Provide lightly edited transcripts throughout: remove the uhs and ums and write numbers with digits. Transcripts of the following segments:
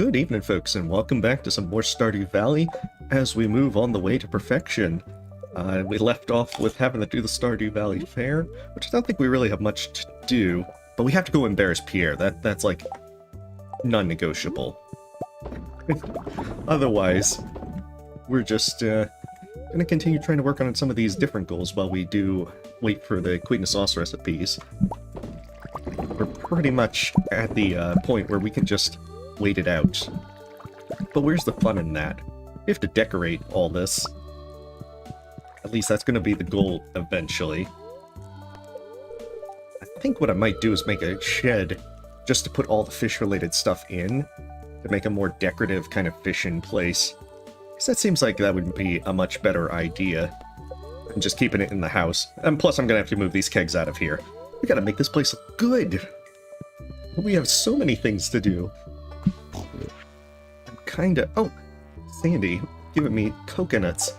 Good evening, folks, and welcome back to some more Stardew Valley as we move on the way to perfection. We left off with having to do the Stardew Valley Fair, which I don't think we really have much to do, but we have to go embarrass Pierre. That's like non-negotiable. Otherwise, we're just gonna continue trying to work on some of these different goals while we do wait for the Queen of Sauce recipes. We're pretty much at the point where we can just wait it out. But where's the fun in that? We have to decorate all this. At least that's going to be the goal eventually. I think what I might do is make a shed just to put all the fish-related stuff in, to make a more decorative kind of fishing place. Because that seems like that would be a much better idea than just keeping it in the house. And plus I'm going to have to move these kegs out of here. We gotta make this place look good! We have so many things to do. I'm kinda... Oh! Sandy, giving me coconuts.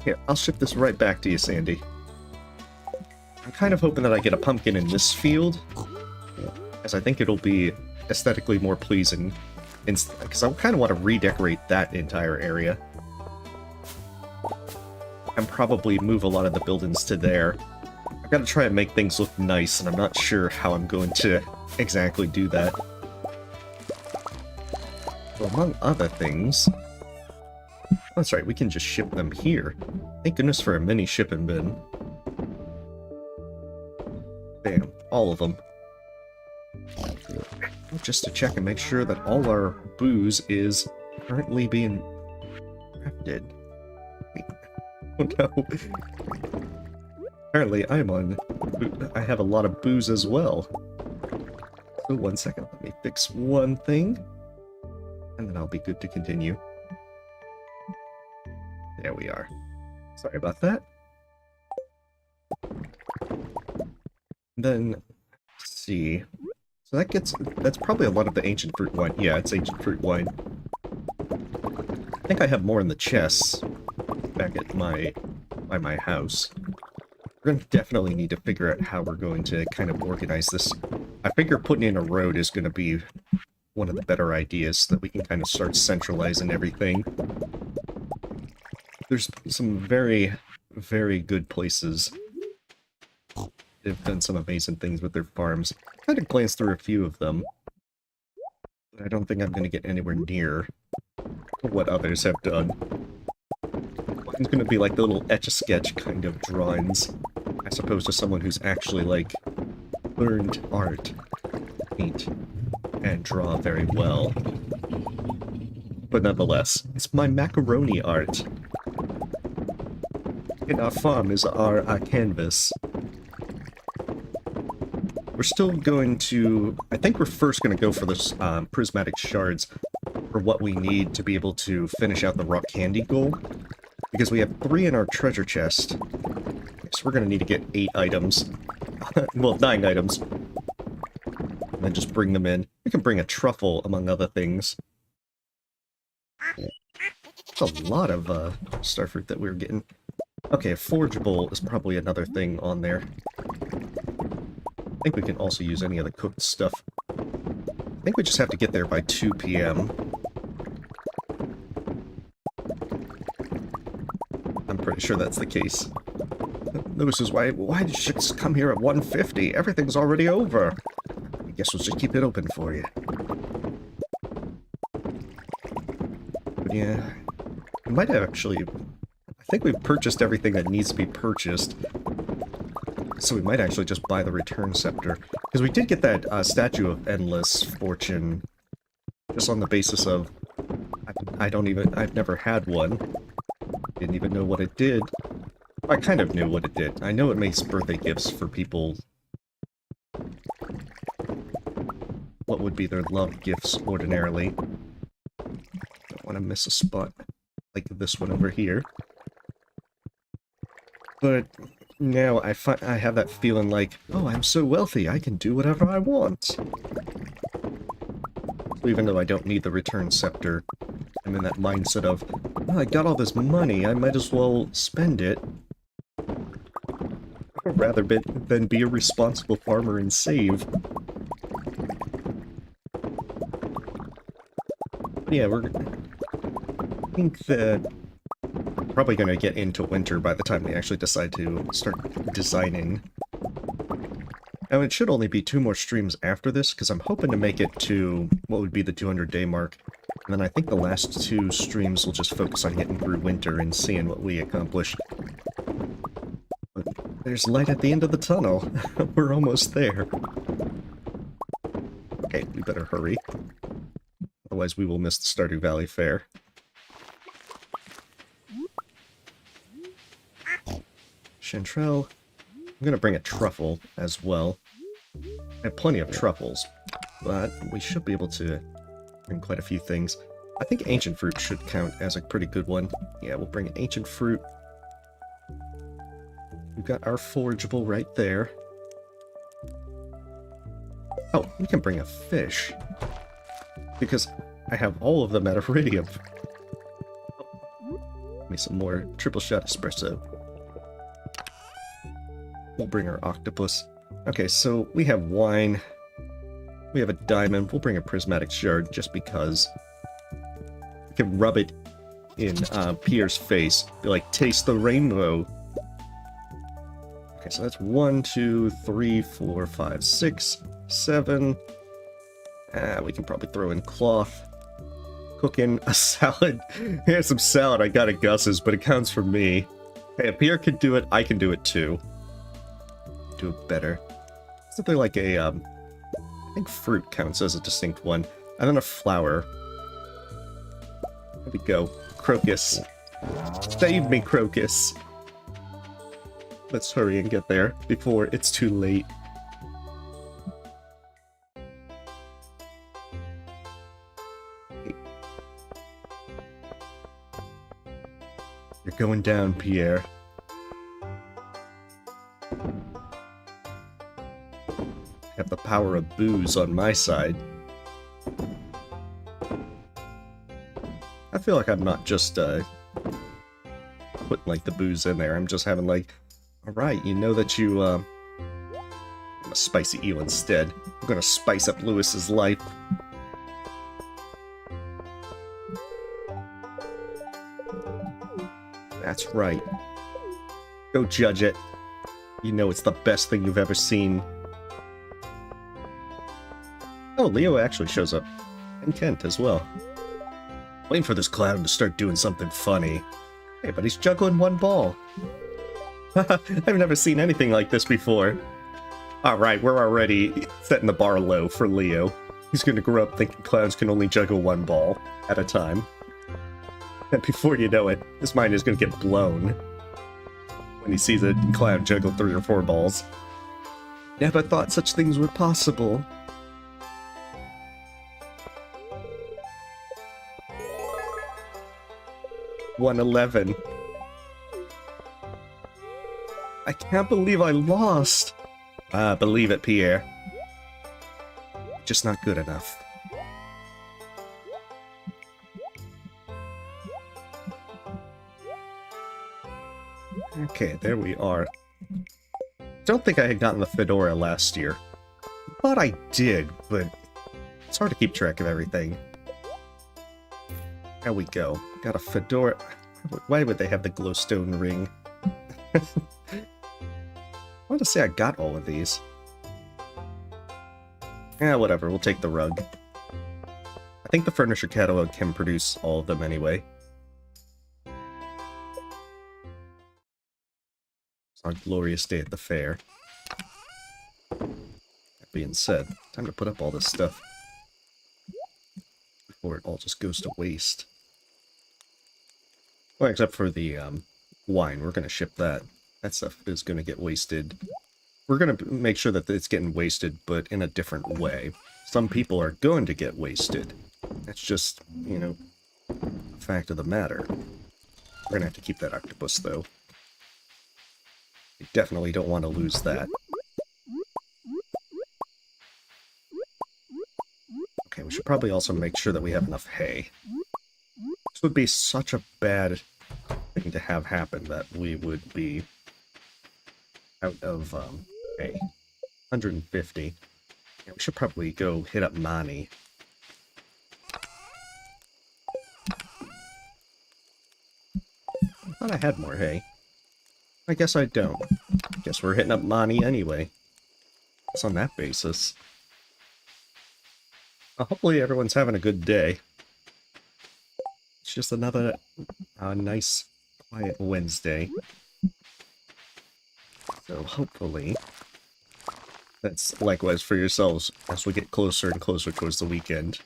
Here, I'll ship this right back to you, Sandy. I'm kind of hoping that I get a pumpkin in this field, as I think it'll be aesthetically more pleasing, because I kind of want to redecorate that entire area. And probably move a lot of the buildings to there. I've got to try and make things look nice, and I'm not sure how I'm going to exactly do that. So among other things... That's right, we can just ship them here. Thank goodness for a mini shipping bin. Bam, all of them. Just to check and make sure that all our booze is currently being crafted. Oh no. Apparently I'm on... I have a lot of booze as well. So 1 second, let me fix one thing. And then I'll be good to continue. There we are. Sorry about that. Then, let's see. So that gets... That's probably a lot of the ancient fruit wine. Yeah, it's ancient fruit wine. I think I have more in the chests back at my house. We're going to definitely need to figure out how we're going to kind of organize this. I figure putting in a road is going to be one of the better ideas, so that we can kind of start centralizing everything. There's some very, very good places. They've done some amazing things with their farms. I kind of glanced through a few of them, but I don't think I'm going to get anywhere near what others have done. Mine's going to be like the little etch-a-sketch kind of drawings, as opposed to someone who's actually, like, learned art, paint, and draw very well. But nonetheless, it's my macaroni art. And our farm is our canvas. We're still going to... I think we're first going to go for this Prismatic Shards for what we need to be able to finish out the rock candy goal. Because we have 3 in our treasure chest. So we're going to need to get 8 items. Well, 9 items. And then just bring them in. We can bring a truffle, among other things. That's a lot of starfruit that we're getting. Okay, a forgeable is probably another thing on there. I think we can also use any of the cooked stuff. I think we just have to get there by 2 p.m. I'm pretty sure that's the case. Lewis is why did you just come here at 1:50? Everything's already over. I guess we'll just keep it open for you. But yeah, we might have actually... I think we've purchased everything that needs to be purchased. So we might actually just buy the return scepter. Because we did get that statue of endless fortune. Just on the basis of... I've never had one. Didn't even know what it did. I kind of knew what it did. I know it makes birthday gifts for people. What would be their love gifts ordinarily. Don't want to miss a spot like this one over here. But now I have that feeling like, oh, I'm so wealthy, I can do whatever I want. So even though I don't need the return scepter, I'm in that mindset of, oh, I got all this money, I might as well spend it. Rather than be a responsible farmer and save. Yeah, I think that probably going to get into winter by the time they actually decide to start designing. Now, it should only be 2 more streams after this, because I'm hoping to make it to what would be the 200-day mark. And then I think the last 2 streams will just focus on getting through winter and seeing what we accomplish. But there's light at the end of the tunnel. We're almost there. Okay, we better hurry. Otherwise we will miss the Stardew Valley Fair. Chanterelle. I'm gonna bring a truffle as well. I have plenty of truffles, but we should be able to bring quite a few things. I think ancient fruit should count as a pretty good one. Yeah, we'll bring an ancient fruit. We've got our forageable right there. Oh, we can bring a fish. Because I have all of them at Iridium. Give me some more triple shot espresso. We'll bring our octopus. Okay, so we have wine. We have a diamond. We'll bring a prismatic shard just because. We can rub it in Pierre's face. Be like, taste the rainbow. Okay, so that's 1, 2, 3, 4, 5, 6, 7. We can probably throw in cloth. Cook in a salad. Here's some salad. I got a Gus's, but it counts for me. Hey, if Pierre can do it, I can do it too. Do it better. Something like a, I think fruit counts as a distinct one. And then a flower. There we go. Crocus. Save me, Crocus. Let's hurry and get there before it's too late. You're going down, Pierre. I have the power of booze on my side. I feel like I'm not just putting like the booze in there. I'm just having like, alright, you know that you I'm gonna spicy you instead. I'm gonna spice up Lewis's life. That's right. Go judge it. You know it's the best thing you've ever seen. Oh, Leo actually shows up. And Kent as well. Waiting for this clown to start doing something funny. Hey, but he's juggling one ball. I've never seen anything like this before. Alright, we're already setting the bar low for Leo. He's gonna grow up thinking clowns can only juggle one ball at a time. And before you know it, his mind is gonna get blown when he sees a clown juggle 3 or 4 balls. Never thought such things were possible. $111. I can't believe I lost. Believe it, Pierre. Just not good enough. Okay, there we are. Don't think I had gotten the fedora last year. Thought I did, but it's hard to keep track of everything. There we go. Got a fedora. Why would they have the glowstone ring? I want to say I got all of these. Yeah, whatever. We'll take the rug. I think the furniture catalog can produce all of them anyway. It's our glorious day at the fair. That being said, time to put up all this stuff before it all just goes to waste. Well, except for the wine. We're going to ship that. That stuff is going to get wasted. We're going to make sure that it's getting wasted, but in a different way. Some people are going to get wasted. That's just, you know, a fact of the matter. We're going to have to keep that octopus, though. We definitely don't want to lose that. Okay, we should probably also make sure that we have enough hay. This would be such a bad thing to have happen that we would be out of hay. 150. Yeah, we should probably go hit up Mani. Thought I had more hay. I guess I don't. Guess we're hitting up money anyway. It's on that basis. Hopefully everyone's having a good day. It's just another nice, quiet Wednesday. So hopefully that's likewise for yourselves as we get closer and closer towards the weekend.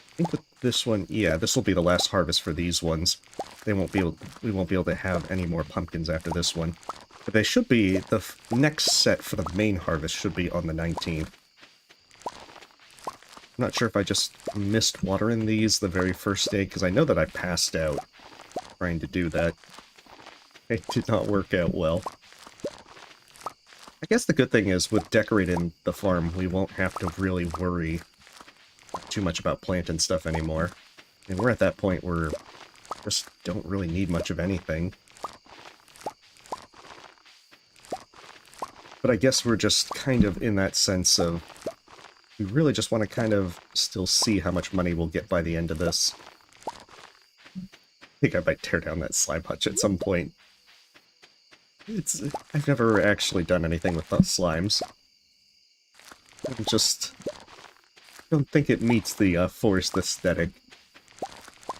I think with this one, yeah, this will be the last harvest for these ones. We won't be able to have any more pumpkins after this one. But they should be, the next set for the main harvest should be on the 19th. I'm not sure if I just missed watering these the very first day, because I know that I passed out trying to do that. It did not work out well. I guess the good thing is, with decorating the farm, we won't have to really worry too much about planting stuff anymore. And we're at that point where we just don't really need much of anything. But I guess we're just kind of in that sense of, we really just want to kind of still see how much money we'll get by the end of this. I think I might tear down that slime hutch at some point. I've never actually done anything with slimes. I just don't think it meets the forest aesthetic.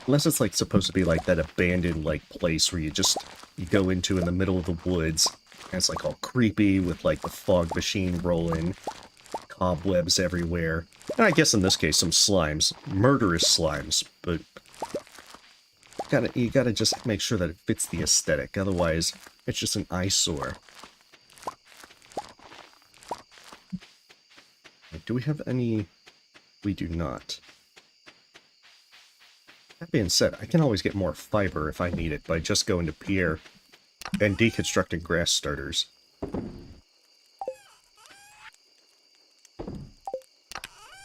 Unless it's like supposed to be like that abandoned like place where you go into in the middle of the woods. And it's like all creepy with like the fog machine rolling, cobwebs everywhere. And I guess in this case some slimes, murderous slimes, but you gotta just make sure that it fits the aesthetic, otherwise it's just an eyesore. Do we have any? We do not. That being said, I can always get more fiber if I need it by just going to Pierre and deconstructing grass starters.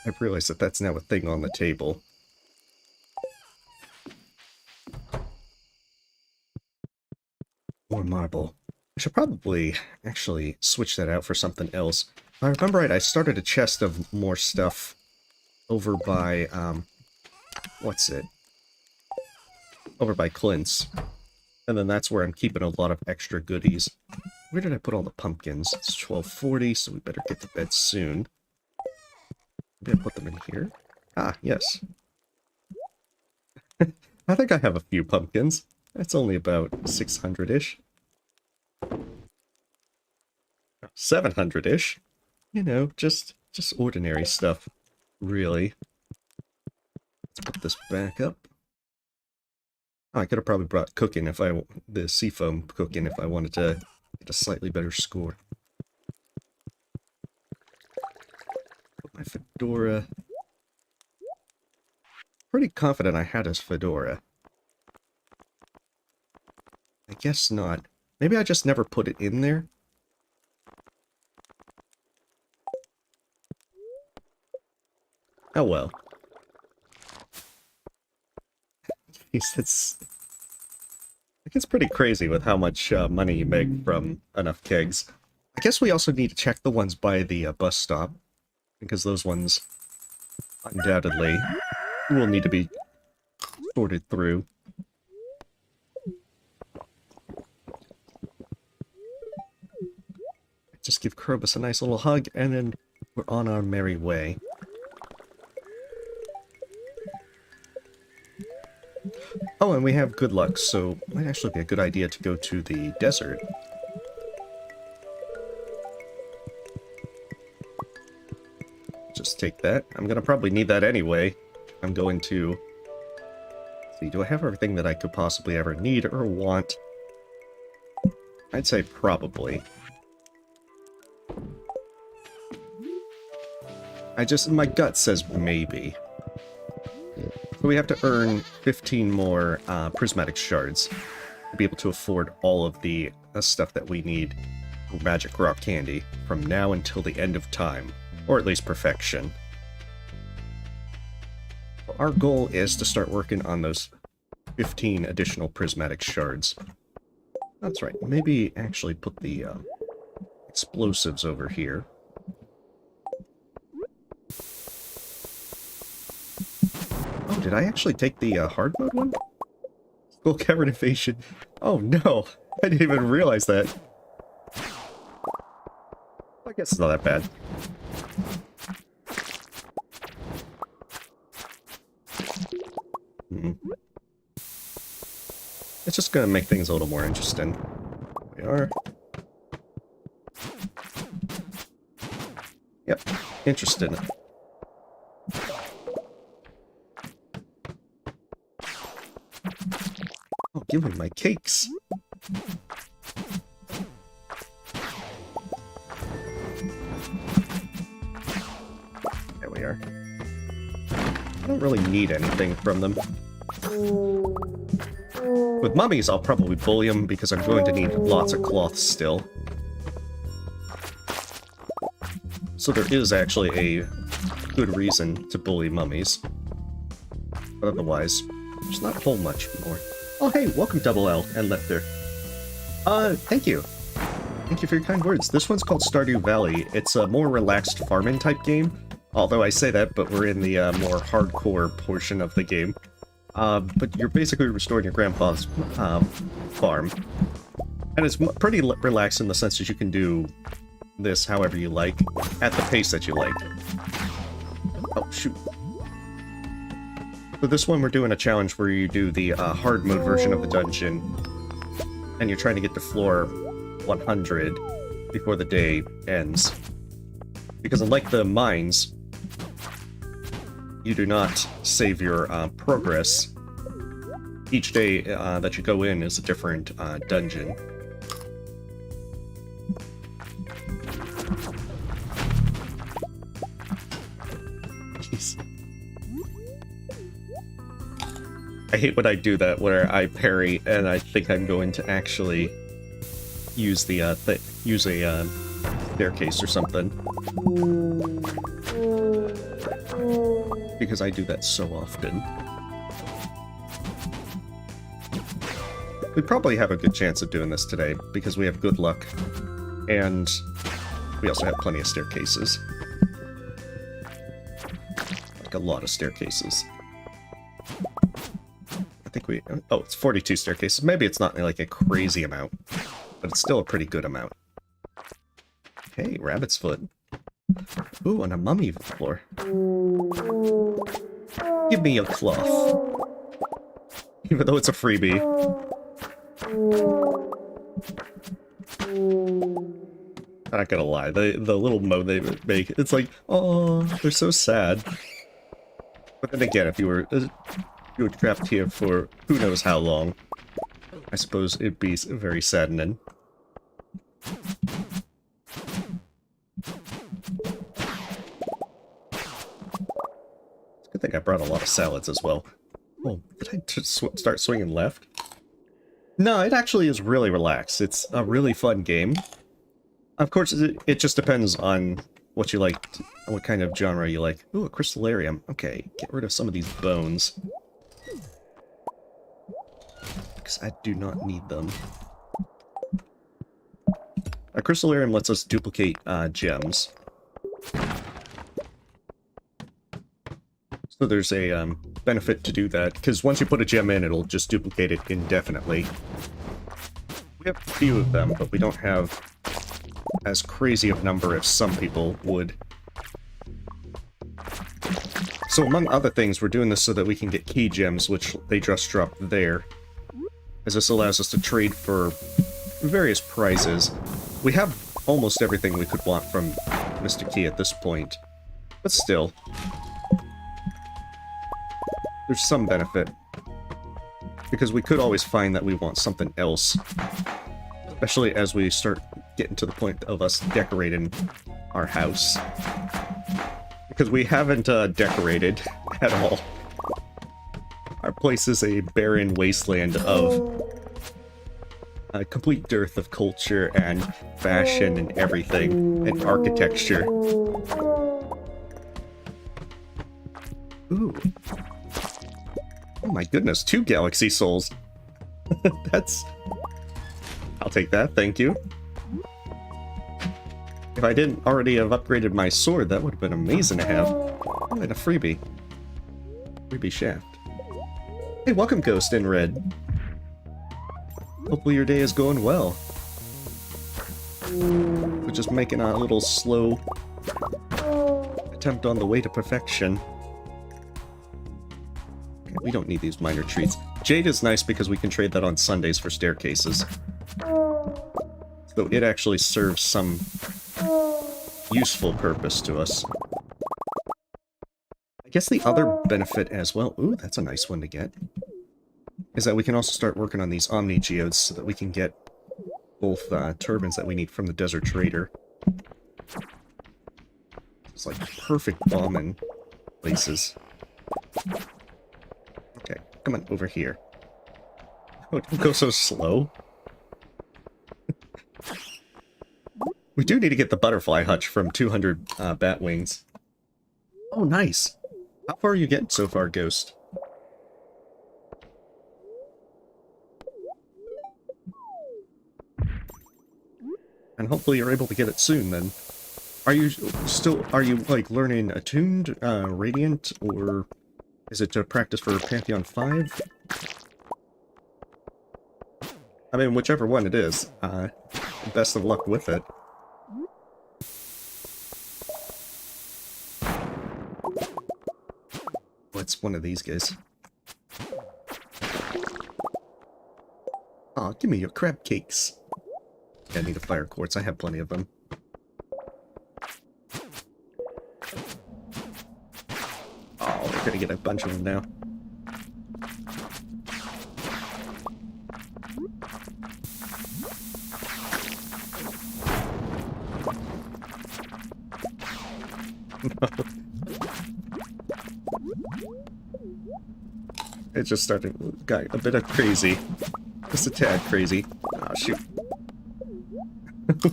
I've realized that that's now a thing on the table. More marble. I should probably actually switch that out for something else. If I remember right, I started a chest of more stuff over by, what's it? Over by Clint's. And then that's where I'm keeping a lot of extra goodies. Where did I put all the pumpkins? It's 12:40, so we better get to bed soon. Maybe I put them in here? Ah, yes. I think I have a few pumpkins. That's only about 600-ish. 700-ish. You know, just ordinary stuff, really. Let's put this back up. Oh, I could have probably brought cooking the seafoam cooking if I wanted to get a slightly better score. Put my fedora. Pretty confident I had a fedora. I guess not. Maybe I just never put it in there. Oh well. Jeez, it's pretty crazy with how much money you make from enough kegs. I guess we also need to check the ones by the bus stop, because those ones undoubtedly will need to be sorted through. Just give Krobus a nice little hug, and then we're on our merry way. Oh, and we have good luck, so it might actually be a good idea to go to the desert. Just take that. I'm gonna probably need that anyway. I'm going to... Let's see, do I have everything that I could possibly ever need or want? I'd say probably. My gut says maybe. So we have to earn 15 more Prismatic Shards to be able to afford all of the stuff that we need for Magic Rock Candy from now until the end of time, or at least perfection. Our goal is to start working on those 15 additional Prismatic Shards. That's right, maybe actually put the explosives over here. Oh did I actually take the hard mode one? Full Cavern Invasion. Oh no, I didn't even realize that. I guess it's not that bad. It's just gonna make things a little more interesting. Here we are. Yep, interesting. Oh, give me my cakes. There we are. I don't really need anything from them. With mummies, I'll probably bully them because I'm going to need lots of cloth still. So there is actually a good reason to bully mummies. But otherwise, there's not a whole much more. Oh hey, welcome Double L and Lepter. Thank you. Thank you for your kind words. This one's called Stardew Valley. It's a more relaxed farming type game. Although I say that, but we're in the more hardcore portion of the game. But you're basically restoring your grandpa's farm. And it's pretty relaxed in the sense that you can do this however you like, at the pace that you like. Oh, shoot. For this one, we're doing a challenge where you do the hard mode version of the dungeon, and you're trying to get to floor 100 before the day ends. Because unlike the mines, you do not save your progress. Each day that you go in is a different dungeon. Jeez. I hate when I do that, where I parry and I think I'm going to actually use the use a staircase or something. Because I do that so often. We probably have a good chance of doing this today, because we have good luck, and we also have plenty of staircases. Like a lot of staircases. I think we... Oh, it's 42 staircases. Maybe it's not like a crazy amount, but it's still a pretty good amount. Hey, rabbit's foot. Ooh, on a mummy floor. Give me a cloth. Even though it's a freebie. I'm not gonna lie, the little mode they make, it's like, oh, they're so sad. But then again, if you were trapped here for who knows how long, I suppose it'd be very saddening. Good thing I brought a lot of salads as well. Oh, did I just start swinging left? No, it actually is really relaxed. It's a really fun game. Of course, it just depends on what you like, what kind of genre you like. Ooh, a crystallarium. Okay, get rid of some of these bones. Because I do not need them. A crystallarium lets us duplicate gems. So there's a benefit to do that, because once you put a gem in, it'll just duplicate it indefinitely. We have a few of them, but we don't have as crazy of a number as some people would. So among other things, we're doing this so that we can get key gems, which they just dropped there, as this allows us to trade for various prizes. We have almost everything we could want from Mr. Key at this point, but still, there's some benefit, because we could always find that we want something else, especially as we start getting to the point of us decorating our house, because we haven't decorated at all. Our place is a barren wasteland of a complete dearth of culture and fashion and everything, and architecture. Ooh. Oh my goodness, 2 galaxy souls. That's... I'll take that, thank you. If I didn't already have upgraded my sword, that would have been amazing to have. Oh, and a freebie. Freebie shaft. Hey, welcome, Ghost in Red. Hopefully your day is going well. We're just making a little slow attempt on the way to perfection. Okay, we don't need these minor treats. Jade is nice because we can trade that on Sundays for staircases. So it actually serves some useful purpose to us. I guess the other benefit as well, ooh, that's a nice one to get, is that we can also start working on these Omni Geodes so that we can get both turbines that we need from the Desert Trader. It's like perfect bombing places. Okay, come on, over here. Oh, don't go so slow. We do need to get the butterfly hutch from 200 bat wings. Oh, nice. How far are you getting so far, Ghost? And hopefully you're able to get it soon, then. Are you like, learning Attuned, Radiant, or is it to practice for Pantheon 5? I mean, whichever one it is, best of luck with it. What's one of these guys? Aw, give me your crab cakes. Yeah, I need a fire quartz. I have plenty of them. Oh, we're gonna get a bunch of them now. It just started, got a bit of crazy. Just a tad crazy. Oh, shoot.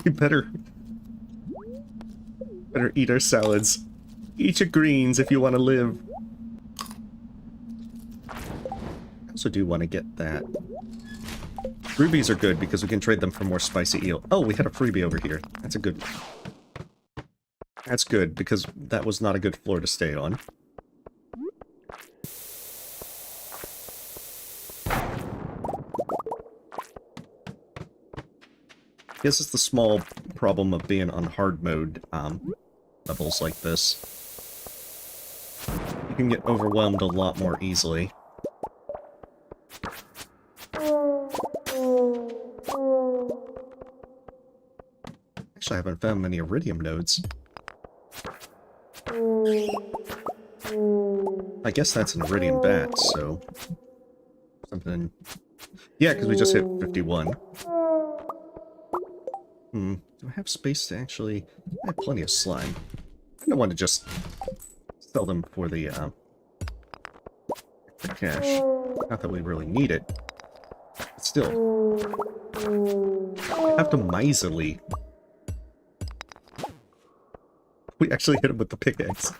We better eat our salads. Eat your greens if you want to live. I also do want to get that. Rubies are good because we can trade them for more spicy eel. Oh, we had a freebie over here. That's a good one. That's good, because that was not a good floor to stay on. I guess it's the small problem of being on hard mode levels like this. You can get overwhelmed a lot more easily. Actually, I haven't found many Iridium nodes. I guess that's an Iridium bat, so... something... Yeah, because we just hit 51. Do I have space to actually... I have plenty of slime. I don't want to just sell them for the cash. Not that we really need it. But still. I have to miserly. We actually hit him with the pickaxe.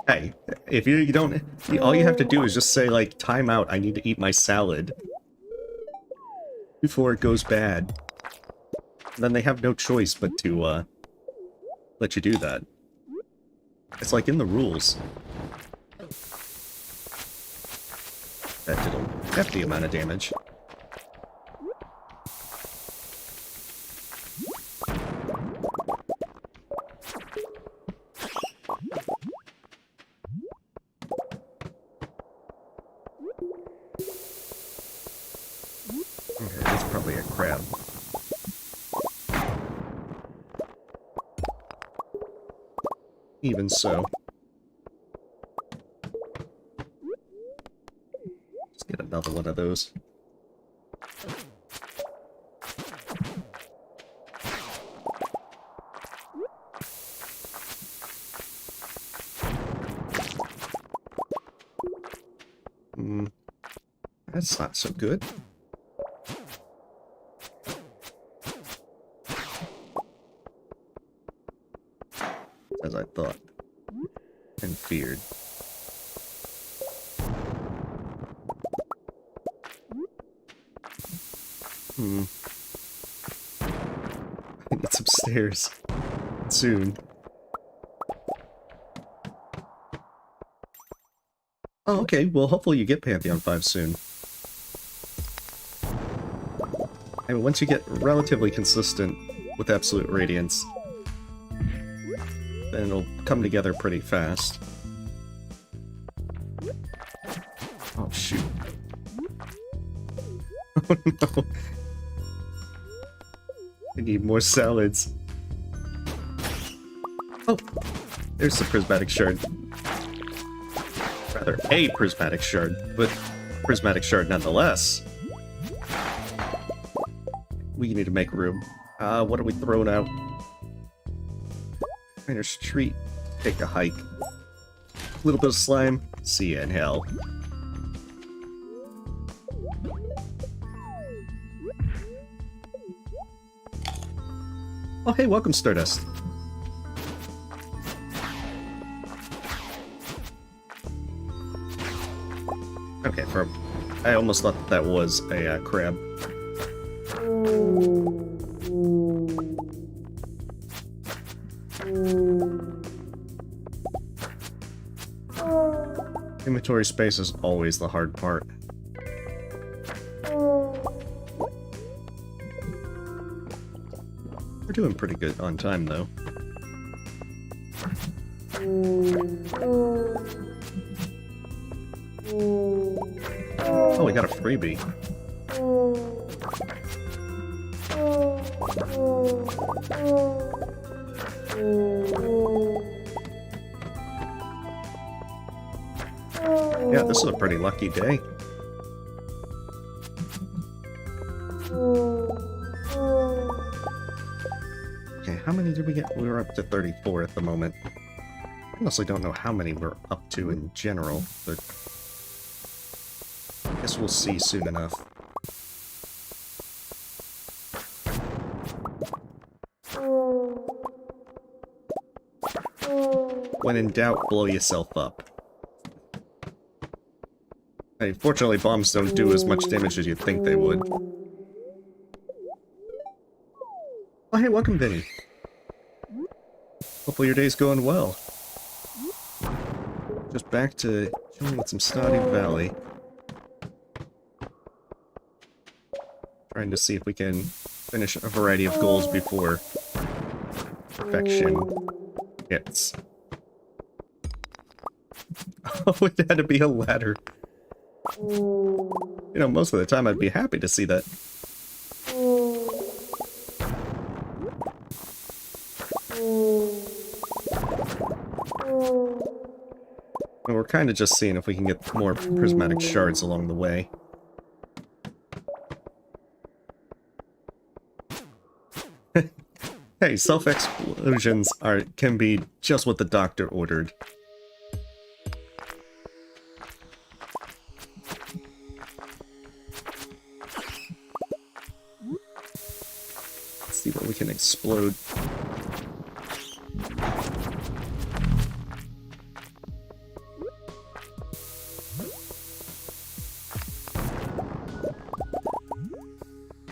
Hey, if you don't... all you have to do is just say, like, time out, I need to eat my salad. Before it goes bad. Then they have no choice but to, let you do that. It's like in the rules. That did a hefty amount of damage. Okay, that's probably a crab. Even so. Let's get another one of those. That's not so good. As I thought and feared. I need some stairs soon. Oh, okay. Well, hopefully you get Pantheon 5 soon. I mean, once you get relatively consistent with Absolute Radiance, then it'll come together pretty fast. Oh, shoot. Oh, no. I need more salads. Oh, there's the Prismatic Shard. Rather, a Prismatic Shard, but Prismatic Shard nonetheless. We need to make room. What are we throwing out? Miner's Treat. Take a hike. A little bit of slime. See ya in hell. Oh, hey, welcome, Stardust. Okay, I almost thought that was a crab. Inventory space is always the hard part. We're doing pretty good on time, though. Oh, we got a freebie. Yeah, this is a pretty lucky day. Okay, how many did we get? We were up to 34 at the moment. I honestly don't know how many we're up to in general, but I guess we'll see soon enough. When in doubt, blow yourself up. Hey, fortunately, bombs don't do as much damage as you'd think they would. Oh, hey, welcome, Vinny. Hopefully your day's going well. Just back to chilling with some Stardew Valley. Trying to see if we can finish a variety of goals before perfection hits. Oh, it had to be a ladder. You know, most of the time I'd be happy to see that. And we're kind of just seeing if we can get more Prismatic Shards along the way. Hey, self-explosions can be just what the doctor ordered. Let's see what we can explode.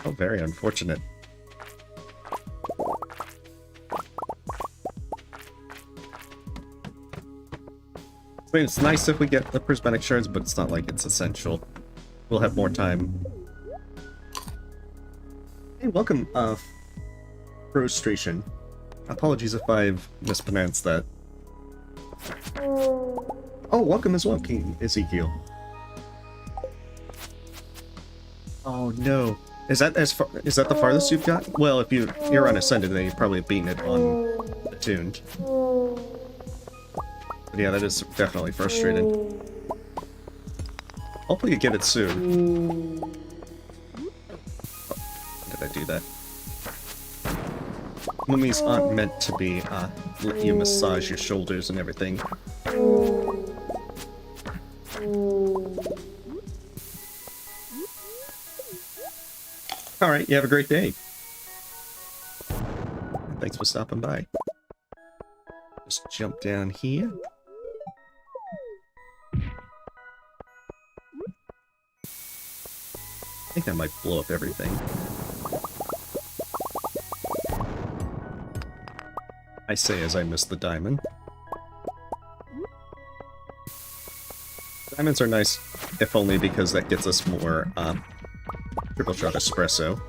Oh, very unfortunate. I mean, it's nice if we get the Prismatic Shards, but it's not like it's essential. We'll have more time. Hey, welcome, Frustration. Apologies if I've mispronounced that. Oh, welcome as well, King Ezekiel. Oh no. Is that the farthest you've got? Well, if you're on Ascended, then you've probably beaten it on Attuned. But yeah, that is definitely frustrating. Hopefully you get it soon. Oh, did I do that? Mummies aren't meant to be, let you massage your shoulders and everything. Alright, you have a great day. Thanks for stopping by. Just jump down here. I think that might blow up everything. I say as I miss the diamond. Diamonds are nice, if only because that gets us more triple shot espresso.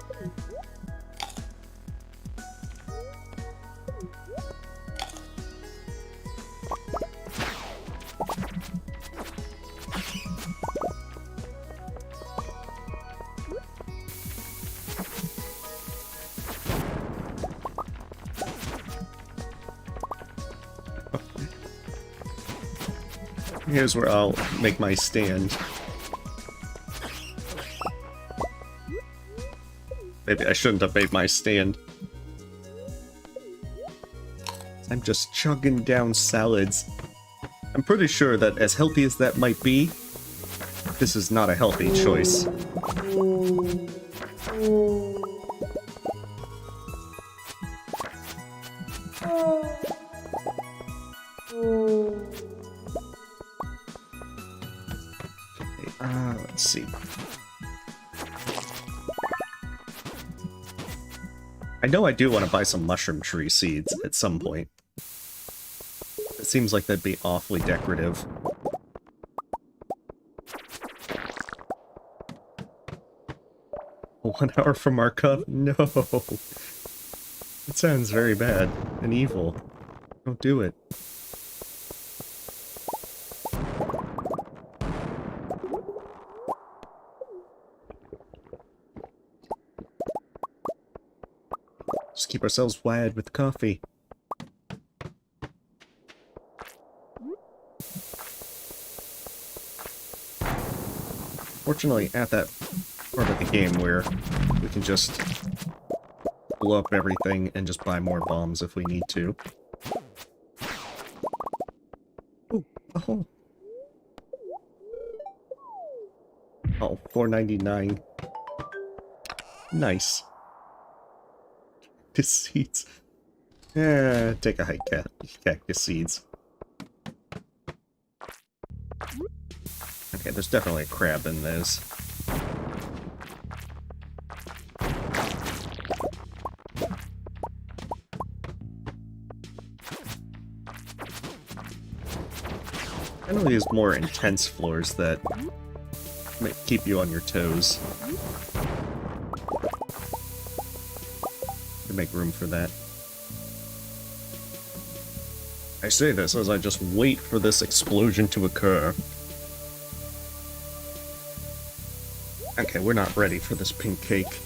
Here's where I'll make my stand. Maybe I shouldn't have made my stand. I'm just chugging down salads. I'm pretty sure that as healthy as that might be, this is not a healthy choice. Let's see. I know I do want to buy some mushroom tree seeds at some point. It seems like that'd be awfully decorative. 1 hour from our cup? No! It sounds very bad and evil. Don't do it. Just keep ourselves wired with coffee. Fortunately, at that part of the game where we can just blow up everything and just buy more bombs if we need to. Ooh, a hole. Oh, $4.99. Nice. Cactus seeds. Take a hike, cactus seeds. Okay, there's definitely a crab in those. I know these more intense floors that might keep you on your toes. To make room for that. I say this as I just wait for this explosion to occur. Okay, we're not ready for this pink cake.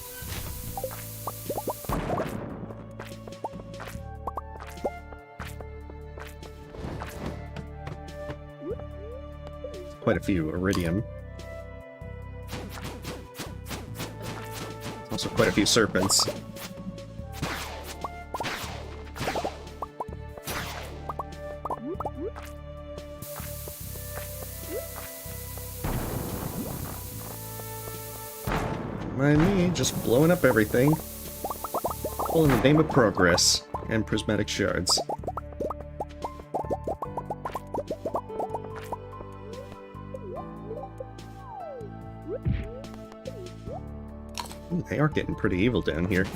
Quite a few iridium. Also quite a few serpents. Mind me, just blowing up everything. All in the name of progress and prismatic shards. Ooh, they are getting pretty evil down here.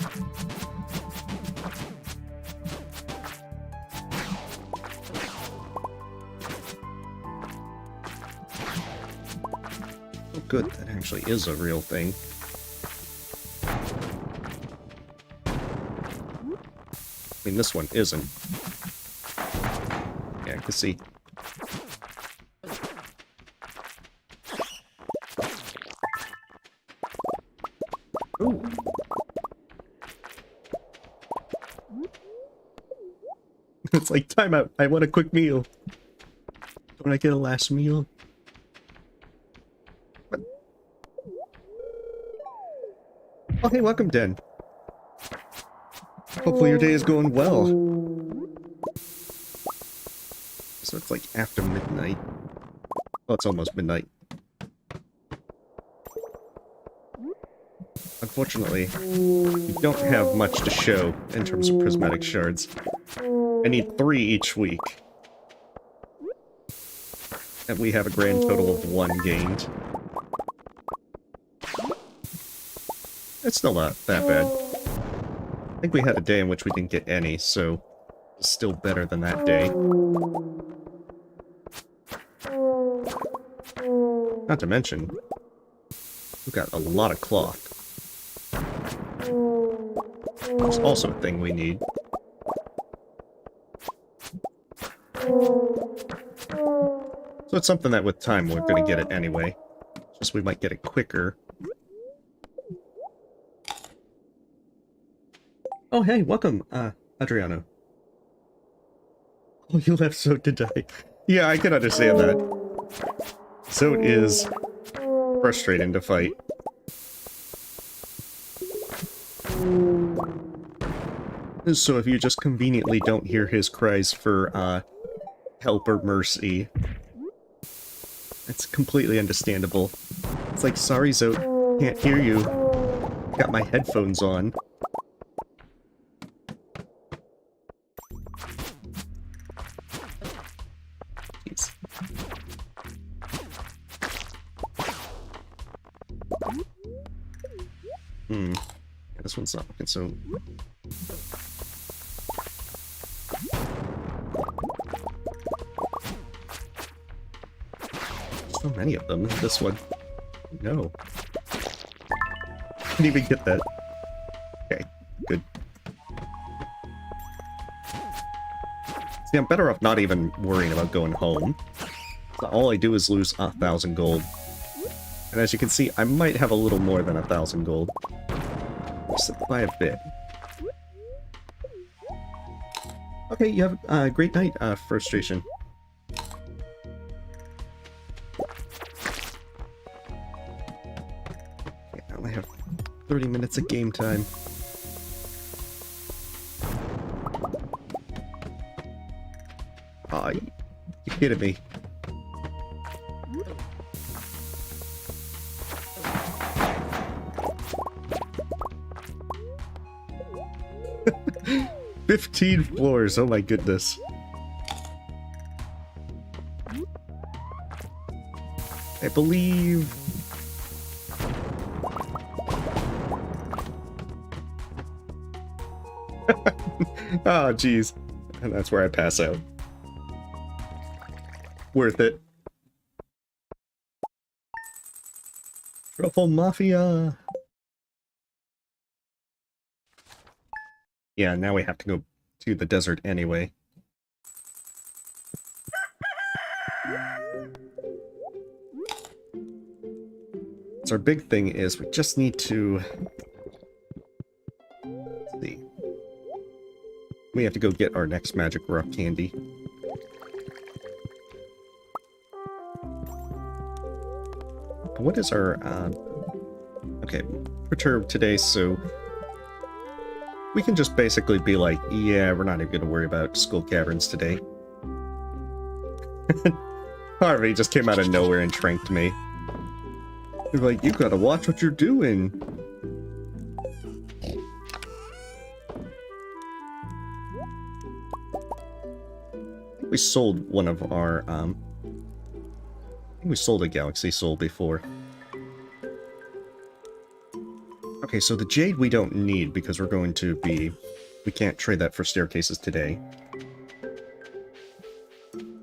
Oh good, that actually is a real thing. I mean, this one isn't. Yeah, I can see. Ooh. It's like, time out. I want a quick meal. Don't I get a last meal? What? Oh, hey, welcome, Den. Hopefully your day is going well. So it's like after midnight. Well, it's almost midnight. Unfortunately, we don't have much to show in terms of prismatic shards. I need 3 each week. And we have a grand total of 1 gained. It's still not that bad. I think we had a day in which we didn't get any, so it's still better than that day. Not to mention, we've got a lot of cloth. Which is also a thing we need. So it's something that with time we're going to get it anyway. Just we might get it quicker. Oh hey, welcome, Adriano. Oh, you left Zote to die. Yeah, I can understand that. Zote is frustrating to fight. So if you just conveniently don't hear his cries for, help or mercy, it's completely understandable. It's like, sorry Zote, can't hear you. Got my headphones on. Jeez. Yeah, this one's not looking so... So many of them. This one. No. Didn't even get that. Okay, good. See, I'm better off not even worrying about going home. So all I do is lose 1,000 gold. And as you can see, I might have a little more than 1,000 gold. Just by a bit. Okay, you have a great night, Frustration. Okay, I only have 30 minutes of game time. Aw, you kidding me? "15 floors, oh my goodness. I believe... Oh, jeez. And that's where I pass out. Worth it. Truffle Mafia! Yeah, now we have to go to the desert anyway. So our big thing is we just need to... Let's see. We have to go get our next magic rock candy. What is our... Okay, perturb today, so... We can just basically be like, yeah, we're not even going to worry about skull caverns today. Harvey just came out of nowhere and tranked me. He's like, you gotta watch what you're doing. I think we sold one of our, I think we sold a Galaxy Soul before. Okay, so the Jade we don't need because we're going to be... We can't trade that for staircases today.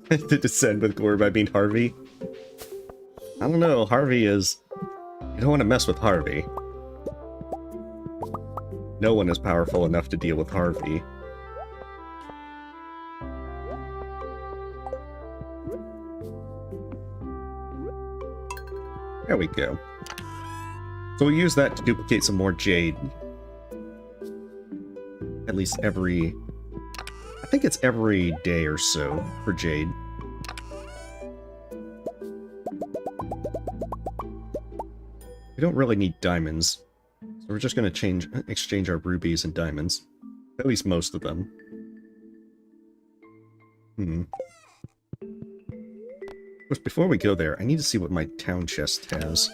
To descend with glory by being Harvey? I don't know, Harvey is... You don't want to mess with Harvey. No one is powerful enough to deal with Harvey. There we go. So we'll use that to duplicate some more Jade. At least every... I think it's every day or so for Jade. We don't really need diamonds. So we're just going to exchange our rubies and diamonds. At least most of them. Of course, before we go there, I need to see what my town chest has.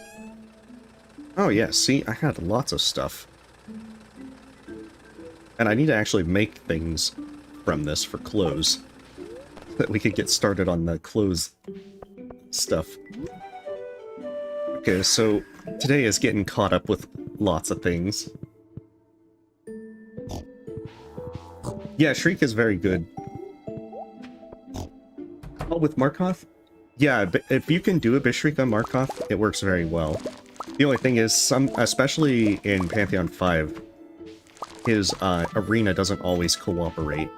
Oh yeah, see, I had lots of stuff. And I need to actually make things from this for clothes. So that we could get started on the clothes stuff. Okay, so today is getting caught up with lots of things. Yeah, Shriek is very good. Oh, with Markoth? Yeah, but if you can do a Bishrik on Markov, it works very well. The only thing is, especially in Pantheon 5, his arena doesn't always cooperate.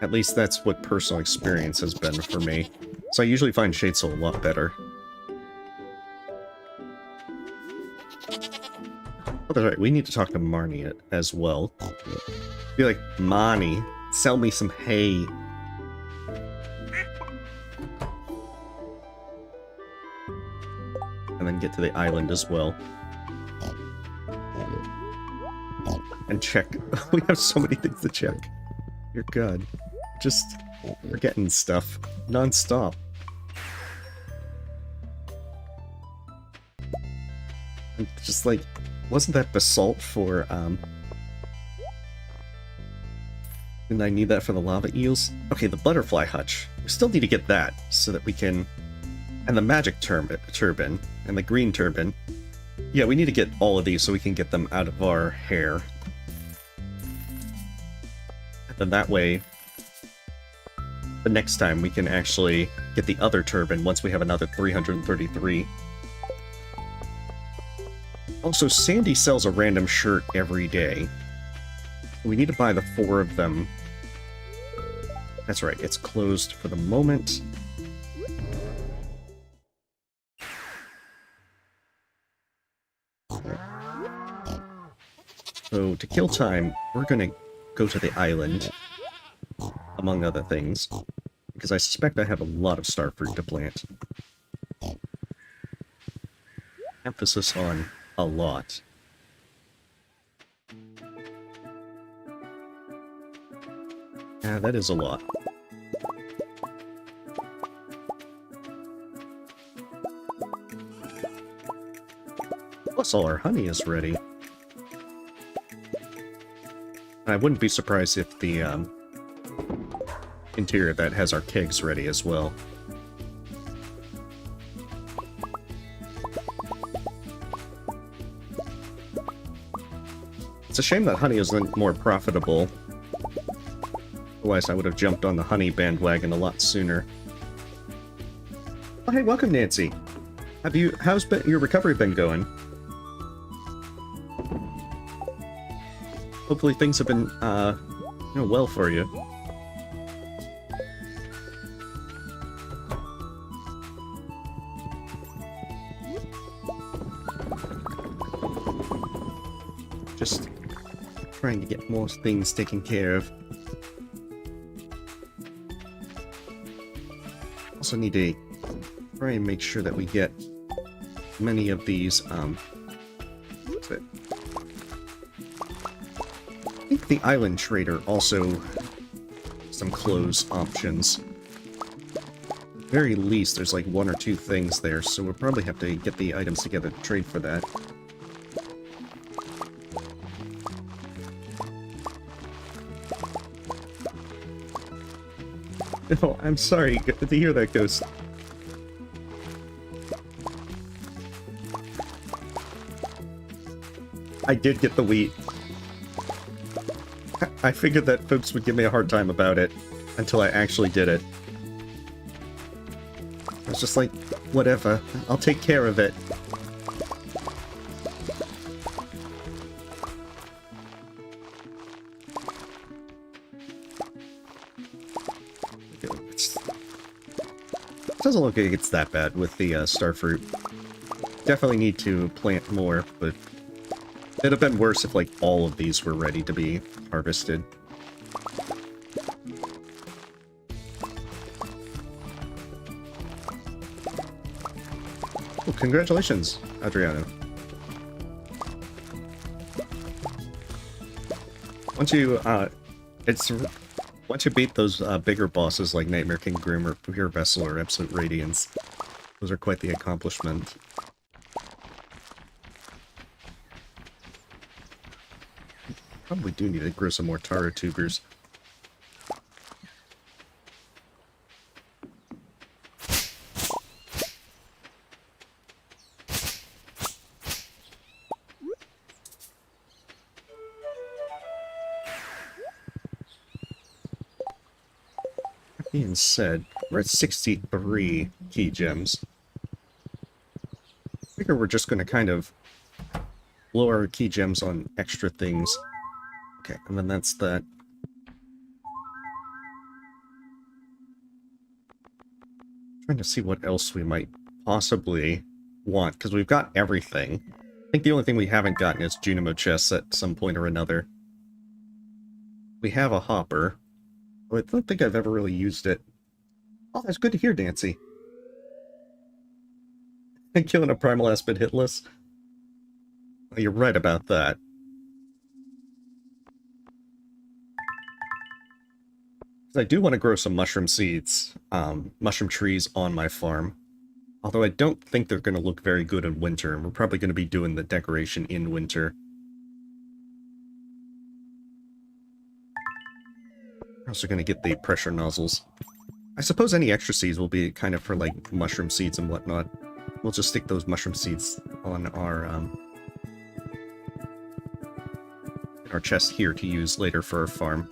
At least that's what personal experience has been for me. So I usually find Shadessoul a lot better. Oh, that's right, we need to talk to Marnie as well. Be like, Marnie, sell me some hay. And then get to the island as well. And check. We have so many things to check. Dear God. Just forgetting stuff. Non-stop. And just like, wasn't that basalt for, didn't I need that for the lava eels? Okay, the butterfly hutch. We still need to get that, so that we can... And the magic turban, and the green turban. Yeah, we need to get all of these so we can get them out of our hair. And then that way, the next time we can actually get the other turban once we have another 333. Also, Sandy sells a random shirt every day. We need to buy the 4 of them. That's right, it's closed for the moment. So, to kill time, we're gonna go to the island, among other things, because I suspect I have a lot of starfruit to plant. Emphasis on a lot. Yeah, that is a lot. Plus all our honey is ready. I wouldn't be surprised if the interior that has our kegs ready as well. It's a shame that honey isn't more profitable. Otherwise I would have jumped on the honey bandwagon a lot sooner. Oh, hey, welcome, Nancy. How's your recovery been going? Hopefully things have been, well for you. Just trying to get more things taken care of. Also need to try and make sure that we get many of these, what's it? I think the Island Trader also some clothes options. At the very least, there's like 1 or 2 things there, so we'll probably have to get the items together to trade for that. Oh, I'm sorry to hear that, Ghost. I did get the wheat. I figured that folks would give me a hard time about it until I actually did it. I was just like, whatever, I'll take care of it. It doesn't look like it's that bad with the starfruit. Definitely need to plant more, but it'd have been worse if like all of these were ready to be harvested. Oh, congratulations, Adriano. Once you beat those bigger bosses like Nightmare King Grim or Pure Vessel or Absolute Radiance, those are quite the accomplishment. Probably do need to grow some more taro tubers. That being said, We're at 63 key gems. I figure we're just going to kind of blow our key gems on extra things. Okay, and then that's that. Trying to see what else we might possibly want, because we've got everything. I think the only thing we haven't gotten is Junimo chests at some point or another. We have a hopper. I don't think I've ever really used it. Oh, that's good to hear, Nancy. Killing a primal has been hitless. Well, you're right about that. I do want to grow some mushroom seeds, mushroom trees on my farm. Although I don't think they're going to look very good in winter, and we're probably going to be doing the decoration in winter. We're also going to get the pressure nozzles. I suppose any extra seeds will be kind of for, like, mushroom seeds and whatnot. We'll just stick those mushroom seeds on our chest here to use later for our farm.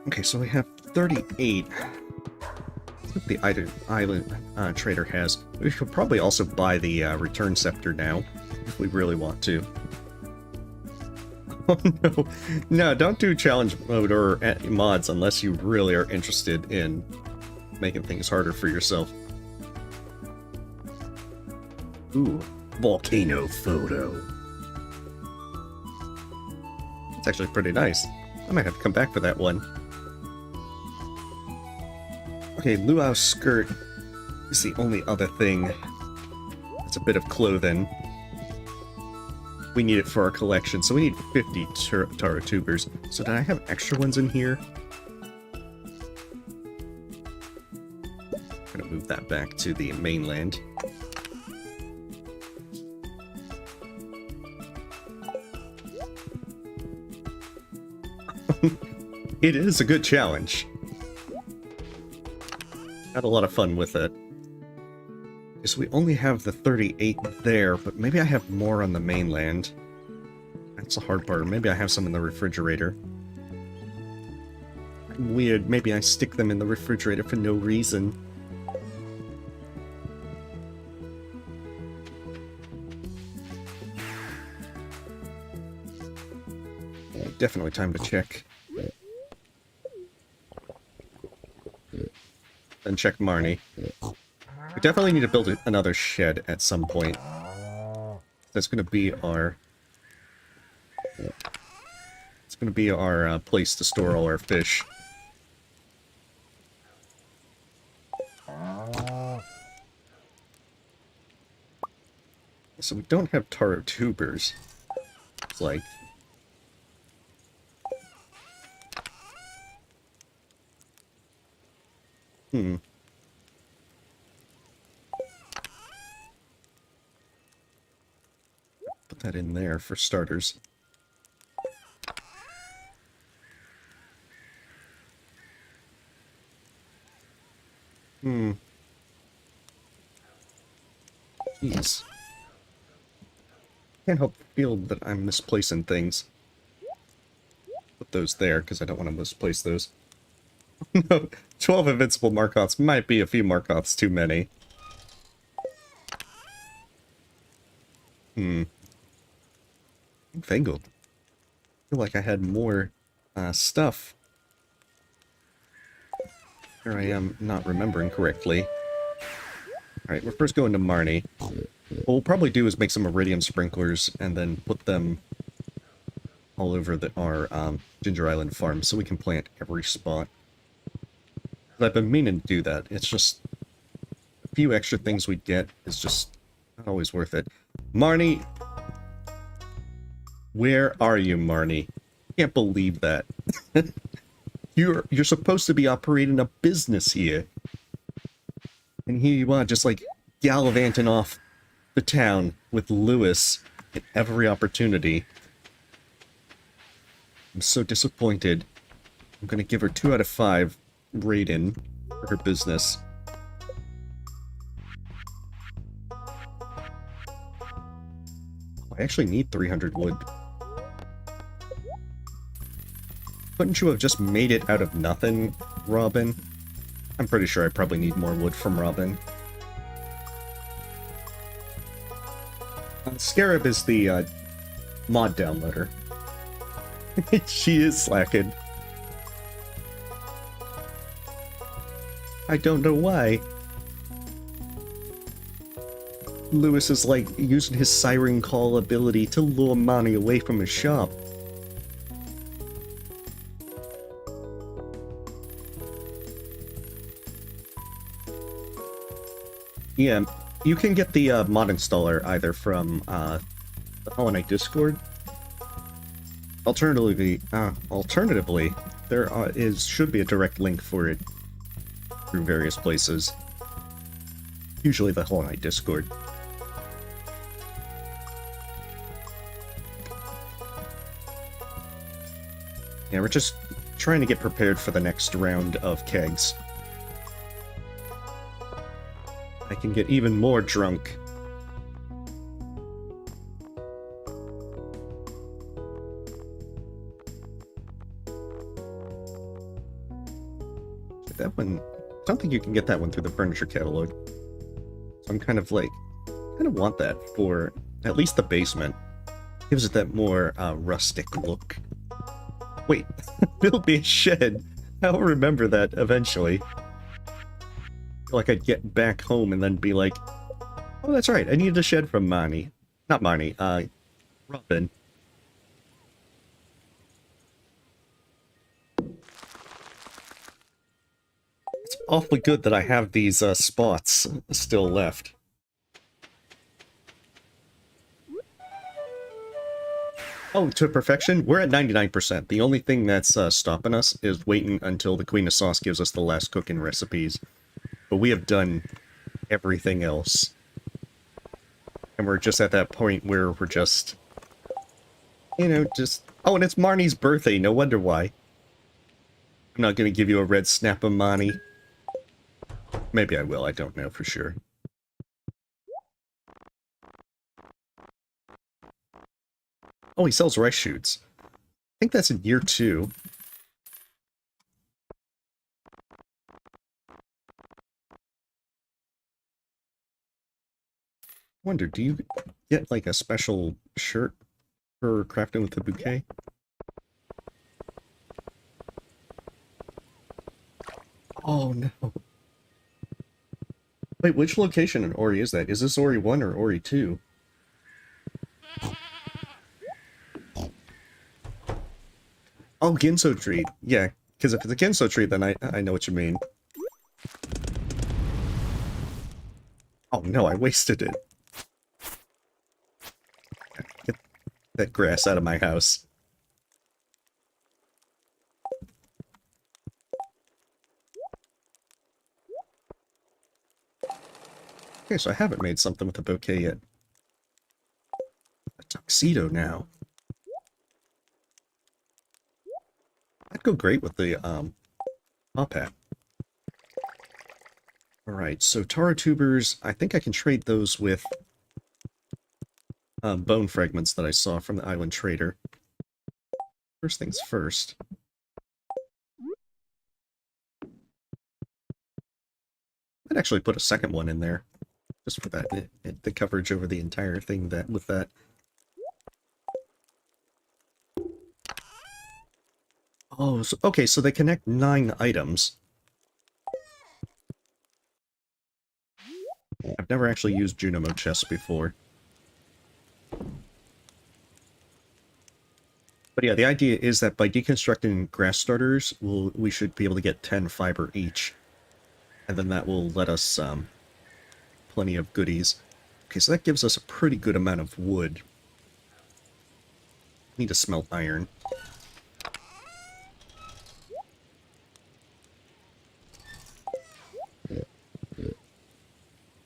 Okay, so we have 38. The island trader has. We could probably also buy the return scepter now, if we really want to. Oh no, no, don't do challenge mode or mods unless you really are interested in making things harder for yourself. Ooh, volcano photo. It's actually pretty nice. I might have to come back for that one. Okay, luau skirt is the only other thing. It's a bit of clothing. We need it for our collection, so we need 50 taro tubers. So did I have extra ones in here? I'm gonna move that back to the mainland. It is a good challenge. Had a lot of fun with it. So we only have the 38 there, but maybe I have more on the mainland. That's the hard part. Maybe I have some in the refrigerator. Weird. Maybe I stick them in the refrigerator for no reason. Definitely time to check. Then check Marnie. We definitely need to build another shed at some point. That's going to be our... It's going to be our place to store all our fish. So we don't have taro tubers. It's like... Put that in there for starters. Jeez. Can't help feel that I'm misplacing things. Put those there, because I don't want to misplace those. No, 12 invincible Markoths might be a few Markoths too many. Fangled. I feel like I had more stuff. Here I am not remembering correctly. Alright, we're first going to Marnie. What we'll probably do is make some Iridium Sprinklers and then put them all over our Ginger Island farm so we can plant every spot. I've been meaning to do that. It's just a few extra things we get is just not always worth it. Marnie! Where are you, Marnie? I can't believe that. You're supposed to be operating a business here. And here you are, just like gallivanting off the town with Lewis at every opportunity. I'm so disappointed. I'm gonna give her 2 out of 5 rating for her business. I actually need 300 wood. Couldn't you have just made it out of nothing, Robin? I'm pretty sure I probably need more wood from Robin. Scarab is the mod downloader. She is slacking. I don't know why. Lewis is like using his siren call ability to lure Monty away from his shop. Yeah, you can get the mod installer either from the Hollow Knight Discord. Alternatively, there should be a direct link for it through various places. Usually the Hollow Knight Discord. Yeah, we're just trying to get prepared for the next round of kegs. I can get even more drunk. That one, I don't think you can get that one through the furniture catalog. So I'm kind of want that for at least the basement. Gives it that more rustic look. Wait, build me a shed. I'll remember that eventually. Like I'd get back home and then be like, oh, that's right, I needed a shed from Marnie. Not Marnie, Robin. It's awfully good that I have these spots still left. Oh, to perfection? We're at 99%. The only thing that's stopping us is waiting until the Queen of Sauce gives us the last cooking recipes. But we have done everything else. And we're just at that point where we're just... You know, just... Oh, and it's Marnie's birthday, no wonder why. I'm not gonna give you a red snap of Marnie. Maybe I will, I don't know for sure. Oh, he sells rice shoots. I think that's in year 2. I wonder, do you get like a special shirt for crafting with the bouquet? Oh no. Wait, which location in Ori is that? Is this Ori 1 or Ori 2? Oh, Ginso tree. Yeah, because if it's a Ginso tree, then I know what you mean. Oh no, I wasted it. Get that grass out of my house. Okay, so I haven't made something with a bouquet yet. A tuxedo now. That'd go great with the, top hat. Alright, so Taro tubers, I think I can trade those with bone fragments that I saw from the island trader. First things first. I'd actually put a second one in there, just for that, the coverage over the entire thing that with that. Oh, so, okay, so they connect 9 items. I've never actually used Junimo chests before. But yeah, the idea is that by deconstructing grass starters, we should be able to get 10 fiber each. And then that will let us plenty of goodies. Okay, so that gives us a pretty good amount of wood. Need to smelt iron.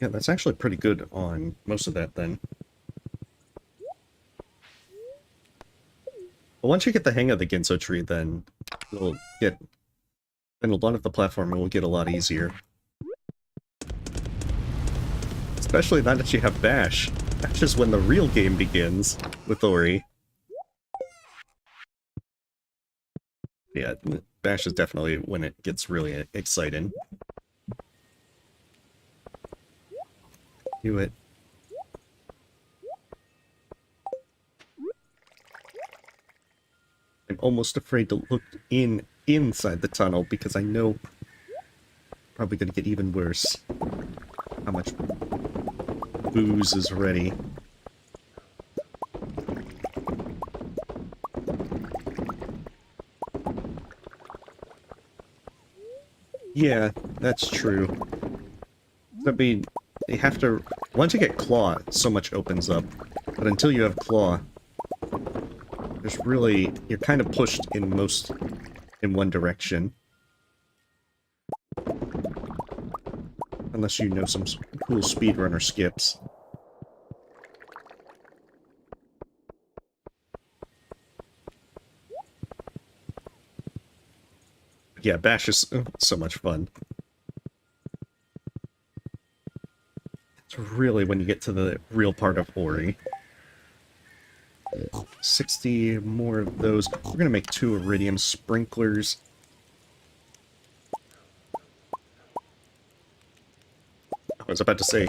Yeah, that's actually pretty good on most of that then. But once you get the hang of the Ginso tree, then it'll get... Then a lot of the platforming will get a lot easier. Especially now that you have Bash. That's just when the real game begins with Ori. Yeah, Bash is definitely when it gets really exciting. Do it. I'm almost afraid to look inside the tunnel because I know probably gonna get even worse. How much booze is ready. Yeah, that's true. I mean, you have to... Once you get Claw, so much opens up. But until you have Claw, there's really... You're kind of pushed in one direction. Unless you know some cool speedrunner skips. Yeah, Bash is so much fun. It's really when you get to the real part of Ori. 60 more of those. We're gonna make 2 Iridium Sprinklers. I was about to say,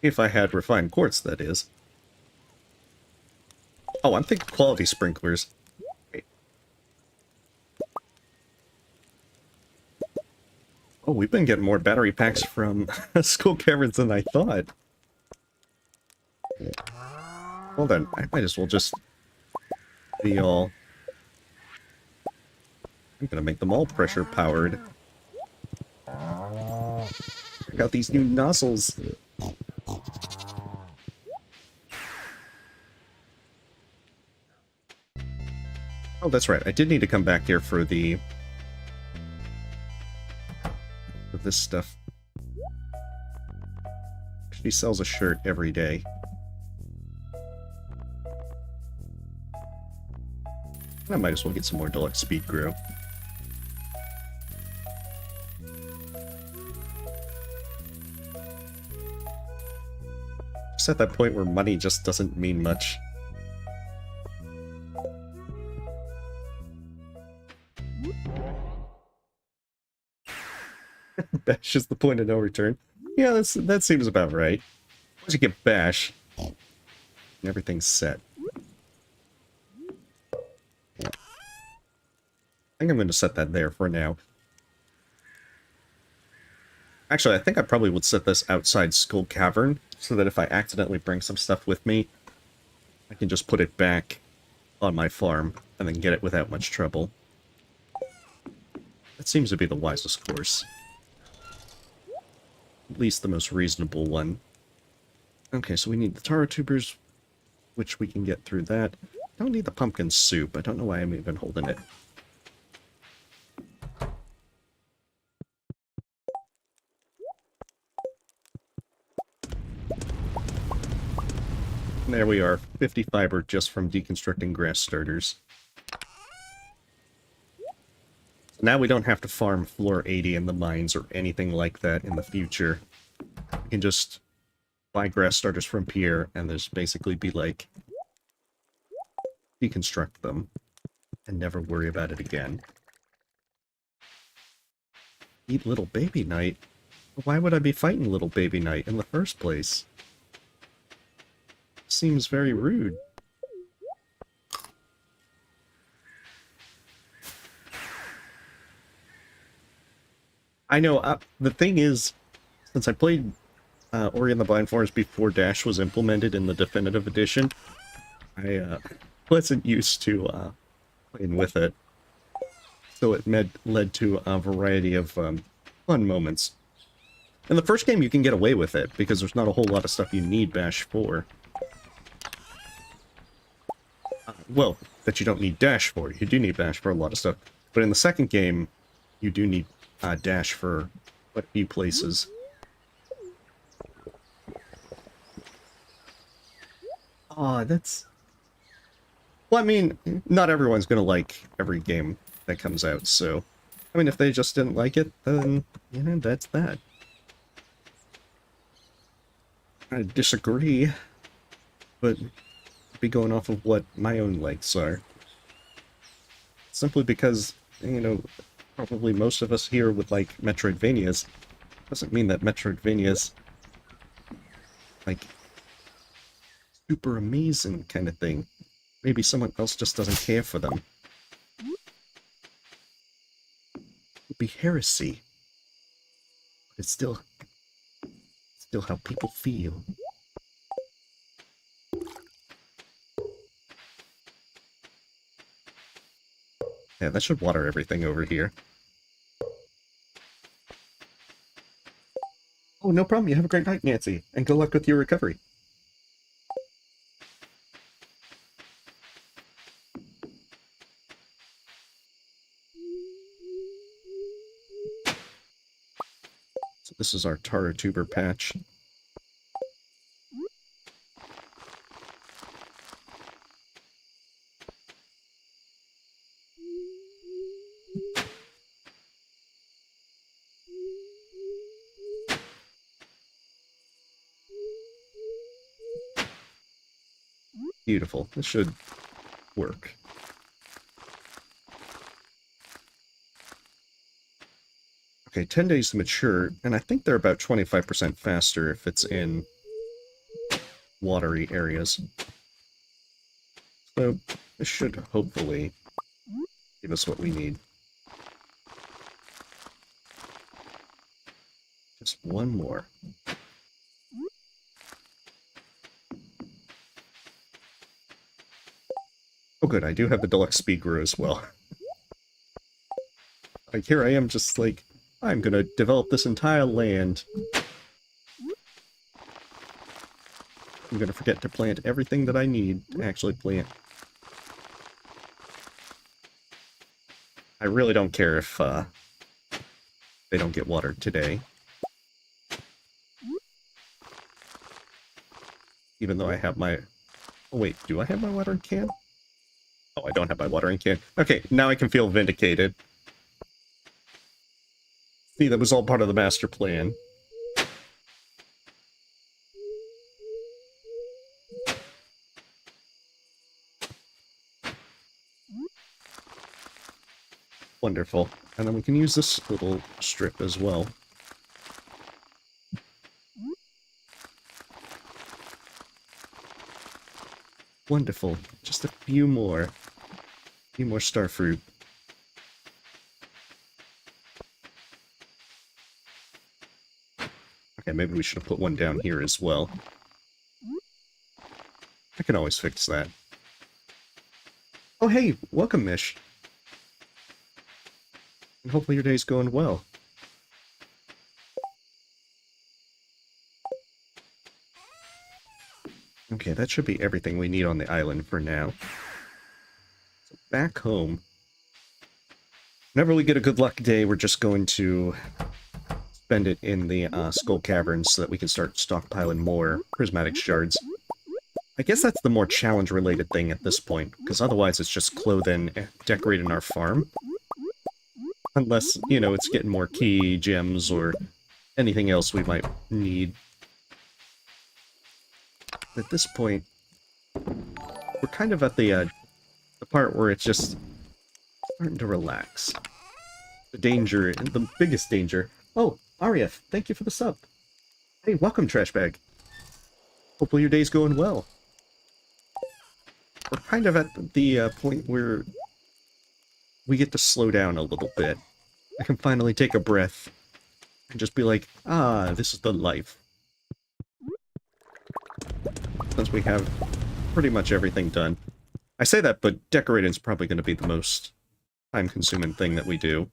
if I had refined quartz, that is. Oh, I'm thinking quality sprinklers. Wait. Oh, we've been getting more battery packs from Skull Caverns than I thought. Hold on, I might as well just be all... I'm gonna make them all pressure powered. Check out these new nozzles. Oh, that's right. I did need to come back here for the... for this stuff. She sells a shirt every day. I might as well get some more deluxe speed grow. Just at that point where money just doesn't mean much. Bash is the point of no return. Yeah, that seems about right. Once you get Bash, everything's set. I think I'm going to set that there for now. Actually, I think I probably would set this outside Skull Cavern, so that if I accidentally bring some stuff with me, I can just put it back on my farm, and then get it without much trouble. That seems to be the wisest course. At least the most reasonable one. Okay, so we need the taro tubers, which we can get through that. I don't need the pumpkin soup. I don't know why I'm even holding it. There we are, 50 fiber just from deconstructing grass starters. Now we don't have to farm floor 80 in the mines or anything like that in the future. We can just buy grass starters from Pierre and just basically be like, deconstruct them and never worry about it again. Eat Little Baby Knight? Why would I be fighting Little Baby Knight in the first place? Seems very rude. I know, the thing is, since I played Ori and the Blind Forest before Dash was implemented in the definitive edition, I wasn't used to playing with it. So it led to a variety of fun moments. In the first game you can get away with it, because there's not a whole lot of stuff you need Bash for. Well, that you don't need Dash for. You do need Bash for a lot of stuff. But in the second game, you do need Dash for quite a few places. Aw, that's... Well, I mean, not everyone's gonna like every game that comes out, so... I mean, if they just didn't like it, then, you know, that's that. I disagree, but be going off of what my own likes are. Simply because you know, probably most of us here would like Metroidvanias. Doesn't mean that Metroidvanias, like, super amazing kind of thing. Maybe someone else just doesn't care for them. It would be heresy. But it's still how people feel. Yeah, that should water everything over here. Oh, no problem. You have a great night, Nancy. And good luck with your recovery. So this is our Taro tuber patch. Beautiful. This should work. Okay, 10 days to mature, and I think they're about 25% faster if it's in watery areas. So this should hopefully give us what we need. Just one more. Oh good, I do have the deluxe speed grow as well. Like, here I am just like, I'm gonna develop this entire land. I'm gonna forget to plant everything that I need to actually plant. I really don't care if they don't get watered today. Even though I have my... Oh wait, do I have my watering can? Oh, I don't have my watering can. Okay, now I can feel vindicated. See, that was all part of the master plan. Wonderful. And then we can use this little strip as well. Wonderful. Just a few more. A few more starfruit. Okay, maybe we should have put one down here as well. I can always fix that. Oh hey, welcome Mish. And hopefully your day's going well. Okay, that should be everything we need on the island for now. So back home. Whenever we get a good luck day, we're just going to spend it in the Skull Cavern so that we can start stockpiling more Prismatic Shards. I guess that's the more challenge-related thing at this point, because otherwise it's just clothing and decorating our farm. Unless, you know, it's getting more key, gems, or anything else we might need. At this point, we're kind of at the part where it's just starting to relax. The danger, the biggest danger... Oh, Arief, thank you for the sub. Hey, welcome, Trashbag. Hopefully your day's going well. We're kind of at the point where we get to slow down a little bit. I can finally take a breath and just be like, ah, this is the life. Since we have pretty much everything done. I say that, but decorating is probably going to be the most time-consuming thing that we do.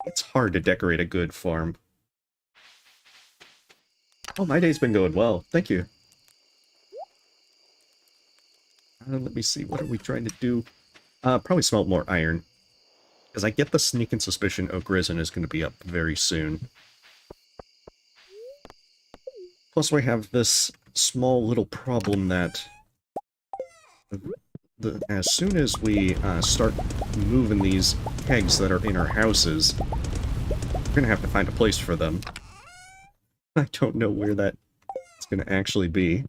It's hard to decorate a good farm. Oh, my day's been going well. Thank you. Let me see, what are we trying to do? Probably smelt more iron. Because I get the sneaking suspicion Oak Risen is going to be up very soon. Plus we have this small little problem that... as soon as we start moving these kegs that are in our houses, we're going to have to find a place for them. I don't know where that's going to actually be.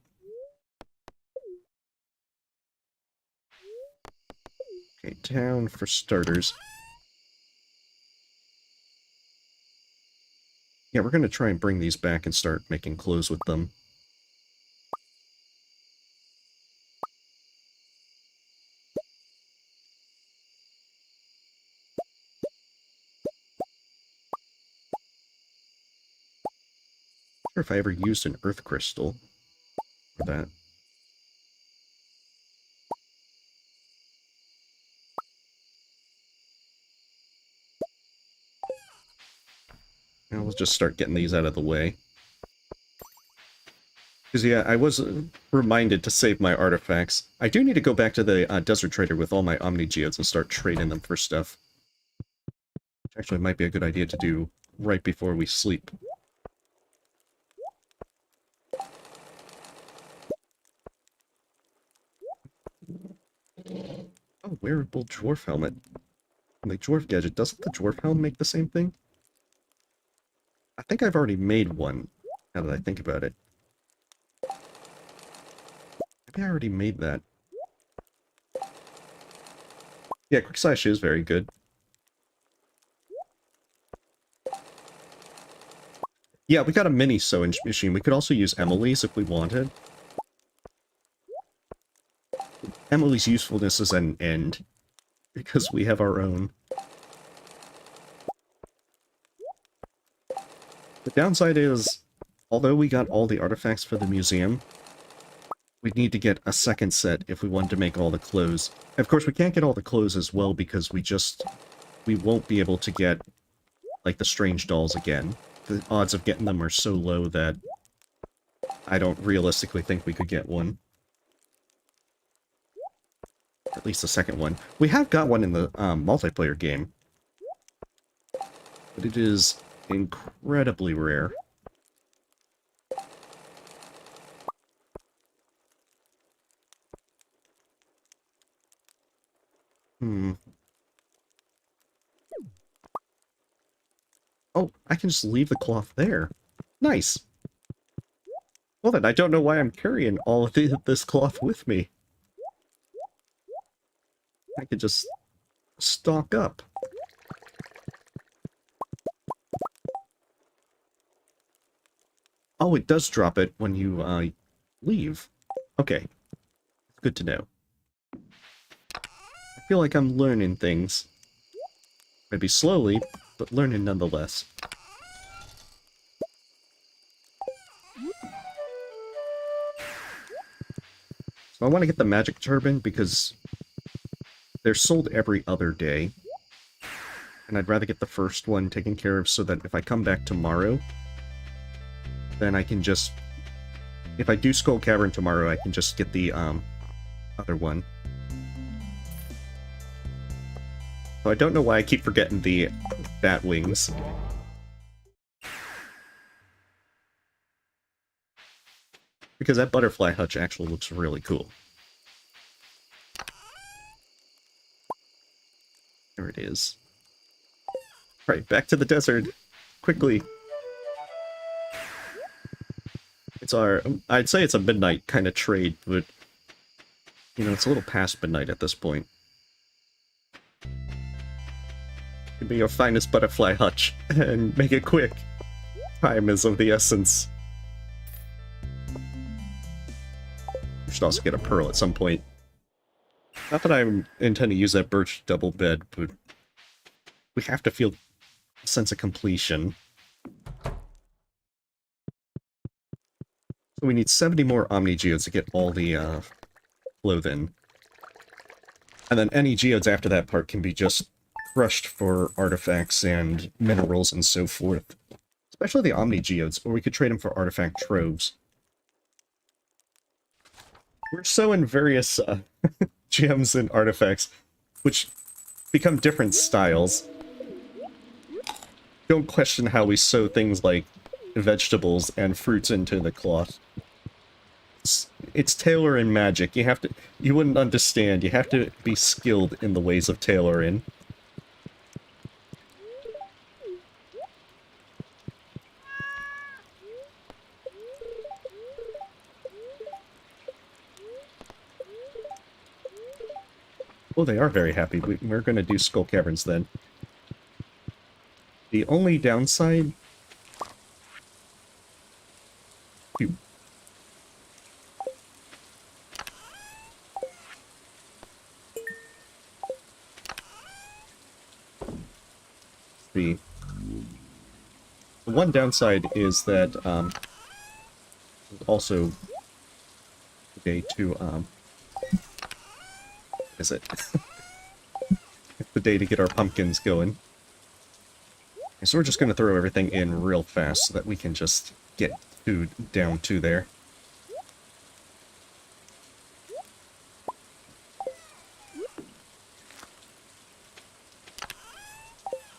Okay, town for starters. Yeah, we're going to try and bring these back and start making clothes with them. Not sure if I ever used an earth crystal for that. Now we'll just start getting these out of the way. Because, yeah, I was reminded to save my artifacts. I do need to go back to the Desert Trader with all my Omni Geodes and start trading them for stuff. Which actually might be a good idea to do right before we sleep. Oh, wearable dwarf helmet. And the dwarf gadget. Doesn't the dwarf helmet make the same thing? I think I've already made one, now that I think about it. Maybe I already made that. Yeah, Quick Slash is very good. Yeah, we got a mini sewing machine. We could also use Emily's if we wanted. Emily's usefulness is at an end, because we have our own. The downside is, although we got all the artifacts for the museum, we'd need to get a second set if we wanted to make all the clothes. Of course, we can't get all the clothes as well because we won't be able to get, like, the strange dolls again. The odds of getting them are so low that I don't realistically think we could get one. Or at least the second one. We have got one in the multiplayer game, but it is incredibly rare. Oh, I can just leave the cloth there. Nice. Well then, I don't know why I'm carrying all of this cloth with me. I could just stock up. Oh, it does drop it when you, leave. Okay. Good to know. I feel like I'm learning things. Maybe slowly, but learning nonetheless. So I want to get the magic turban because they're sold every other day. And I'd rather get the first one taken care of so that if I come back tomorrow, then I can just... If I do Skull Cavern tomorrow, I can just get the, other one. So I don't know why I keep forgetting the bat wings. Because that butterfly hutch actually looks really cool. There it is. Right, back to the desert. Quickly. It's our... I'd say it's a midnight kind of trade, but... You know, it's a little past midnight at this point. Give me your finest butterfly hutch, and make it quick. Time is of the essence. We should also get a pearl at some point. Not that I intend to use that birch double bed, but we have to feel a sense of completion. So we need 70 more Omni Geodes to get all the clothing. And then any geodes after that part can be just crushed for artifacts and minerals and so forth. Especially the Omni Geodes, or we could trade them for artifact troves. We're sewing various gems and artifacts, which become different styles. Don't question how we sew things like vegetables and fruits into the cloth. It's tailoring magic. You wouldn't understand. You have to be skilled in the ways of tailoring. Oh, they are very happy. We're going to do Skull Caverns then. The only downside Phew. The one downside is that also a day to is it the day to get our pumpkins going. So we're just going to throw everything in real fast so that we can just get food down to there.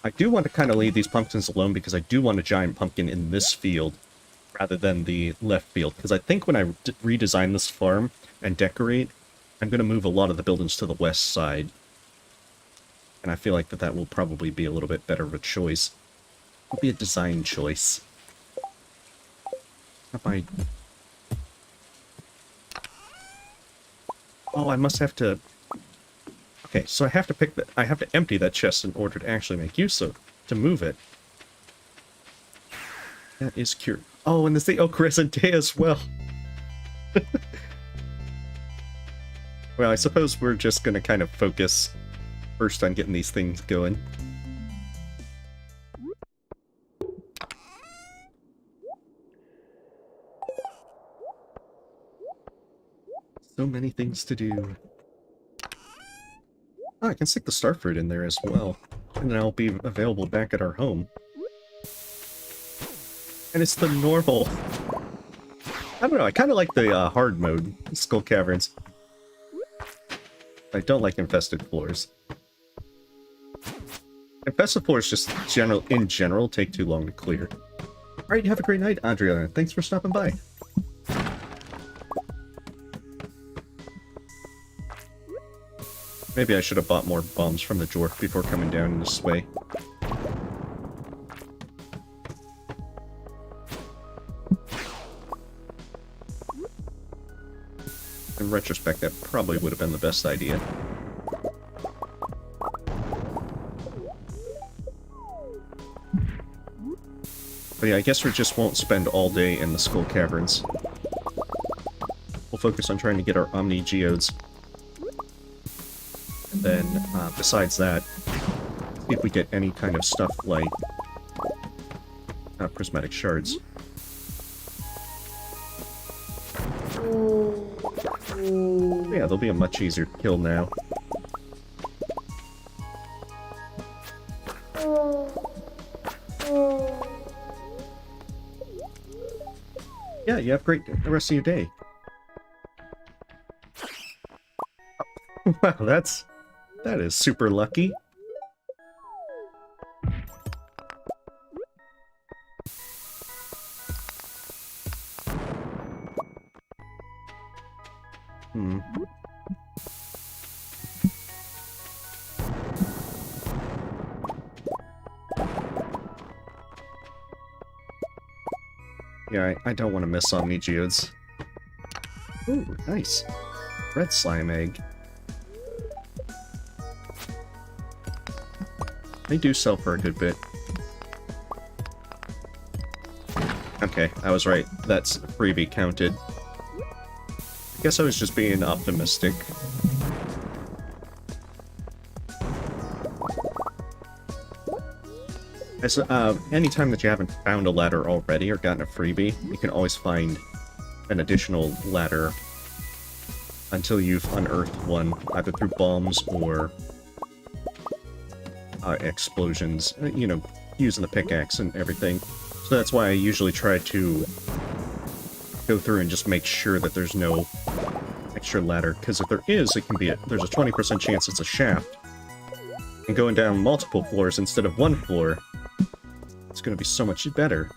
I do want to kind of leave these pumpkins alone because I do want a giant pumpkin in this field rather than the left field. Because I think when I redesign this farm and decorate, I'm going to move a lot of the buildings to the west side. And I feel like that will probably be a little bit better of a choice. It'll be a design choice. Oh, I must have to... Okay, so I have to I have to empty that chest in order to actually make use of to move it. That is curious. Oh, and there's the Oak Resin Day as well. Well, I suppose we're just gonna kind of focus first on getting these things going. So many things to do. Oh, I can stick the starfruit in there as well. And then I'll be available back at our home. And it's the normal... I don't know, I kind of like the hard mode, Skull Caverns. I don't like infested floors. Infested floors just in general take too long to clear. Alright, have a great night, Adriana. Thanks for stopping by. Maybe I should have bought more bombs from the dwarf before coming down this way. In retrospect, that probably would have been the best idea. But yeah, I guess we just won't spend all day in the Skull Caverns. We'll focus on trying to get our Omni Geodes. And then, besides that, see if we get any kind of stuff like Prismatic Shards. Yeah, they'll be a much easier kill now. Yeah, you have the rest of your day. Oh, wow, that is super lucky. Yeah, I don't want to miss Omni Geodes. Ooh, nice. Red slime egg. They do sell for a good bit. Okay, I was right. That's freebie counted. I guess I was just being optimistic. As, anytime that you haven't found a ladder already or gotten a freebie, you can always find an additional ladder until you've unearthed one, either through bombs or explosions, you know, using the pickaxe and everything. So that's why I usually try to go through and just make sure that there's no extra ladder, because if there is, it can be there's a 20% chance it's a shaft. And going down multiple floors instead of one floor, it's going to be so much better.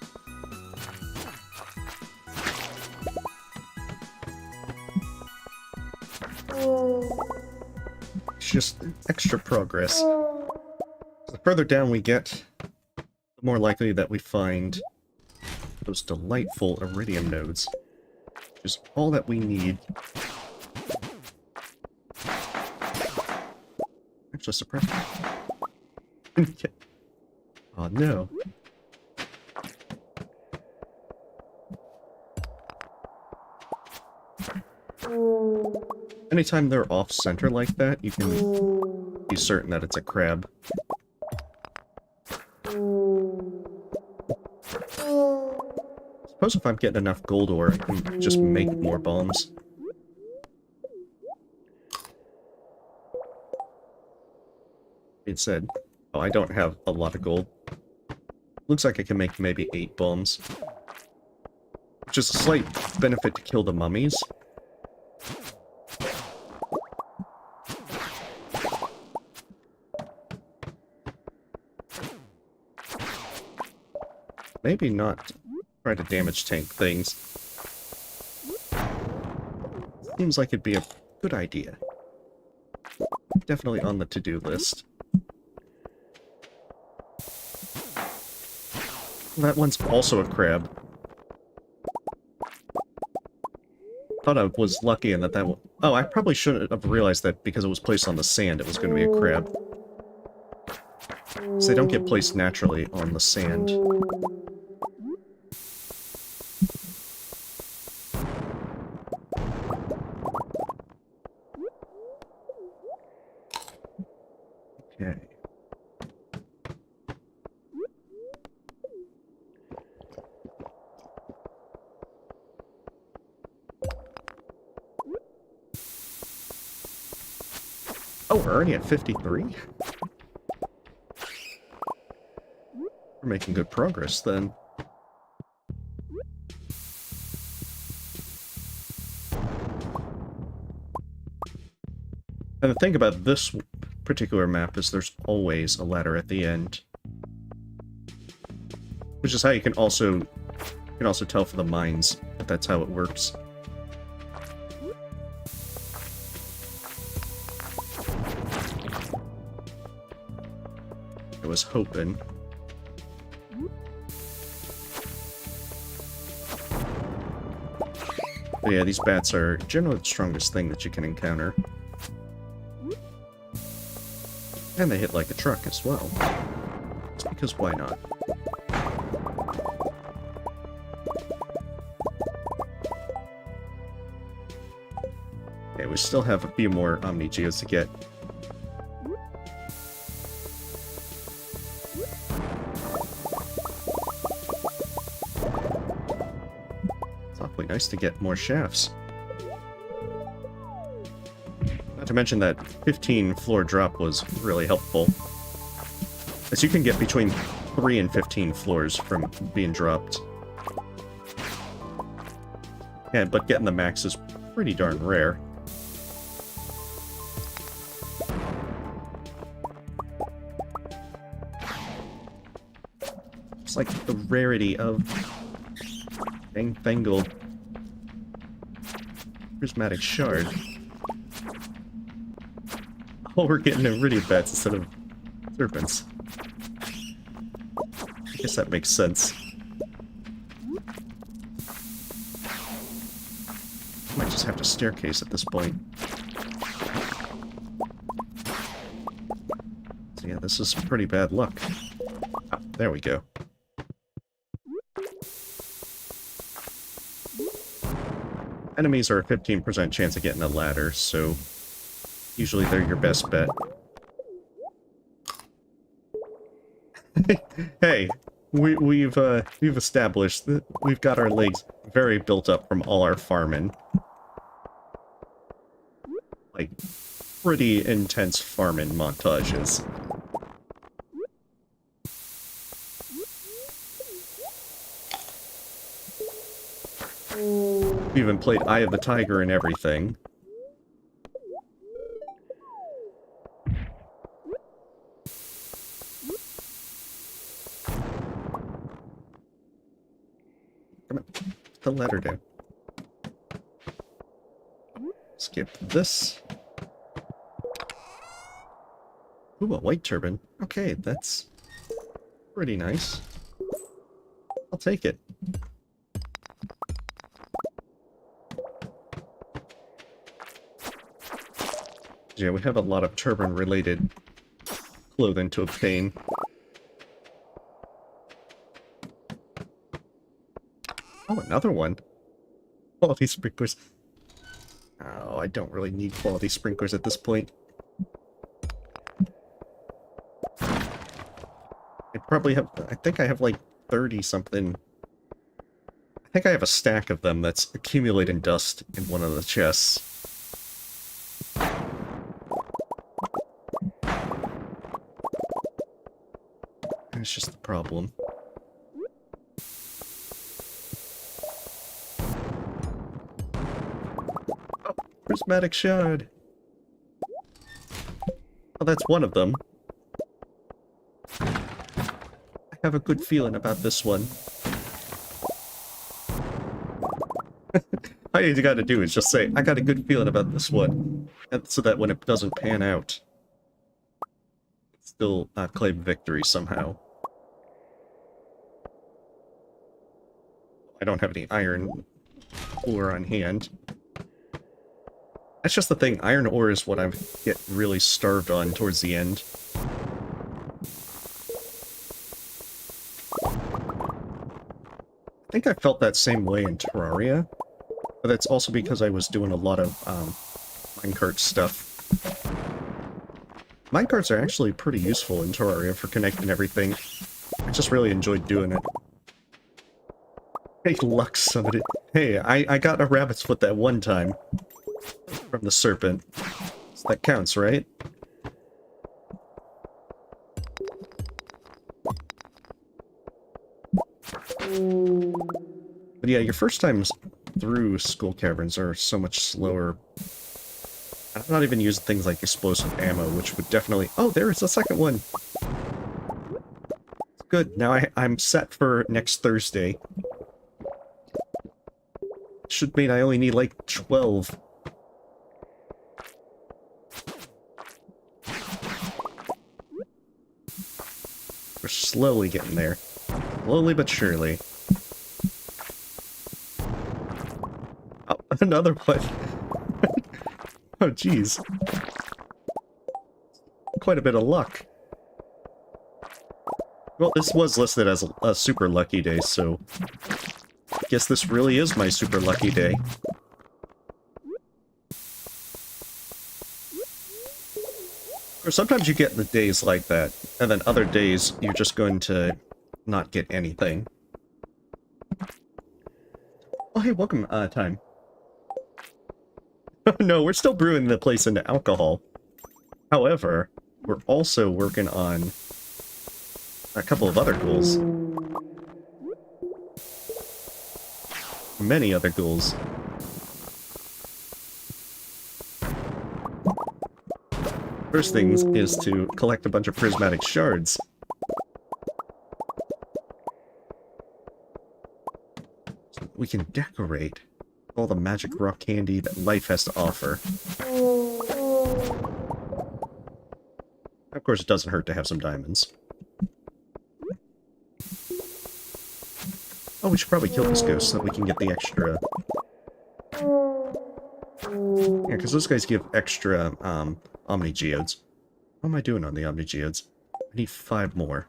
It's just extra progress. The further down we get, the more likely that we find those delightful Iridium nodes. Which is all that we need. Actually, suppress. Oh no. Anytime they're off-center like that, you can be certain that it's a crab. Suppose if I'm getting enough gold ore, I can just make more bombs. It said, oh, I don't have a lot of gold. Looks like I can make maybe 8 bombs. Which is a slight benefit to kill the mummies. Maybe not try to damage tank things. Seems like it'd be a good idea. Definitely on the to-do list. That one's also a crab. Thought I was lucky in that one... Oh, I probably shouldn't have realized that because it was placed on the sand, it was going to be a crab. So they don't get placed naturally on the sand. Okay. Oh, we're already at 53? We're making good progress, then. And the thing about this particular map is there's always a ladder at the end. Which is how you can also tell for the mines that that's how it works. I was hoping. But yeah, these bats are generally the strongest thing that you can encounter. And they hit like a truck as well. Just because why not? Okay, we still have a few more Omni Geos to get. It's awfully nice to get more shafts. Not to mention that 15 floor drop was really helpful. As you can get between 3 and 15 floors from being dropped. Yeah, but getting the max is pretty darn rare. It's like the rarity of Fangled Prismatic Shard. Oh, we're getting Iridium bats instead of serpents. I guess that makes sense. Might just have to staircase at this point. So yeah, this is pretty bad luck. Ah, there we go. Enemies are a 15% chance of getting a ladder, so usually they're your best bet. Hey, we've established that we've got our legs very built up from all our farming. Like, pretty intense farming montages. We even played Eye of the Tiger and everything. Come on, put the ladder down. Skip this. Ooh, a white turban. Okay, that's pretty nice. I'll take it. Yeah, we have a lot of turban-related clothing to obtain. Oh, another one. Oh, these sprinklers. Oh, I don't really need quality sprinklers at this point. I probably have, I think I have like 30 something. I think I have a stack of them that's accumulating dust in one of the chests. That's just the problem. Oh, Prismatic Shard! Oh, that's one of them. I have a good feeling about this one. All you gotta do is just say, I got a good feeling about this one. And so that when it doesn't pan out, it's still claim victory somehow. I don't have any iron ore on hand. That's just the thing, iron ore is what I get really starved on towards the end. I think I felt that same way in Terraria, but that's also because I was doing a lot of minecart stuff. Minecarts are actually pretty useful in Terraria for connecting everything. I just really enjoyed doing it. Hey, luck summoned it. Hey, I got a rabbit's foot that one time. From the serpent. So that counts, right? But yeah, your first times through school caverns are so much slower. I'm not even using things like explosive ammo, which would definitely... Oh, there's the second one! Good, now I'm set for next Thursday. Should mean I only need like 12. We're slowly getting there. Slowly but surely. Oh, another one. Oh, jeez. Quite a bit of luck. Well, this was listed as a super lucky day, so... I guess this really is my super lucky day. Or sometimes you get the days like that, and then other days you're just going to not get anything. Oh hey, welcome, Time. No, we're still brewing the place into alcohol. However, we're also working on a couple of other goals. Many other goals. First thing is to collect a bunch of prismatic shards. So we can decorate all the magic rock candy that life has to offer. Of course, it doesn't hurt to have some diamonds. Oh, we should probably kill this ghost so that we can get the extra... Yeah, because those guys give extra, Omni Geodes. How am I doing on the Omni Geodes? I need 5 more.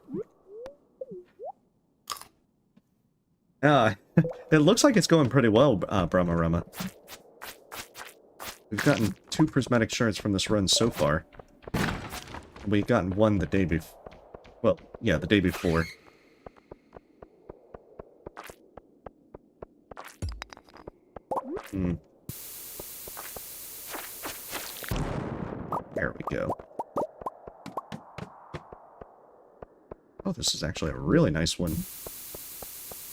It looks like it's going pretty well, Brahmarama. We've gotten 2 Prismatic Shards from this run so far. We've gotten 1 the day before. Well, yeah, the day before. There we go. Oh, this is actually a really nice one.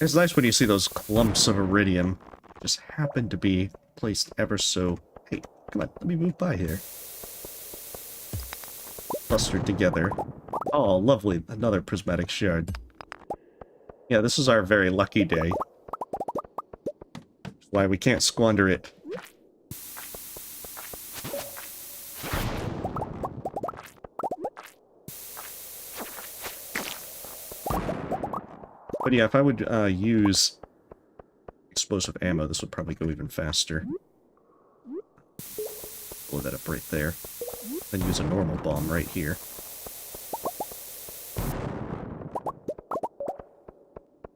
It's nice when you see those clumps of iridium just happen to be placed ever so... Hey, come on, let me move by here. Clustered together. Oh, lovely. Another prismatic shard. Yeah, this is our very lucky day. That's why we can't squander it. But yeah, if I would use explosive ammo, this would probably go even faster. Blow that up right there. Then use a normal bomb right here.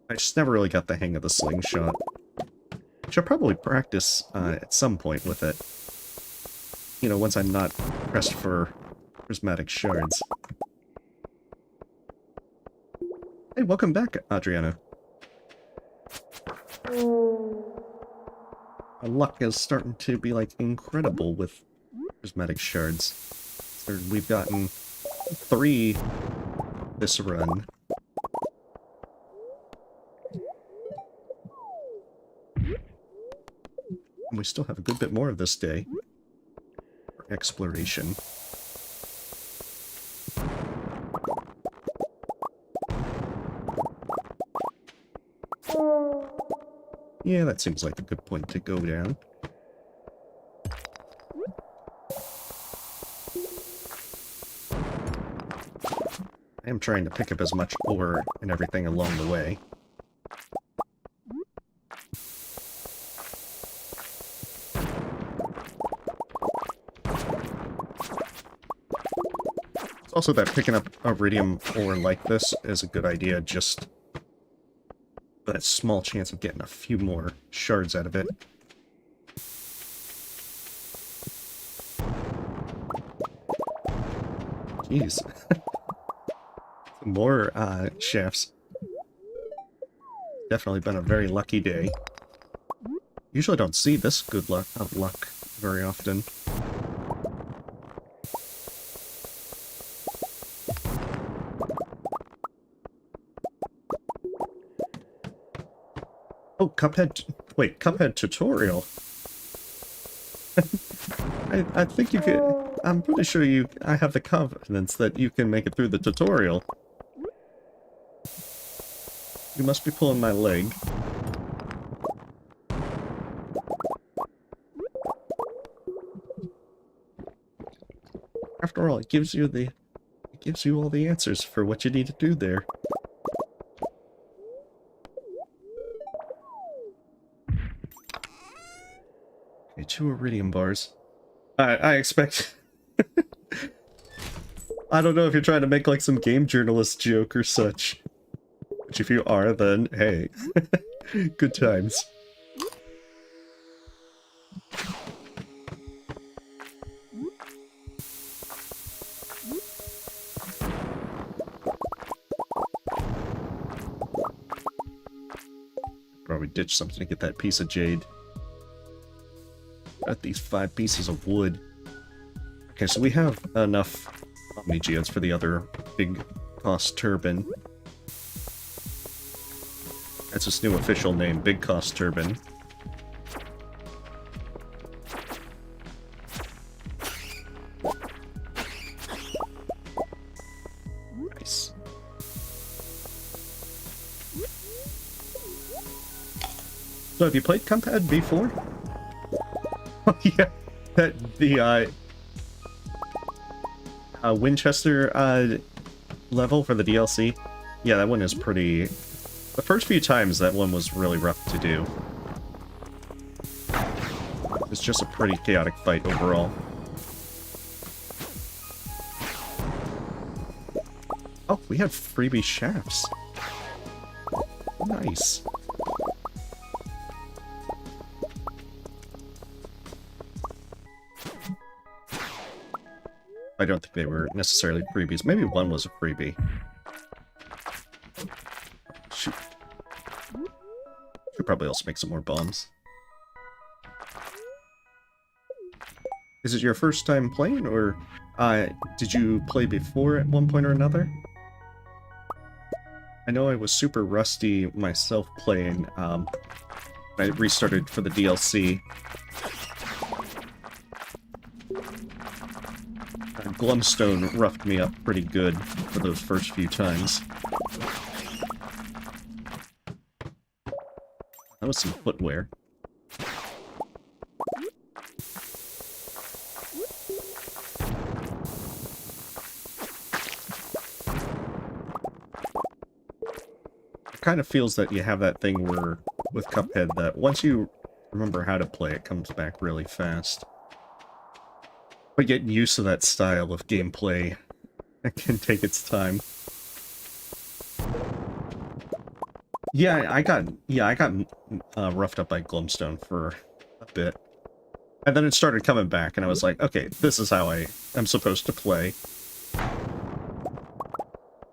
I just never really got the hang of the slingshot. Should probably practice at some point with it. you know, once I'm not pressed for Prismatic Shards. Hey, welcome back, Adriana. Our luck is starting to be, like, incredible with Prismatic Shards. So we've gotten 3 this run. And we still have a good bit more of this day for exploration. Yeah, that seems like a good point to go down. I am trying to pick up as much ore and everything along the way. It's also that picking up iridium ore like this is a good idea, just for that small chance of getting a few more shards out of it. Jeez. More shafts. Definitely been a very lucky day. Usually don't see this good luck very often. Oh, Cuphead... Wait, Cuphead tutorial? I think you could... I'm pretty sure I have the confidence that you can make it through the tutorial. You must be pulling my leg. After all, it gives you all the answers for what you need to do there. Okay, 2 iridium bars. I expect... I don't know if you're trying to make like some game journalist joke or such. Which if you are, then hey. Good times. Probably ditch something to get that piece of jade. Got these 5 pieces of wood. Okay, so we have enough Omni-Geodes for the other big cost turbine. That's its new official name, Big Cost Turbine. Nice. So have you played Cuphead before? Oh yeah, the Winchester level for the DLC. Yeah, that one is pretty... The first few times, that one was really rough to do. It's just a pretty chaotic fight overall. Oh, we have freebie shafts. Nice. I don't think they were necessarily freebies. Maybe one was a freebie. Shoot. Should probably also make some more bombs. Is it your first time playing, or did you play before at one point or another? I know I was super rusty myself playing. I restarted for the DLC. Glumstone roughed me up pretty good for those first few times. That was some footwear. It kind of feels that you have that thing where, with Cuphead, that once you remember how to play, it comes back really fast. But getting used to that style of gameplay, it can take its time. Yeah, I got roughed up by Glumstone for a bit. And then it started coming back, and I was like, okay, this is how I am supposed to play.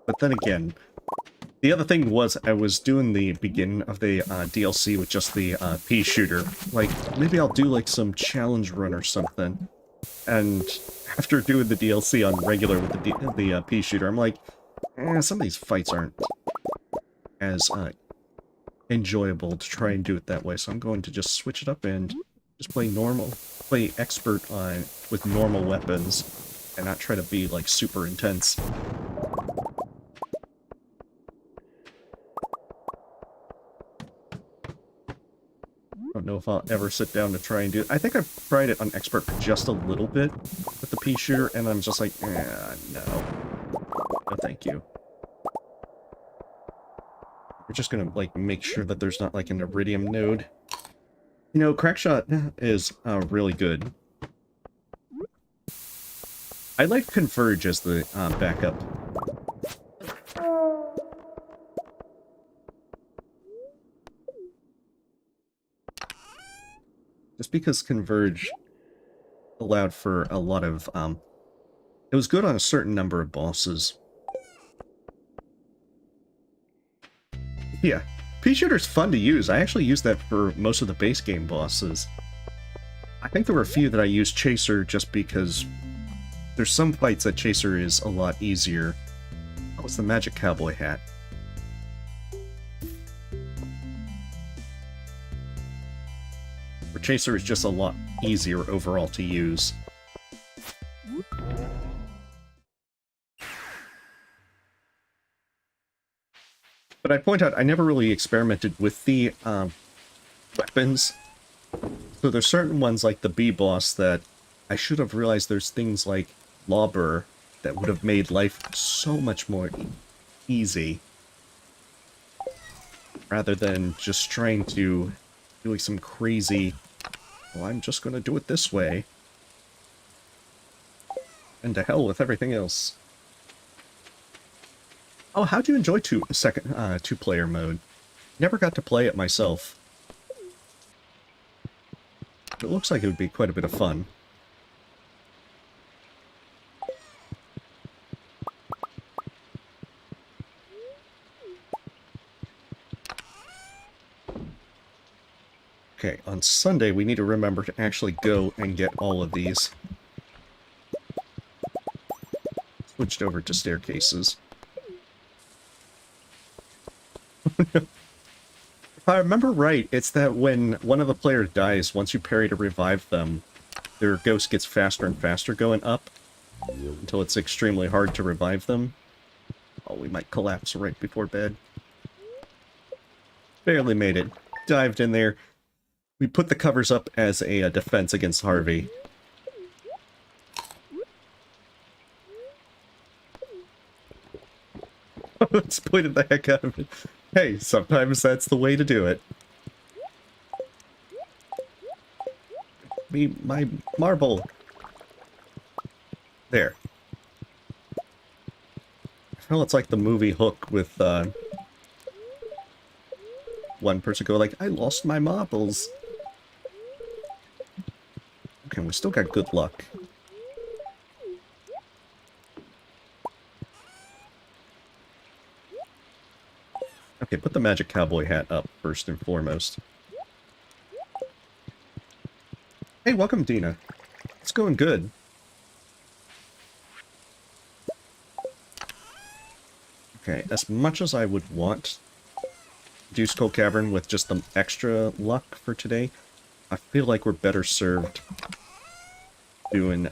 But then again, the other thing was I was doing the beginning of the DLC with just the pea shooter. Like, maybe I'll do like some challenge run or something. And after doing the DLC on regular with the pea shooter, I'm like, some of these fights aren't as enjoyable to try and do it that way. So I'm going to just switch it up and just play normal, play expert on with normal weapons, and not try to be like super intense. I don't know if I'll ever sit down to try and do it. I think I've tried it on expert for just a little bit with the pea shooter, and I'm just like, no. No, thank you. We're just gonna, like, make sure that there's not, like, an Iridium node. You know, Crackshot is really good. I like Converge as the backup. Just because Converge allowed for a lot of, it was good on a certain number of bosses. Yeah, pea shooter's fun to use. I actually used that for most of the base game bosses. I think there were a few that I used Chaser just because there's some fights that Chaser is a lot easier. What was the magic cowboy hat? Chaser is just a lot easier overall to use. But I'd point out, I never really experimented with the weapons. So there's certain ones like the bee boss that I should have realized there's things like Lawbur that would have made life so much more easy. Rather than just trying to do like some crazy, well, I'm just going to do it this way. And to hell with everything else. Oh, how'd you enjoy two-player mode? Never got to play it myself. It looks like it would be quite a bit of fun. Okay, on Sunday we need to remember to actually go and get all of these. Switched over to staircases. If I remember right, it's that when one of the players dies, once you parry to revive them, their ghost gets faster and faster going up, until it's extremely hard to revive them. Oh, we might collapse right before bed. Barely made it. Dived in there. We put the covers up as a defense against Harvey. Exploited the heck out of it. Hey, sometimes that's the way to do it. My marble. There. Well, it's like the movie Hook with, one person go like, I lost my marbles. Okay, we still got good luck. Okay, put the magic cowboy hat up first and foremost. Hey, welcome, Dina. It's going good. Okay, as much as I would want do Skull Cavern with just the extra luck for today, I feel like we're better served doing,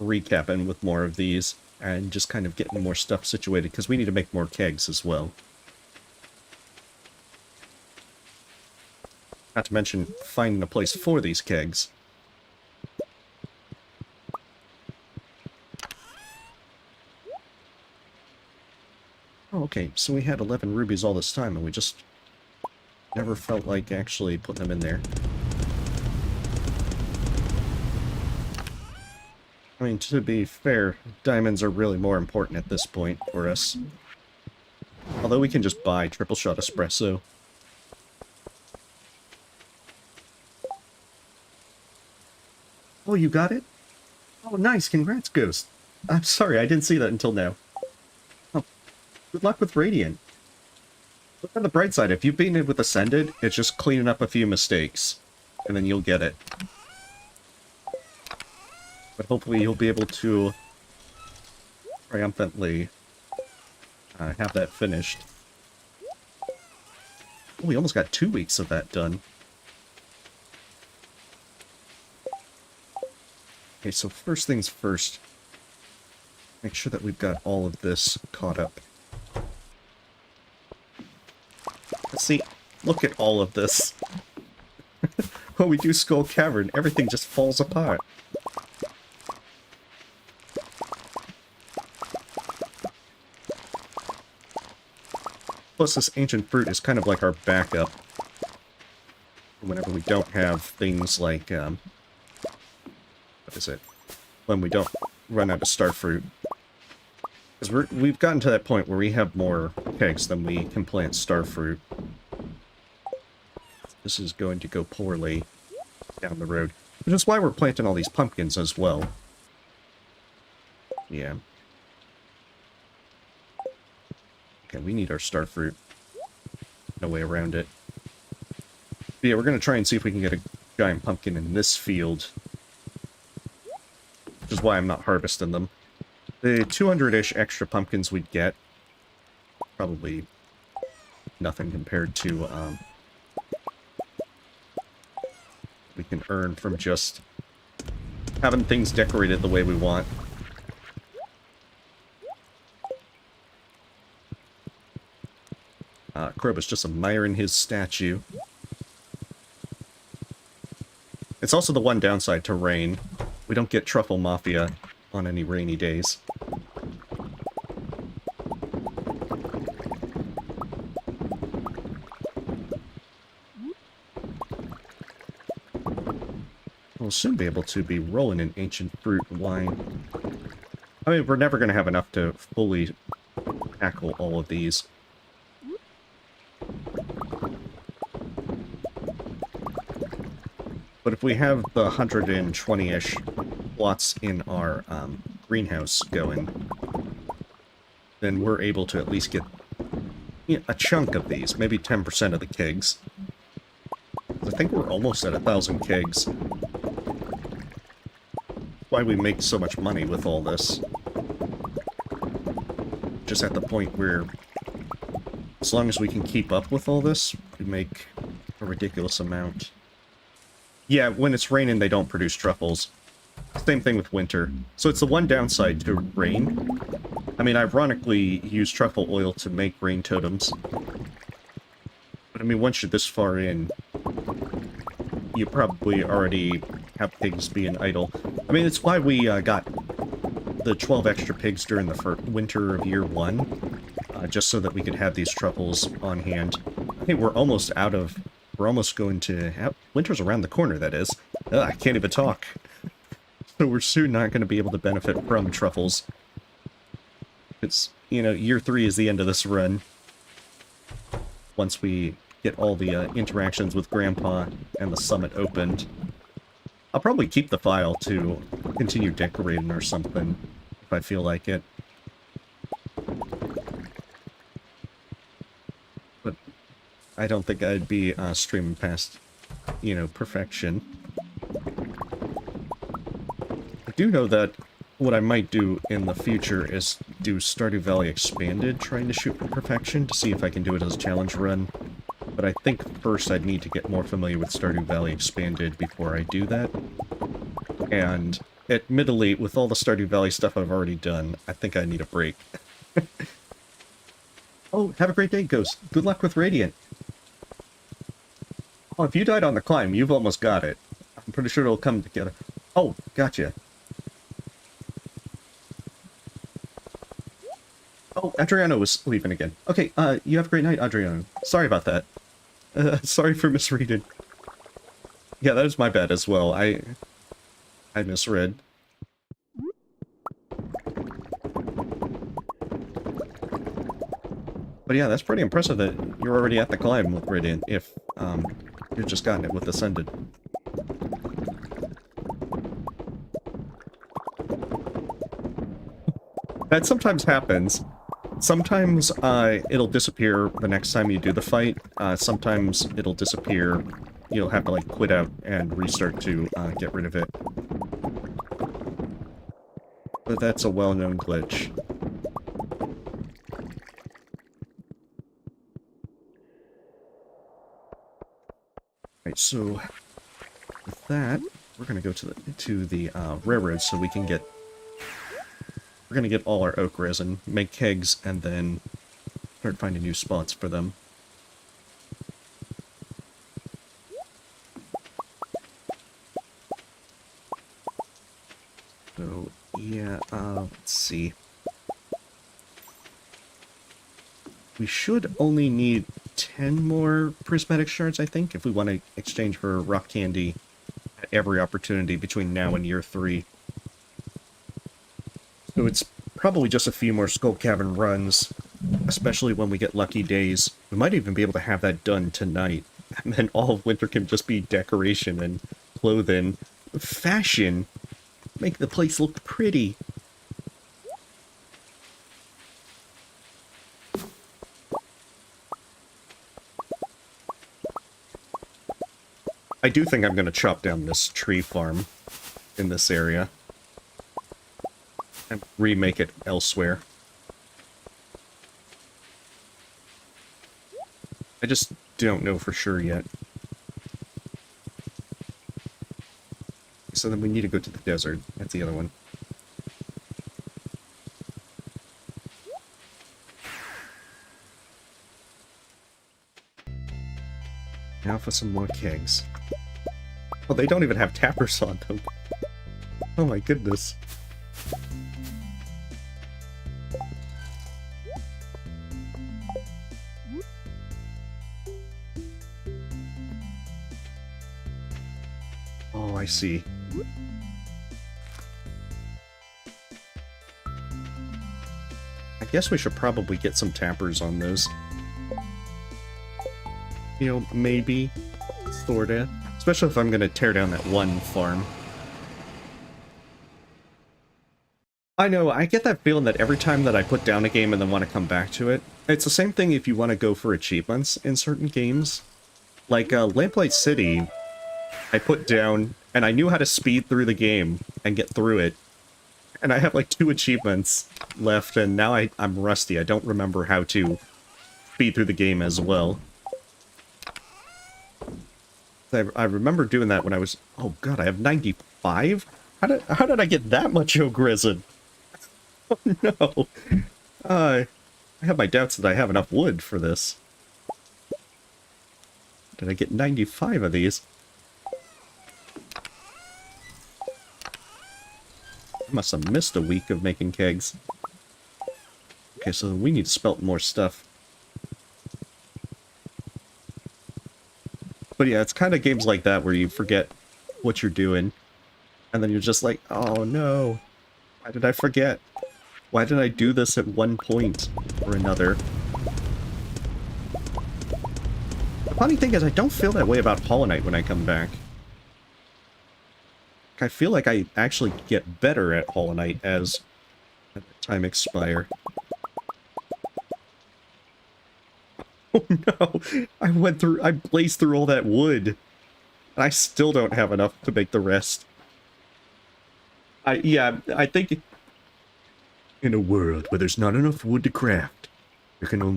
recapping with more of these, and just kind of getting more stuff situated, because we need to make more kegs as well. Not to mention finding a place for these kegs. Oh, okay, so we had 11 rubies all this time, and we just never felt like actually putting them in there. I mean, to be fair, diamonds are really more important at this point for us. Although we can just buy triple shot espresso. Oh, you got it? Oh, nice. Congrats, Ghost. I'm sorry, I didn't see that until now. Oh, good luck with Radiant. Look on the bright side. If you've beaten it with Ascended, it's just cleaning up a few mistakes. And then you'll get it. But hopefully you'll be able to triumphantly have that finished. Oh, we almost got 2 weeks of that done. Okay, so first things first. Make sure that we've got all of this caught up. Let's see. Look at all of this. When we do Skull Cavern, everything just falls apart. Plus, this ancient fruit is kind of like our backup. Whenever we don't have things like, what is it? When we don't run out of star fruit. Because we've gotten to that point where we have more kegs than we can plant star fruit. This is going to go poorly down the road. Which is why we're planting all these pumpkins as well. Yeah. Okay, we need our star fruit. No way around it. But yeah, we're going to try and see if we can get a giant pumpkin in this field. Which is why I'm not harvesting them. The 200-ish extra pumpkins we'd get, probably nothing compared to, we can earn from just having things decorated the way we want. Krobus just admiring his statue. It's also the one downside to rain. We don't get Truffle Mafia on any rainy days. We'll soon be able to be rolling in ancient fruit wine. I mean, we're never going to have enough to fully tackle all of these. But if we have the 120-ish plots in our greenhouse going, then we're able to at least get a chunk of these, maybe 10% of the kegs. I think we're almost at 1,000 kegs. Why we make so much money with all this. Just at the point where, as long as we can keep up with all this, we make a ridiculous amount. Yeah, when it's raining, they don't produce truffles. Same thing with winter. So it's the one downside to rain. I mean, ironically, use truffle oil to make rain totems. But I mean, once you're this far in, you probably already have pigs being idle. I mean, it's why we got the 12 extra pigs during the winter of year 1. Just so that we could have these truffles on hand. I think we're almost out of... We're almost going to have... Winter's around the corner, that is. Ugh, I can't even talk. So we're soon not going to be able to benefit from truffles. It's, you know, year 3 is the end of this run. Once we get all the interactions with Grandpa and the summit opened. I'll probably keep the file to continue decorating or something, if I feel like it. But I don't think I'd be streaming past, you know, perfection. I do know that what I might do in the future is do Stardew Valley Expanded, trying to shoot for perfection, to see if I can do it as a challenge run. But I think first I'd need to get more familiar with Stardew Valley Expanded before I do that. And admittedly, with all the Stardew Valley stuff I've already done, I think I need a break. Oh, have a great day, Ghost. Good luck with Radiant. Oh, if you died on the climb, you've almost got it. I'm pretty sure it'll come together. Oh, gotcha. Oh, Adriano was leaving again. Okay, you have a great night, Adriano. Sorry about that. Sorry for misreading. Yeah, that was my bad as well. I misread. But yeah, that's pretty impressive that you're already at the climb with Radiant, if you've just gotten it with Ascended. That sometimes happens. Sometimes it'll disappear the next time you do the fight. Sometimes it'll disappear. You'll have to like quit out and restart to get rid of it. But that's a well-known glitch. Right, so with that, we're gonna go to the railroad so we can get. We're gonna get all our oak resin, make kegs, and then start finding new spots for them. So yeah, let's see. We should only need 10 more prismatic shards, I think, if we want to exchange for rock candy at every opportunity between now and year 3. So it's probably just a few more Skull Cavern runs, especially when we get lucky days. We might even be able to have that done tonight, and then all of winter can just be decoration and clothing. Fashion! Make the place look pretty. I do think I'm going to chop down this tree farm in this area and remake it elsewhere. I just don't know for sure yet. So then we need to go to the desert. That's the other one. Now for some more kegs. Oh, they don't even have tappers on them. Oh my goodness. Oh, I see. I guess we should probably get some tappers on those. You know, maybe. Sorta. Especially if I'm gonna tear down that one farm. I know, I get that feeling that every time that I put down a game and then want to come back to it. It's the same thing if you want to go for achievements in certain games. Like, Lamplight City, I put down, and I knew how to speed through the game and get through it. And I have like 2 achievements left, and now I'm rusty. I don't remember how to speed through the game as well. I remember doing that when I was... Oh god, I have 95? How did I get that much oak resin? Oh no! I have my doubts that I have enough wood for this. Did I get 95 of these? I must have missed a week of making kegs. Okay, so we need to spelt more stuff. But yeah, it's kind of games like that where you forget what you're doing. And then you're just like, oh no, why did I forget? Why did I do this at one point or another? The funny thing is, I don't feel that way about Hollow Knight when I come back. I feel like I actually get better at Hollow Knight as time expire. Oh no! I blazed through all that wood. And I still don't have enough to make the rest. Yeah, I think... In a world where there's not enough wood to craft, there can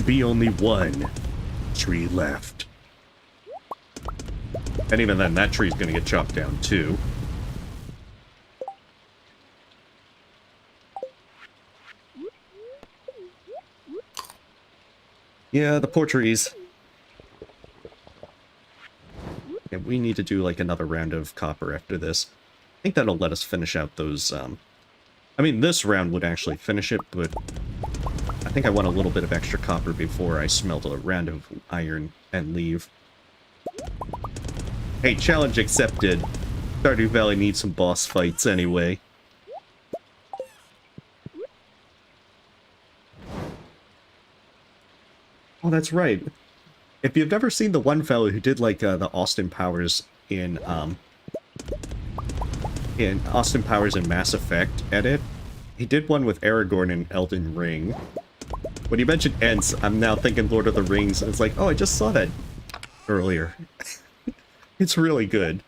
be only one tree left. And even then, that tree's gonna get chopped down too. Yeah, the poor trees. Yeah, we need to do like another round of copper after this. I think that'll let us finish out those, I mean, this round would actually finish it, but I think I want a little bit of extra copper before I smelt a round of iron and leave. Hey, challenge accepted. Stardew Valley needs some boss fights anyway. Oh, that's right. If you've never seen the one fellow who did, like, the Austin Powers in Austin Powers and Mass Effect edit, He did one with Aragorn in Elden Ring. When you mentioned Ents, I'm now thinking Lord of the Rings, and it's like, oh, I just saw that earlier. It's really good.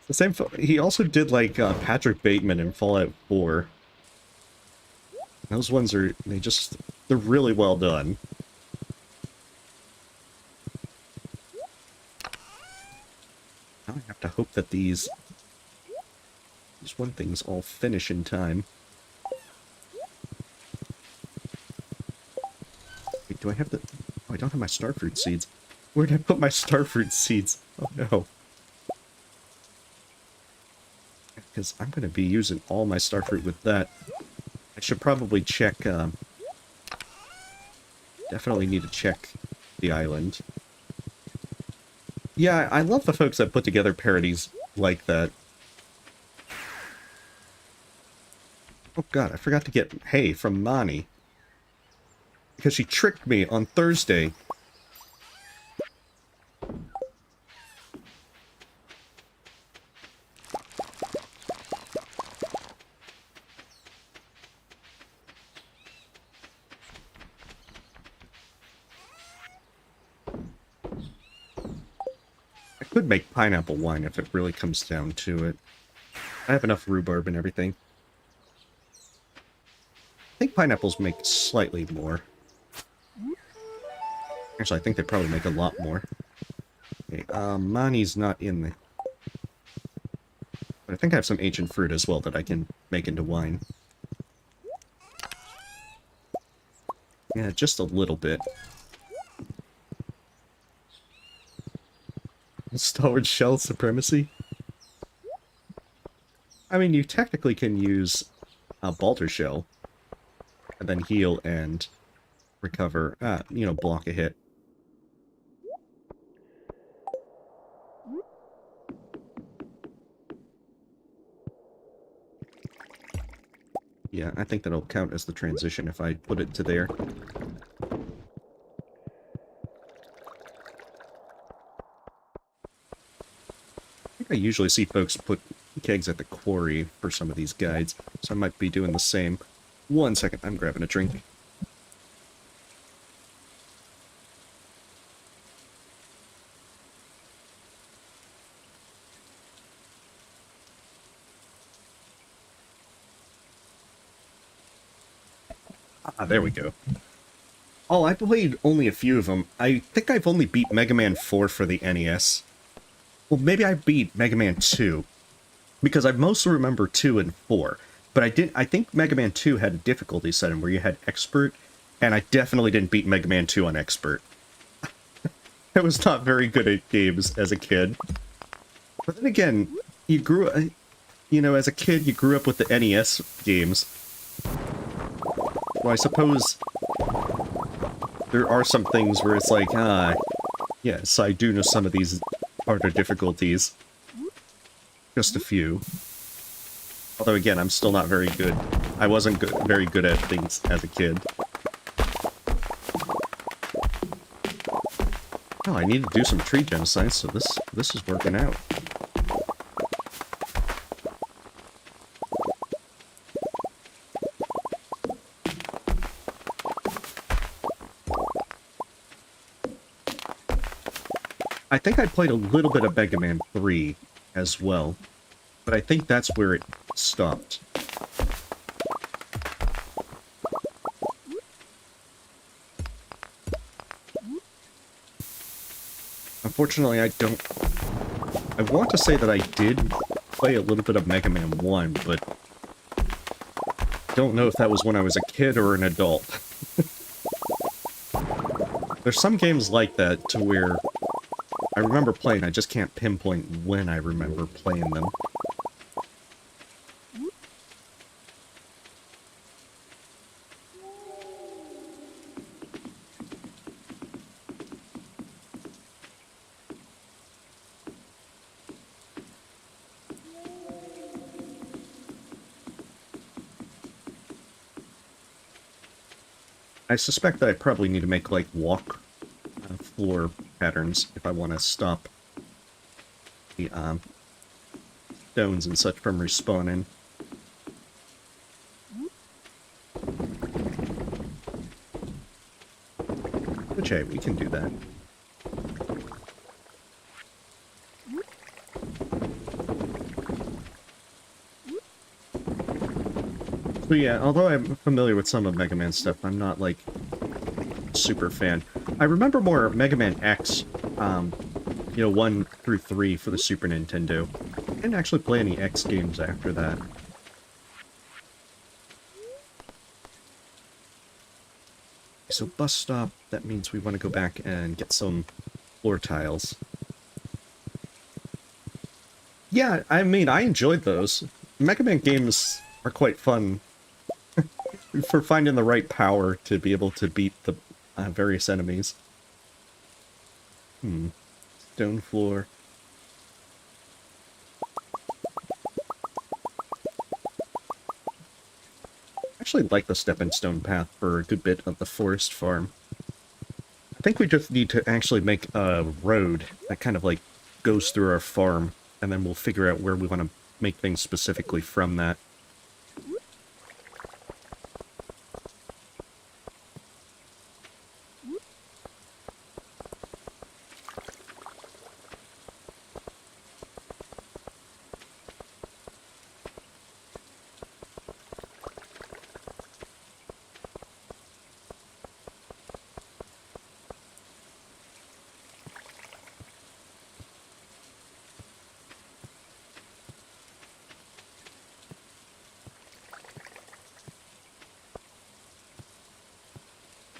The same. He also did like Patrick Bateman in Fallout 4. Those ones are they're really well done. Now I have to hope that these one things all finish in time. Wait, do I have the? Oh, I don't have my starfruit seeds. Where did I put my starfruit seeds? Oh no. Because I'm going to be using all my starfruit with that. I should probably check, definitely need to check the island. Yeah, I love the folks that put together parodies like that. Oh god, I forgot to get hay from Mani. Because she tricked me on Thursday. I could make pineapple wine if it really comes down to it. I have enough rhubarb and everything. I think pineapples make slightly more. Actually, I think they probably make a lot more. Okay, Mani's not in the... But I think I have some ancient fruit as well that I can make into wine. Yeah, just a little bit. Stalwart shell supremacy? I mean, you technically can use a Balter shell, and then heal and recover, you know, block a hit. Yeah, I think that'll count as the transition if I put it to there. I think I usually see folks put kegs at the quarry for some of these guides, so I might be doing the same. 1 second, I'm grabbing a drink. Ah, there we go. Oh, I played only a few of them. I think I've only beat Mega Man 4 for the NES. Well, maybe I beat Mega Man 2, because I mostly remember 2 and 4. But I think Mega Man 2 had a difficulty setting where you had Expert, and I definitely didn't beat Mega Man 2 on Expert. I was not very good at games as a kid. But then again, you know, as a kid, you grew up with the NES games. Well, I suppose there are some things where it's like, yes, I do know some of these harder difficulties. Just a few. Although again, I'm still not very good. I wasn't very good at things as a kid. Oh, I need to do some tree genocide, so this is working out. I think I played a little bit of Mega Man 3 as well, but I think that's where it stopped. Unfortunately, I want to say that I did play a little bit of Mega Man 1, but don't know if that was when I was a kid or an adult. There's some games like that to where I remember playing, I just can't pinpoint when I remember playing them. I suspect that I probably need to make, like, walk floor patterns if I want to stop the stones and such from respawning. Hey, we can do that. So yeah, although I'm familiar with some of Mega Man stuff, I'm not, like, super fan. I remember more Mega Man X, you know, 1 through 3 for the Super Nintendo. I didn't actually play any X games after that. So bus stop, that means we want to go back and get some floor tiles. Yeah, I mean, I enjoyed those. Mega Man games are quite fun for finding the right power to be able to beat the various enemies. Stone floor. I actually like the stepping stone path for a good bit of the forest farm. I think we just need to actually make a road that kind of like goes through our farm, and then we'll figure out where we want to make things specifically from that.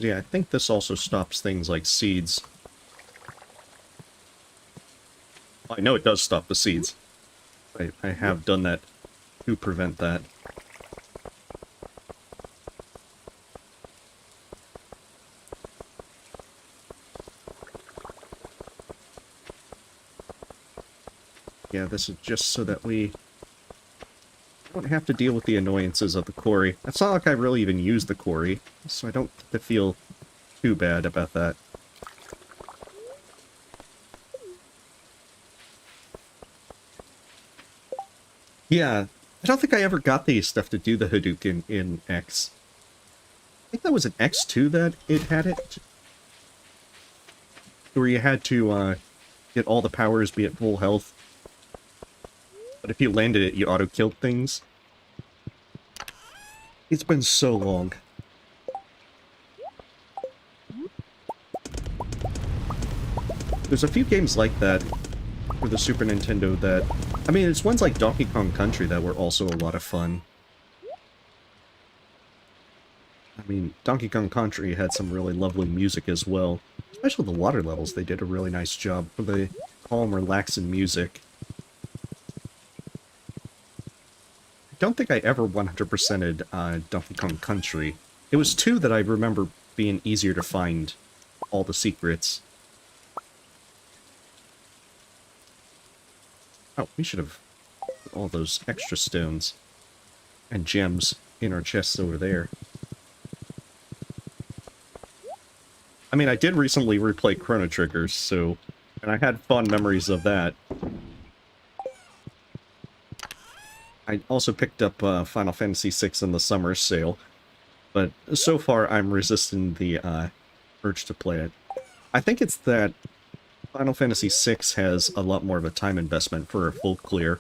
Yeah, I think this also stops things like seeds. I know it does stop the seeds. I have done that to prevent that. Yeah, this is just so that we don't have to deal with the annoyances of the quarry. It's not like I really even use the quarry, so I don't have to feel too bad about that. Yeah, I don't think I ever got the stuff to do the Hadouken in X. I think that was an X2 that it had it. Where you had to get all the powers, be at full health. But if you landed it, you auto-killed things. It's been so long. There's a few games like that for the Super Nintendo that... I mean, it's ones like Donkey Kong Country that were also a lot of fun. I mean, Donkey Kong Country had some really lovely music as well. Especially the water levels, they did a really nice job for the calm, relaxing music. I don't think I ever 100%ed Donkey Kong Country. It was 2 that I remember being easier to find all the secrets. Oh, we should have put all those extra stones and gems in our chests over there. I mean, I did recently replay Chrono Trigger, so... and I had fond memories of that. I also picked up Final Fantasy VI in the summer sale, but so far I'm resisting the urge to play it. I think it's that Final Fantasy VI has a lot more of a time investment for a full clear.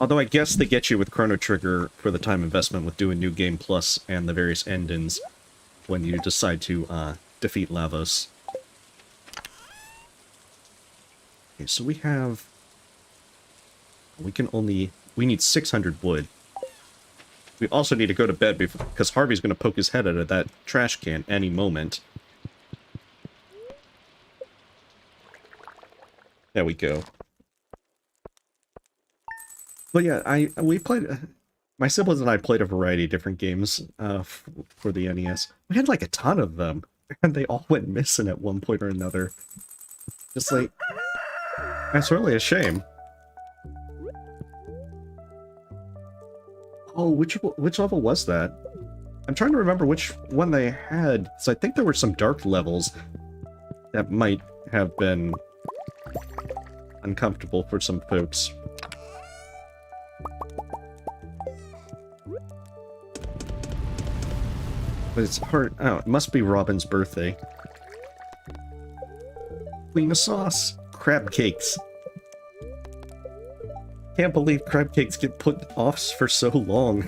Although I guess they get you with Chrono Trigger for the time investment with doing New Game Plus and the various endings when you decide to defeat Lavos. Okay, so we have... we can only... we need 600 wood. We also need to go to bed because Harvey's going to poke his head out of that trash can any moment. There we go. But yeah, we played... my siblings and I played a variety of different games for the NES. We had like a ton of them, and they all went missing at one point or another. Just like... that's really a shame. Oh, which level was that? I'm trying to remember which one they had, so I think there were some dark levels that might have been uncomfortable for some folks. But it's hard... oh, it must be Robin's birthday. Queen of sauce. Crab cakes. Can't believe crab cakes get put off for so long.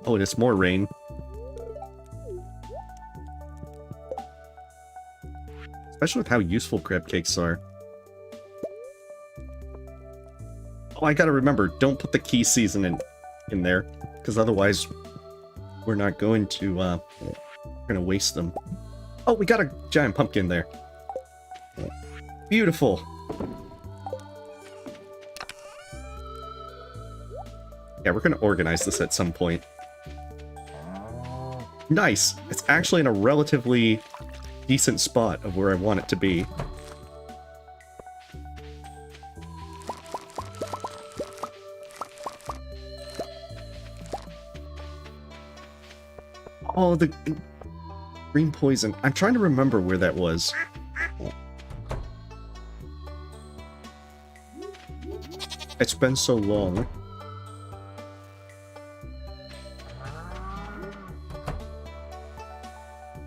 Oh, and it's more rain. Especially with how useful crab cakes are. Oh, I gotta remember, don't put the key season in there, because otherwise we're not going to, we're gonna waste them. Oh, we got a giant pumpkin there. Beautiful. Yeah, we're gonna organize this at some point. Nice! It's actually in a relatively decent spot of where I want it to be. Oh, the green poison. I'm trying to remember where that was. It's been so long.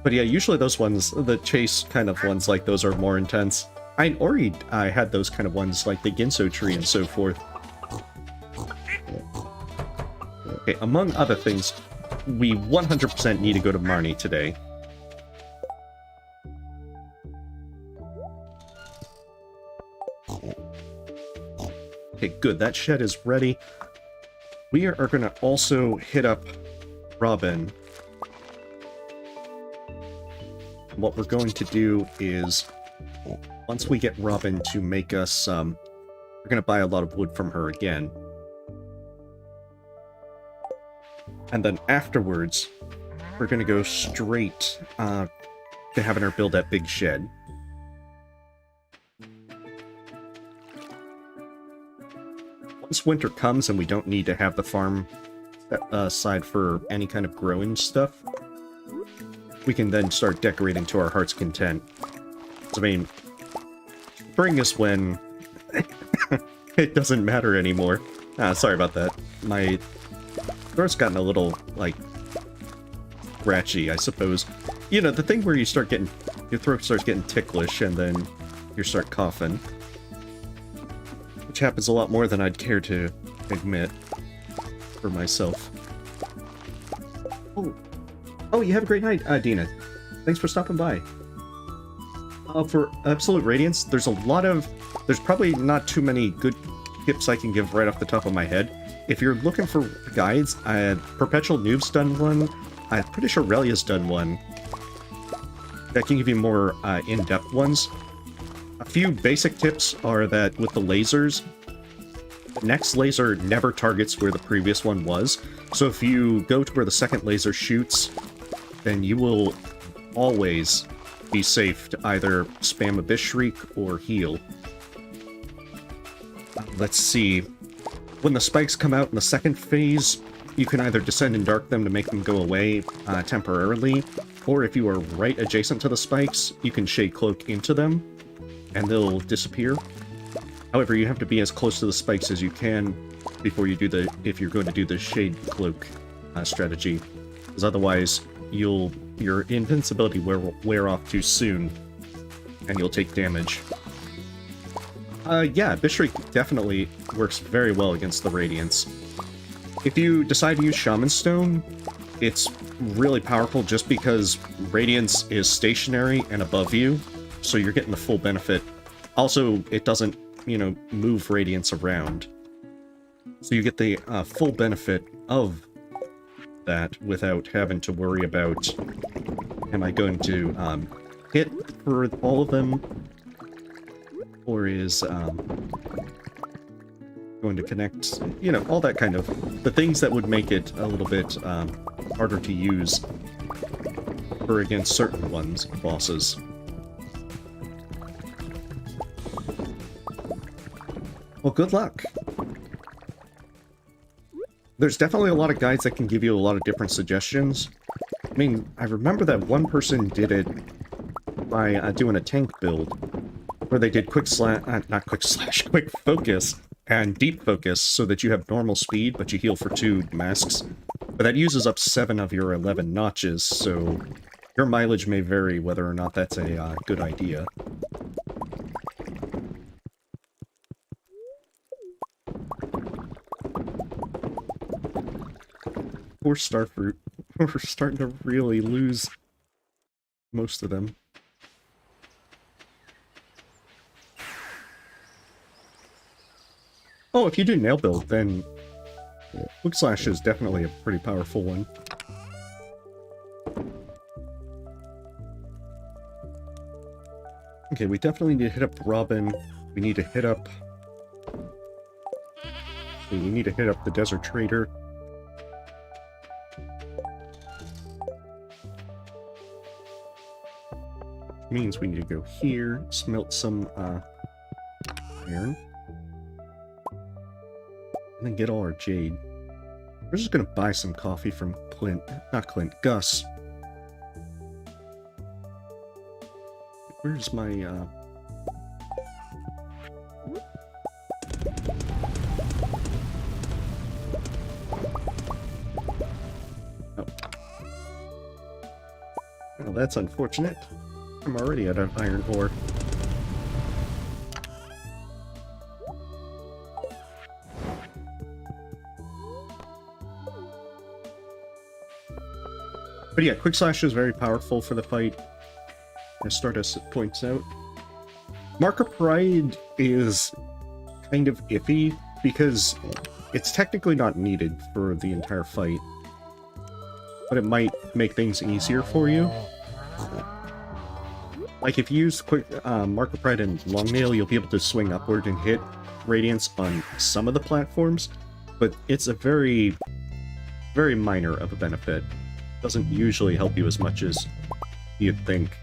But yeah, usually those ones, the chase kind of ones like those are more intense. I already had those kind of ones like the Ginso tree and so forth. Okay, among other things, we 100% need to go to Marnie today. Okay, good. That shed is ready. We are going to also hit up Robin. What we're going to do is, once we get Robin to make us, we're going to buy a lot of wood from her again. And then afterwards, we're going to go straight to having her build that big shed. Once winter comes and we don't need to have the farm side for any kind of growing stuff, we can then start decorating to our heart's content. So, I mean, spring is when it doesn't matter anymore. Sorry about that. My throat's gotten a little, like, scratchy, I suppose. You know, the thing where you start getting, your throat starts getting ticklish and then you start coughing. Which happens a lot more than I'd care to admit for myself. Oh, you have a great night, Dina. Thanks for stopping by. For Absolute Radiance, there's probably not too many good tips I can give right off the top of my head. If you're looking for guides, Perpetual Noob's done one. I'm pretty sure Relia's done one. That can give you more in-depth ones. A few basic tips are that with the lasers, the next laser never targets where the previous one was. So if you go to where the second laser shoots, then you will always be safe to either spam Abyss Shriek or heal. Let's see. When the spikes come out in the second phase, you can either descend and dark them to make them go away temporarily, or if you are right adjacent to the spikes, you can Shade Cloak into them, and they'll disappear. However, you have to be as close to the spikes as you can before you do if you're going to do the Shade Cloak strategy, because otherwise your invincibility will wear off too soon, and you'll take damage. Yeah, Abyss Shriek definitely works very well against the Radiance. If you decide to use Shaman Stone, it's really powerful just because Radiance is stationary and above you, so you're getting the full benefit. Also, it doesn't, you know, move Radiance around. So you get the full benefit of that without having to worry about, am I going to hit for all of them, or is going to connect, you know, all that kind of, the things that would make it a little bit harder to use for against certain bosses. Well, good luck. There's definitely a lot of guides that can give you a lot of different suggestions. I mean, I remember that one person did it by doing a tank build, where they did quick focus and deep focus so that you have normal speed, but you heal for 2 masks. But that uses up 7 of your 11 notches, so Your mileage may vary whether or not that's a good idea. Poor starfruit. We're starting to really lose most of them. Oh, if you do nail build, then Quick Slash is definitely a pretty powerful one. Okay, we definitely need to hit up Robin. We need to hit up... We need to hit up the Desert Trader. Which means we need to go here, smelt some iron. And then get all our jade. We're just gonna buy some coffee from Gus. Where's my, Oh. Well, that's unfortunate. I'm already out of iron ore. But yeah, Quick Slash is very powerful for the fight, as Stardust points out. Mark of Pride is kind of iffy, because it's technically not needed for the entire fight, but it might make things easier for you. Like, if you use Mark of Pride and Long Nail, you'll be able to swing upward and hit Radiance on some of the platforms, but it's a very, very minor of a benefit. Doesn't usually help you as much as you'd think.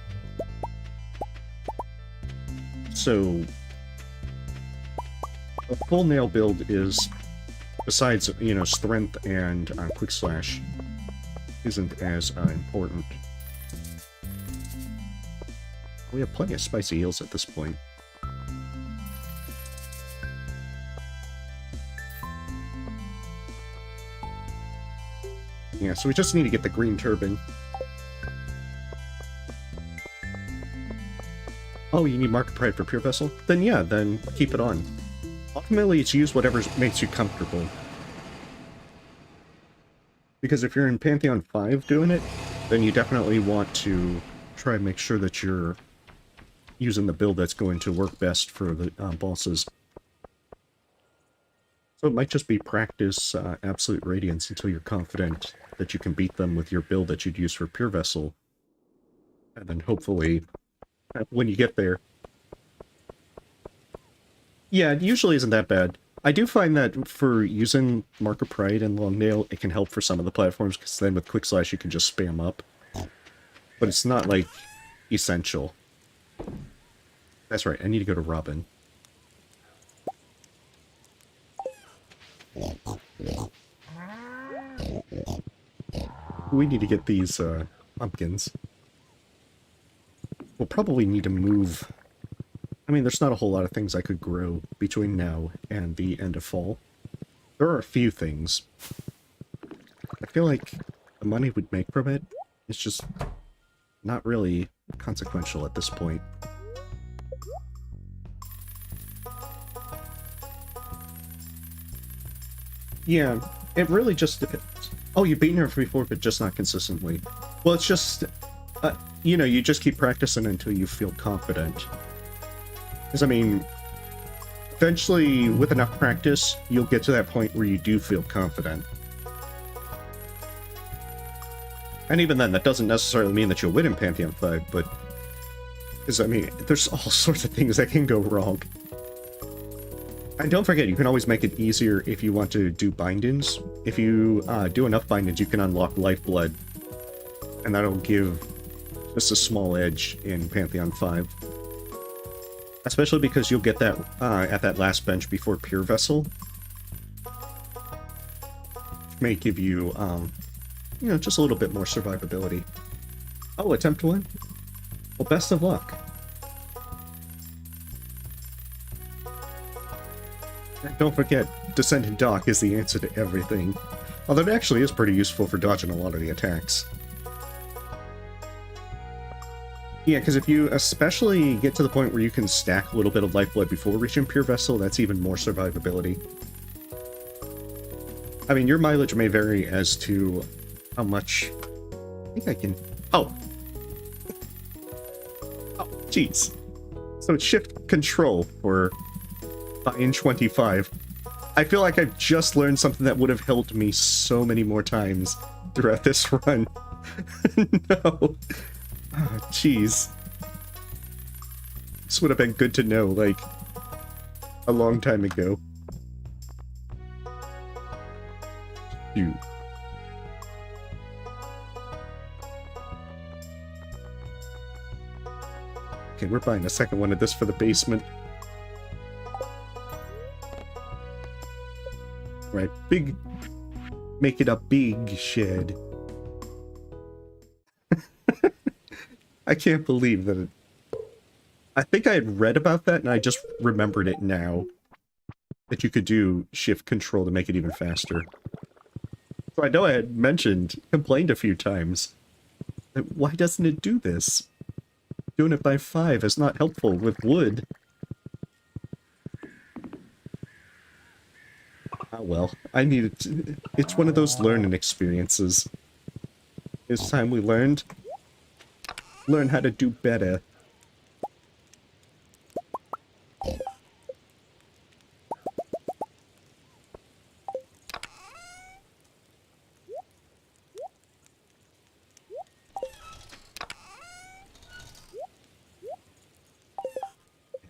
So, a full nail build is, besides, you know, strength and quick slash, isn't as important. We have plenty of spicy eels at this point. Yeah, so we just need to get the green turban. Oh, you need Mark of Pride for Pure Vessel? Then yeah, then keep it on. Ultimately, it's use whatever makes you comfortable. Because if you're in Pantheon 5 doing it, then you definitely want to try and make sure that you're using the build that's going to work best for the bosses. So it might just be practice Absolute Radiance until you're confident that you can beat them with your build that you'd use for Pure Vessel. And then hopefully, when you get there... Yeah, it usually isn't that bad. I do find that for using Mark of Pride and Long Nail, it can help for some of the platforms, because then with Quick Slash you can just spam up. But it's not, like, essential. That's right, I need to go to Robin. We need to get these pumpkins. We'll probably need to move... I mean, there's not a whole lot of things I could grow between now and the end of fall. There are a few things. I feel like the money we'd make from it is just not really consequential at this point. Yeah, it really just depends. Oh, you've beaten her before, but just not consistently. Well, it's just, you know, you just keep practicing until you feel confident. Because, I mean, eventually, with enough practice, you'll get to that point where you do feel confident. And even then, that doesn't necessarily mean that you'll win in Pantheon 5, but... Because, I mean, there's all sorts of things that can go wrong. And don't forget, you can always make it easier if you want to do bindings. If you do enough bindings, you can unlock Lifeblood. And that'll give just a small edge in Pantheon 5. Especially because you'll get that at that last bench before Pure Vessel. May give you, you know, just a little bit more survivability. Oh, attempt to win? Well, best of luck. Don't forget, Descendant Dock is the answer to everything. Although it actually is pretty useful for dodging a lot of the attacks. Yeah, because if you especially get to the point where you can stack a little bit of lifeblood before reaching Pure Vessel, that's even more survivability. I mean, your mileage may vary as to how much... I think I can... Oh! Oh, jeez. So it's shift control for in 25. I feel like I've just learned something that would have helped me so many more times throughout this run. No. Oh, jeez. This would have been good to know, like, a long time ago. Shoot. Okay, we're buying a second one of this for the basement. Right, big... Make it a big shed. I can't believe that it... I think I had read about that, and I just remembered it now. That you could do shift control to make it even faster. So I know I had complained a few times. That why doesn't it do this? Doing it by 5 is not helpful with wood. Ah well, I needed to... It's one of those learning experiences. It's time we learn how to do better.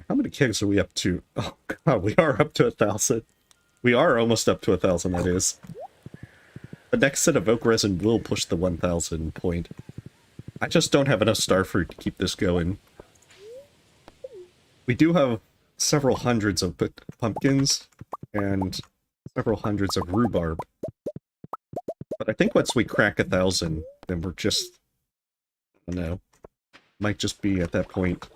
How many kegs are we up to? Oh god, we are up to 1,000. We are almost up to 1,000, that is. The next set of oak resin will push the 1,000 point. I just don't have enough starfruit to keep this going. We do have several hundreds of pumpkins and several hundreds of rhubarb. But I think once we crack 1,000, then we're just... I don't know. Might just be at that point.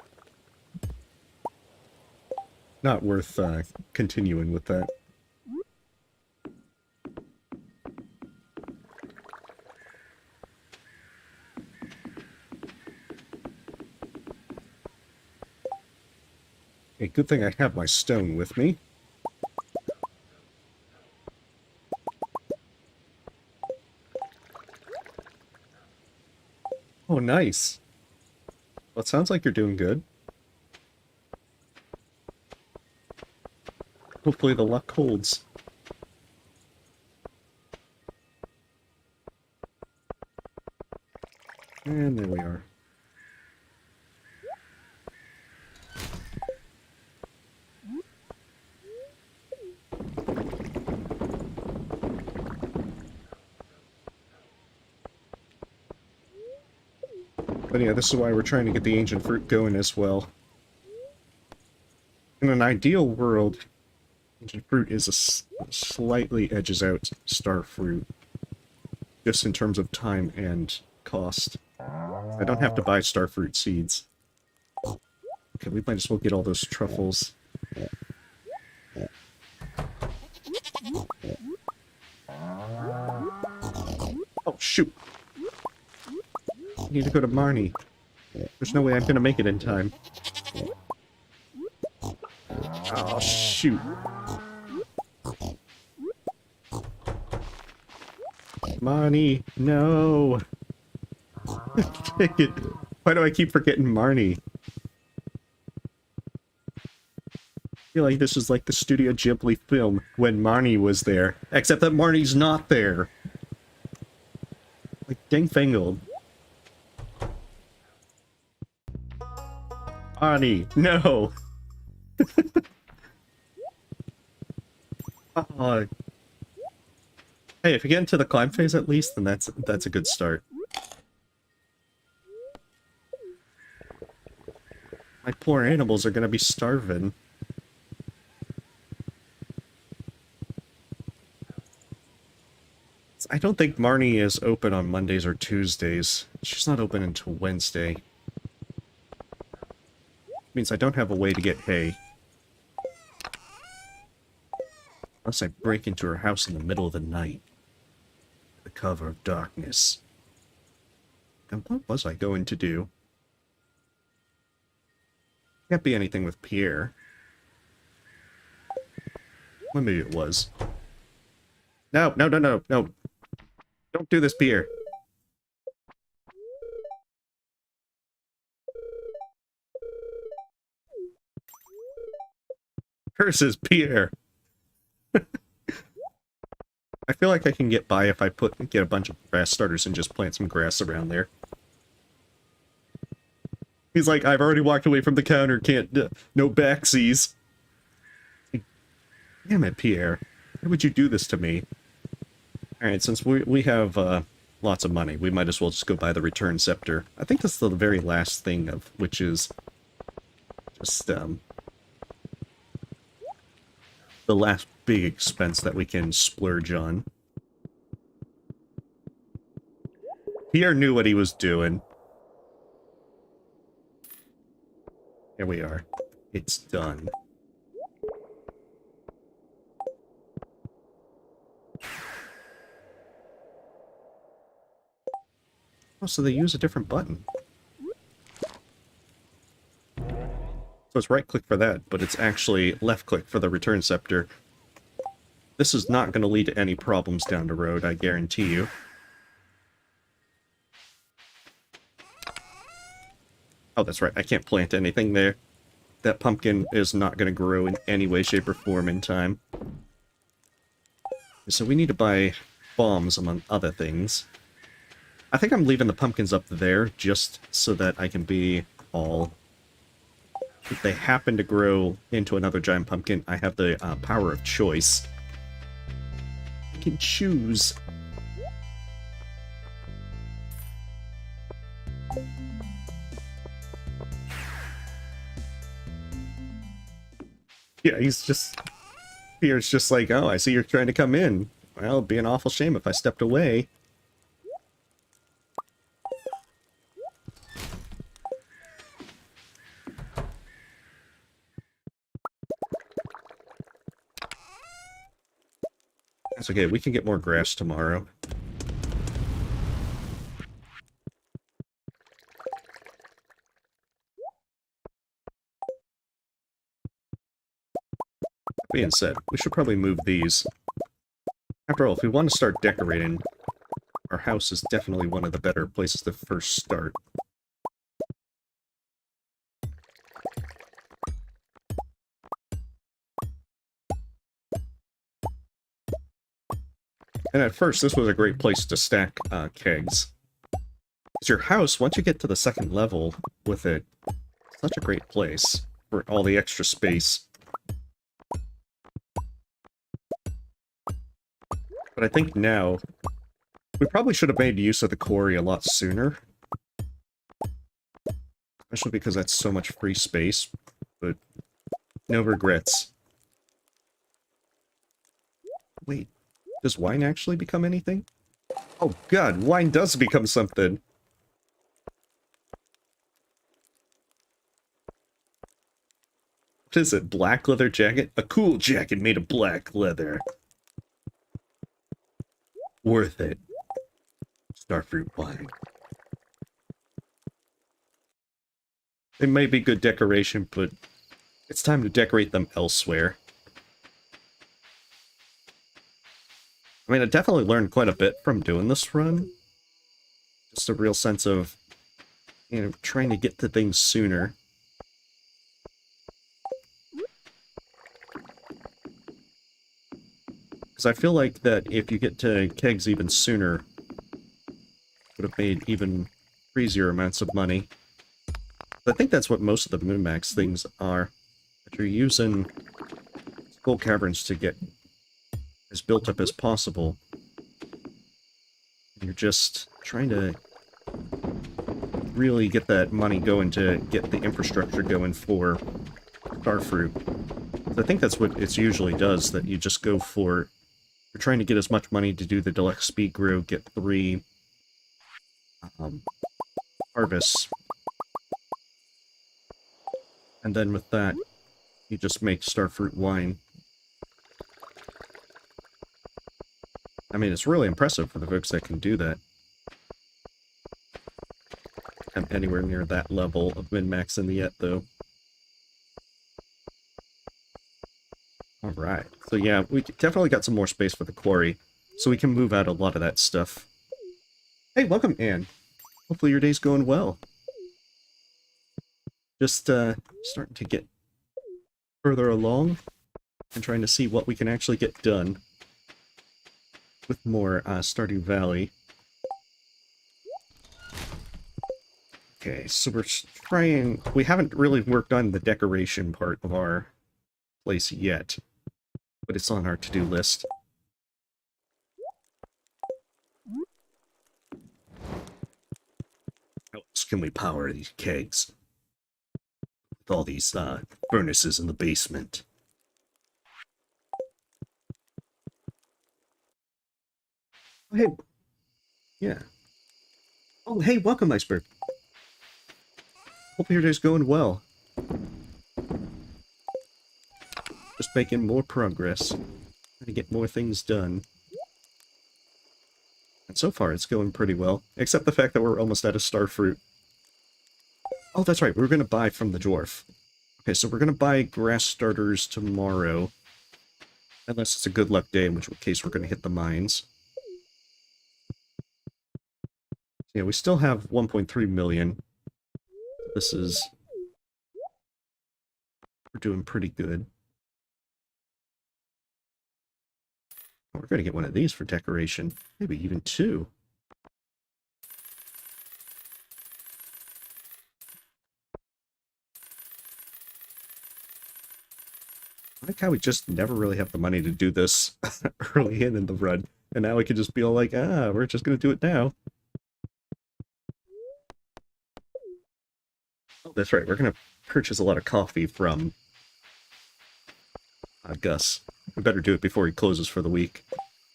Not worth continuing with that. A good thing I have my stone with me. Oh, nice. Well, it sounds like you're doing good. Hopefully the luck holds. And there we are. But yeah, this is why we're trying to get the ancient fruit going as well. In an ideal world, ancient fruit is slightly edges out star fruit, just in terms of time and cost. I don't have to buy star fruit seeds. Okay, we might as well get all those truffles. Oh, shoot! I need to go to Marnie. There's no way I'm gonna make it in time. Oh, shoot. Marnie, no! Dang it. Why do I keep forgetting Marnie? I feel like this is like the Studio Ghibli film when Marnie was there. Except that Marnie's not there. Like, dang-fangled. Marnie, no! Oh. Hey, if you get into the climb phase at least, then that's a good start. My poor animals are gonna be starving. I don't think Marnie is open on Mondays or Tuesdays. She's not open until Wednesday. Means I don't have a way to get hay. Unless I break into her house in the middle of the night. The cover of darkness. And what was I going to do? Can't be anything with Pierre. Well, maybe it was. No, no, no, no, no. Don't do this, Pierre. Curses, Pierre. I feel like I can get by if I get a bunch of grass starters and just plant some grass around there. He's like, I've already walked away from the counter, can't, no backsies. Damn it, Pierre. Why would you do this to me? Alright, since we have lots of money, we might as well just go buy the return scepter. I think that's the very last thing of which is just, the last big expense that we can splurge on. Pierre knew what he was doing. Here we are. It's done. Oh, so they use a different button. So it's right-click for that, but it's actually left-click for the return scepter. This is not going to lead to any problems down the road, I guarantee you. Oh, that's right, I can't plant anything there. That pumpkin is not going to grow in any way, shape, or form in time. So we need to buy bombs, among other things. I think I'm leaving the pumpkins up there just so that I can be all... If they happen to grow into another giant pumpkin, I have the power of choice. I can choose. Yeah, he's just... Pierre's just like, oh, I see you're trying to come in. Well, it'd be an awful shame if I stepped away. That's okay, we can get more grass tomorrow. That being said, we should probably move these. After all, if we want to start decorating, our house is definitely one of the better places to first start. And at first, this was a great place to stack kegs. Because your house, once you get to the second level with it, such a great place for all the extra space. But I think now, we probably should have made use of the quarry a lot sooner. Especially because that's so much free space, but no regrets. Wait. Does wine actually become anything? Oh god, wine does become something! What is it, black leather jacket? A cool jacket made of black leather. Worth it. Starfruit wine. They may be good decoration, but it's time to decorate them elsewhere. I mean, I definitely learned quite a bit from doing this run. Just a real sense of, you know, trying to get to things sooner. Because I feel like that if you get to kegs even sooner, would have made even crazier amounts of money. But I think that's what most of the min-max things are. That you're using full caverns to get as built up as possible. You're just trying to really get that money going to get the infrastructure going for Starfruit. I think that's what it usually does, that you just go for... You're trying to get as much money to do the deluxe speed grow, get 3 harvests. And then with that, you just make Starfruit wine. I mean, it's really impressive for the folks that can do that. I'm anywhere near that level of min-maxing yet, though. Alright. So yeah, we definitely got some more space for the quarry, so we can move out a lot of that stuff. Hey, welcome, Anne. Hopefully your day's going well. Just, starting to get further along and trying to see what we can actually get done with more, Stardew Valley. Okay, so we're trying... We haven't really worked on the decoration part of our place yet, but it's on our to-do list. How else can we power these kegs? With all these, furnaces in the basement. Oh, hey. Yeah. Oh, hey, welcome, Iceberg. Hope your day's going well. Just making more progress. Trying to get more things done. And so far, it's going pretty well. Except the fact that we're almost out of starfruit. Oh, that's right. We were going to buy from the dwarf. Okay, so we're going to buy grass starters tomorrow. Unless it's a good luck day, in which case we're going to hit the mines. Yeah, we still have 1.3 million. This is... We're doing pretty good. We're going to get one of these for decoration. Maybe even two. I like how we just never really have the money to do this early in the run. And now we can just be all like, we're just going to do it now. Oh, that's right. We're going to purchase a lot of coffee from Gus. We better do it before he closes for the week.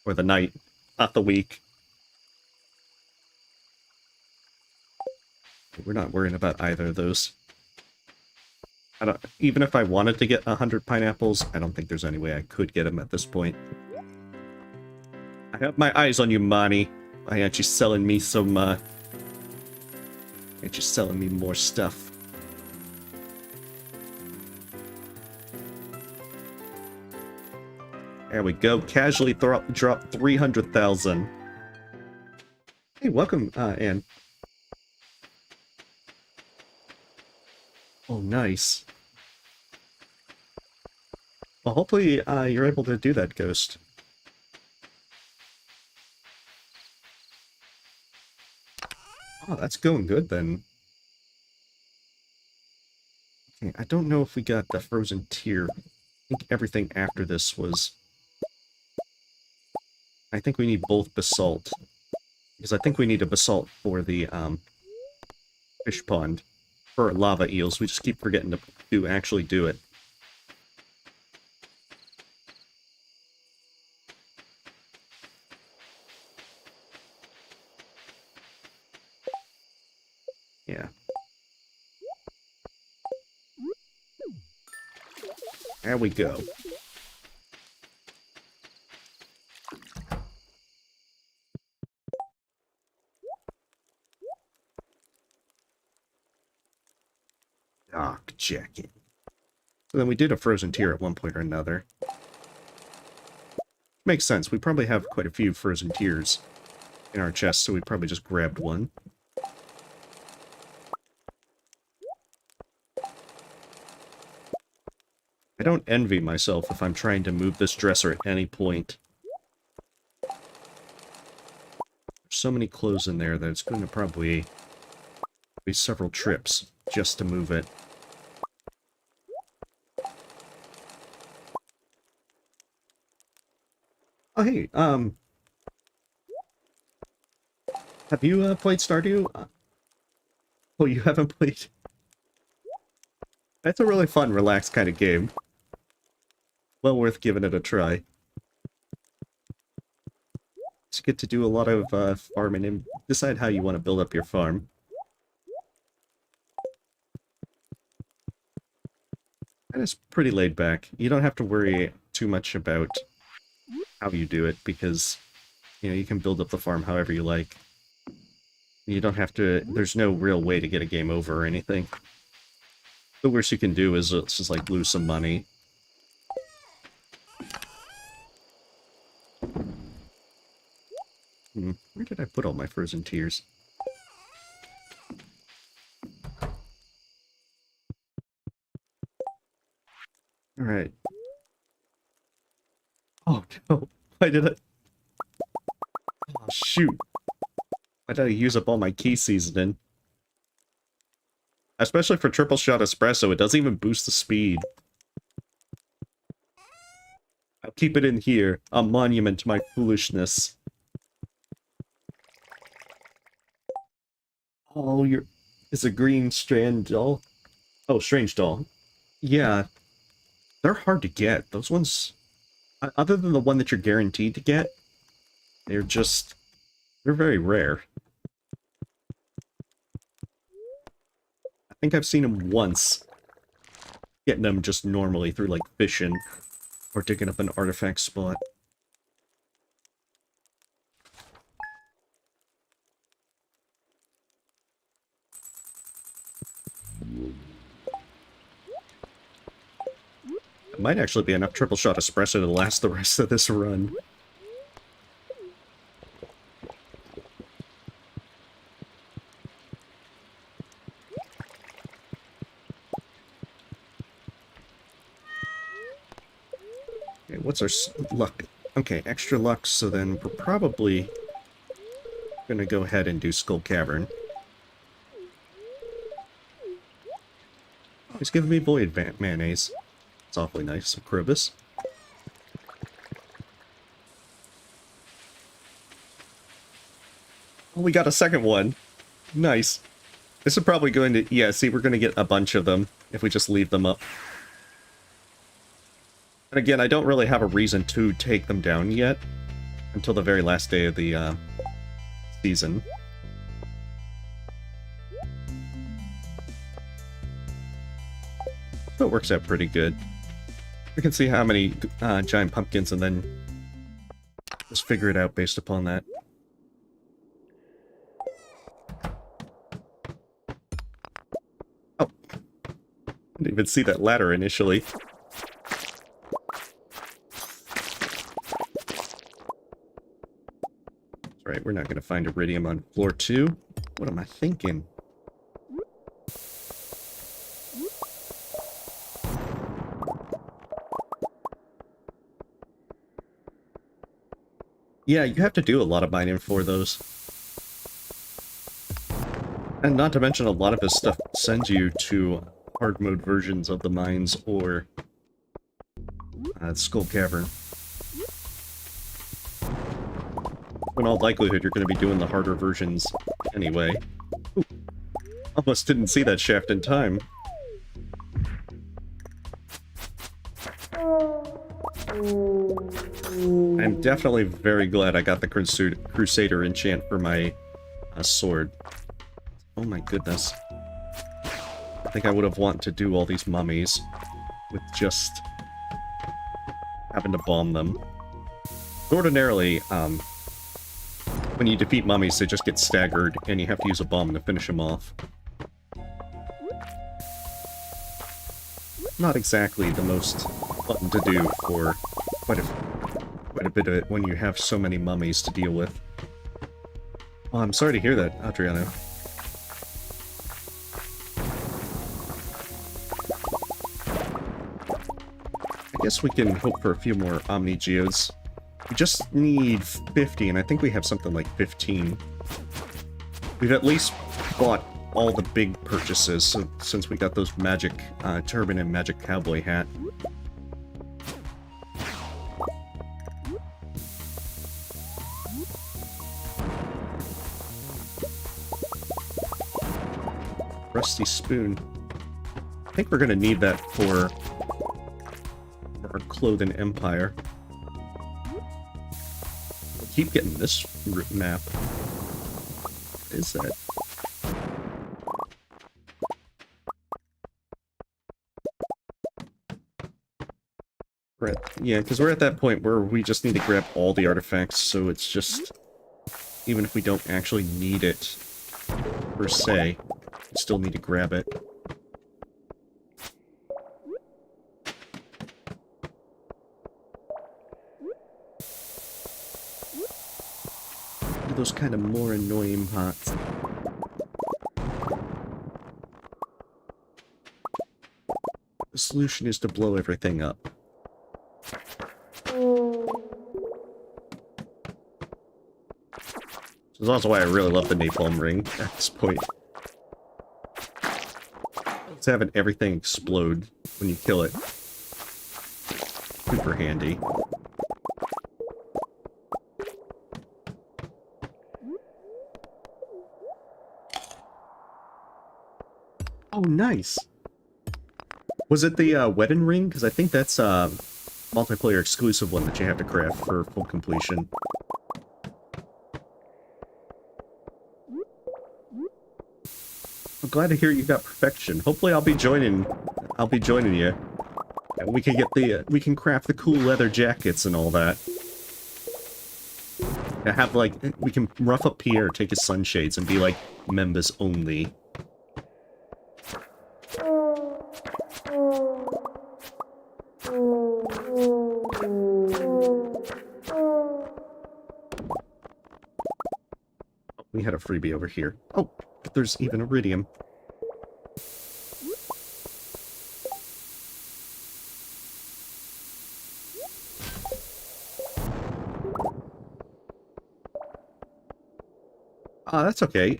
Or the night. Not the week. We're not worrying about either of those. Even if I wanted to get 100 pineapples, I don't think there's any way I could get them at this point. I have my eyes on you, Monty. Why aren't you selling me some, aren't you selling me more stuff? There we go. Casually drop 300,000. Hey, welcome, Anne. Oh, nice. Well, hopefully, you're able to do that, Ghost. Oh, that's going good, then. Okay, I don't know if we got the frozen tier. I think everything after this was... I think we need both basalt. Because I think we need a basalt for the, fish pond. For lava eels. We just keep forgetting to actually do it. Yeah. There we go. Dock jacket. So then we did a frozen tier at one point or another. Makes sense. We probably have quite a few frozen tiers in our chest, so we probably just grabbed one. I don't envy myself if I'm trying to move this dresser at any point. There's so many clothes in there that it's going to probably be several trips just to move it. Oh, hey, have you, played Stardew? Oh, you haven't played? That's a really fun, relaxed kind of game. Well worth giving it a try. It's good to do a lot of, farming and decide how you want to build up your farm. And it's pretty laid back. You don't have to worry too much about how you do it, because, you know, you can build up the farm however you like. You don't have to... There's no real way to get a game over or anything. The worst you can do is just, like, lose some money. Where did I put all my frozen tears? Alright. Oh no, why did I... Oh shoot. Why did I use up all my key seasoning? Especially for triple shot espresso, it doesn't even boost the speed. I'll keep it in here, a monument to my foolishness. Oh, it's a green strand doll? Oh, strange doll. Yeah, they're hard to get. Those ones, other than the one that you're guaranteed to get, they're very rare. I think I've seen them once. Getting them just normally through, like, fishing. Or digging up an artifact spot. It might actually be enough triple shot espresso to last the rest of this run. Okay, what's our luck? Okay, extra luck, so then we're probably gonna go ahead and do Skull Cavern. Oh, he's giving me void mayonnaise. It's awfully nice. Krobus. Oh, we got a second one. Nice. This is probably going to... Yeah, see, we're going to get a bunch of them if we just leave them up. And again, I don't really have a reason to take them down yet. Until the very last day of the season. So it works out pretty good. We can see how many giant pumpkins and then just figure it out based upon that. Oh. I didn't even see that ladder initially. That's right, we're not going to find Iridium on floor 2. What am I thinking? Yeah, you have to do a lot of mining for those. And not to mention, a lot of this stuff sends you to hard mode versions of the mines or Skull Cavern. In all likelihood, you're going to be doing the harder versions anyway. Ooh, almost didn't see that shaft in time. I'm definitely very glad I got the Crusader enchant for my sword. Oh my goodness. I think I would have wanted to do all these mummies with just having to bomb them. Ordinarily, when you defeat mummies, they just get staggered, and you have to use a bomb to finish them off. Not exactly the most fun to do for quite a bit of it when you have so many mummies to deal with. Oh, I'm sorry to hear that, Adriano. I guess we can hope for a few more Omni Geodes. We just need 50, and I think we have something like 15. We've at least bought all the big purchases, so, since we got those magic turban and magic cowboy hat. Rusty spoon. I think we're gonna need that for our clothing empire. I keep getting this map. What is that? Yeah, because we're at that point where we just need to grab all the artifacts, so it's just... Even if we don't actually need it, per se, we still need to grab it. those kind of more annoying pots. The solution is to blow everything up. This is also why I really love the napalm ring at this point. It's having everything explode when you kill it. Super handy. Oh, nice! Was it the wedding ring? Because I think that's a multiplayer exclusive one that you have to craft for full completion. I'm glad to hear you got perfection. Hopefully I'll be joining you. And we can get we can craft the cool leather jackets and all that. I have, like, we can rough up Pierre, take his sunshades, and be like, members only. We had a freebie over here. Oh, but there's even iridium. That's okay.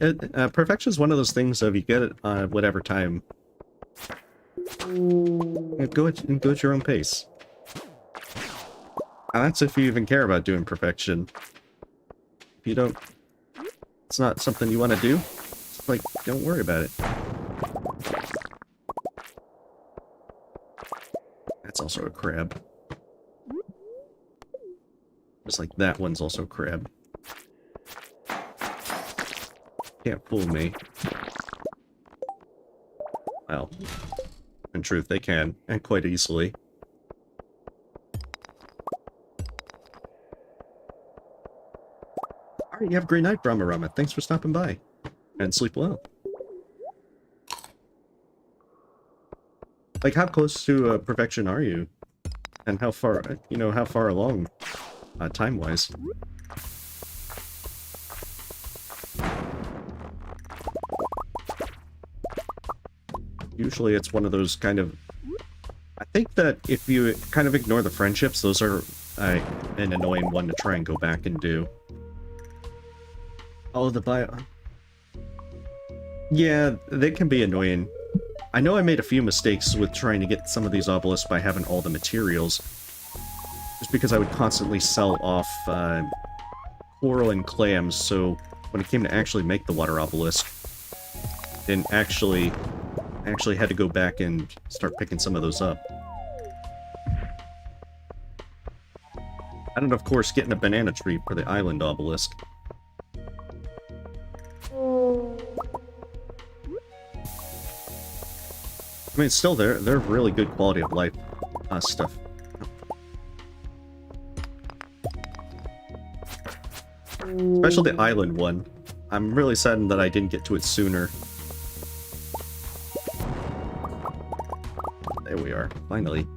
Perfection is one of those things of you get it whatever time. Go at your own pace. That's if you even care about doing perfection. If you don't, it's not something you want to do, it's like, don't worry about it. That's also a crab. Just like that one's also a crab. Can't fool me. Well, in truth, they can, and quite easily. Alright, you have a great night, Brahma Rama. Thanks for stopping by. And sleep well. Like, how close to perfection are you? And how far, you know, how far along, time-wise? Usually it's one of those kind of... I think that if you kind of ignore the friendships, those are an annoying one to try and go back and do. Oh, the bio... Yeah, they can be annoying. I know I made a few mistakes with trying to get some of these obelisks by having all the materials. Just because I would constantly sell off coral and clams, so when it came to actually make the water obelisk, didn't actually had to go back and start picking some of those up. And of course, getting a banana tree for the island obelisk. I mean, still, they're really good quality of life stuff. Especially the island one. I'm really saddened that I didn't get to it sooner. There we are, finally.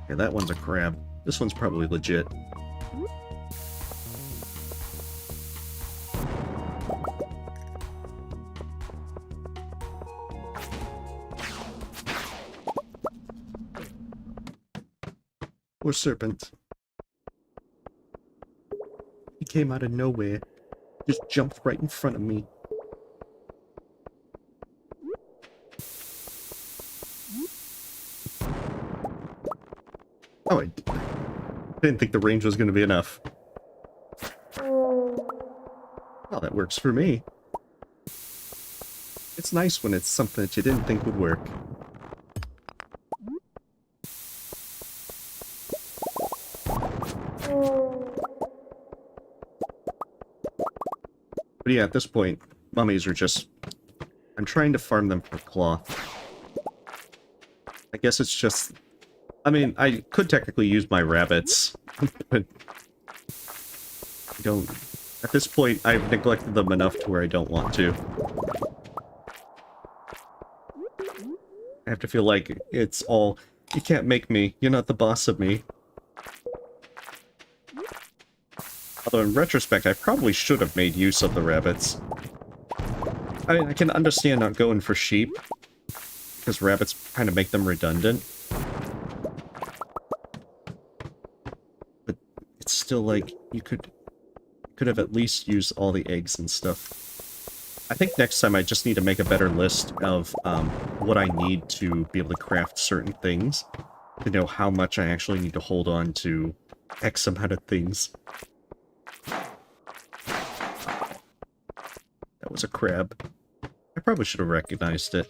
Okay, that one's a crab. This one's probably legit. Or serpent. He came out of nowhere. Just jumped right in front of me. Oh, I didn't think the range was going to be enough. Well, that works for me. It's nice when it's something that you didn't think would work. But yeah, at this point, mummies are just... I'm trying to farm them for cloth. I guess it's just... I mean, I could technically use my rabbits, but... I don't... At this point, I've neglected them enough to where I don't want to. I have to feel like it's all... You can't make me. You're not the boss of me. Although in retrospect, I probably should have made use of the rabbits. I mean, I can understand not going for sheep, because rabbits kind of make them redundant. But it's still like, you could have at least used all the eggs and stuff. I think next time I just need to make a better list of what I need to be able to craft certain things, to know how much I actually need to hold on to X amount of things. That was a crab. I probably should have recognized it.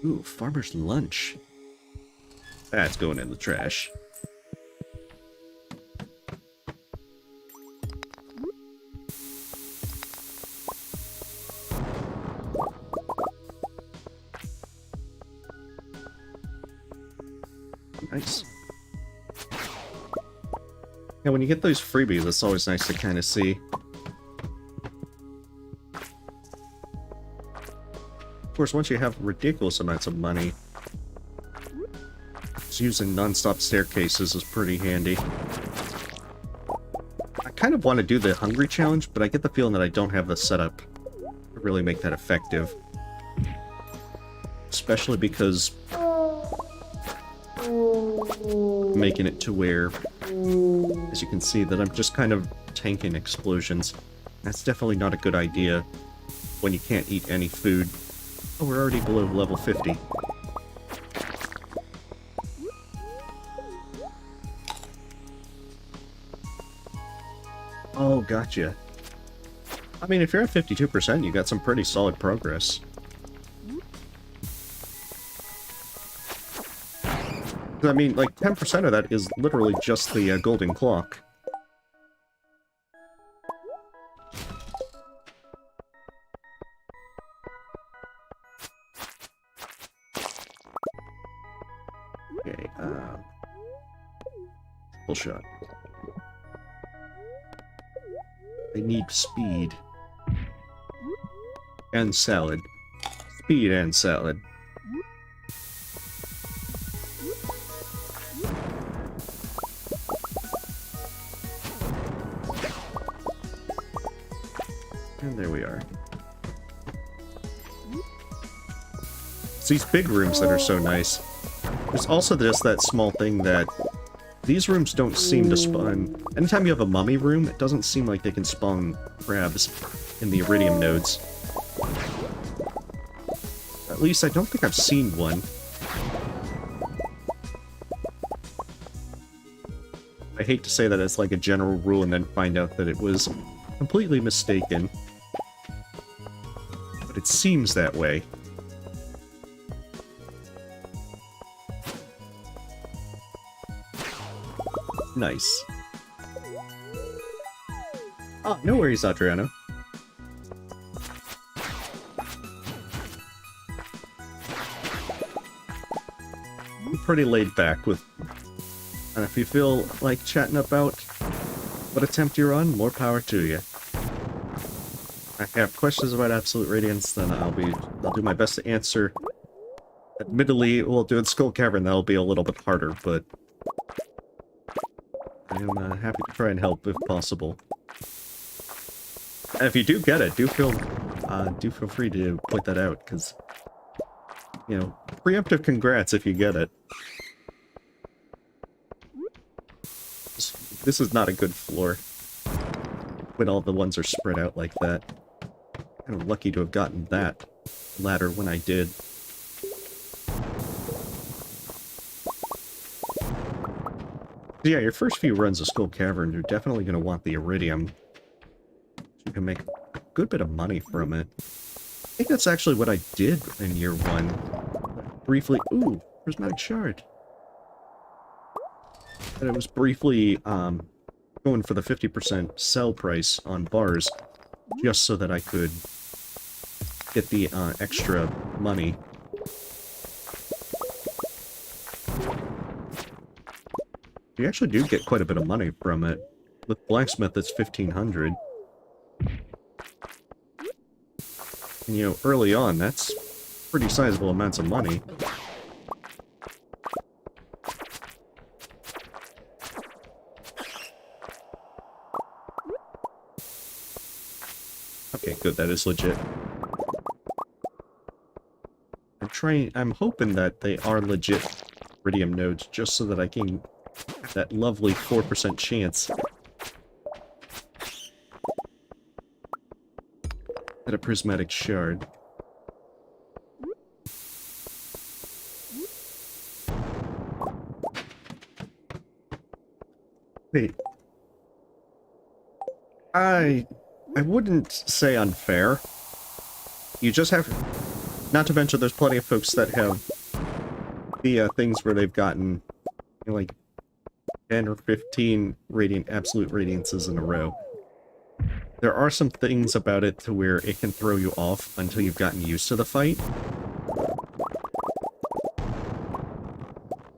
Ooh, farmer's lunch. That's going in the trash. Nice. Yeah, when you get those freebies, it's always nice to kind of see. Of course, once you have ridiculous amounts of money, just using non-stop staircases is pretty handy. I kind of want to do the hungry challenge, but I get the feeling that I don't have the setup to really make that effective. Especially because making it to where, as you can see, that I'm just kind of tanking explosions. That's definitely not a good idea when you can't eat any food. Oh, we're already below level 50. Oh, gotcha. I mean, if you're at 52%, you got some pretty solid progress. I mean, like, 10% of that is literally just the golden clock. Okay, triple shot. I need speed. And salad. Speed and salad. And there we are. It's these big rooms that are so nice. There's also just that small thing that these rooms don't seem to spawn. Anytime you have a mummy room, it doesn't seem like they can spawn crabs in the Iridium nodes. At least I don't think I've seen one. I hate to say that it's like a general rule and then find out that it was completely mistaken. But it seems that way. Nice. Oh, no worries, Adriano. I'm pretty laid back with... And if you feel like chatting about what attempt you're on, more power to you. If I have questions about Absolute Radiance, then I'll do my best to answer. Admittedly, well, doing Skull Cavern, that'll be a little bit harder, but I am happy to try and help if possible. And if you do get it, do feel free to point that out, because, you know, preemptive congrats if you get it. This is not a good floor when all the ones are spread out like that. Kind of lucky to have gotten that ladder when I did. Yeah, your first few runs of Skull Cavern, you're definitely going to want the Iridium. You can make a good bit of money from it. I think that's actually what I did in year one. Briefly... Ooh, Prismatic Shard. And it was briefly going for the 50% sell price on bars, just so that I could get the extra money. You actually do get quite a bit of money from it. With Blacksmith, it's 1,500. And, you know, early on, that's pretty sizable amounts of money. Okay, good, that is legit. I'm hoping that they are legit Iridium nodes, just so that I can have that lovely 4% chance at a Prismatic Shard. Wait. I wouldn't say unfair. You just have... Not to mention, there's plenty of folks that have the things where they've gotten, you know, like 10 or 15 absolute radiances in a row. There are some things about it to where it can throw you off until you've gotten used to the fight.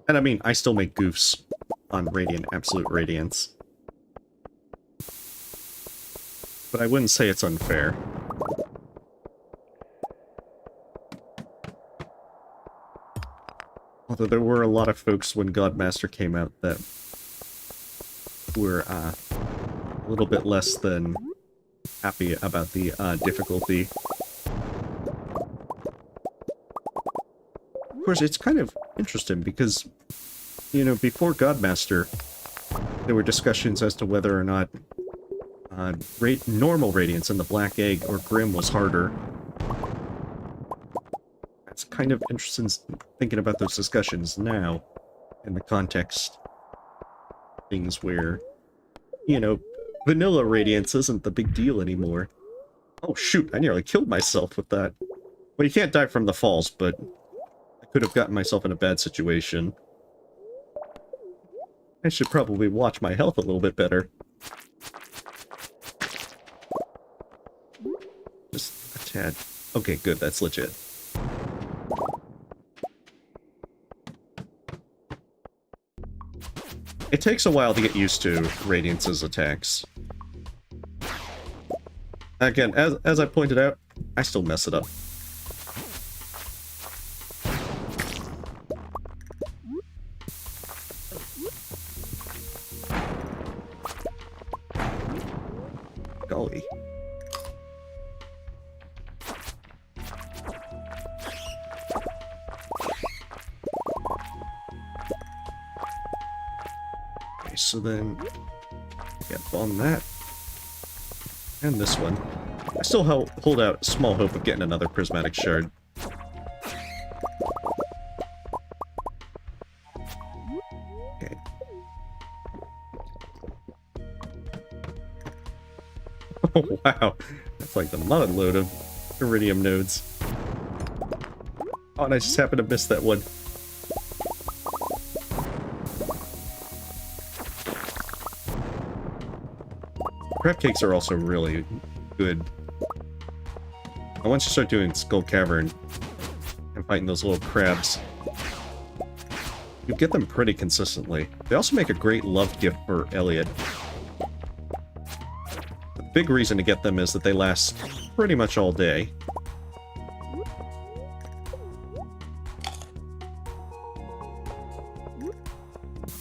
And I mean, I still make goofs on absolute radiance. But I wouldn't say it's unfair. Although there were a lot of folks when Godmaster came out that were a little bit less than happy about the difficulty. Of course, it's kind of interesting because, you know, before Godmaster, there were discussions as to whether or not normal Radiance in the Black Egg or Grim was harder. It's kind of interesting thinking about those discussions now, in the context things where, you know, vanilla Radiance isn't the big deal anymore. Oh shoot, I nearly killed myself with that. Well, you can't die from the falls, but I could have gotten myself in a bad situation. I should probably watch my health a little bit better. Just a tad. Okay, good, that's legit. It takes a while to get used to Radiance's attacks. Again, as I pointed out, I still mess it up. Golly. Okay, so then, yeah, bomb that. And this one. I still hold out small hope of getting another Prismatic Shard. Okay. Oh, wow. That's like the mud load of Iridium nodes. Oh, and I just happened to miss that one. Crab cakes are also really good. And once you start doing Skull Cavern and fighting those little crabs, you get them pretty consistently. They also make a great love gift for Elliot. The big reason to get them is that they last pretty much all day.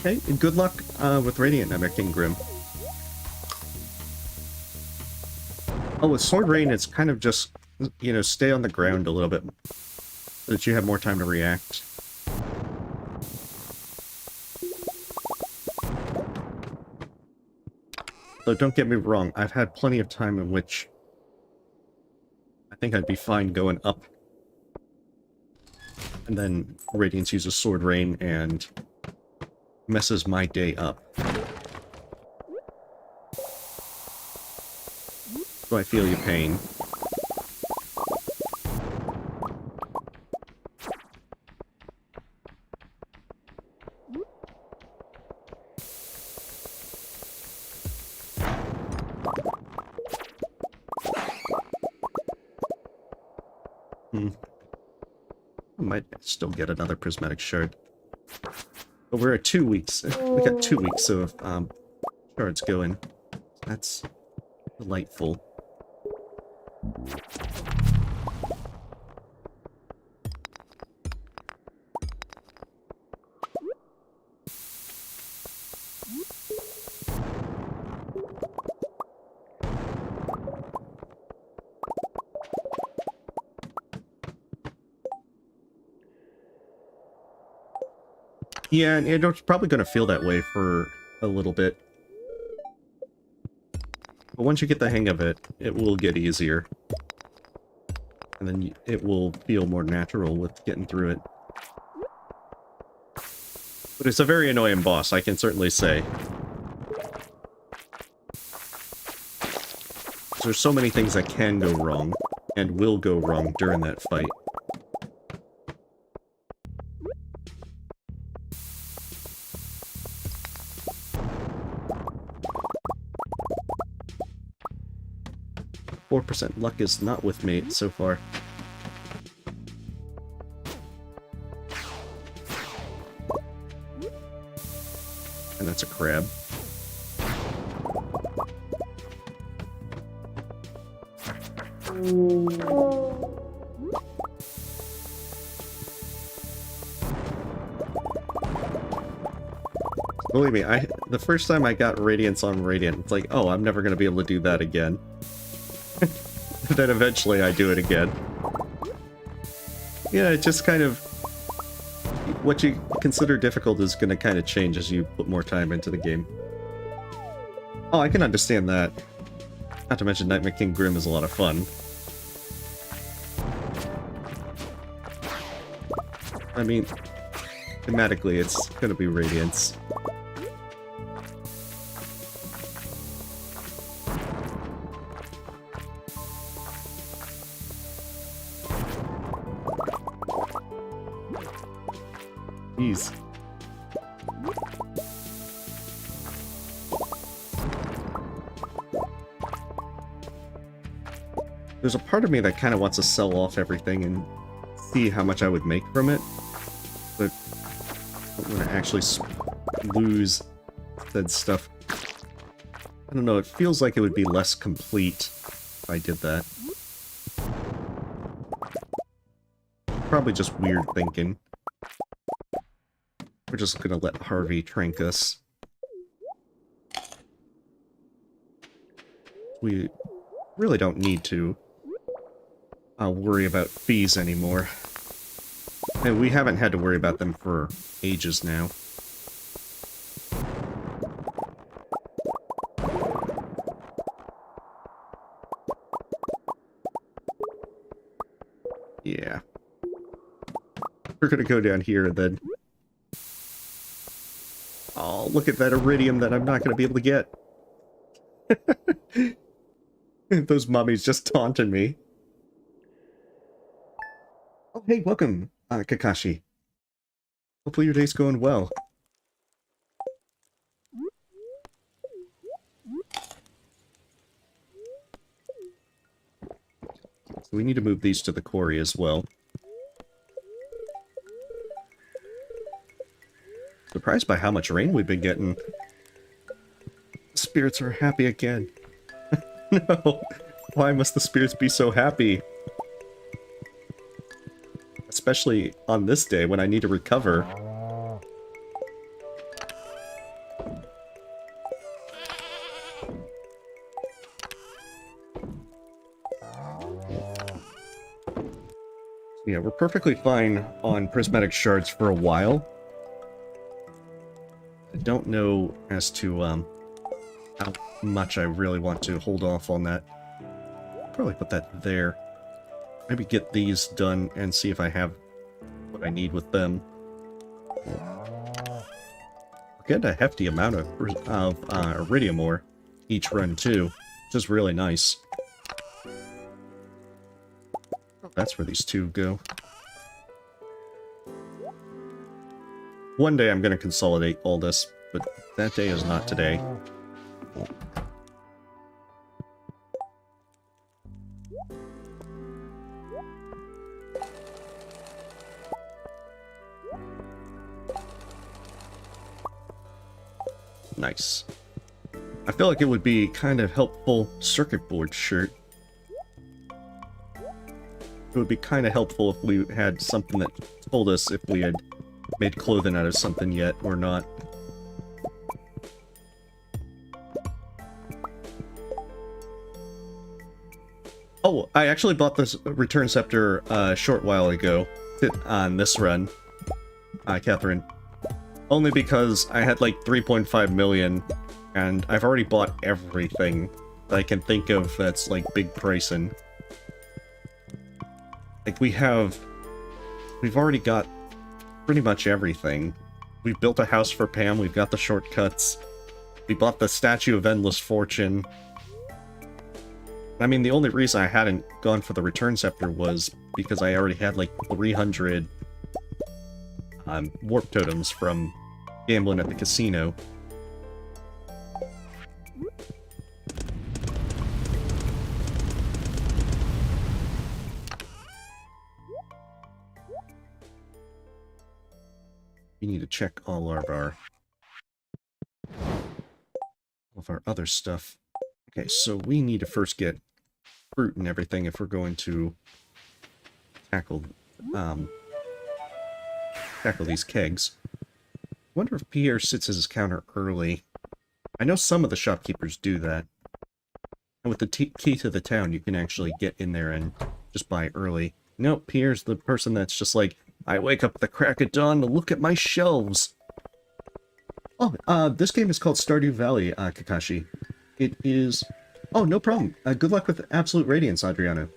Okay, and good luck with Radiant King Grim. Oh, with Sword Rain, it's kind of just, you know, stay on the ground a little bit so that you have more time to react. Though, don't get me wrong, I've had plenty of time in which I think I'd be fine going up. And then Radiance uses Sword Rain and messes my day up. So I feel your pain. I might still get another Prismatic Shard. But we're at 2 weeks. We got 2 weeks of shards going. That's delightful. Yeah, and it's probably going to feel that way for a little bit. But once you get the hang of it, it will get easier. And then it will feel more natural with getting through it. But it's a very annoying boss, I can certainly say. There's so many things that can go wrong, and will go wrong during that fight. .4% luck is not with me so far. And that's a crab. Believe me, the first time I got Radiance on Radiant, it's like, oh, I'm never going to be able to do that again. Then eventually I do it again. Yeah, it just kind of... What you consider difficult is going to kind of change as you put more time into the game. Oh, I can understand that. Not to mention Nightmare King Grim is a lot of fun. I mean, thematically it's going to be Radiance. Jeez. There's a part of me that kind of wants to sell off everything and see how much I would make from it, but I don't want to actually lose said stuff. I don't know, it feels like it would be less complete if I did that. Probably just weird thinking. We're just gonna let Harvey trank us. We really don't need to worry about fees anymore. And we haven't had to worry about them for ages now. Yeah. We're gonna go down here and then... Oh, look at that iridium that I'm not gonna be able to get. Those mummies just taunted me. Oh, hey, welcome, Kakashi. Hopefully your day's going well. So we need to move these to the quarry as well. Surprised by how much rain we've been getting. The spirits are happy again. No, why must the spirits be so happy? Especially on this day when I need to recover. Yeah, we're perfectly fine on Prismatic Shards for a while. I don't know as to how much I really want to hold off on that. Probably put that there. Maybe get these done and see if I have what I need with them. We're getting a hefty amount of Iridium ore each run too, which is really nice. Oh, that's where these two go. One day I'm going to consolidate all this, but that day is not today. Nice. I feel like it would be kind of helpful circuit board shirt. It would be kind of helpful if we had something that told us if we had made clothing out of something yet or not. Oh, I actually bought this Return Scepter a short while ago on this run, Catherine. Only because I had like 3.5 million, and I've already bought everything that I can think of that's like big pricing. Like we've already got pretty much everything. We've built a house for Pam, we've got the shortcuts, we bought the Statue of Endless Fortune. I mean, the only reason I hadn't gone for the Return Scepter was because I already had like 300 warp totems from gambling at the casino. We need to check all of our other stuff. Okay, so we need to first get fruit and everything if we're going to tackle these kegs. I wonder if Pierre sits his counter early. I know some of the shopkeepers do that. And with the key to the town, you can actually get in there and just buy early. No, Pierre's the person that's just like, I wake up at the crack of dawn to look at my shelves. Oh, this game is called Stardew Valley, Kakashi. It is... Oh, no problem. Good luck with Absolute Radiance, Adriano.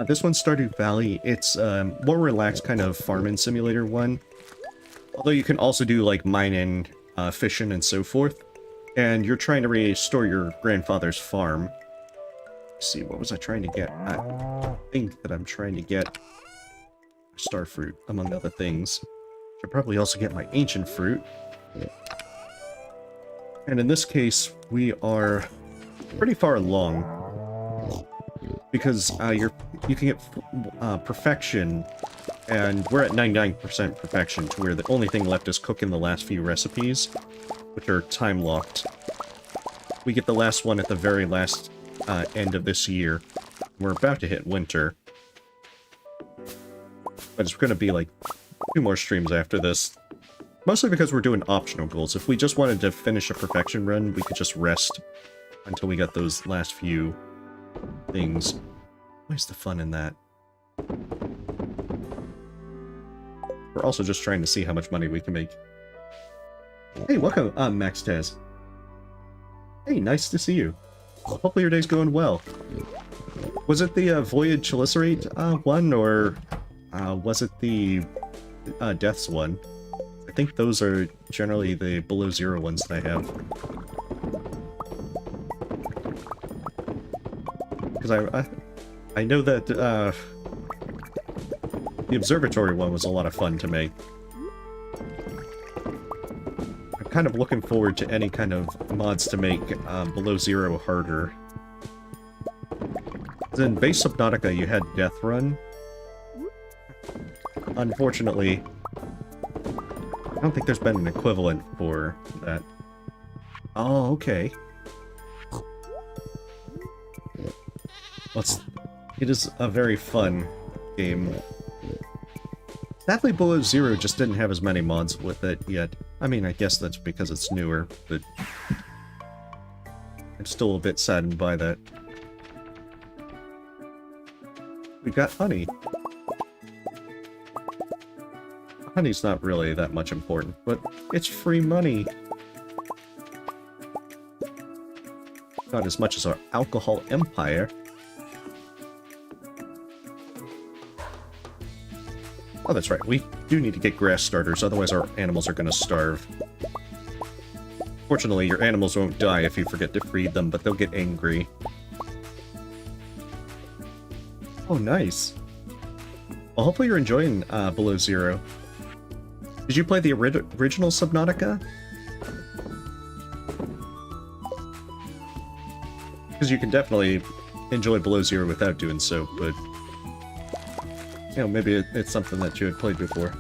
This one's Stardew Valley. It's more relaxed kind of farming simulator one. Although you can also do like mining, fishing, and so forth. And you're trying to restore your grandfather's farm. Let's see, what was I trying to get? I think that I'm trying to get starfruit, among other things. Should probably also get my ancient fruit. And in this case, we are pretty far along. Because you can get perfection, and we're at 99% perfection, to where the only thing left is cooking the last few recipes, which are time-locked. We get the last one at the very last end of this year. We're about to hit winter. But it's going to be like 2 more streams after this. Mostly because we're doing optional goals. If we just wanted to finish a perfection run, we could just rest until we got those last few things. Where's the fun in that? We're also just trying to see how much money we can make. Hey, welcome, Max Taz. Hey, nice to see you. Hopefully your day's going well. Was it the Voyage Chalicerate one, or was it the Deaths one? I think those are generally the below zero ones that I have. Because I know that the Observatory one was a lot of fun to make. I'm kind of looking forward to any kind of mods to make below zero harder. In base Subnautica you had Death Run. Unfortunately, I don't think there's been an equivalent for that. Oh, okay. Well, it is a very fun game. Sadly, Below Zero just didn't have as many mods with it yet. I mean, I guess that's because it's newer, but I'm still a bit saddened by that. We got honey. Honey's not really that much important, but it's free money. Not as much as our alcohol empire. Oh, that's right. We do need to get grass starters, otherwise our animals are going to starve. Fortunately, your animals won't die if you forget to feed them, but they'll get angry. Oh, nice. Well, hopefully you're enjoying Below Zero. Did you play the original Subnautica? Because you can definitely enjoy Below Zero without doing so, but... You know, maybe it's something that you had played before.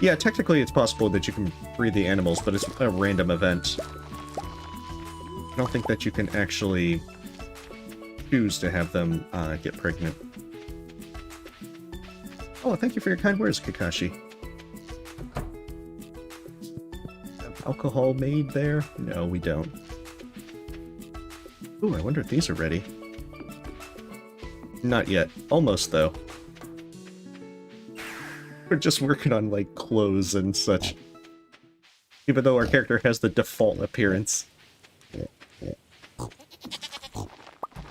Yeah, technically it's possible that you can breed the animals, but it's a random event. I don't think that you can actually choose to have them get pregnant. Oh, thank you for your kind words, Kakashi. Alcohol made there? No, we don't. Ooh, I wonder if these are ready. Not yet. Almost, though. We're just working on, like, clothes and such. Even though our character has the default appearance.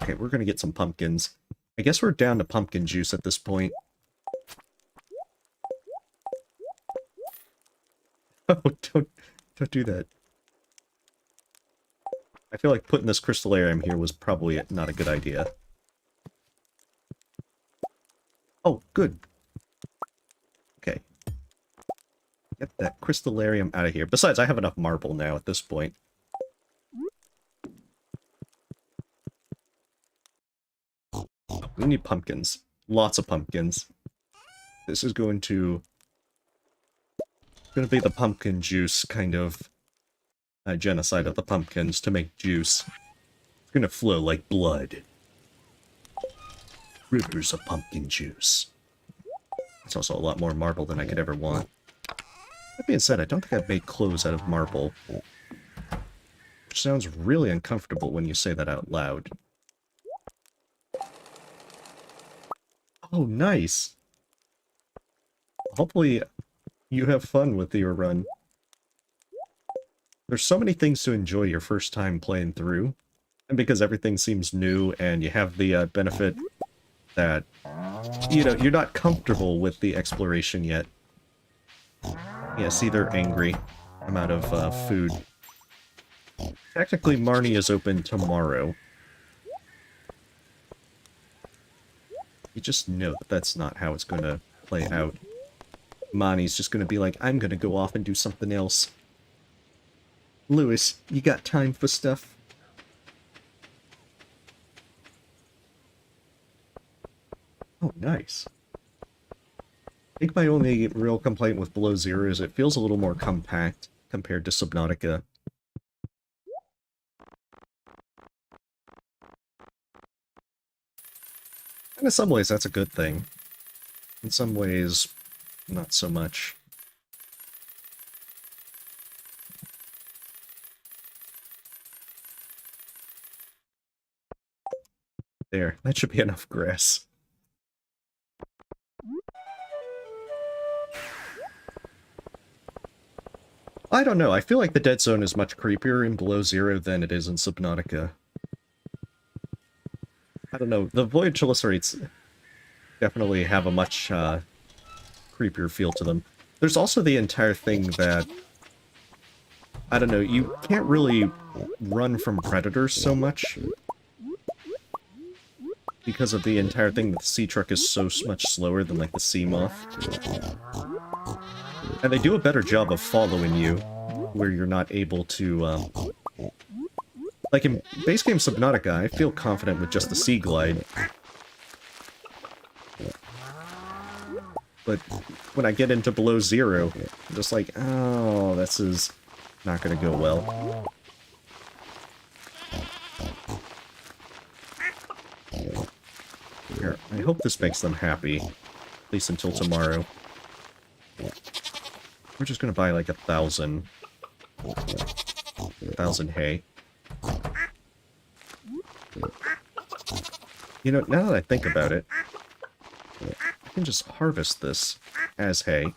Okay, we're gonna get some pumpkins. I guess we're down to pumpkin juice at this point. Oh, don't do that. I feel like putting this crystallarium here was probably not a good idea. Oh, good. Okay. Get that crystallarium out of here. Besides, I have enough marble now at this point. We need pumpkins. Lots of pumpkins. This is going to be the pumpkin juice kind of genocide of the pumpkins to make juice. It's gonna flow like blood. Rivers of pumpkin juice. It's also a lot more marble than I could ever want. That being said, I don't think I've made clothes out of marble. Which sounds really uncomfortable when you say that out loud. Oh, nice! Hopefully you have fun with your run. There's so many things to enjoy your first time playing through. And because everything seems new and you have the benefit that, you know, you're not comfortable with the exploration yet. Yeah, see, they're angry. I'm out of food. Technically, Marnie is open tomorrow. You just know that that's not how it's going to play out. Marnie's just going to be like, I'm going to go off and do something else. Lewis, you got time for stuff? Oh, nice. I think my only real complaint with Below Zero is it feels a little more compact compared to Subnautica. And in some ways, that's a good thing. In some ways, not so much. There, that should be enough grass. I don't know, I feel like the dead zone is much creepier in Below Zero than it is in Subnautica. I don't know, the Void Chelicerates definitely have a much creepier feel to them. There's also the entire thing that, I don't know, you can't really run from predators so much. Because of the entire thing that the sea truck is so much slower than, like, the sea moth. And they do a better job of following you, where you're not able to, like in base game Subnautica, I feel confident with just the sea glide. But when I get into Below Zero, I'm just like, oh, this is not gonna go well. Here, I hope this makes them happy. At least until tomorrow. We're just gonna buy like 1,000 hay. You know, now that I think about it, I can just harvest this as hay.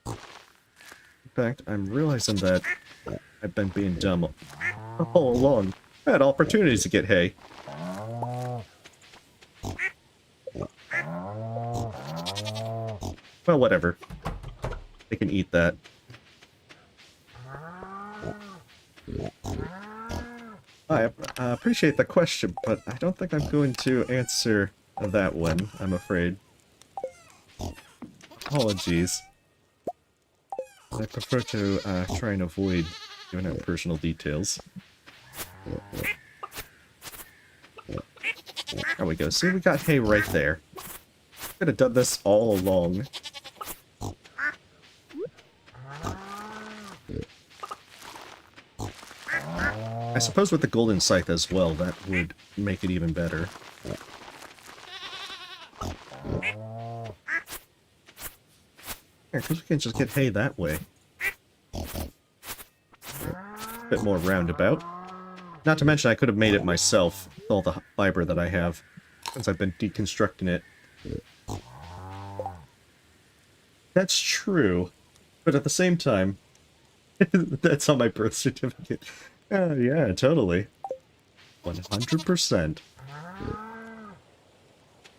In fact, I'm realizing that I've been being dumb all along. I had opportunities to get hay. Well, whatever. They can eat that. I appreciate the question, but I don't think I'm going to answer that one, I'm afraid. Apologies. I prefer to try and avoid giving out personal details. There we go. See, we got hay right there. Could have done this all along. I suppose with the golden scythe as well, that would make it even better. Because we can just get hay that way. A bit more roundabout. Not to mention I could have made it myself with all the fiber that I have, since I've been deconstructing it. That's true. But at the same time, that's on my birth certificate. Yeah, totally. 100%.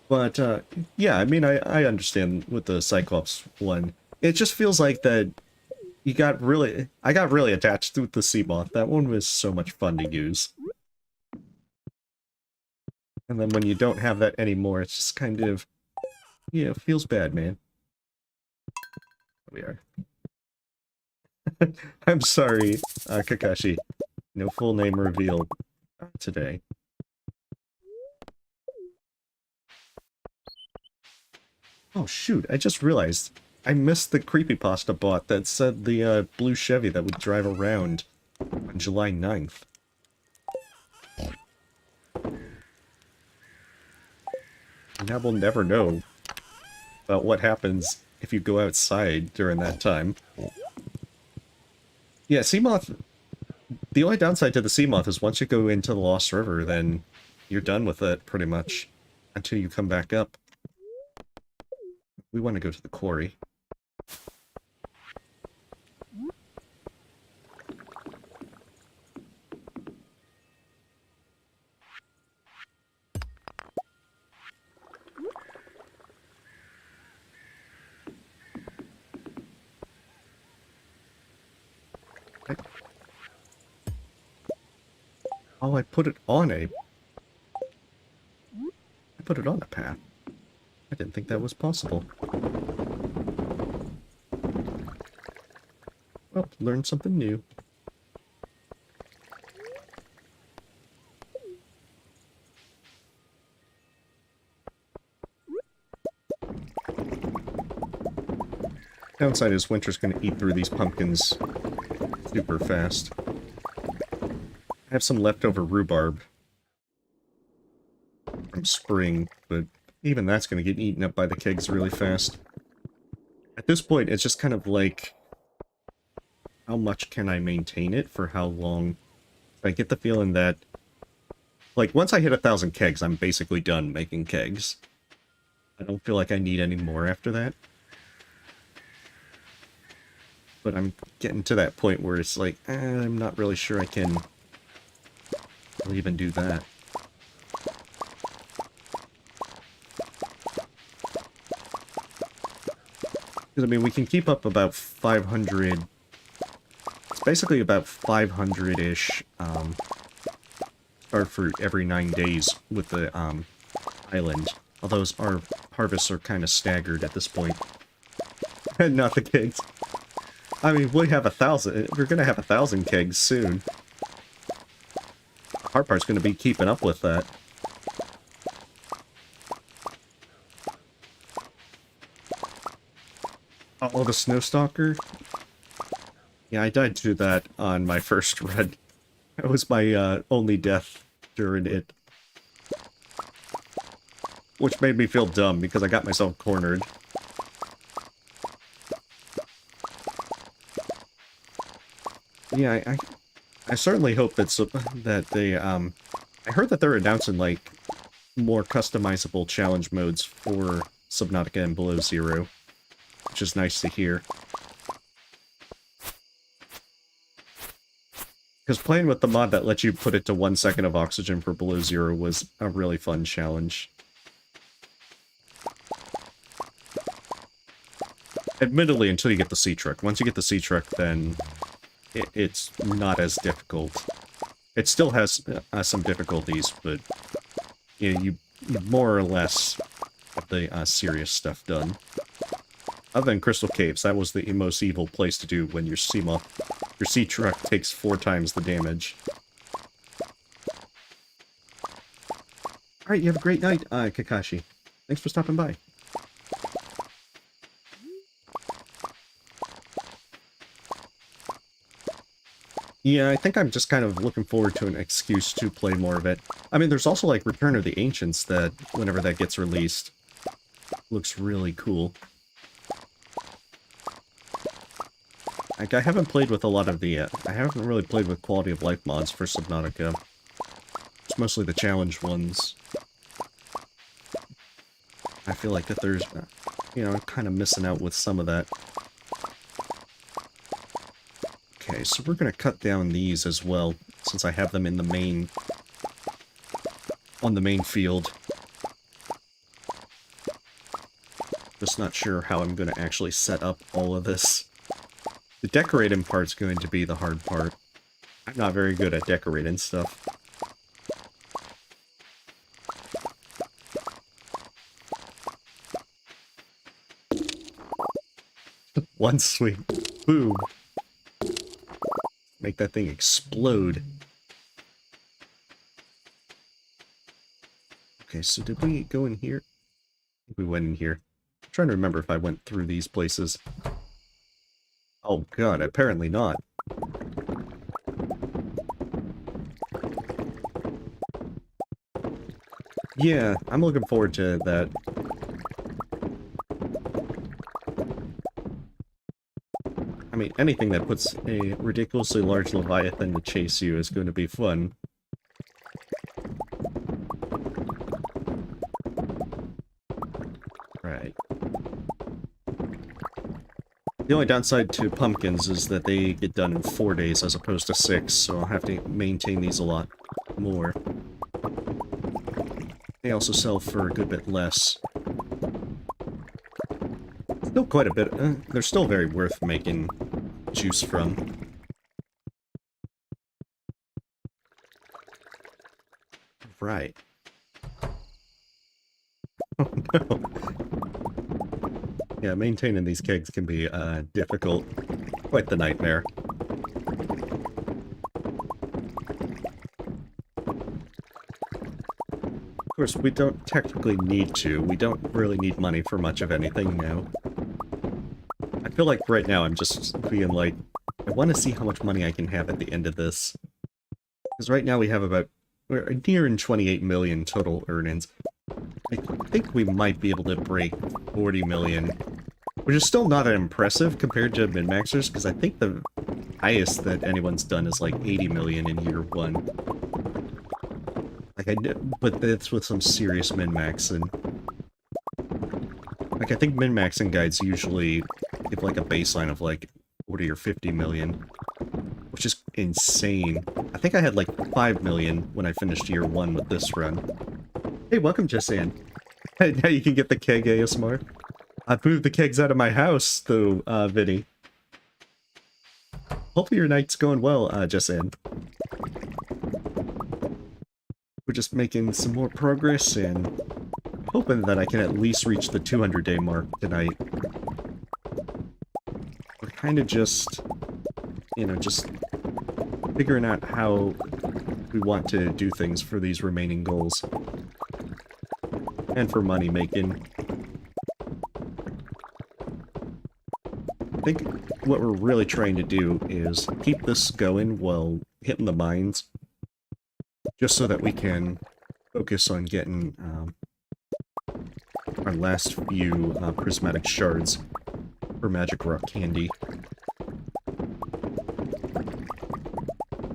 But, yeah, I mean, I understand with the Cyclops one. It just feels like that I got really attached with the Seamoth. That one was so much fun to use. And then when you don't have that anymore, it's just kind of, yeah, it feels bad, man. We are. I'm sorry, Kakashi. No full name revealed today. Oh shoot, I just realized. I missed the creepypasta bot that said the blue Chevy that would drive around on July 9th. Now we'll never know about what happens if you go outside during that time. Yeah, Seamoth... The only downside to the Seamoth is once you go into the Lost River, then you're done with it, pretty much, until you come back up. We want to go to the quarry. Oh, I put it on a... I put it on a path. I didn't think that was possible. Well, learned something new. Downside is winter's going to eat through these pumpkins super fast. I have some leftover rhubarb from spring, but even that's going to get eaten up by the kegs really fast. At this point, it's just kind of like, how much can I maintain it for how long? I get the feeling that, like, once I hit 1,000 kegs, I'm basically done making kegs. I don't feel like I need any more after that. But I'm getting to that point where it's like, I'm not really sure I can even do that. Because, I mean, we can keep up about 500... It's basically about 500-ish star fruit every 9 days with the island. Although our harvests are kind of staggered at this point. Not the kegs. I mean, we have 1,000. We're going to have 1,000 kegs soon. The hard part's going to be keeping up with that. Oh, the Snowstalker? Yeah, I died to that on my first run. That was my only death during it. Which made me feel dumb, because I got myself cornered. Yeah, I certainly hope that they, I heard that they're announcing, like, more customizable challenge modes for Subnautica and Below Zero, which is nice to hear. Because playing with the mod that lets you put it to 1 second of oxygen for Below Zero was a really fun challenge. Admittedly, until you get the sea truck. Once you get the sea truck, then it's not as difficult. It still has some difficulties, but you know, you more or less get the serious stuff done. Other than Crystal Caves, that was the most evil place to do when your sea truck takes 4 times the damage. Alright, you have a great night, Kakashi. Thanks for stopping by. Yeah, I think I'm just kind of looking forward to an excuse to play more of it. I mean, there's also, like, Return of the Ancients that, whenever that gets released, looks really cool. Like, I haven't played with a lot of the, I haven't really played with quality of life mods for Subnautica. It's mostly the challenge ones. I feel like that there's, You know, I'm kind of missing out with some of that. Okay, so we're going to cut down these as well, since I have them in the main... on the main field. Just not sure how I'm going to actually set up all of this. The decorating part's going to be the hard part. I'm not very good at decorating stuff. One sweet boom. Make that thing explode. Okay, so did we go in here? I think we went in here. I'm trying to remember if I went through these places. Oh god, apparently not. Yeah, I'm looking forward to that. I mean, anything that puts a ridiculously large Leviathan to chase you is going to be fun. Right. The only downside to pumpkins is that they get done in 4 days as opposed to 6, so I'll have to maintain these a lot more. They also sell for a good bit less. Still quite a bit. They're still very worth making juice from. Right. Oh no. Yeah, maintaining these kegs can be difficult. Quite the nightmare. Of course, we don't technically need to. We don't really need money for much of anything now. I feel like right now I'm just being like, I want to see how much money I can have at the end of this. Because right now we have about, we're nearing 28 million total earnings. I think we might be able to break 40 million, which is still not impressive compared to min-maxers, because I think the highest that anyone's done is like 80 million in year 1. Like but that's with some serious min-maxing. Like I think min-maxing guides usually give like a baseline of like 40 or 50 million, which is insane. I think I had like 5 million when I finished year 1 with this run. Hey, welcome, Jessan. Now you can get the keg ASMR. I've moved the kegs out of my house, though, Vinny. Hopefully your night's going well, Jessan. We're just making some more progress and hoping that I can at least reach the 200-day mark tonight. We're kind of just, you know, just figuring out how we want to do things for these remaining goals. And for money making. I think what we're really trying to do is keep this going while hitting the mines. Just so that we can focus on getting our last few Prismatic Shards for Magic Rock Candy.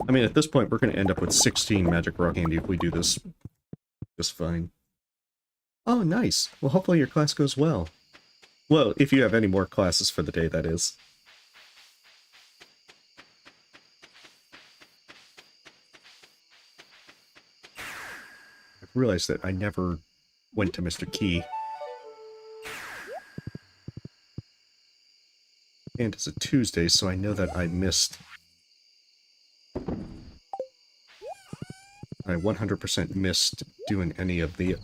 I mean, at this point, we're going to end up with 16 Magic Rock Candy if we do this just fine. Oh, nice. Well, hopefully your class goes well. Well, if you have any more classes for the day, that is. I've realized that I never went to Mr. Key. And it's a Tuesday, so I know that I missed... I 100% missed doing any of the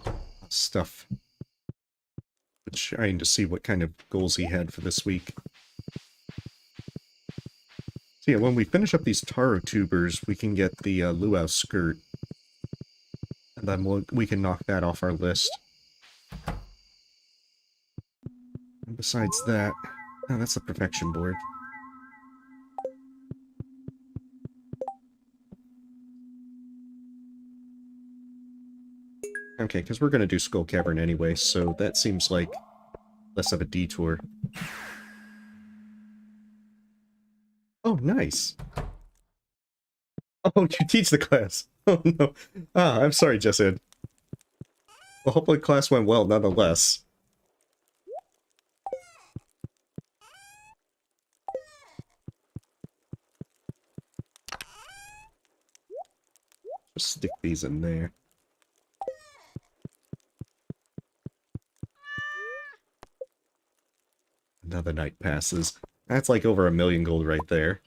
stuff. But trying to see what kind of goals he had for this week. So yeah, when we finish up these taro tubers, we can get the luau skirt. And then we can knock that off our list. And besides that... Oh, that's the perfection board. Okay, because we're going to do Skull Cavern anyway, so that seems like less of a detour. Oh, nice! Oh, you teach the class! Oh, no. Ah, I'm sorry, Jessid. Well, hopefully class went well, nonetheless. Just stick these in there. Another night passes. That's like over 1,000,000 gold right there.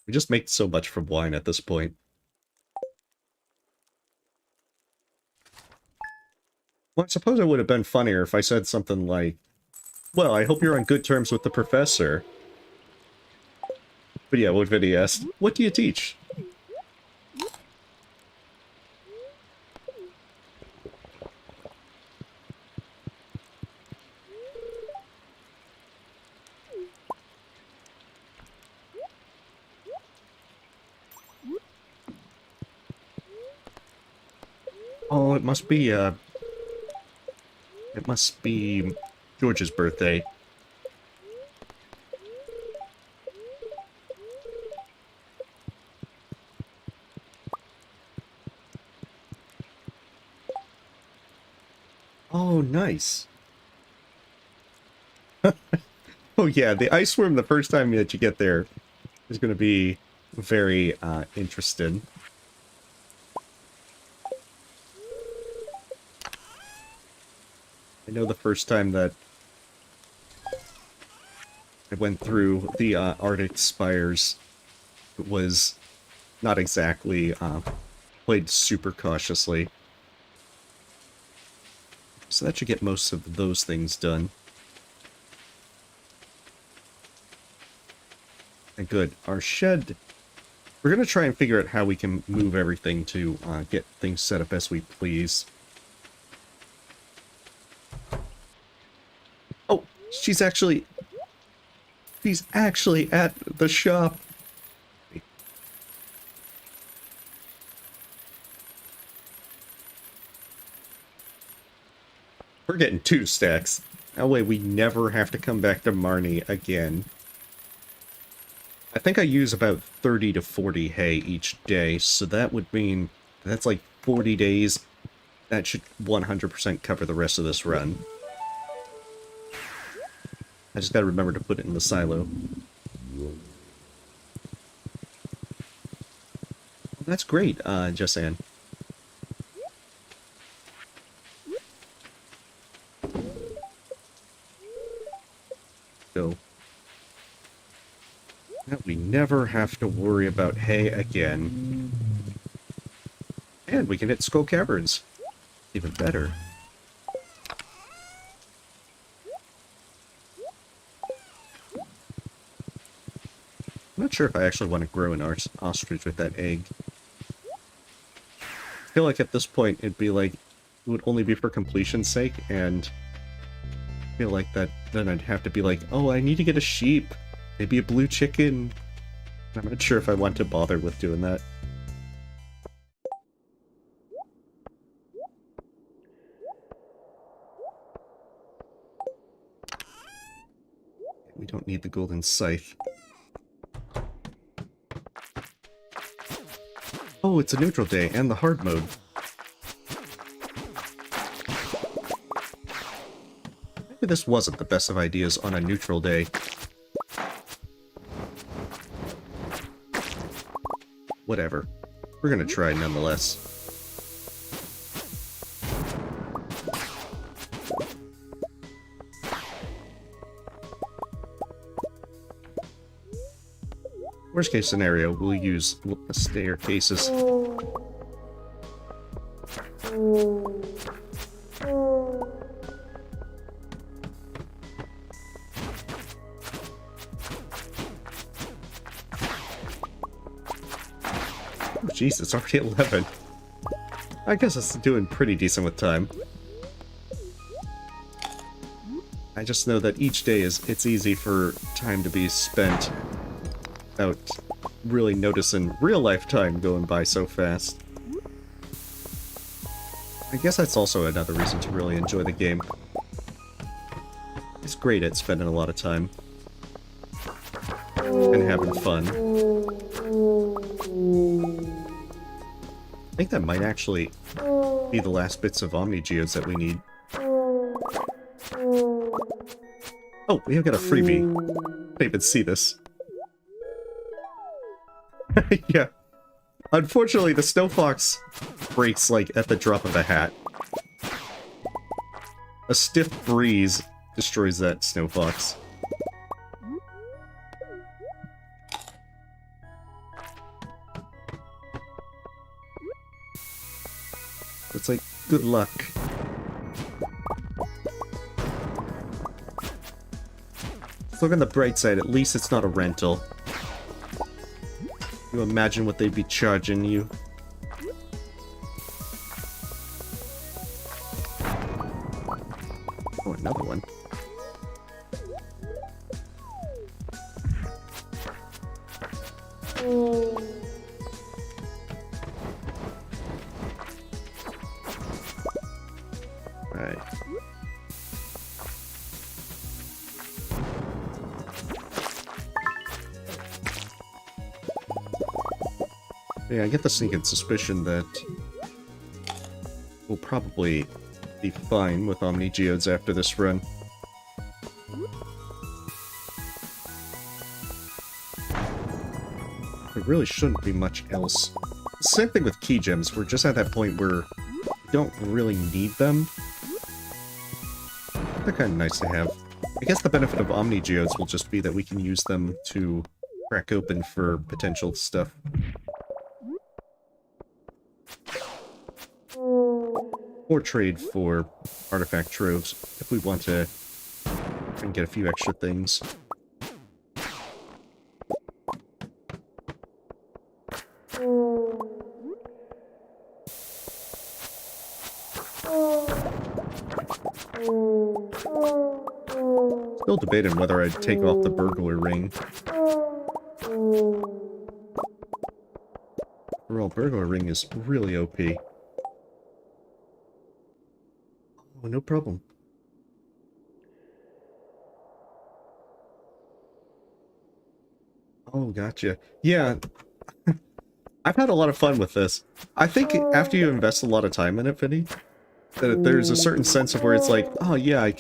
We just make so much from wine at this point. Well, I suppose it would have been funnier if I said something like, well, I hope you're on good terms with the professor. But yeah, what Vinny asked, what do you teach? Oh, it must be George's birthday. Oh, nice. Oh yeah, the ice worm the first time that you get there is going to be very interested. I know the first time that I went through the Arctic Spires, it was not exactly played super cautiously. So that should get most of those things done. And good. Our shed... We're going to try and figure out how we can move everything to get things set up as we please. Oh, she's actually at the shop. We're getting 2 stacks. That way we never have to come back to Marnie again. I think I use about 30 to 40 hay each day, so that would mean that's like 40 days. That should 100% cover the rest of this run. I just gotta remember to put it in the silo. That's great, Jessanne. So, that we never have to worry about hay again. And we can hit Skull Caverns. Even better. I'm not sure if I actually want to grow an ostrich with that egg. I feel like at this point it'd be like, it would only be for completion's sake, and I feel like that then I'd have to be like, oh, I need to get a sheep, maybe a blue chicken. I'm not sure if I want to bother with doing that. We don't need the golden scythe. Oh, it's a neutral day and the hard mode. Maybe this wasn't the best of ideas on a neutral day. Whatever. We're gonna try nonetheless. Worst case scenario, we'll use staircases. Jeez, it's already 11. I guess it's doing pretty decent with time. I just know that each day it's easy for time to be spent without really noticing real life time going by so fast. I guess that's also another reason to really enjoy the game. It's great at spending a lot of time and having fun. I think that might actually be the last bits of Omni Geodes that we need. Oh, we have got a freebie. I didn't even see this. Yeah. Unfortunately, the Snow Fox breaks, like, at the drop of a hat. A stiff breeze destroys that Snow Fox. It's like, good luck. Let's look on the bright side, at least it's not a rental. You imagine what they'd be charging you. Oh, another one. Right. Yeah, I get the sneaking suspicion that we'll probably be fine with Omni Geodes after this run. There really shouldn't be much else. Same thing with key gems, we're just at that point where we don't really need them. They're kind of nice to have. I guess the benefit of Omni Geodes will just be that we can use them to crack open for potential stuff. Or trade for artifact troves, if we want to try and get a few extra things. Still debating whether I'd take off the burglar ring. Overall, burglar ring is really OP. Oh, no problem. Oh, gotcha. Yeah, I've had a lot of fun with this. I think after you invest a lot of time in it, Vinny, that there's a certain sense of where it's like, oh yeah,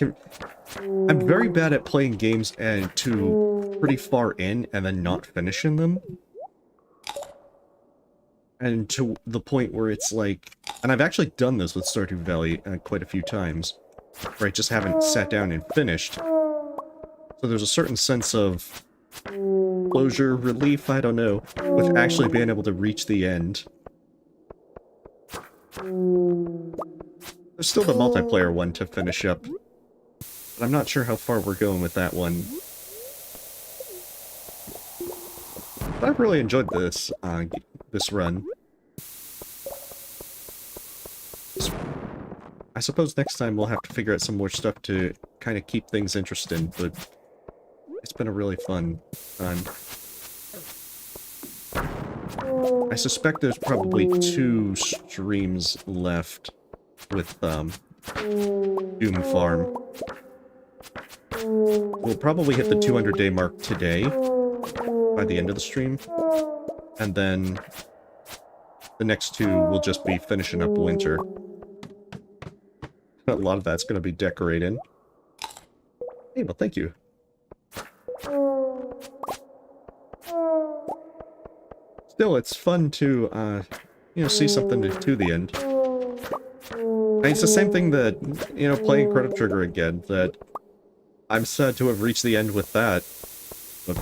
I'm very bad at playing games and to pretty far in and then not finishing them. And to the point where it's like, and I've actually done this with Stardew Valley quite a few times, where I just haven't sat down and finished. So there's a certain sense of closure, relief, I don't know, with actually being able to reach the end. There's still the multiplayer one to finish up, but I'm not sure how far we're going with that one. But I've really enjoyed this, this run. I suppose next time we'll have to figure out some more stuff to kind of keep things interesting, but it's been a really fun time. I suspect there's probably 2 streams left with Doom Farm. We'll probably hit the 200-day mark today, by the end of the stream, and then the next 2 will just be finishing up winter. A lot of that's going to be decorating. Hey, well, thank you. Still, it's fun to, you know, see something to the end. And it's the same thing that, you know, playing Chrono Trigger again, that I'm sad to have reached the end with that. But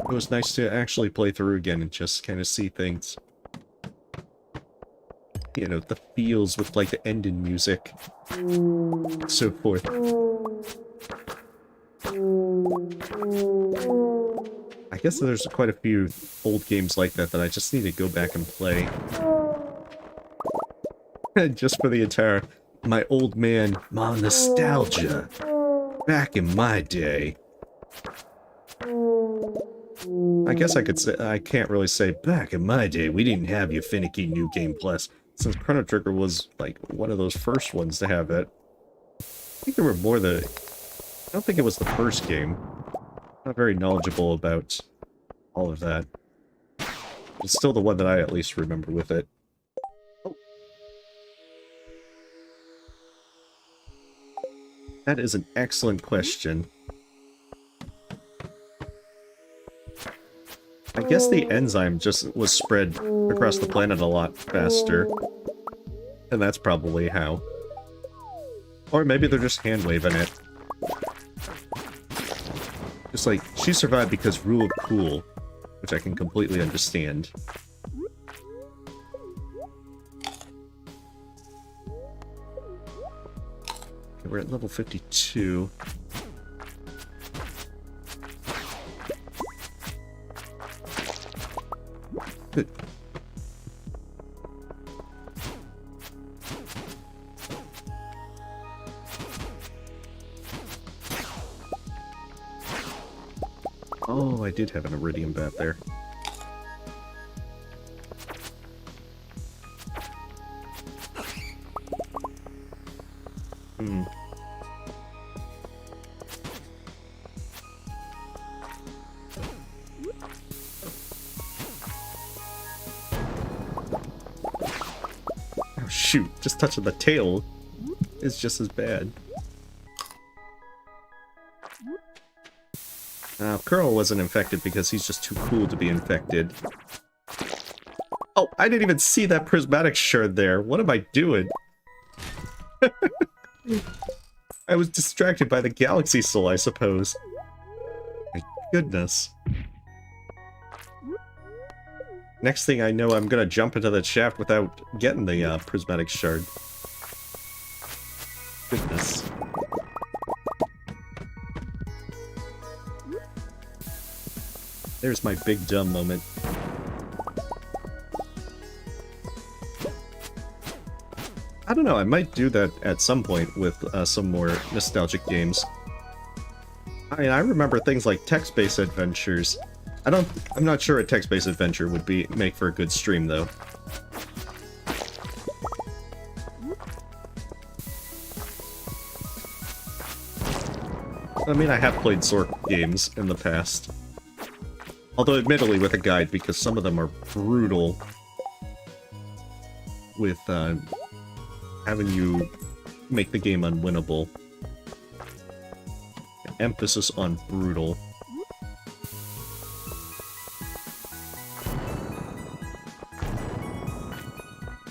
it was nice to actually play through again and just kind of see things. You know, the feels with, like, the ending music. And so forth. I guess there's quite a few old games like that that I just need to go back and play. Just for the entire, my old man, my nostalgia. Back in my day. I guess I could say, I can't really say, back in my day, we didn't have your finicky New Game Plus. Since Chrono Trigger was, like, one of those first ones to have it. I think there were more I don't think it was the first game. Not very knowledgeable about all of that. It's still the one that I at least remember with it. Oh. That is an excellent question. I guess the enzyme just was spread across the planet a lot faster. And that's probably how. Or maybe they're just hand-waving it. Just like, she survived because rule of cool, which I can completely understand. Okay, we're at level 52. Good. Oh, I did have an iridium bat there. Oh shoot, just touching the tail is just as bad. Curl wasn't infected because he's just too cool to be infected. Oh, I didn't even see that Prismatic Shard there. What am I doing? I was distracted by the Galaxy Soul, I suppose. My goodness. Next thing I know, I'm gonna jump into that shaft without getting the Prismatic Shard. Goodness. There's my big dumb moment. I don't know, I might do that at some point with some more nostalgic games. I mean, I remember things like text-based adventures. I'm not sure a text-based adventure would make for a good stream, though. I mean, I have played sort games in the past. Although, admittedly, with a guide, because some of them are brutal with having you make the game unwinnable. Emphasis on brutal.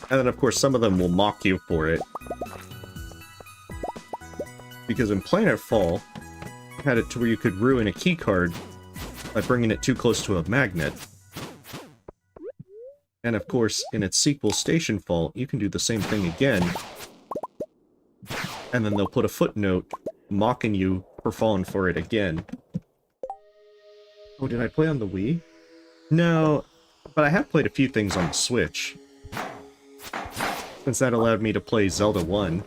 And then, of course, some of them will mock you for it. Because in Planetfall, you had it to where you could ruin a keycard by bringing it too close to a magnet. And of course, in its sequel, Stationfall, you can do the same thing again. And then they'll put a footnote mocking you for falling for it again. Oh, did I play on the Wii? No, but I have played a few things on the Switch. Since that allowed me to play Zelda 1.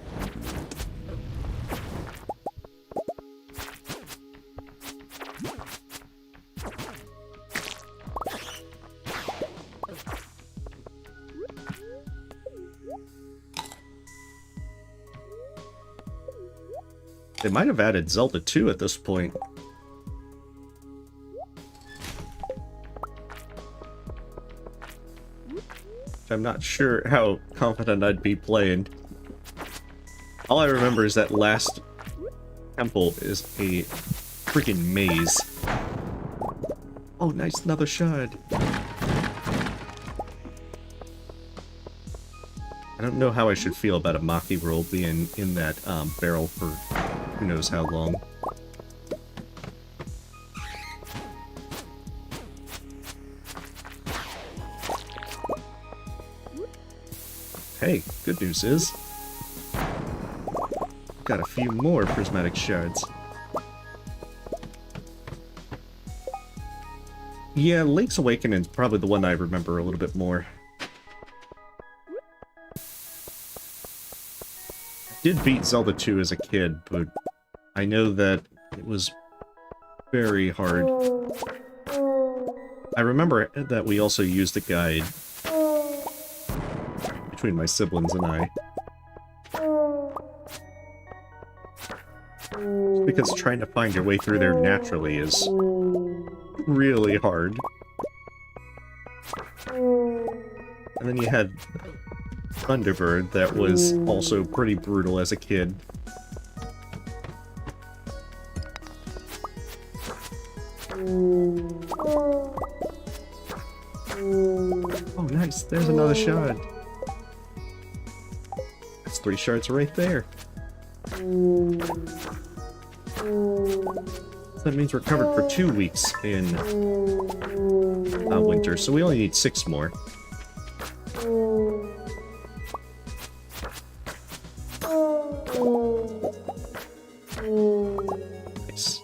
They might have added Zelda 2 at this point. I'm not sure how confident I'd be playing. All I remember is that last temple is a freaking maze. Oh, nice, another shard. I don't know how I should feel about a Maki roll being in that barrel for who knows how long. Hey, good news is, got a few more Prismatic Shards. Yeah, Link's Awakening is probably the one I remember a little bit more. I did beat Zelda 2 as a kid, but I know that it was very hard. I remember that we also used a guide between my siblings and I. Because trying to find your way through there naturally is really hard. And then you had Thunderbird that was also pretty brutal as a kid. Nice, there's another shard. That's 3 shards right there. So that means we're covered for 2 weeks in winter, so we only need 6 more. Nice.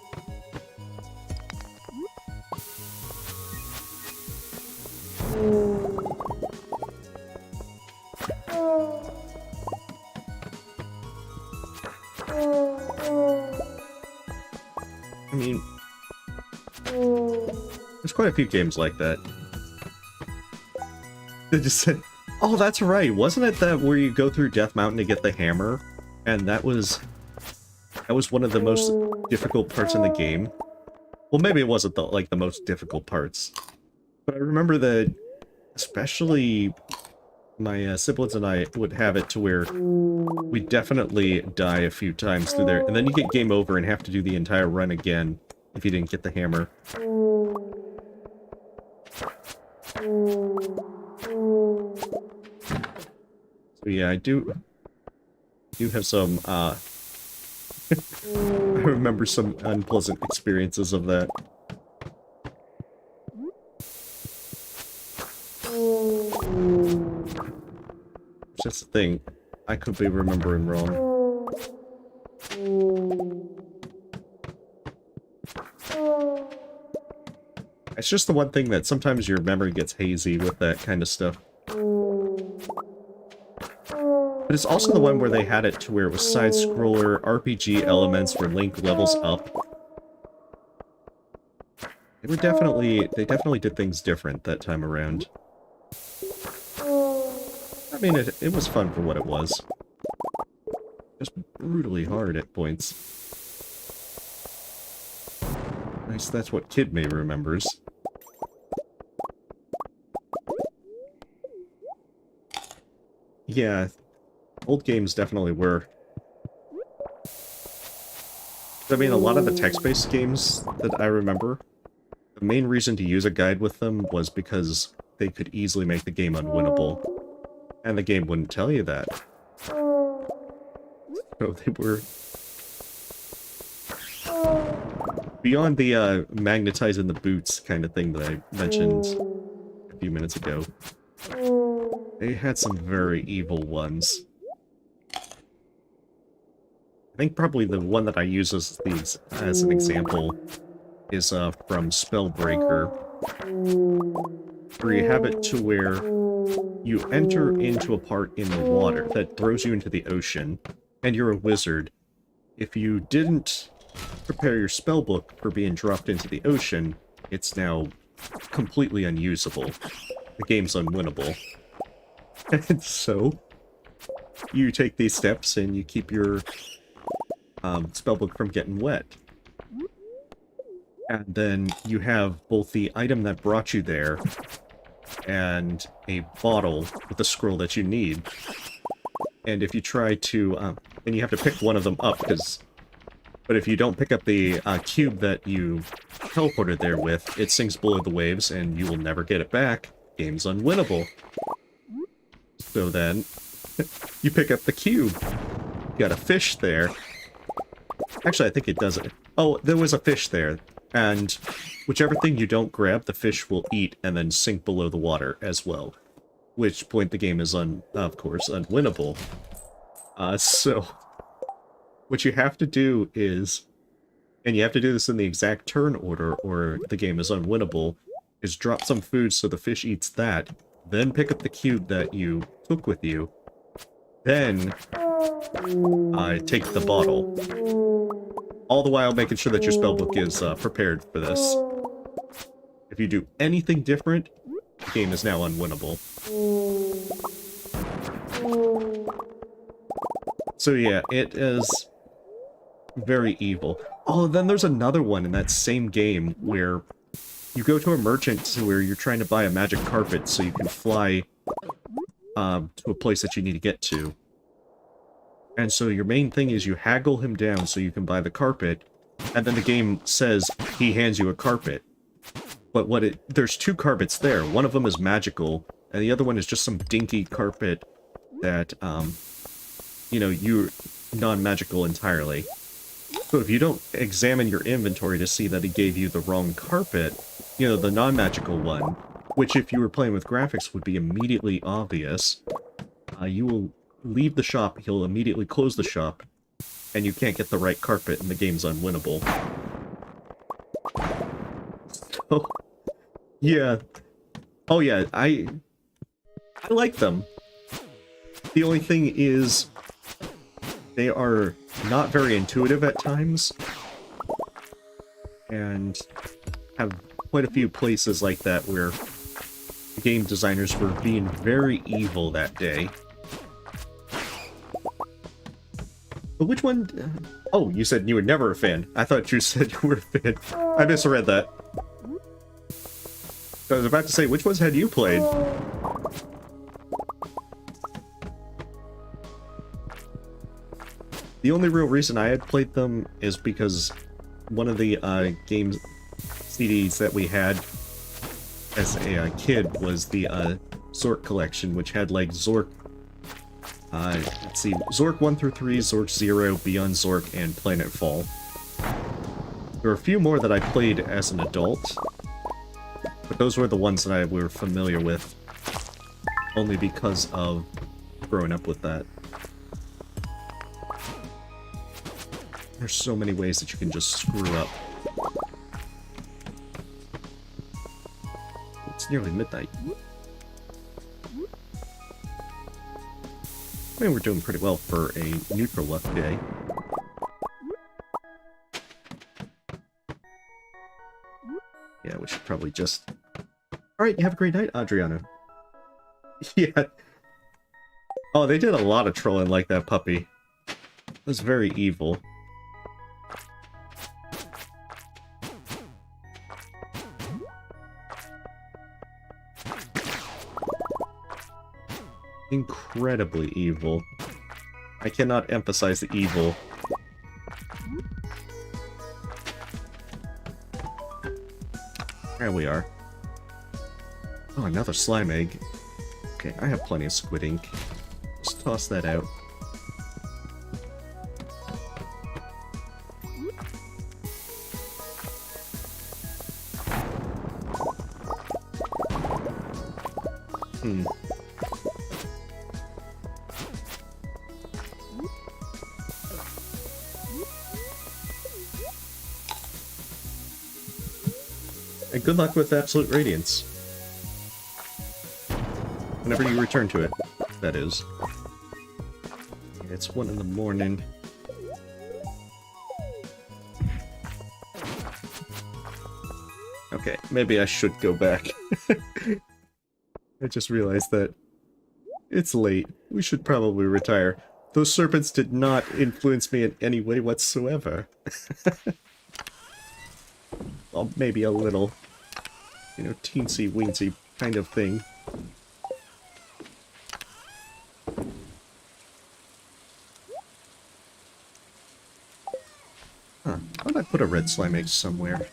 I mean, there's quite a few games like that. They just said, oh, that's right, wasn't it that where you go through Death Mountain to get the hammer? And that was one of the most difficult parts in the game. Well, maybe it wasn't the most difficult parts. But I remember that, especially my siblings and I would have it to where we definitely die a few times through there. And then you get game over and have to do the entire run again if you didn't get the hammer. So yeah, I do have some, I remember some unpleasant experiences of that. That's the thing. I could be remembering wrong. It's just the one thing that sometimes your memory gets hazy with that kind of stuff. But it's also the one where they had it to where it was side-scroller, RPG elements where Link levels up. They definitely did things different that time around. I mean, it was fun for what it was. Just brutally hard at points. Nice, that's what Kid May remembers. Yeah, old games definitely were. I mean, a lot of the text-based games that I remember, the main reason to use a guide with them was because they could easily make the game unwinnable. And the game wouldn't tell you that. So they were... Beyond the magnetizing the boots kind of thing that I mentioned a few minutes ago, they had some very evil ones. I think probably the one that I use as an example is from Spellbreaker, where you have it to where you enter into a part in the water that throws you into the ocean, and you're a wizard. If you didn't prepare your spellbook for being dropped into the ocean, it's now completely unusable. The game's unwinnable. And so, you take these steps and you keep your spellbook from getting wet. And then you have both the item that brought you there and a bottle with the scroll that you need. And if you try to, and you have to pick one of them up, but if you don't pick up the cube that you teleported there with, it sinks below the waves and you will never get it back. Game's unwinnable. So then, you pick up the cube. You got a fish there. Actually, I think it doesn't. Oh, there was a fish there. And whichever thing you don't grab, the fish will eat and then sink below the water as well. Which point the game is, of course, unwinnable. So, what you have to do is, and you have to do this in the exact turn order or the game is unwinnable, is drop some food so the fish eats that, then pick up the cube that you took with you, then take the bottle. All the while making sure that your spellbook is prepared for this. If you do anything different, the game is now unwinnable. So yeah, it is very evil. Oh, then there's another one in that same game where you go to a merchant where you're trying to buy a magic carpet so you can fly to a place that you need to get to. And so your main thing is you haggle him down so you can buy the carpet, and then the game says he hands you a carpet. But there's 2 carpets there. One of them is magical, and the other one is just some dinky carpet that, you know, you're non-magical entirely. So if you don't examine your inventory to see that he gave you the wrong carpet, you know, the non-magical one, which if you were playing with graphics would be immediately obvious, you will leave the shop, he'll immediately close the shop, and you can't get the right carpet and the game's unwinnable. So, yeah. Oh yeah, I like them. The only thing is, they are not very intuitive at times, and have quite a few places like that where the game designers were being very evil that day. But which one? Oh, you said you were never a fan. I thought you said you were a fan. I misread that. I was about to say, which ones had you played? The only real reason I had played them is because one of the game CDs that we had as a kid was the Zork collection, which had like Zork, let's see, Zork 1 through 3, Zork 0, Beyond Zork, and Planetfall. There were a few more that I played as an adult, but those were the ones that I were familiar with, only because of growing up with that. There's so many ways that you can just screw up. It's nearly midnight. I mean, we're doing pretty well for a neutral luck day. Yeah, we should probably just... Alright, you have a great night, Adriana. Yeah. Oh, they did a lot of trolling like that puppy. It was very evil. Incredibly evil. I cannot emphasize the evil. There we are. Oh, another slime egg. Okay, I have plenty of squid ink. Just toss that out. And good luck with Absolute Radiance. Whenever you return to it, that is. It's 1 in the morning. Okay, maybe I should go back. I just realized that it's late. We should probably retire. Those serpents did not influence me in any way whatsoever. Well, maybe a little, you know, teensy-weensy kind of thing. Huh. How did I put a red slime egg somewhere?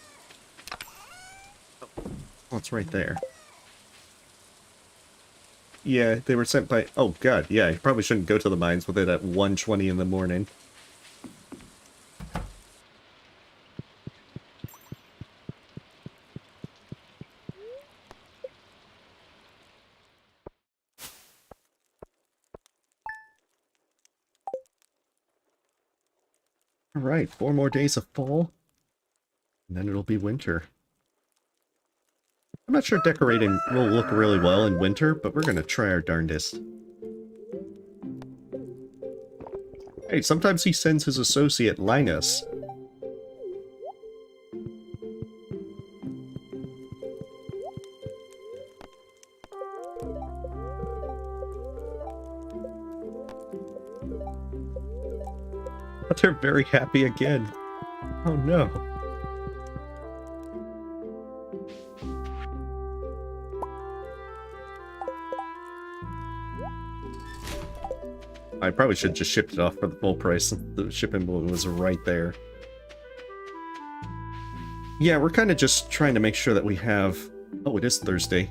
Oh, it's right there. Yeah, they were sent by... Oh, God, yeah, you probably shouldn't go to the mines with it at 1:20 in the morning. Alright, 4 more days of fall, and then it'll be winter. I'm not sure decorating will look really well in winter, but we're gonna try our darndest. Hey, sometimes he sends his associate Linus. But they're very happy again. Oh no. I probably should just ship it off for the full price. The shipping was right there. Yeah, we're kind of just trying to make sure that we have... Oh, it is Thursday.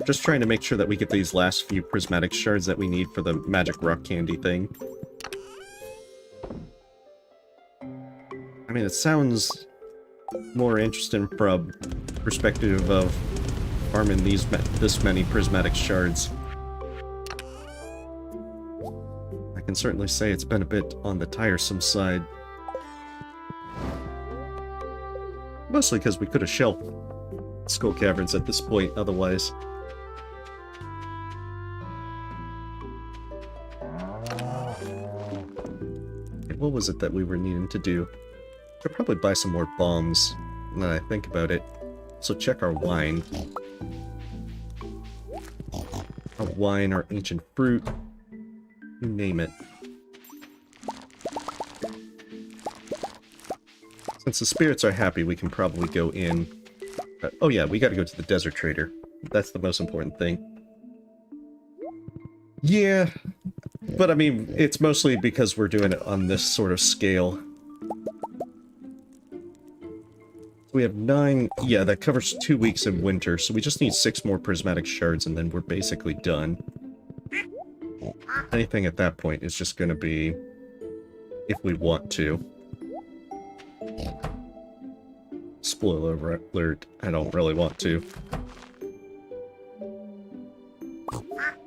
Just trying to make sure that we get these last few prismatic shards that we need for the magic rock candy thing. I mean, it sounds more interesting from a perspective of farming this many prismatic shards. I can certainly say it's been a bit on the tiresome side. Mostly because we could have shelved Skull Caverns at this point otherwise. What was it that we were needing to do? Could probably buy some more bombs, now that I think about it. So check our wine. Our wine, our ancient fruit, you name it. Since the spirits are happy, we can probably go in... oh yeah, we gotta go to the desert trader. That's the most important thing. Yeah, but I mean, it's mostly because we're doing it on this sort of scale. We have 9... yeah, that covers 2 weeks in winter, so we just need 6 more prismatic shards and then we're basically done. Anything at that point is just gonna be... if we want to. Spoiler alert, I don't really want to.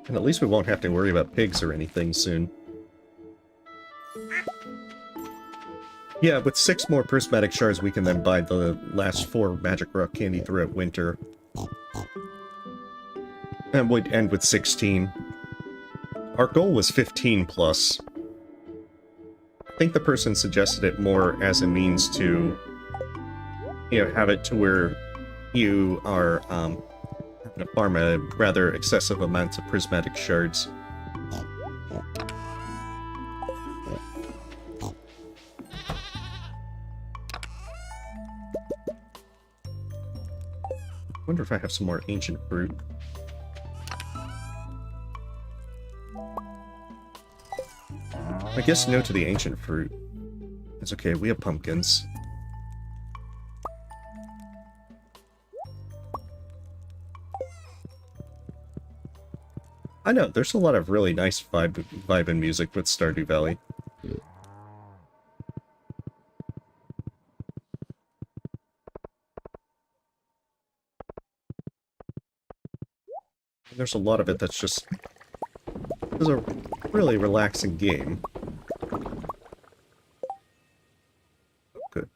And at least we won't have to worry about pigs or anything soon. Yeah, with 6 more prismatic shards, we can then buy the last 4 magic rock candy throughout winter. And we'd end with 16. Our goal was 15 plus. I think the person suggested it more as a means to, you know, have it to where you are having to farm a rather excessive amount of prismatic shards. I wonder if I have some more ancient fruit. I guess no to the ancient fruit. It's okay, we have pumpkins. I know, there's a lot of really nice vibe and music with Stardew Valley. There's a lot of it that's just... it's a really relaxing game. Good.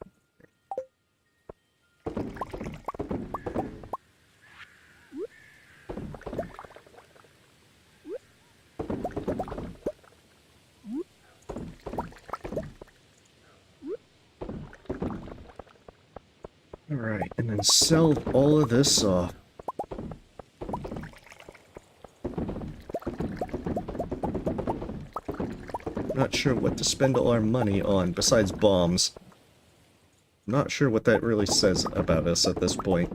Alright, and then sell all of this off. Not sure what to spend all our money on, besides bombs. Not sure what that really says about us at this point.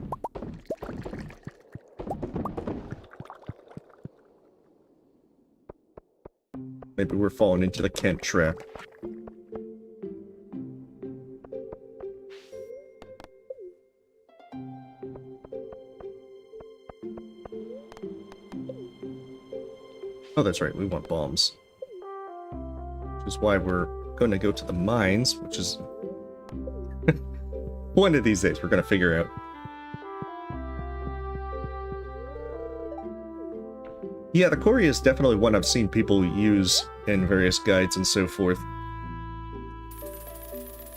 Maybe we're falling into the Kent trap. Oh, that's right, we want bombs. Which is why we're going to go to the mines, which is... one of these days we're going to figure out. Yeah, the quarry is definitely one I've seen people use in various guides and so forth.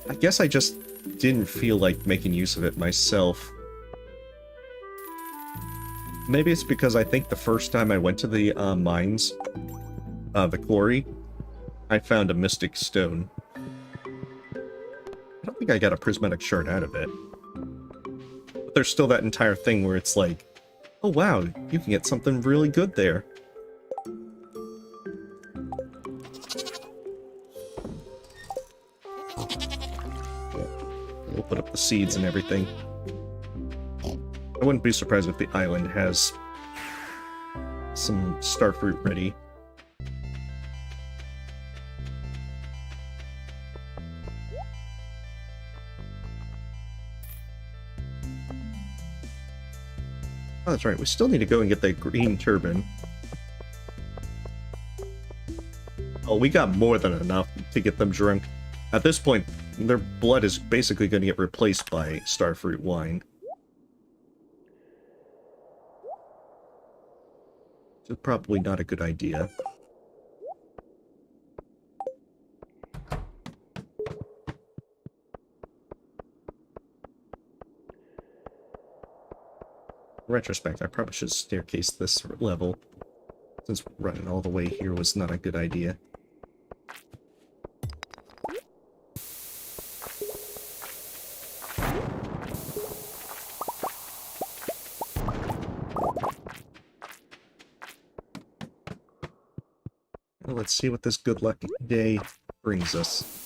I guess I just didn't feel like making use of it myself. Maybe it's because I think the first time I went to the mines, the quarry, I found a mystic stone. I don't think I got a prismatic shard out of it. But there's still that entire thing where it's like, oh wow, you can get something really good there. We'll put up the seeds and everything. I wouldn't be surprised if the island has some starfruit ready. Oh, that's right. We still need to go and get that green turban. Oh, we got more than enough to get them drunk. At this point, their blood is basically going to get replaced by starfruit wine. So probably not a good idea. In retrospect, I probably should staircase this level, since running all the way here was not a good idea. Well, let's see what this good luck day brings us.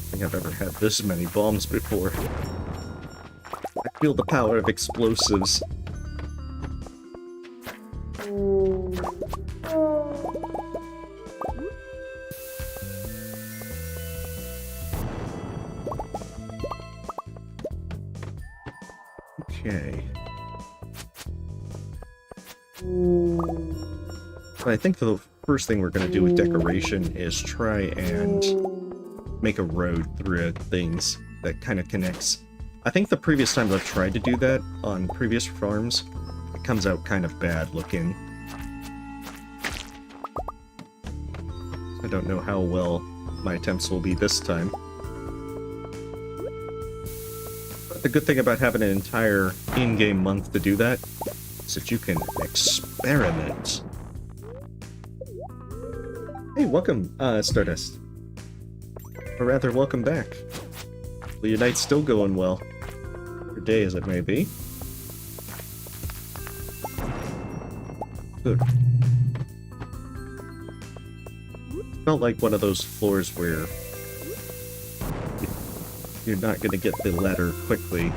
I don't think I've ever had this many bombs before. I feel the power of explosives. Okay. But I think the first thing we're going to do with decoration is try and make a road through things that kind of connects. I think the previous times I've tried to do that on previous farms, it comes out kind of bad looking. I don't know how well my attempts will be this time. But the good thing about having an entire in-game month to do that is that you can experiment. Hey, welcome, Stardust. Or rather, welcome back. Well, your night's still going well. Or day, as it may be. Good. Felt like one of those floors where you're not going to get the ladder quickly.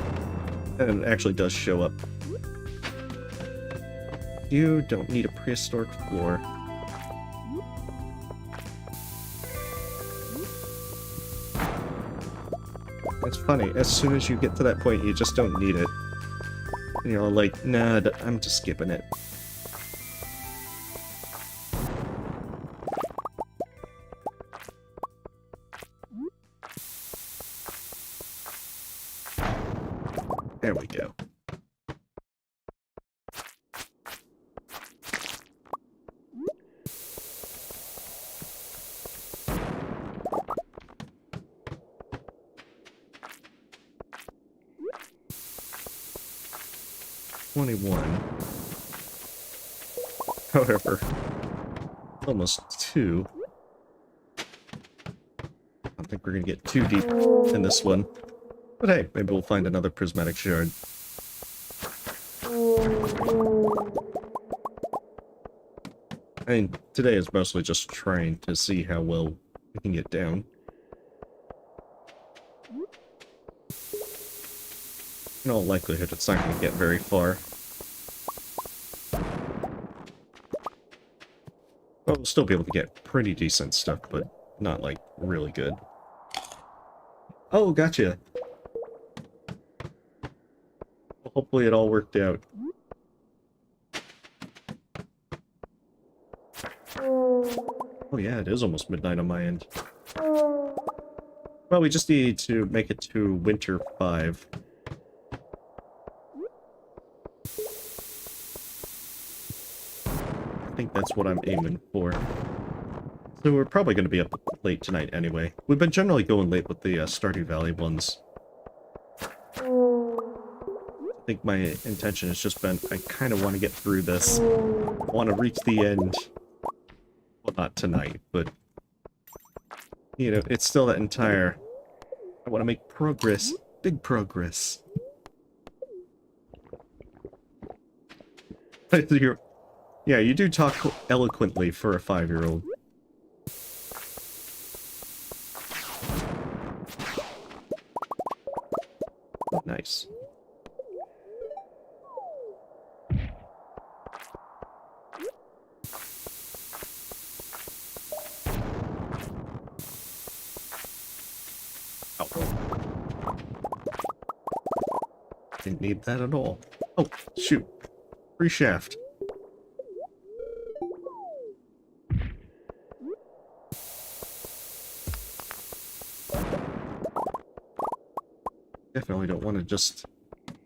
And it actually does show up. You don't need a prehistoric floor. It's funny, as soon as you get to that point, you just don't need it. And you're all like, nah, I'm just skipping it. There we go. However, almost 2. I don't think we're gonna get too deep in this one. But hey, maybe we'll find another Prismatic Shard. I mean, today is mostly just trying to see how well we can get down. In all likelihood, it's not going to get very far. Well, we'll still be able to get pretty decent stuff, but not, like, really good. Oh, gotcha! Well, hopefully it all worked out. Oh yeah, it is almost midnight on my end. Well, we just need to make it to Winter 5. I think that's what I'm aiming for. So we're probably going to be up late tonight anyway. We've been generally going late with the Stardew Valley ones. I think my intention has just been, I kind of want to get through this. I want to reach the end. Well, not tonight, but... You know, it's still that entire... I want to make progress. Big progress. Yeah, you do talk eloquently for a 5-year-old. Nice. Didn't need that at all. Oh, shoot. Free shaft. Definitely don't want to just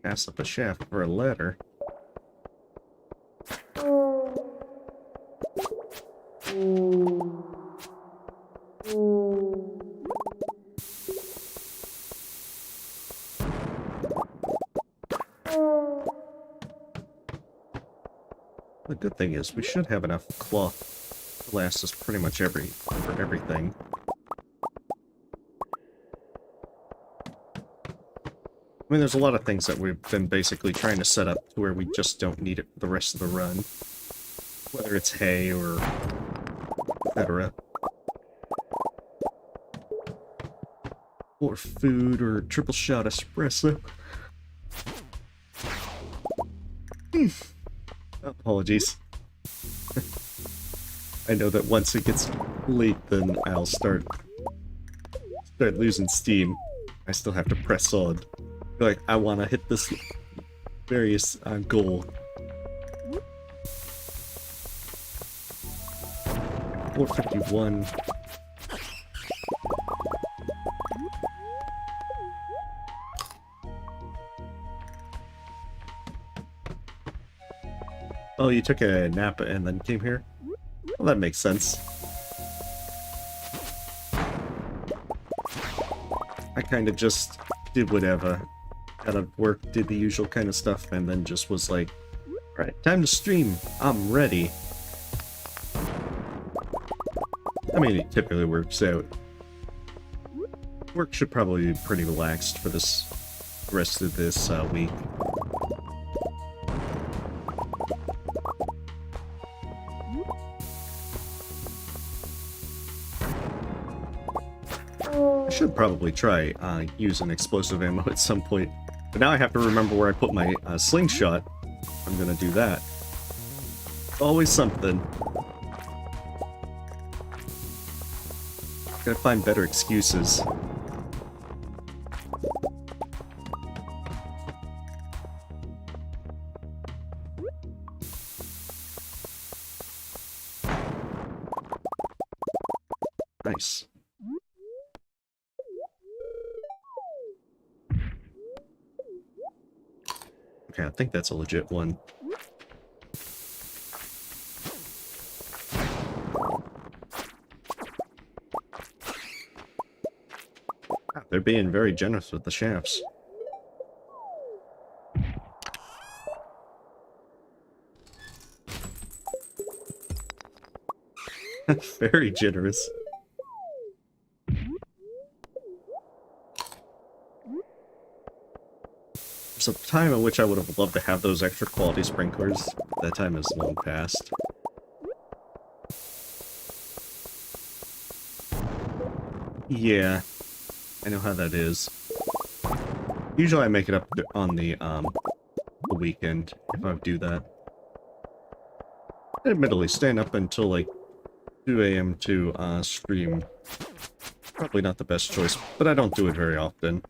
pass up a shaft for a ladder. The good thing is we should have enough cloth to last us pretty much for everything. I mean, there's a lot of things that we've been basically trying to set up to where we just don't need it the rest of the run. Whether it's hay or etc. Or food or triple shot espresso. Apologies. I know that once it gets late, then I'll start losing steam. I still have to press on. Like, I want to hit this various goal. 451. Oh, you took a nap and then came here? Well, that makes sense. I kind of just did whatever. Out of work, did the usual kind of stuff, and then just was like, alright, time to stream. I'm ready. I mean, it typically works out. Work should probably be pretty relaxed for this rest of this week. I should probably try using explosive ammo at some point. But now I have to remember where I put my slingshot. I'm gonna do that. Always something. Gotta find better excuses. Nice. Okay, I think that's a legit one. Wow, they're being very generous with the shafts. Very generous. There's a time in which I would have loved to have those extra quality sprinklers. That time is long past. Yeah, I know how that is. Usually I make it up on the weekend, if I do that. Admittedly, staying up until like 2 AM to stream, probably not the best choice, but I don't do it very often.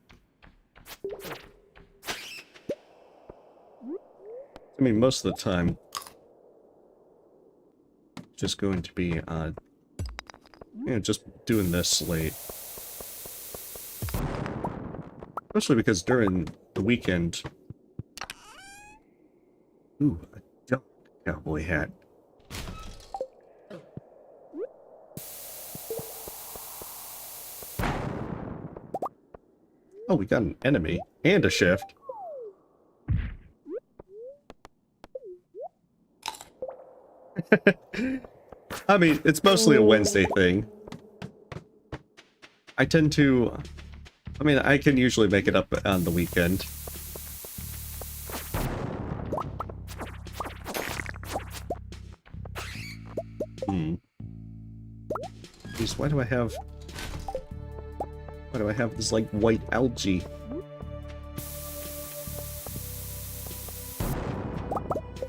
I mean, most of the time, just going to be, you know, just doing this late. Especially because during the weekend... Ooh, a dark cowboy hat. Oh, we got an enemy and a shift. I mean, it's mostly a Wednesday thing. I tend to... I mean, I can usually make it up on the weekend. Jeez, why do I have... Why do I have this, like, white algae?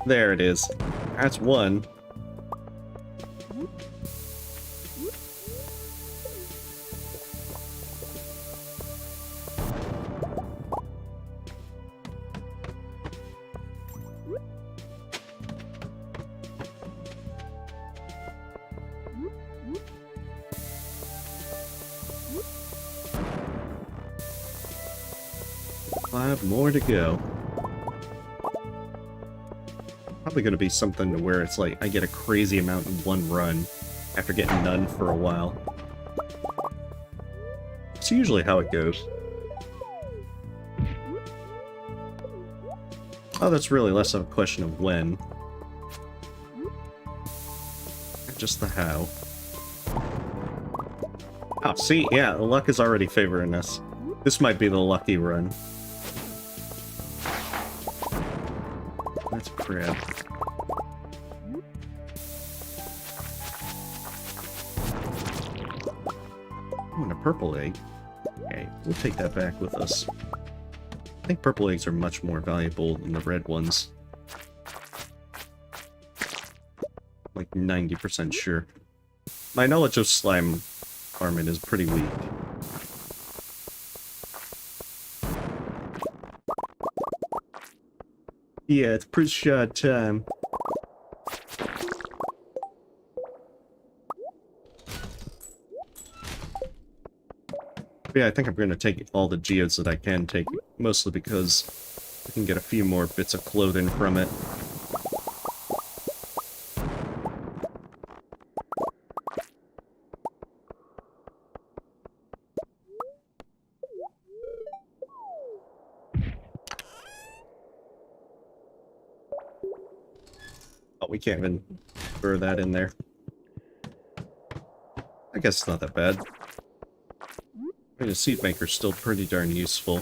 There it is. That's one. 5 more to go. Probably gonna be something to where it's like I get a crazy amount in one run after getting none for a while. It's usually how it goes. Oh, that's really less of a question of when. Just the how. Oh, see? Yeah, the luck is already favoring us. This might be the lucky run. That's crap. Oh, and a purple egg. Okay, we'll take that back with us. I think purple eggs are much more valuable than the red ones. Like 90% sure. My knowledge of slime farming is pretty weak. Yeah, it's pretty short time. Yeah, I think I'm going to take all the geodes that I can take, mostly because I can get a few more bits of clothing from it. Oh, we can't even throw that in there. I guess it's not that bad. I mean, the seed maker's still pretty darn useful.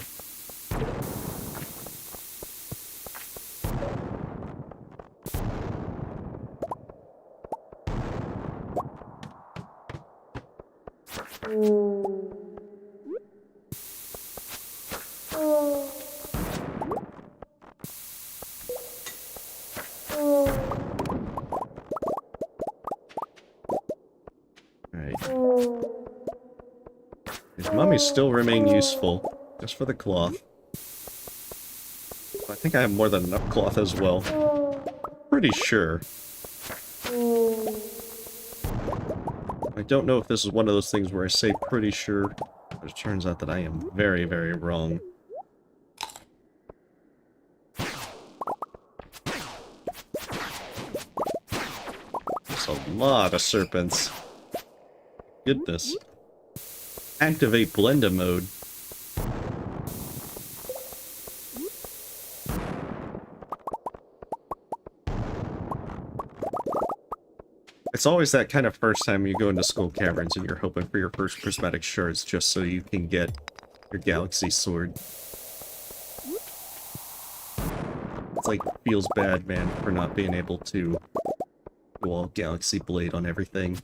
Mummies still remain useful, just for the cloth. I think I have more than enough cloth as well. Pretty sure. I don't know if this is one of those things where I say pretty sure, but it turns out that I am very, very wrong. There's a lot of serpents. Goodness. Activate Blender mode. It's always that kind of first time you go into Skull Caverns and you're hoping for your first Prismatic Shards just so you can get your Galaxy Sword. It's like, feels bad, man, for not being able to go all Galaxy Blade on everything.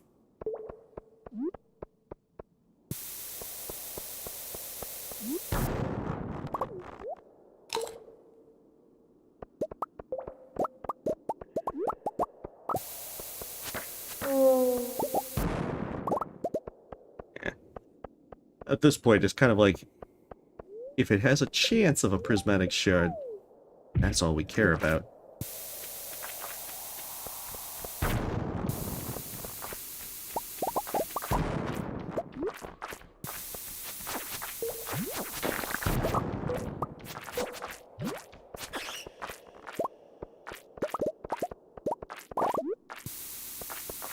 At this point, it's kind of like, if it has a chance of a Prismatic Shard, that's all we care about.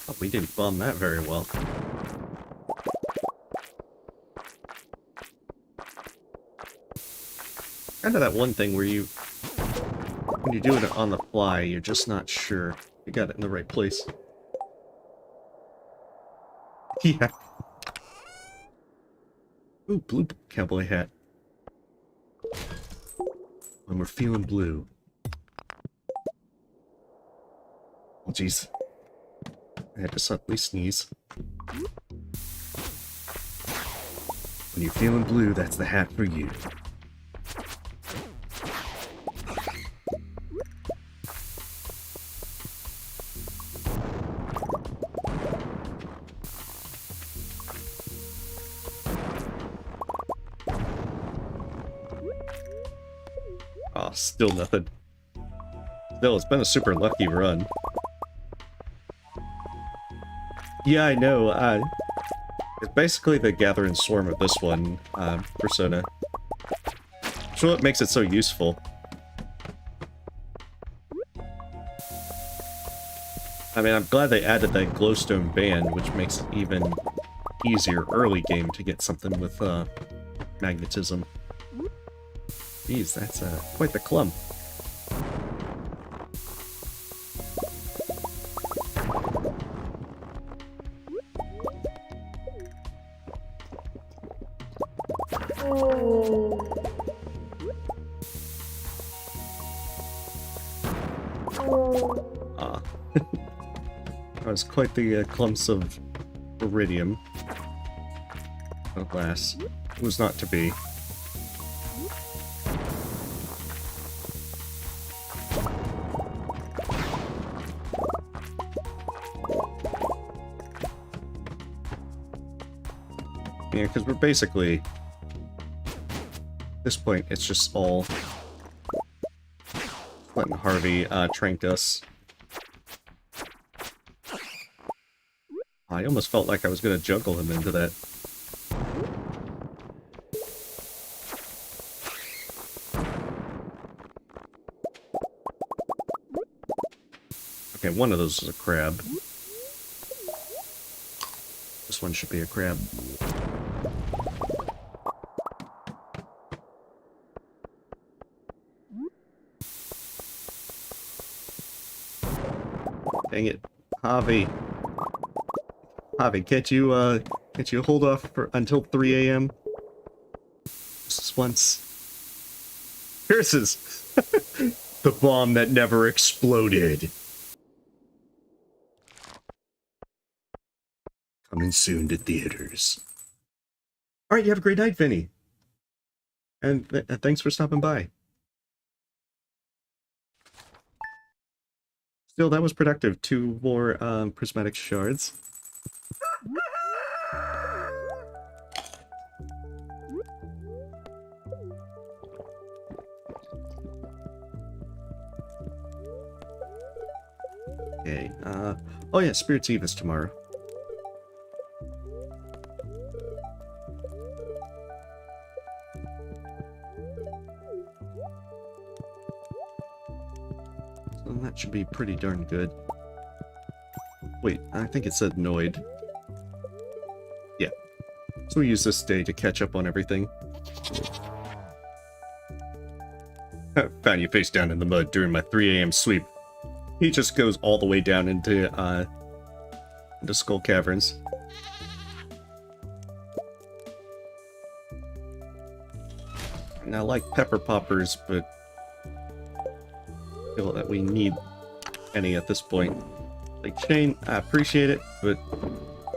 Oh, we didn't bomb that very well. Kind of that one thing where when you're doing it on the fly, you're just not sure you got it in the right place. Yeah. Ooh, blue cowboy hat. When we're feeling blue. Oh, jeez. I had to suddenly sneeze. When you're feeling blue, that's the hat for you. Oh, still nothing. Still, it's been a super lucky run. Yeah, I know. It's basically the Gathering Swarm of this one, Persona. That's what makes it so useful. I mean, I'm glad they added that glowstone band, which makes it even easier early game to get something with magnetism. Geez, that's quite the clump. That was quite the clumps of iridium. But alas, it was not to be. Yeah, because we're basically... At this point, it's just all... letting Harvey trank us. I almost felt like I was going to juggle him into that. Okay, one of those is a crab. This one should be a crab. Dang it. Javi. Javi, can't you hold off for until 3 a.m.? Just once. Curses! The bomb that never exploded. Coming soon to theaters. Alright, you have a great night, Vinny. And thanks for stopping by. Still, that was productive. 2 more prismatic shards. Okay, oh yeah, Spirit's Eve is tomorrow. So that should be pretty darn good. Wait, I think it said Noid. Yeah. So we use this day to catch up on everything. Found you face down in the mud during my 3 a.m. sweep. He just goes all the way down into Skull Caverns. And I like pepper poppers, but I feel that we need any at this point. Like Shane, I appreciate it, but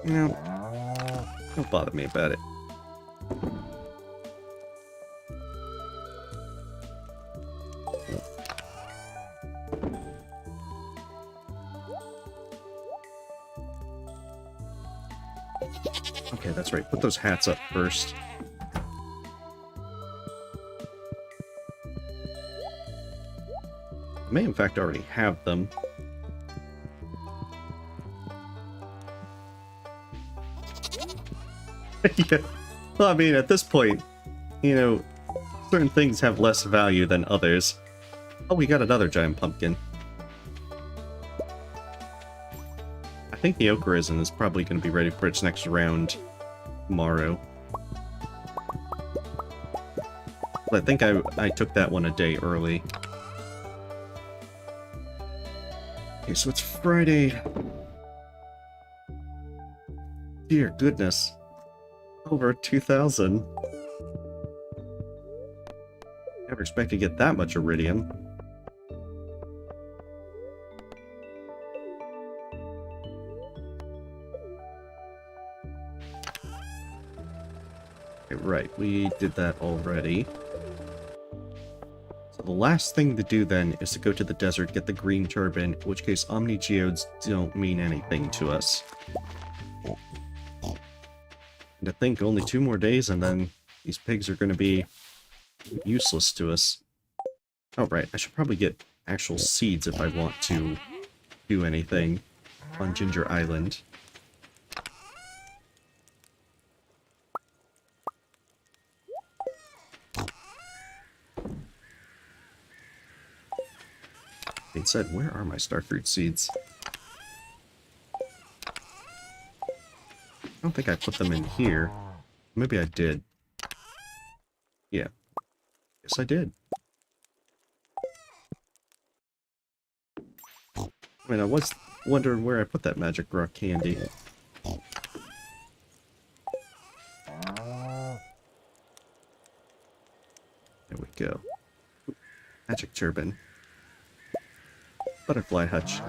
you know, don't bother me about it. Okay, that's right. Put those hats up first. I may in fact already have them. Yeah. Well, I mean, at this point, you know, certain things have less value than others. Oh, we got another giant pumpkin. I think the Oak Risen is probably going to be ready for its next round tomorrow. But I think I took that one a day early. Okay, so it's Friday. Dear goodness. Over 2,000. Never expect to get that much iridium. Okay, right, we did that already. So the last thing to do then is to go to the desert, get the green turban, in which case Omni Geodes don't mean anything to us. And to think only 2 more days and then these pigs are going to be useless to us. Oh right, I should probably get actual seeds if I want to do anything on Ginger Island. said, where are my starfruit seeds? I don't think I put them in here. Maybe I did. Yeah. Yes, I did. I mean, I was wondering where I put that magic rock candy. There we go. Magic turban. Butterfly hutch.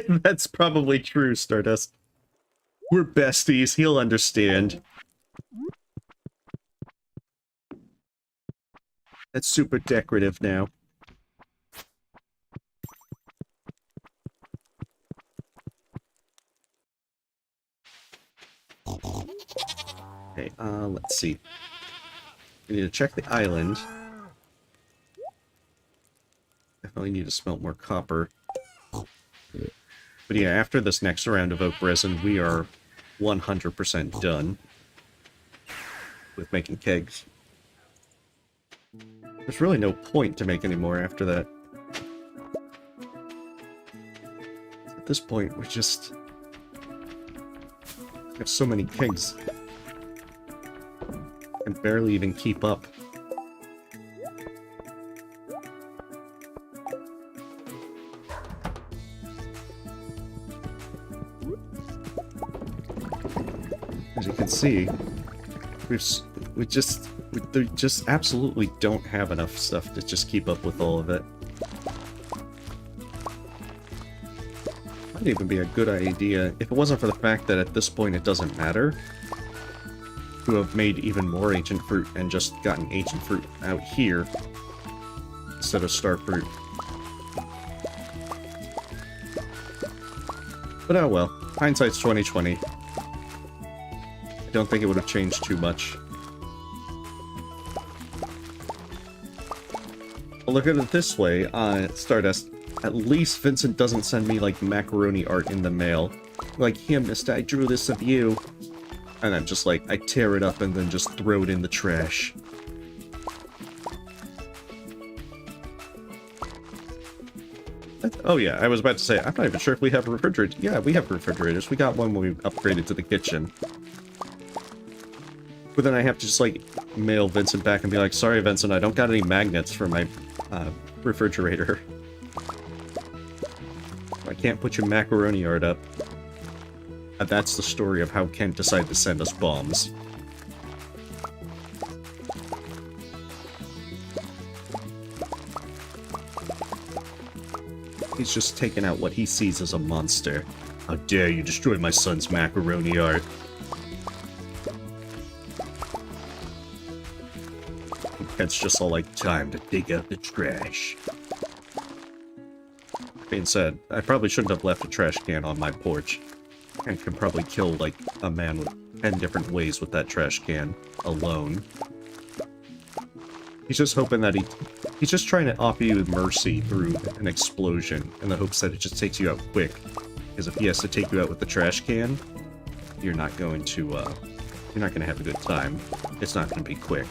That's probably true, Stardust. We're besties, he'll understand. That's super decorative now. Okay, let's see. We need to check the island. Definitely need to smelt more copper. But yeah, after this next round of oak resin, we are 100% done with making kegs. There's really no point to make any more after that. At this point, we just have so many kegs. And barely even keep up. As you can see, we just absolutely don't have enough stuff to just keep up with all of it. Might even be a good idea, if it wasn't for the fact that at this point it doesn't matter, to have made even more ancient fruit and just gotten ancient fruit out here instead of star fruit. But oh well, hindsight's 20/20. I don't think it would have changed too much. But look at it this way, Stardust. At least Vincent doesn't send me, like, macaroni art in the mail. Like, here, mister, I drew this of you. And I'm just like, I tear it up and then just throw it in the trash. Oh yeah, I was about to say, I'm not even sure if we have a refrigerator. Yeah, we have refrigerators. We got one when we upgraded to the kitchen. But then I have to just, like, mail Vincent back and be like, sorry, Vincent, I don't got any magnets for my refrigerator. I can't put your macaroni art up. And that's the story of how Kent decided to send us bombs. He's just taking out what he sees as a monster. How dare you destroy my son's macaroni art. Kent's just all like, time to dig out the trash. That being said, I probably shouldn't have left a trash can on my porch. And can probably kill, like, a man with 10 different ways with that trash can alone. He's just hoping that he's just trying to offer you mercy through an explosion in the hopes that it just takes you out quick. Because if he has to take you out with the trash can, you're not going to have a good time. It's not going to be quick.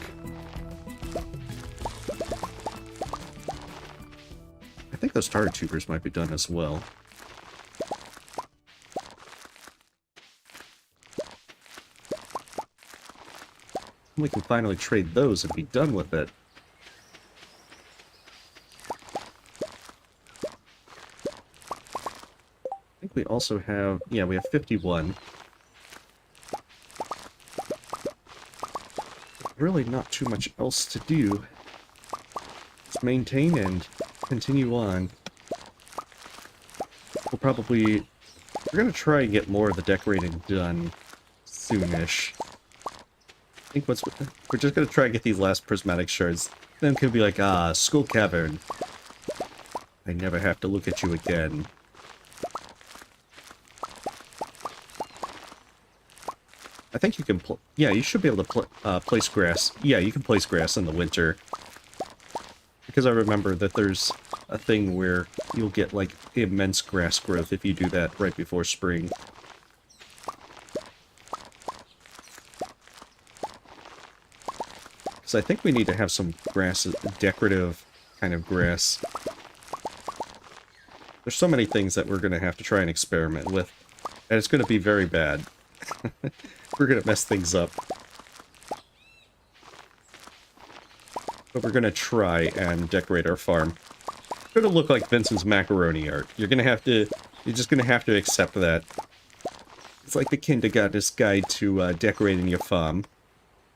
I think those tar tubers might be done as well. We can finally trade those and be done with it. I think we also have... yeah, we have 51. Really not too much else to do. Just maintain and continue on. We're gonna try and get more of the decorating done soonish. I think we're just gonna try and get these last prismatic shards. Then could be like, ah, school cavern. I never have to look at you again. I think you can yeah, you should be able to place grass. Yeah, you can place grass in the winter. Because I remember that there's a thing where you'll get, like, immense grass growth if you do that right before spring. So I think we need to have some grass, decorative kind of grass. There's so many things that we're going to have to try and experiment with. And it's going to be very bad. We're going to mess things up. But we're going to try and decorate our farm. It's going to look like Vincent's macaroni art. You're just going to have to accept that. It's like the kindergartner's guide to decorating your farm.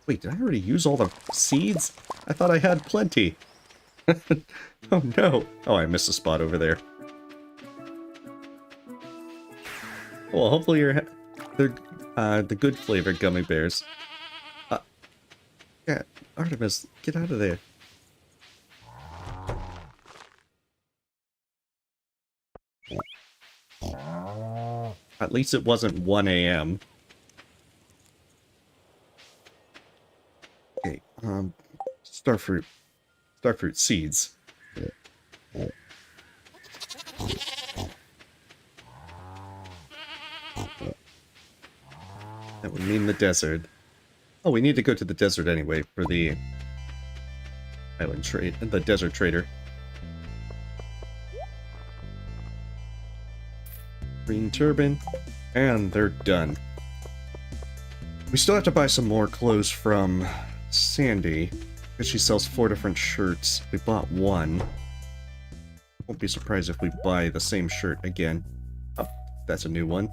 Wait, did I already use all the seeds? I thought I had plenty. Oh no. Oh, I missed a spot over there. Well, hopefully they're the good flavor gummy bears. Yeah, Artemis, get out of there. At least it wasn't 1 a.m. Okay, starfruit seeds. That would mean the desert. Oh, we need to go to the desert anyway for the island trade, the desert trader. Green turban, and they're done. We still have to buy some more clothes from Sandy, because she sells 4 different shirts. We bought 1. Won't be surprised if we buy the same shirt again. Oh, that's a new one.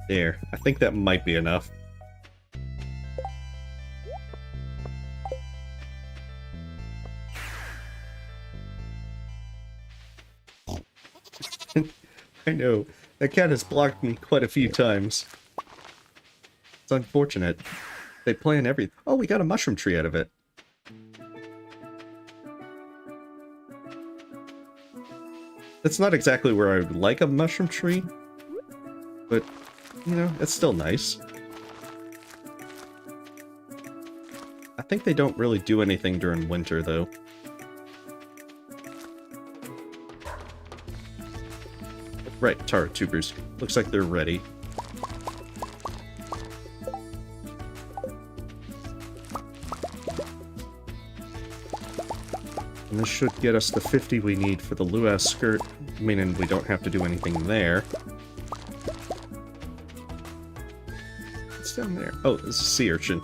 There. I think that might be enough. I know. That cat has blocked me quite a few times. It's unfortunate. They plan everything. Oh, we got a mushroom tree out of it. That's not exactly where I would like a mushroom tree, but, you know, it's still nice. I think they don't really do anything during winter, though. Right, taro tubers. Looks like they're ready. And this should get us the 50 we need for the luau skirt, meaning we don't have to do anything there. What's down there? Oh, this is a sea urchin.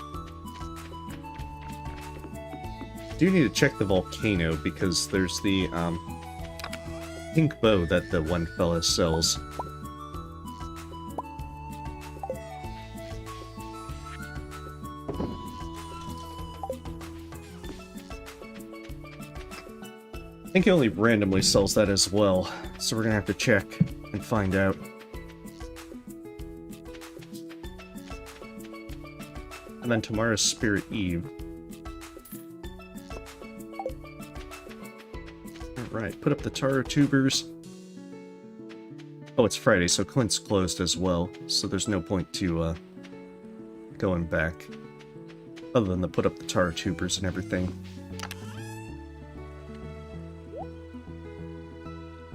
Do need to check the volcano because there's the pink bow that the one fella sells. I think he only randomly sells that as well, so we're gonna have to check and find out. And then tomorrow's Spirit Eve. Alright, put up the taro tubers. Oh, it's Friday, so Clint's closed as well, so there's no point to going back. Other than to put up the taro tubers and everything.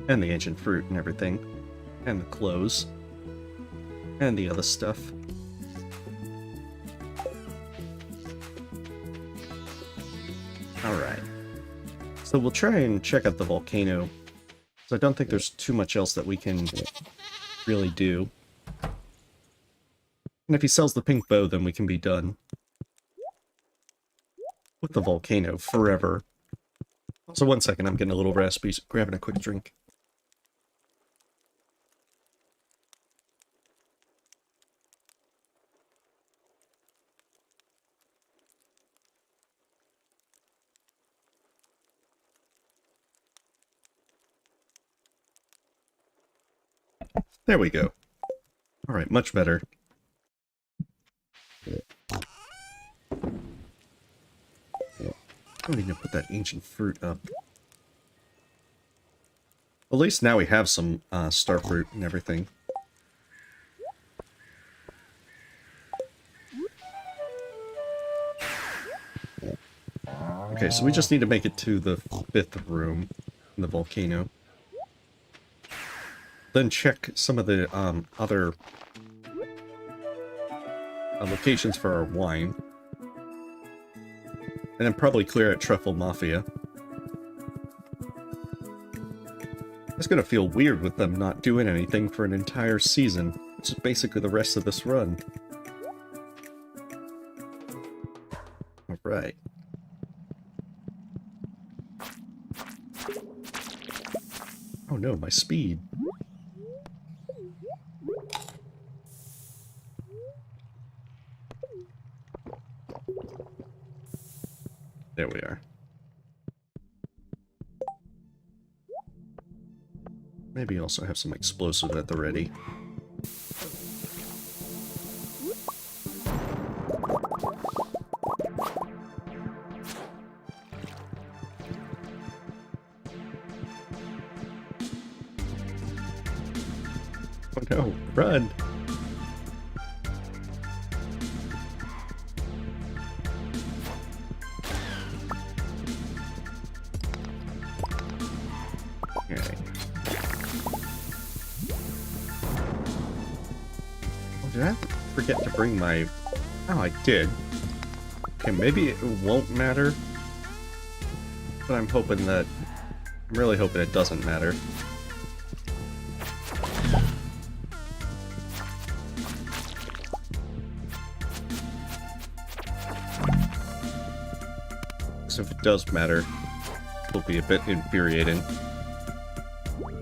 And the ancient fruit and everything. And the clothes. And the other stuff. Alright. So we'll try and check out the volcano. So I don't think there's too much else that we can really do. And if he sells the pink bow, then we can be done with the volcano forever. So 1 second, I'm getting a little raspy, grabbing a quick drink. There we go. Alright, much better. I don't need to put that ancient fruit up. At least now we have some starfruit and everything. so we just need to make it to the 5th room in the volcano. Then check some of the other locations for our wine. And then probably clear at Truffle Mafia. It's gonna feel weird with them not doing anything for an entire season, which is basically the rest of this run. Alright. Oh no, my speed. There we are. Maybe also have some explosives at the ready. Oh no, run! Okay. Oh, did I forget to bring my... Oh, I did. Okay, maybe it won't matter. But I'm hoping that... I'm really hoping it doesn't matter. So if it does matter, it'll be a bit infuriating.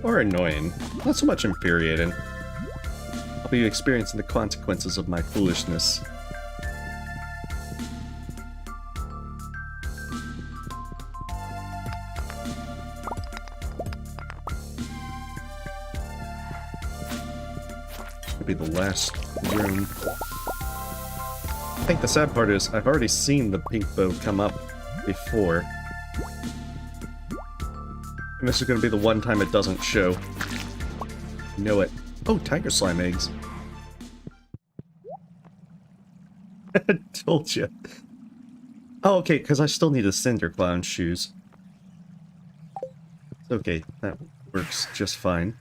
Or annoying. Not so much infuriating. I'll be experiencing the consequences of my foolishness. It'll be the last room. I think the sad part is, I've already seen the pink bow come up before. And this is going to be the one time it doesn't show. Know it. Oh, tiger slime eggs. Told you. Oh, okay, because I still need the cinder clown shoes. Okay, that works just fine.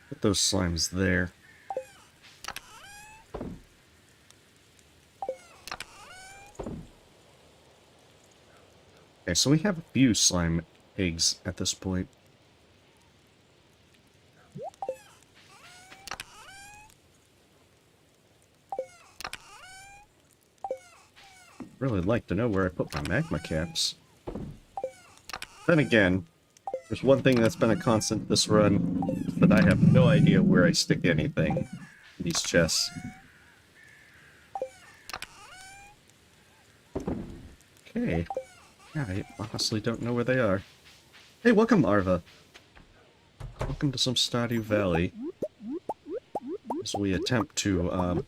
Put those slimes there. Okay, so we have a few slime eggs at this point. Really like to know where I put my magma caps. Then again, there's one thing that's been a constant this run, that I have no idea where I stick anything in these chests. Okay. Yeah, I honestly don't know where they are. Hey, welcome, Arva. Welcome to some Stardew Valley. As we attempt to,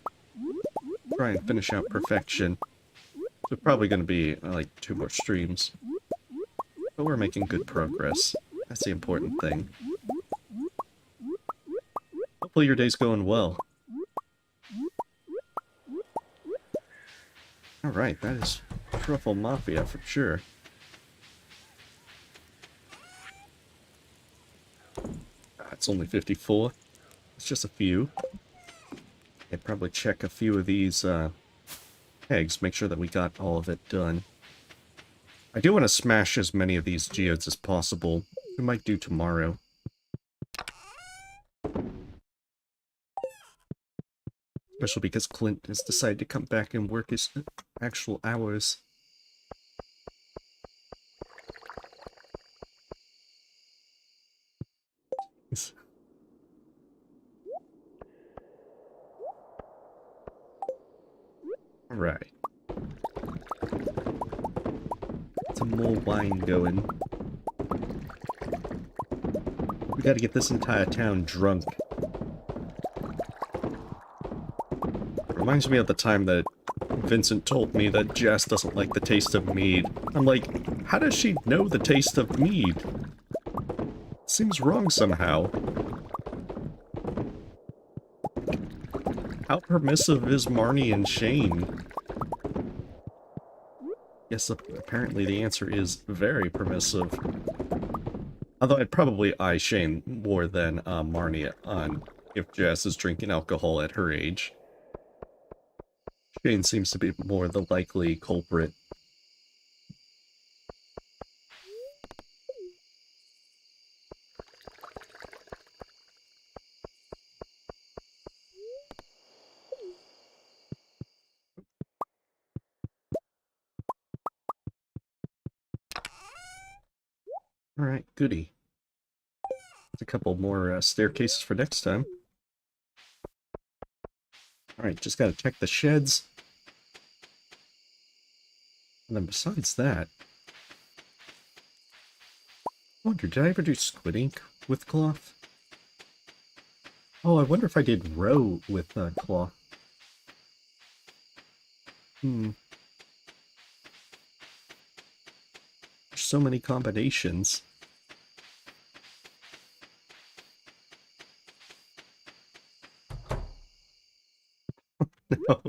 try and finish out perfection. It's probably going to be, like, 2 more streams. But we're making good progress. That's the important thing. Hopefully your day's going well. Alright, that is Truffle Mafia for sure. It's only 54. It's just a few. I'd probably check a few of these eggs, make sure that we got all of it done. I do want to smash as many of these geodes as possible. We might do tomorrow. Especially because Clint has decided to come back and work his actual hours. Alright. Some more wine going. We gotta get this entire town drunk. Reminds me of the time that Vincent told me that Jess doesn't like the taste of mead. I'm like, How does she know the taste of mead? Seems wrong somehow. How permissive is Marnie and Shane? Yes, apparently the answer is very permissive. Although I'd probably eye Shane more than Marnie on if Jess is drinking alcohol at her age. Shane seems to be more the likely culprit. Alright, goody. A couple more staircases for next time. Alright, just gotta check the sheds. And then besides that... I wonder, did I ever do squid ink with cloth? Oh, I wonder if I did roe with cloth. There's so many combinations. No.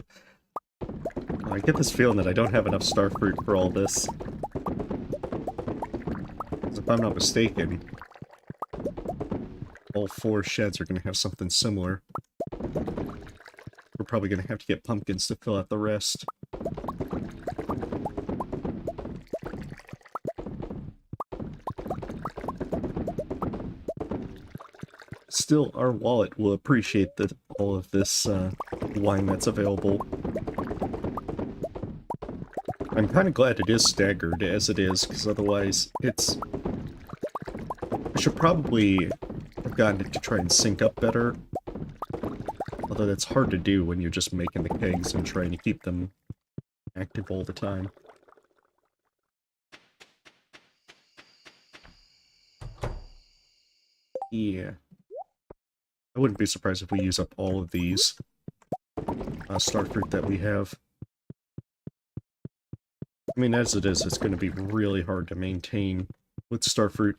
I get this feeling that I don't have enough starfruit for all this. If I'm not mistaken, all 4 sheds are going to have something similar. We're probably going to have to get pumpkins to fill out the rest. Still, our wallet will appreciate all of this wine that's available. I'm kind of glad it is staggered as it is, because otherwise it's... I should probably have gotten it to try and sync up better. Although that's hard to do when you're just making the kegs and trying to keep them active all the time. Yeah. I wouldn't be surprised if we use up all of these starfruit that we have. I mean, as it is, it's going to be really hard to maintain with starfruit.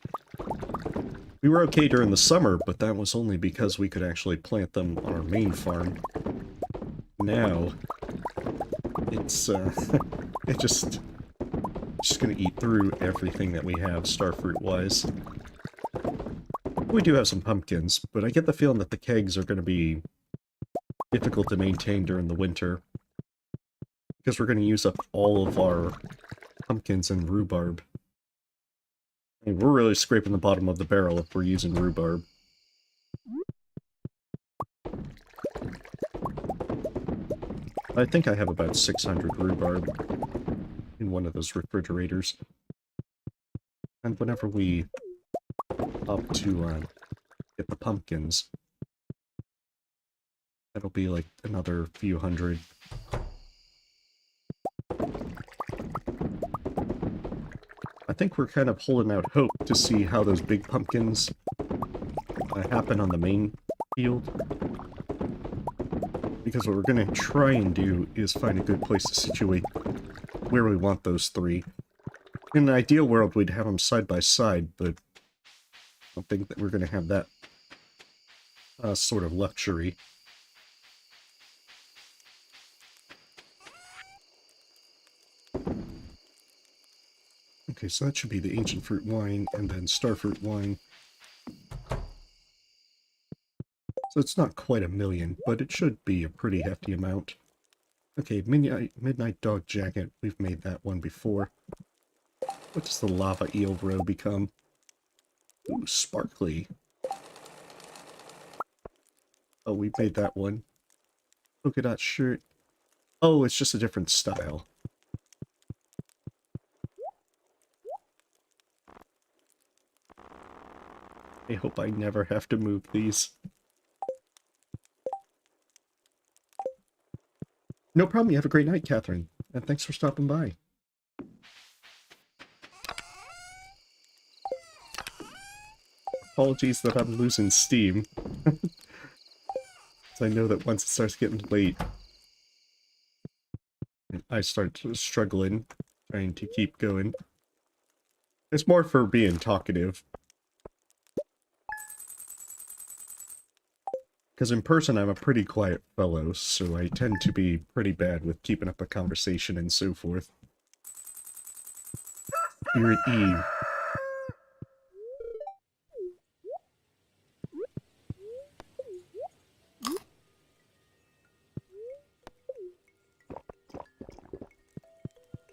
We were okay during the summer, but that was only because we could actually plant them on our main farm. Now, it's it's just going to eat through everything that we have starfruit-wise. We do have some pumpkins, but I get the feeling that the kegs are going to be difficult to maintain during the winter. Because we're going to use up all of our pumpkins and rhubarb. I mean, we're really scraping the bottom of the barrel if we're using rhubarb. I think I have about 600 rhubarb in one of those refrigerators. And whenever we up to get the pumpkins, that'll be like another few hundred. I think we're kind of holding out hope to see how those big pumpkins happen on the main field. Because what we're going to try and do is find a good place to situate where we want those 3. In an ideal world, we'd have them side by side, but I don't think that we're going to have that sort of luxury. Okay, so that should be the ancient fruit wine, and then starfruit wine. So it's not quite 1,000,000, but it should be a pretty hefty amount. Okay, Midnight Dog Jacket, we've made that one before. What does the Lava Eel Row become? Ooh, sparkly. Oh, we made that one. Polka dot shirt. Oh, it's just a different style. I hope I never have to move these. No problem, you have a great night, Catherine. And thanks for stopping by. Apologies that I'm losing steam. I know that once it starts getting late, I start struggling, trying to keep going. It's more for being talkative. Because in person I'm a pretty quiet fellow, so I tend to be pretty bad with keeping up a conversation and so forth. Spirit Eve.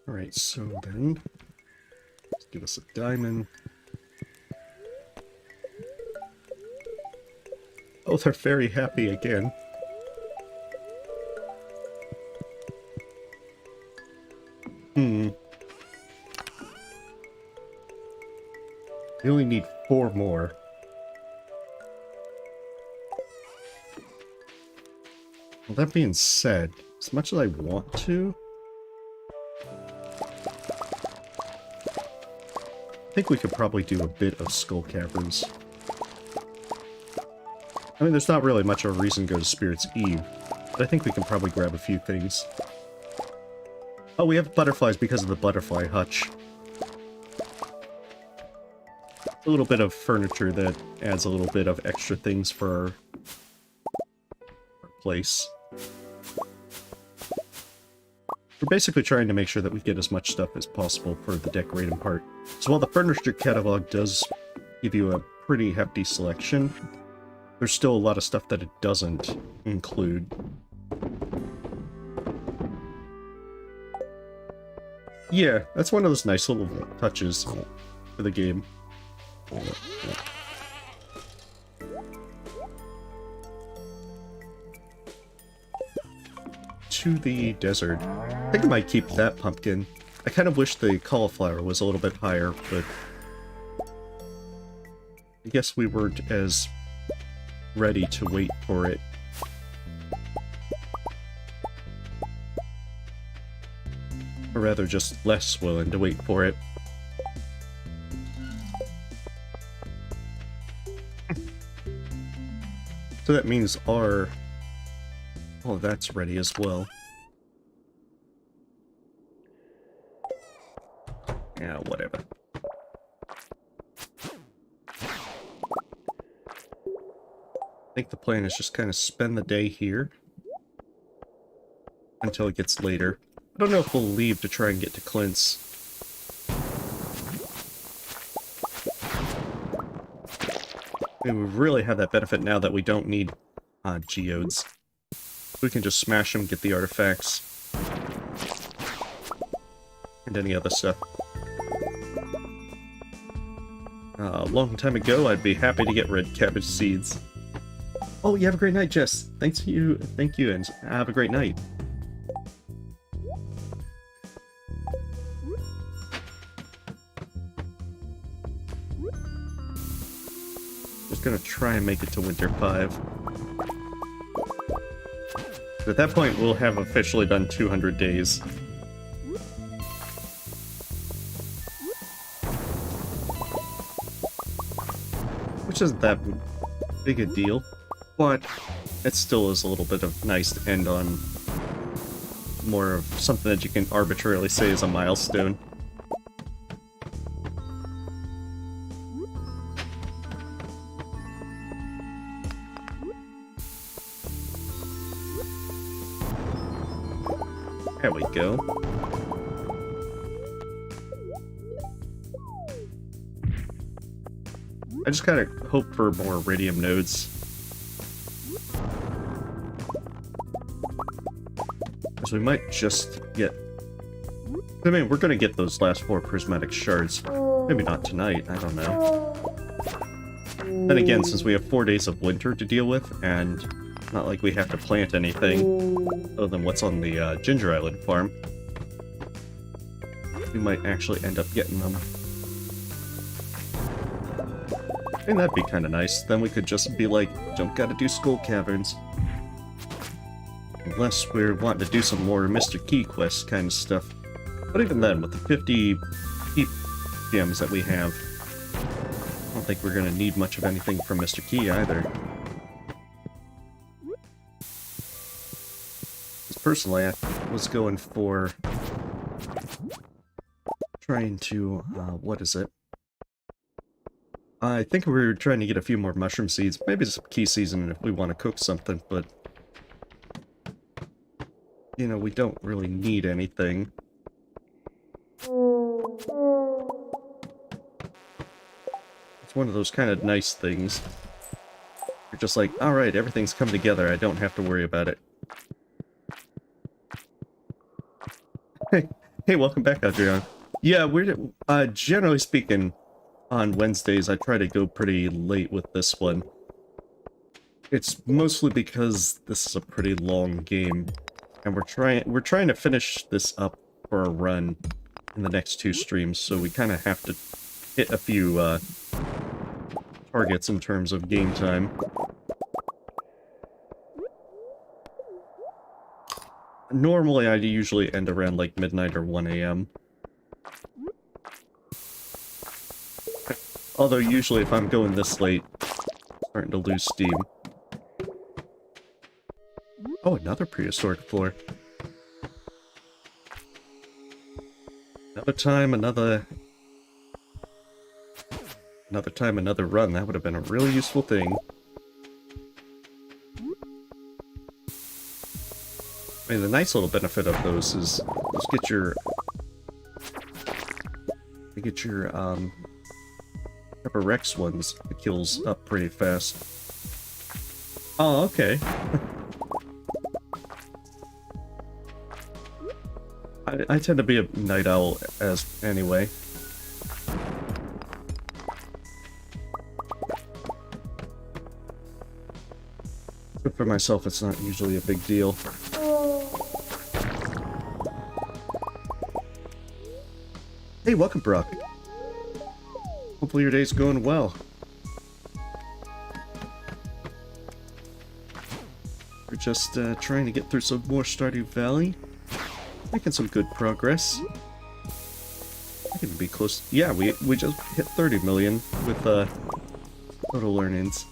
Alright, so then, let's give us a diamond. Oh, they're very happy again. We only need 4 more. Well, that being said, as much as I want to, I think we could probably do a bit of skull caverns. I mean, there's not really much of a reason to go to Spirit's Eve, but I think we can probably grab a few things. Oh, we have butterflies because of the butterfly hutch. A little bit of furniture that adds a little bit of extra things for our place. We're basically trying to make sure that we get as much stuff as possible for the decorating part. So while the furniture catalog does give you a pretty hefty selection, there's still a lot of stuff that it doesn't include. Yeah, that's one of those nice little touches for the game. To the desert. I think I might keep that pumpkin. I kind of wish the cauliflower was a little bit higher, but I guess we weren't as ready to wait for it. Or rather, just less willing to wait for it. So that means our... Oh, that's ready as well. Yeah, whatever. I think the plan is just kind of spend the day here until it gets later. I don't know if we'll leave to try and get to Clint's. I mean, we really have that benefit now that we don't need geodes. We can just smash them, get the artifacts, and any other stuff. A long time ago, I'd be happy to get red cabbage seeds. Oh, you have a great night, Jess. Thank you, and have a great night. Just gonna try and make it to Winter 5. At that point, we'll have officially done 200 days. Which isn't that big a deal, but it still is a little bit of nice to end on more of something that you can arbitrarily say is a milestone. There we go. I just kind of hope for more Iridium nodes. Because we might just get... I mean, we're going to get those last 4 Prismatic Shards. Maybe not tonight, I don't know. Then again, since we have 4 days of winter to deal with, and not like we have to plant anything other than what's on the Ginger Island farm, we might actually end up getting them. And that'd be kind of nice. Then we could just be like, don't gotta do skull caverns. Unless we're wanting to do some more Mr. Key quest kind of stuff. But even then, with the 50 key gems that we have, I don't think we're gonna need much of anything from Mr. Key either. Personally, I was going for trying to, what is it? I think we're trying to get a few more mushroom seeds, maybe some key seasoning if we want to cook something, but... You know, we don't really need anything. It's one of those kind of nice things. You're just like, alright, everything's come together, I don't have to worry about it. Hey, welcome back, Adrian. Yeah, we're, generally speaking, on Wednesdays, I try to go pretty late with this one. It's mostly because this is a pretty long game, and we're trying to finish this up for a run in the next 2 streams, so we kind of have to hit a few, targets in terms of game time. Normally, I'd usually end around, like, midnight or 1 AM. Although, usually, if I'm going this late, I'm starting to lose steam. Oh, another prehistoric floor. Another time, another run. That would have been a really useful thing. I mean, the nice little benefit of those is just get your Pepper Rex ones, the kills up pretty fast. Oh, okay. I tend to be a night owl as anyway. But for myself, it's not usually a big deal. Hey, welcome, Brock. Hopefully your day's going well. We're just trying to get through some more Stardew Valley. Making some good progress. I can be close. Yeah, we just hit 30 million with total earnings.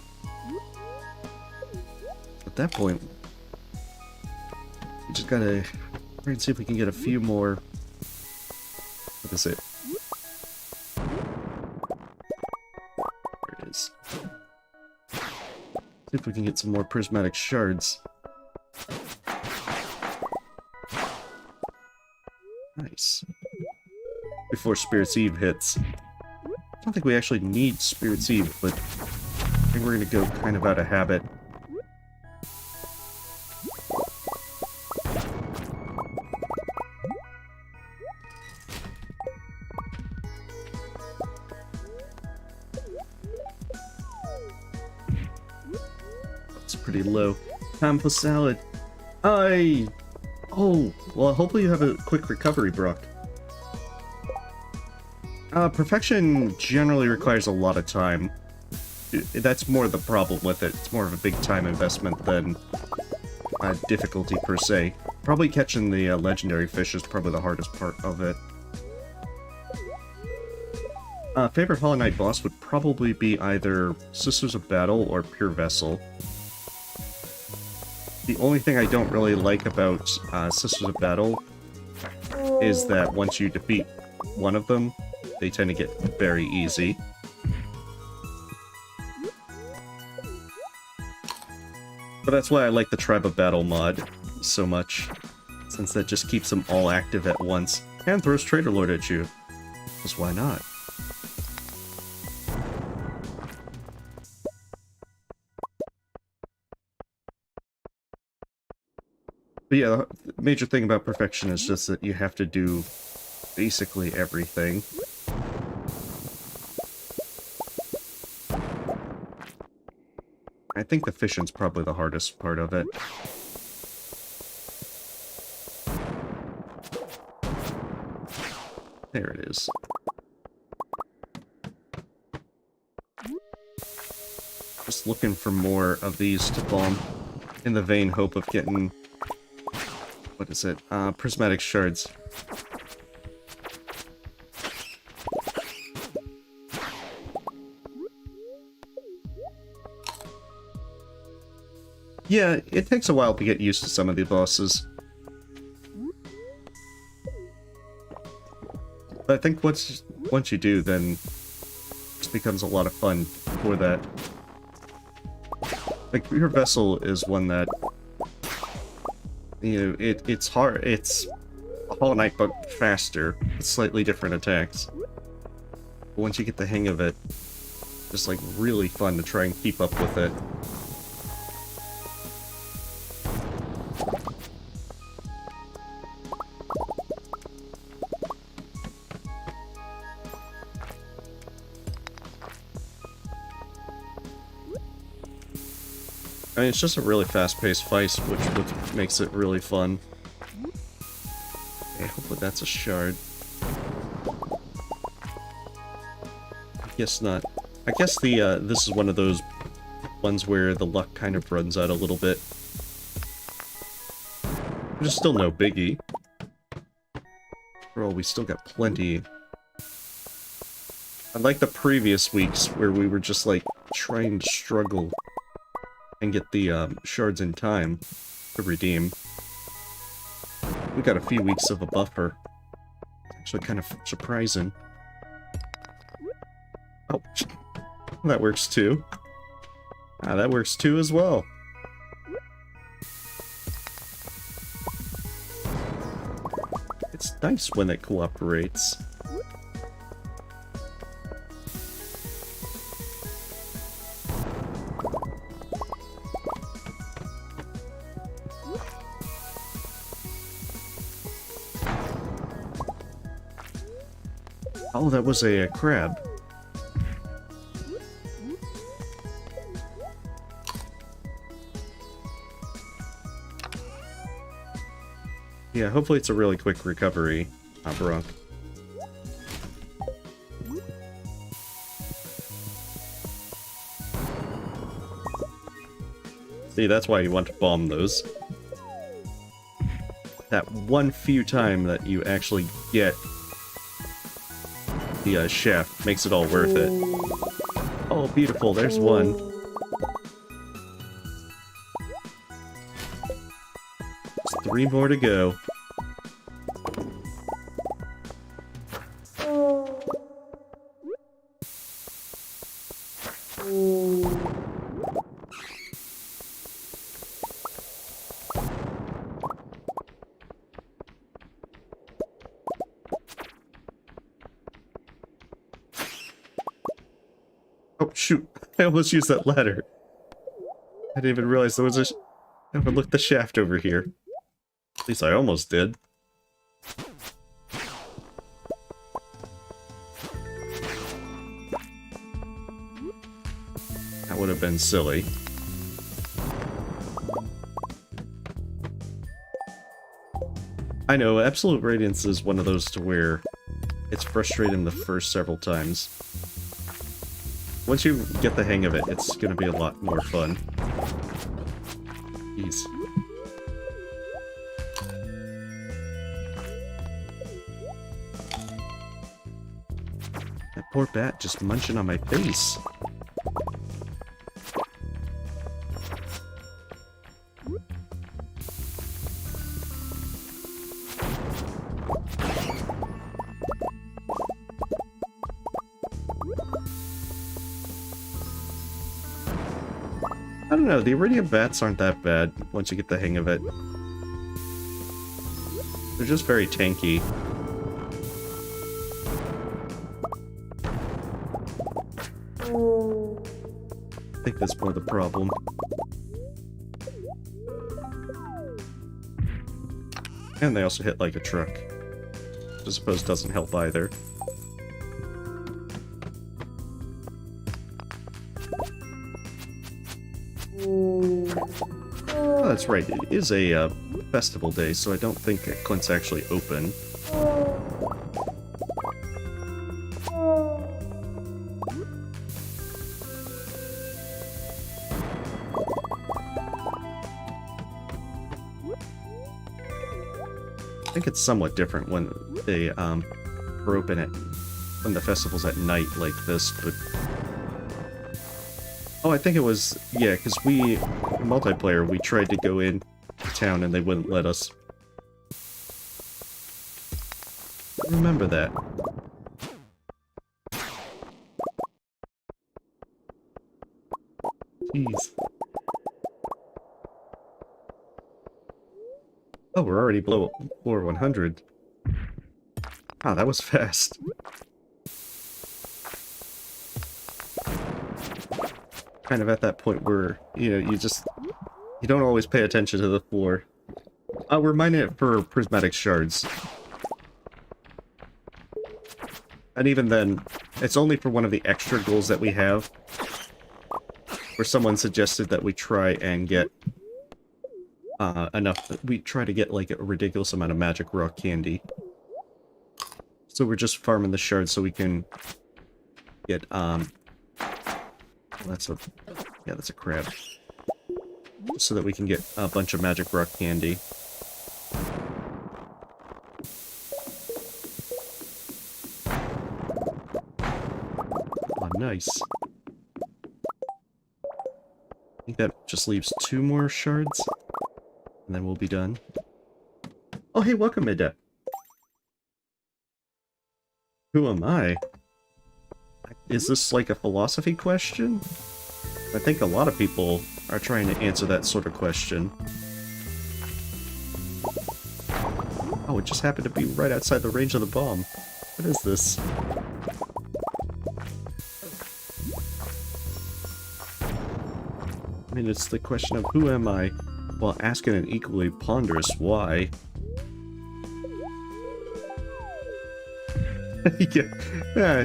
At that point, we just gotta try and see if we can get a few more. What is it? There it is. See if we can get some more Prismatic Shards. Nice. Before Spirit's Eve hits. I don't think we actually need Spirit's Eve, but I think we're gonna go kind of out of habit. That's pretty low. Time for salad. Oh, well, hopefully you have a quick recovery, Brock. Perfection generally requires a lot of time. That's more the problem with it. It's more of a big time investment than difficulty per se. Probably catching the legendary fish is probably the hardest part of it. Favorite Hollow Knight boss would probably be either Sisters of Battle or Pure Vessel. The only thing I don't really like about Sisters of Battle is that once you defeat one of them, they tend to get very easy. But that's why I like the Tribe of Battle mod so much, since that just keeps them all active at once, and throws Trader Lord at you. Because why not? But yeah, the major thing about perfection is just that you have to do basically everything. I think the fishing's probably the hardest part of it. There it is. Just looking for more of these to bomb in the vain hope of getting... What is it? Prismatic Shards. Yeah, it takes a while to get used to some of the bosses. But I think once you do, then just becomes a lot of fun for that. Like, your vessel is one that, you know, it's hard, it's a Hollow Knight but faster, with slightly different attacks. But once you get the hang of it, it's like really fun to try and keep up with it. I mean, it's just a really fast-paced fight, which makes it really fun. Okay, hopefully that's a shard. I guess not. I guess the, this is one of those ones where the luck kind of runs out a little bit. There's still no biggie. After all, we still got plenty. Unlike the previous weeks, where we were just, like, trying to struggle and get the shards in time to redeem. We got a few weeks of a buffer. Actually kind of surprising. Oh, that works too. Ah, that works too as well. It's nice when it cooperates. Oh, that was a crab. Yeah, hopefully it's a really quick recovery, Brock. See, that's why you want to bomb those. That one few time that you actually get the shaft makes it all worth it. Oh, beautiful, there's one. There's 3 more to go. Oh, shoot. I almost used that ladder. I didn't even realize there was a... I overlooked the shaft over here. At least I almost did. That would have been silly. I know, Absolute Radiance is one of those to where it's frustrating the first several times. Once you get the hang of it, it's gonna be a lot more fun. Jeez. That poor bat just munching on my face. I don't know, the Iridium bats aren't that bad once you get the hang of it. They're just very tanky. I think that's more the problem. And they also hit like a truck. I suppose doesn't help either. Oh, that's right, it is a festival day, so I don't think Clint's actually open. I think it's somewhat different when they are open at when the festival's at night like this, but oh, I think it was, yeah, because we, multiplayer, we tried to go in town and they wouldn't let us. Remember that. Jeez. Oh, we're already below floor 100. Wow, that was fast. Kind of at that point where, you know, you don't always pay attention to the floor. We're mining it for Prismatic Shards. And even then, it's only for one of the extra goals that we have, where someone suggested that we try and get we try to get like a ridiculous amount of magic rock candy. So we're just farming the shards so we can get, that's a crab. So that we can get a bunch of magic rock candy. Oh, nice. I think that just leaves 2 more shards, and then we'll be done. Oh, hey, welcome, Midda. Who am I? Is this like a philosophy question? I think a lot of people are trying to answer that sort of question. Oh, it just happened to be right outside the range of the bomb. What is this? I mean, it's the question of who am I, while asking an equally ponderous why. Yeah.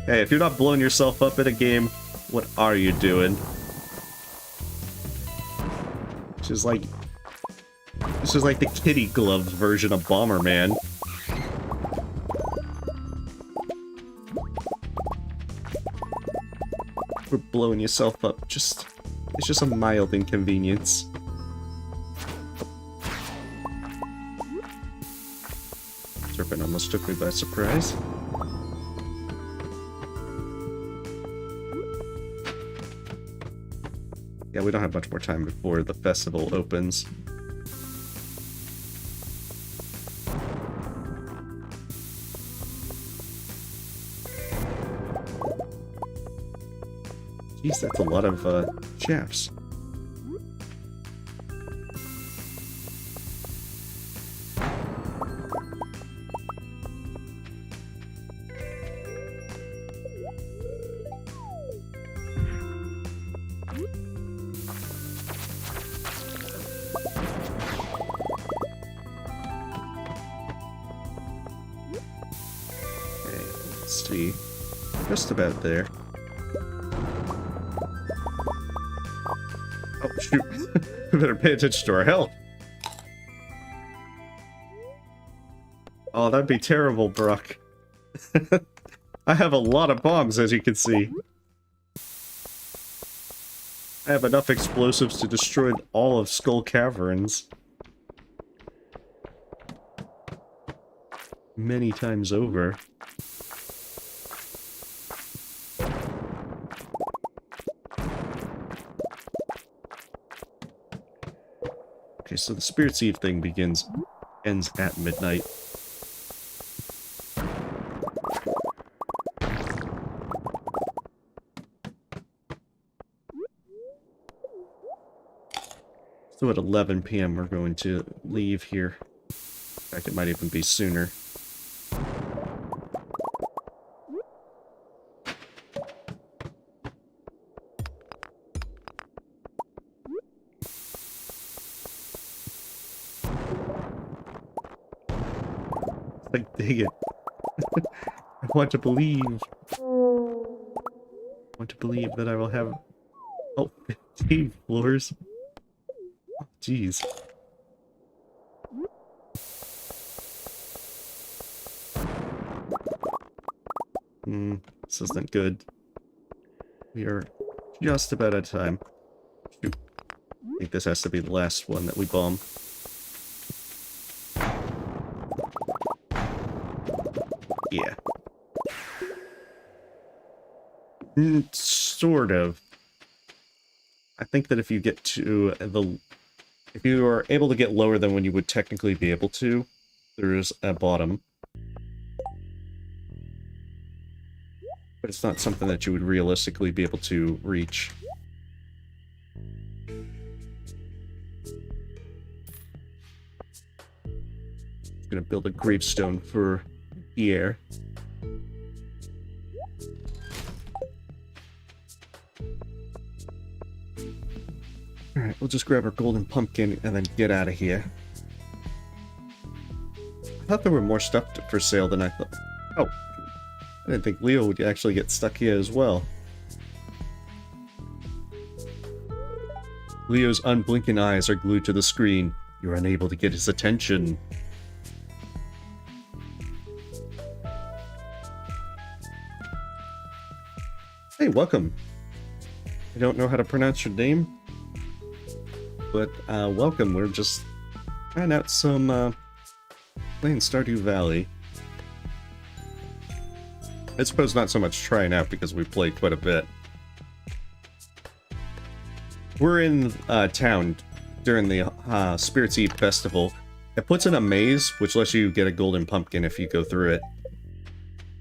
Hey, if you're not blowing yourself up in a game, what are you doing? This is like the kitty gloves version of Bomberman. For blowing yourself up, it's just a mild inconvenience. Serpent almost took me by surprise. Yeah, we don't have much more time before the festival opens. Jeez, that's a lot of, chaps. See, just about there. Oh shoot, we better pay attention to our health. Oh, that'd be terrible, Brock. I have a lot of bombs, as you can see. I have enough explosives to destroy all of Skull Caverns. Many times over. Okay, so the Spirit Seed thing ends at midnight. So at 11 PM we're going to leave here. In fact, it might even be sooner. Like, dang it. I want to believe. I want to believe that I will have... Oh, 15 floors. Oh, jeez. This isn't good. We are just about out of time. Shoot. I think this has to be the last one that we bomb. Yeah. Sort of. I think that if you get to if you are able to get lower than when you would technically be able to, there's a bottom. But it's not something that you would realistically be able to reach. Gonna build a gravestone for Pierre. Alright, we'll just grab our golden pumpkin and then get out of here. I thought there were more stuff for sale than I thought. Oh, I didn't think Leo would actually get stuck here as well. Leo's unblinking eyes are glued to the screen. You're unable to get his attention. Hey, welcome. I don't know how to pronounce your name, but welcome. We're just trying out some playing Stardew Valley. I suppose not so much trying out because we played quite a bit. We're in town during the Spirits Eve festival. It puts in a maze, which lets you get a golden pumpkin if you go through it.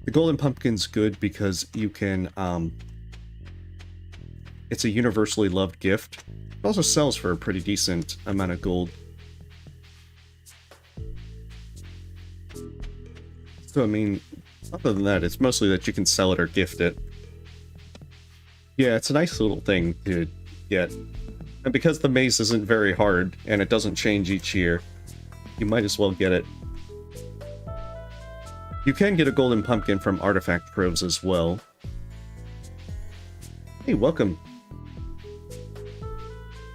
The golden pumpkin's good because you can, it's a universally loved gift. It also sells for a pretty decent amount of gold. So, I mean, other than that, it's mostly that you can sell it or gift it. Yeah, it's a nice little thing to get. And because the maze isn't very hard, and it doesn't change each year, you might as well get it. You can get a golden pumpkin from artifact troves as well. Hey, welcome.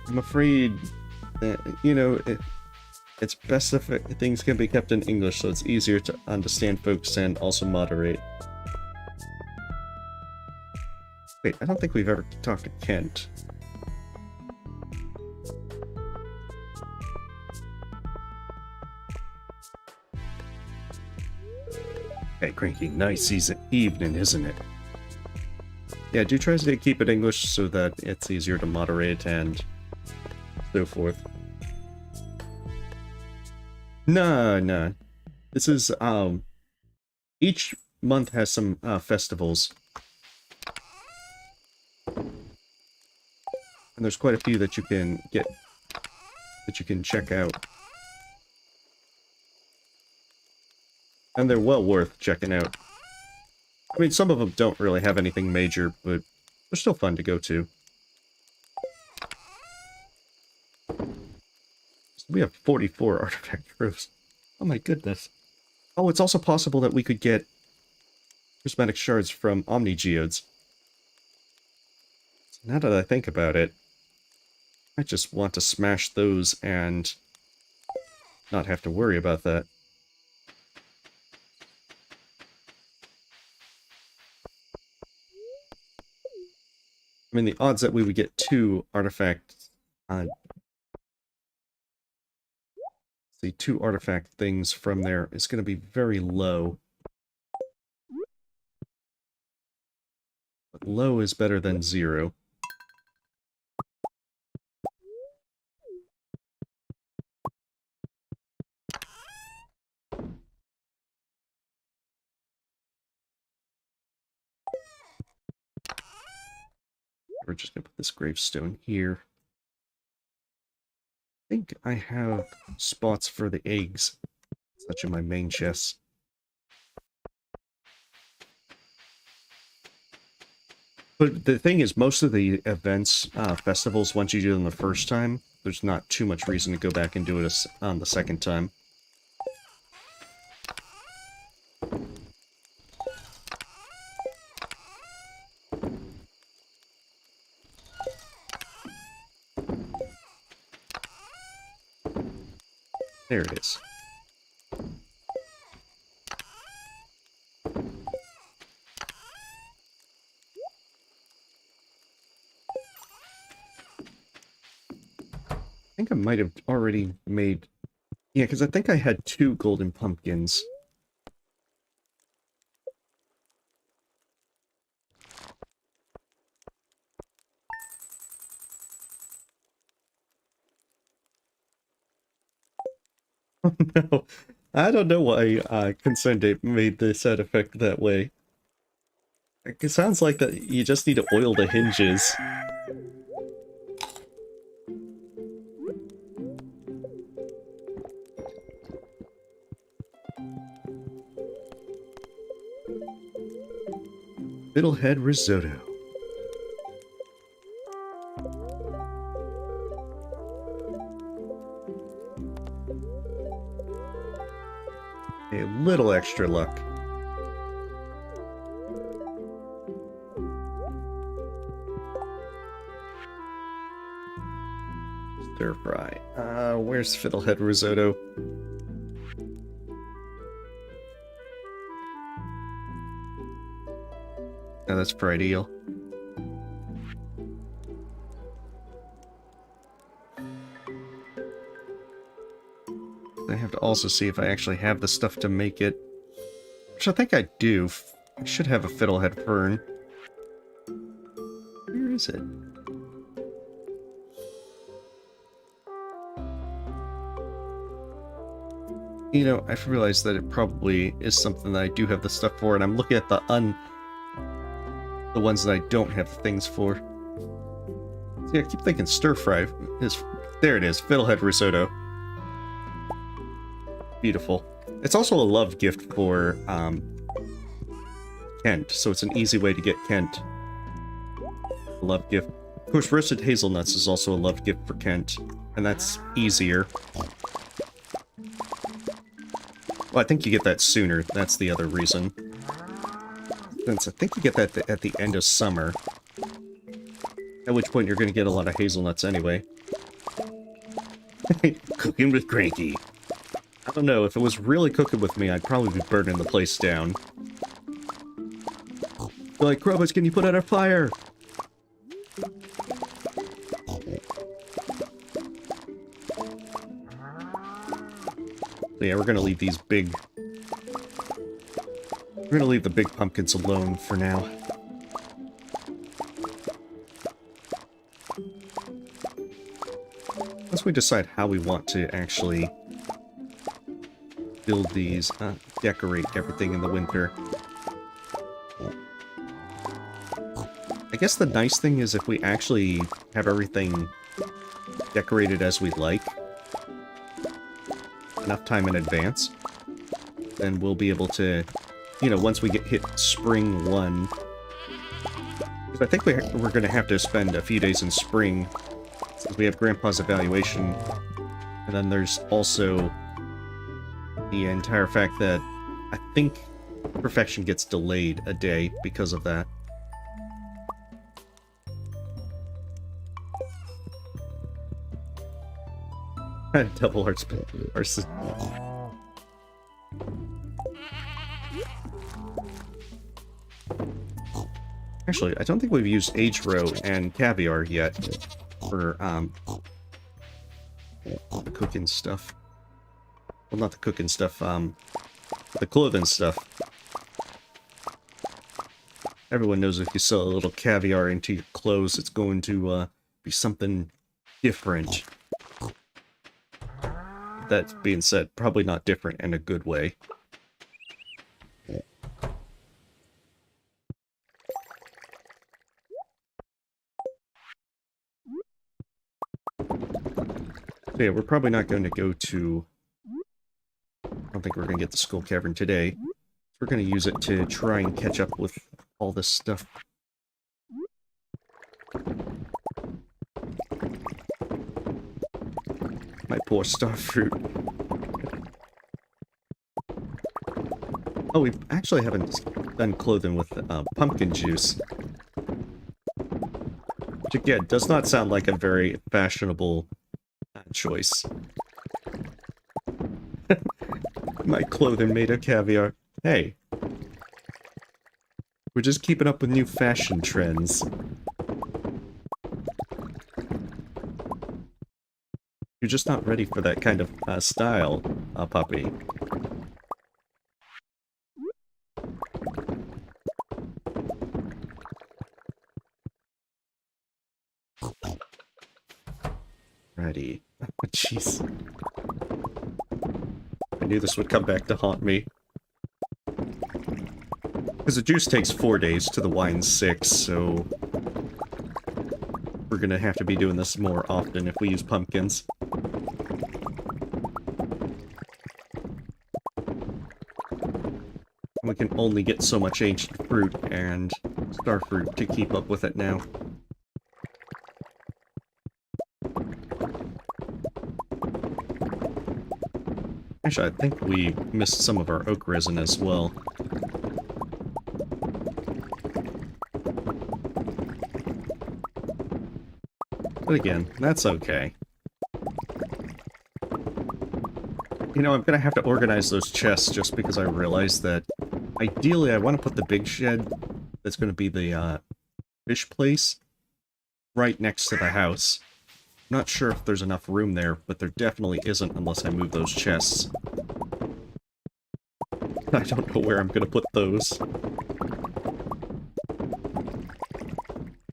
I'm afraid that, you know, it's best if things can be kept in English so it's easier to understand folks and also moderate. Wait, I don't think we've ever talked to Kent. Hey, Cranky, nice evening, isn't it? Yeah, do try to keep it English so that it's easier to moderate and so forth. No. This is, each month has some, festivals. And there's quite a few that you can get, that you can check out. And they're well worth checking out. I mean, some of them don't really have anything major, but they're still fun to go to. We have 44 artifact troves. Oh my goodness. Oh, it's also possible that we could get Prismatic Shards from Omni Geodes. So now that I think about it, I just want to smash those and not have to worry about that. I mean, the odds that we would get 2 artifact, the 2 artifact things from there is going to be very low. But low is better than 0. We're just going to put this gravestone here. I think I have spots for the eggs, such in my main chest. But the thing is, most of the events, festivals, once you do them the first time, there's not too much reason to go back and do it on the second time. There it is. I think I might have already made... Yeah, because I think I had 2 golden pumpkins. Oh no. I don't know why Concerned Ape made the sound effect that way. It sounds like that you just need to oil the hinges. Fiddlehead risotto. A little extra luck. Stir fry. Where's Fiddlehead risotto? Oh, that's fried eel. I have to also see if I actually have the stuff to make it. Which I think I do. I should have a fiddlehead fern. Where is it? You know, I've realized that it probably is something that I do have the stuff for, and I'm looking at the ones that I don't have the things for. See, I keep thinking stir fry is... There it is, fiddlehead risotto. Beautiful. It's also a love gift for Kent, so it's an easy way to get Kent. A love gift. Of course, roasted hazelnuts is also a love gift for Kent, and that's easier. Well, I think you get that sooner. That's the other reason. Since I think you get that at the end of summer. At which point you're going to get a lot of hazelnuts anyway. Cooking with Cranky. I don't know, if it was really cooking with me, I'd probably be burning the place down. They're like, Krobus, can you put out a fire? So yeah, we're gonna leave these big... We're gonna leave the big pumpkins alone for now. Once we decide how we want to actually build these, decorate everything in the winter. I guess the nice thing is if we actually have everything decorated as we like, enough time in advance, then we'll be able to, you know, once we hit spring 1, because I think we're going to have to spend a few days in spring, since we have Grandpa's evaluation, and then there's also the entire fact that I think Perfection gets delayed a day because of that. Double arts. Actually, I don't think we've used Age Row and Caviar yet for the cooking stuff. Well, not the cooking stuff, the clothing stuff. Everyone knows if you sell a little caviar into your clothes, it's going to be something different. That being said, probably not different in a good way. So yeah, we're probably not going to go to... I don't think we're going to get the Skull Cavern today. We're going to use it to try and catch up with all this stuff. My poor starfruit. Oh, we actually haven't done clothing with pumpkin juice. Which again, does not sound like a very fashionable choice. My clothing made of caviar. Hey. We're just keeping up with new fashion trends. You're just not ready for that kind of style, puppy. Ready. Jeez. I knew this would come back to haunt me. Because the juice takes 4 days to the wine 6, so... we're gonna have to be doing this more often if we use pumpkins. We can only get so much ancient fruit, and starfruit to keep up with it now. Actually, I think we missed some of our oak resin as well. But again, that's okay. You know, I'm gonna have to organize those chests just because I realized that ideally I want to put the big shed that's gonna be the fish place right next to the house. Not sure if there's enough room there, but there definitely isn't unless I move those chests. I don't know where I'm gonna put those.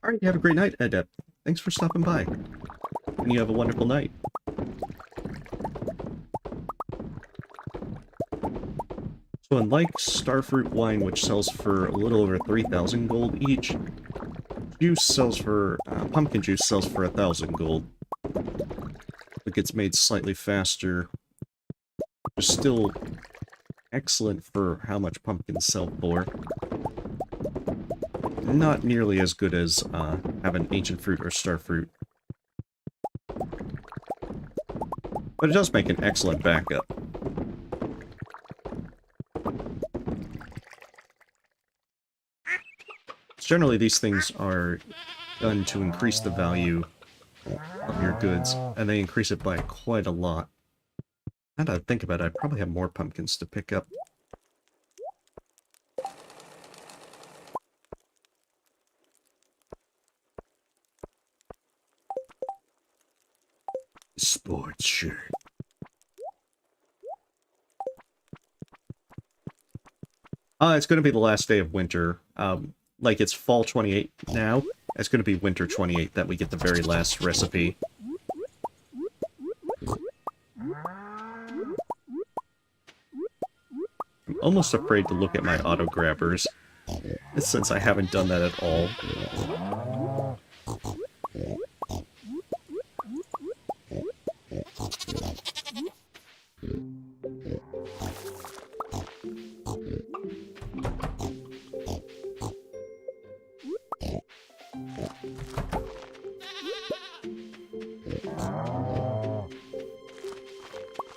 Alright, you have a great night, Adept. Thanks for stopping by. And you have a wonderful night. So unlike starfruit wine, which sells for a little over 3,000 gold each, juice sells for, pumpkin juice sells for 1,000 gold. It gets made slightly faster. It's still excellent for how much pumpkins sell for. Not nearly as good as having ancient fruit or starfruit. But it does make an excellent backup. Generally, these things are done to increase the value of your goods, and they increase it by quite a lot. Now that I think about it, I probably have more pumpkins to pick up. Sports shirt. It's going to be the last day of winter. Like, it's fall 28 now. It's going to be winter 28 that we get the very last recipe. I'm almost afraid to look at my auto-grabbers, since I haven't done that at all.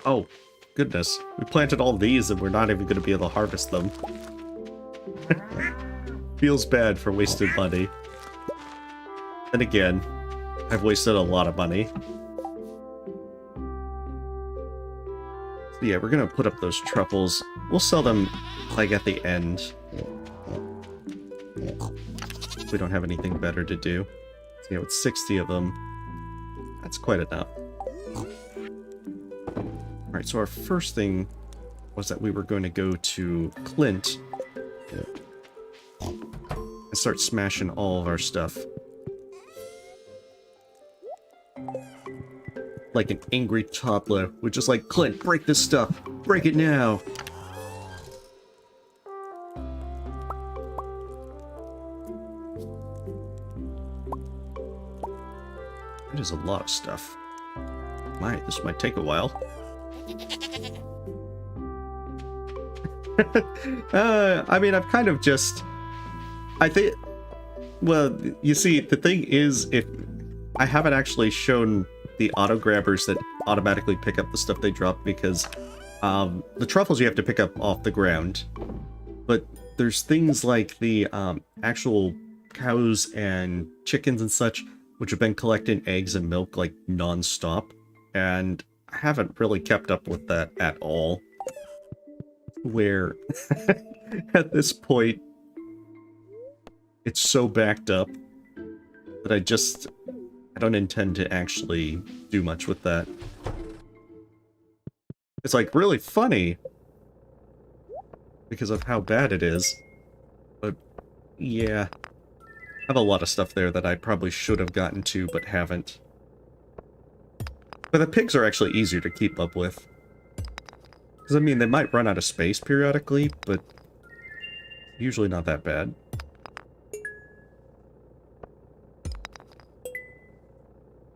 Oh, goodness. We planted all these and we're not even going to be able to harvest them. Feels bad for wasted money. And again, I've wasted a lot of money. So yeah, we're going to put up those truffles. We'll sell them, like, at the end. We don't have anything better to do. So, yeah, with 60 of them, that's quite enough. Alright, so our first thing was that we were going to go to Clint and start smashing all of our stuff. Like an angry toddler, we're just like, Clint, break this stuff! Break it now! That is a lot of stuff. This might take a while. I mean, I've kind of just... I think... Well, you see, the thing is, if I haven't actually shown the auto-grabbers that automatically pick up the stuff they drop, because the truffles you have to pick up off the ground, but there's things like the actual cows and chickens and such, which have been collecting eggs and milk, like, non-stop, and I haven't really kept up with that at all. Where, at this point, it's so backed up that I don't intend to actually do much with that. It's, like, really funny because of how bad it is, but, yeah. I have a lot of stuff there that I probably should have gotten to, but haven't. But the pigs are actually easier to keep up with. Because, I mean, they might run out of space periodically, but usually not that bad.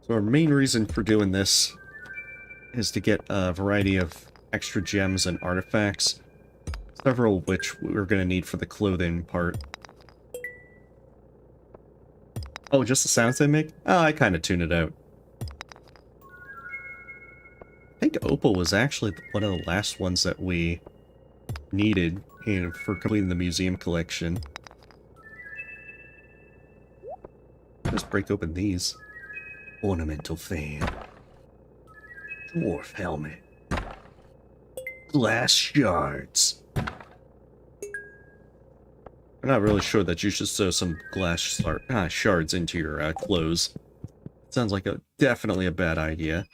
So our main reason for doing this is to get a variety of extra gems and artifacts, several of which we're going to need for the clothing part. Oh, just the sounds they make? Oh, I kind of tune it out. I think Opal was actually one of the last ones that we needed for completing the museum collection. Just break open these. Ornamental fan. Dwarf helmet. Glass shards. I'm not really sure that you should sew some glass shards into your clothes. Sounds like definitely a bad idea.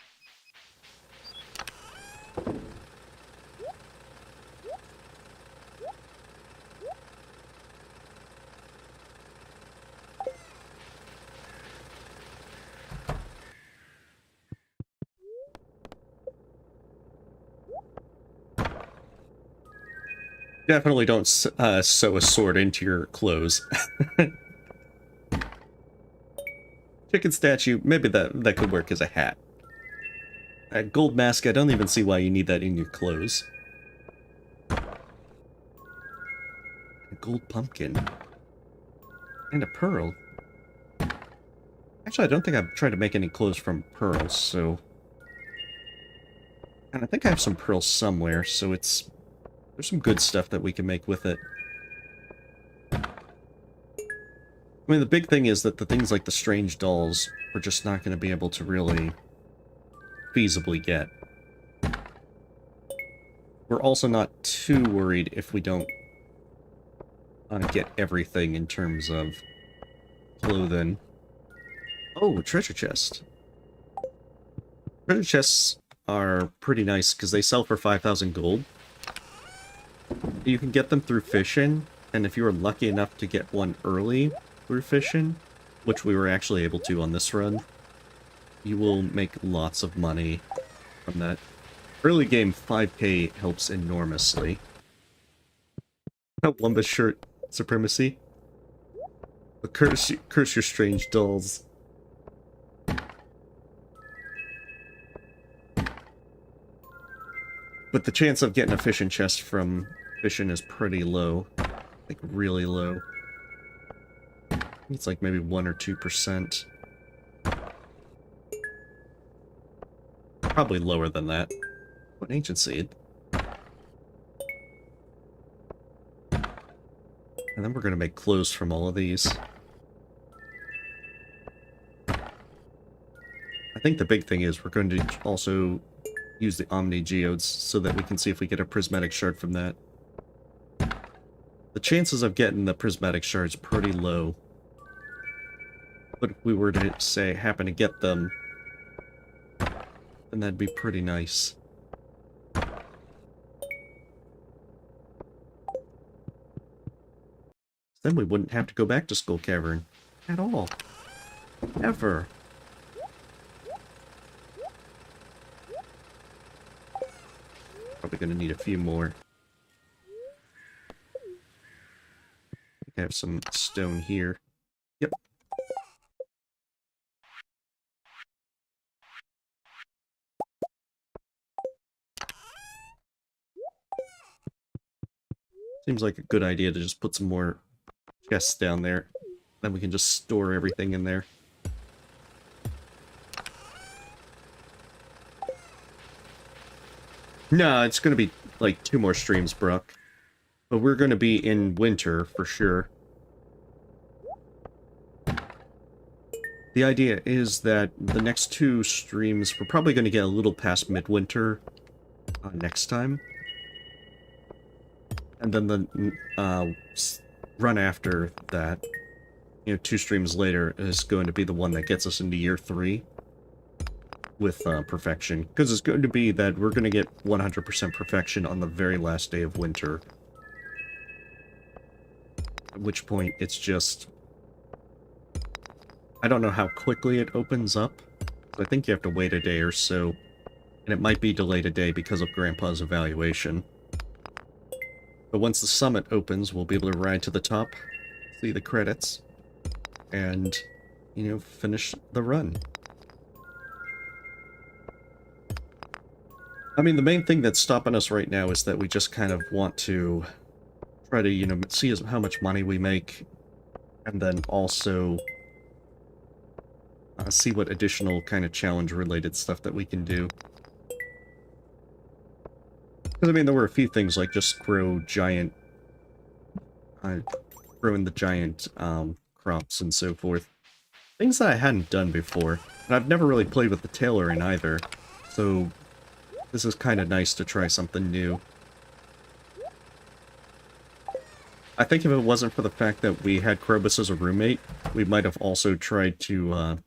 Definitely don't sew a sword into your clothes. Chicken statue, maybe that could work as a hat. A gold mask, I don't even see why you need that in your clothes. A gold pumpkin. And a pearl. Actually, I don't think I've tried to make any clothes from pearls, so... And I think I have some pearls somewhere, so there's some good stuff that we can make with it. I mean, the big thing is that the things like the strange dolls, we're just not going to be able to really feasibly get. We're also not too worried if we don't get everything in terms of clothing. Oh, treasure chest. Treasure chests are pretty nice because they sell for 5,000 gold. You can get them through fishing, and if you were lucky enough to get one early through fishing, which we were actually able to on this run, you will make lots of money from that. Early game 5k helps enormously. Wumba shirt supremacy. Curse your strange dolls. But the chance of getting a fishing chest from fishing is pretty low. Like, really low. It's like maybe 1 or 2%. Probably lower than that. What ancient seed? And then we're going to make clothes from all of these. I think the big thing is we're going to also use the Omni Geodes so that we can see if we get a Prismatic Shard from that. The chances of getting the Prismatic Shards pretty low. But if we were to, say, happen to get them, then that'd be pretty nice. Then we wouldn't have to go back to Skull Cavern. At all. Ever. Probably gonna need a few more. I have some stone here. Yep. Seems like a good idea to just put some more chests down there. Then we can just store everything in there. No, it's gonna be like 2 more streams, Brooke. But we're gonna be in winter, for sure. The idea is that the next 2 streams, we're probably gonna get a little past midwinter next time. And then the run after that, 2 streams later, is going to be the one that gets us into year 3 with perfection. Because it's going to be that we're going to get 100% perfection on the very last day of winter. At which point, it's just... I don't know how quickly it opens up. I think you have to wait a day or so. And it might be delayed a day because of Grandpa's evaluation. But once the summit opens, we'll be able to ride to the top, see the credits, and, finish the run. I mean, the main thing that's stopping us right now is that we just kind of want to try to, see how much money we make, and then also see what additional kind of challenge-related stuff that we can do. Because, I mean, there were a few things like just growing the giant crops and so forth. Things that I hadn't done before. And I've never really played with the tailoring either. So this is kind of nice to try something new. I think if it wasn't for the fact that we had Krobus as a roommate, we might have also tried to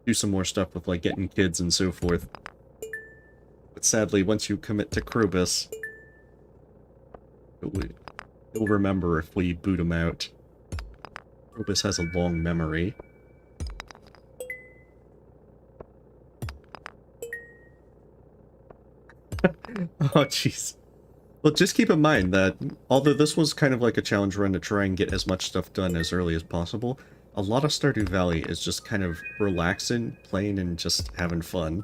do some more stuff with like getting kids and so forth. But sadly, once you commit to Krobus, you'll remember if we boot him out. Krobus has a long memory. Oh, jeez. Well, just keep in mind that, although this was kind of like a challenge run to try and get as much stuff done as early as possible, a lot of Stardew Valley is just kind of relaxing, playing, and just having fun.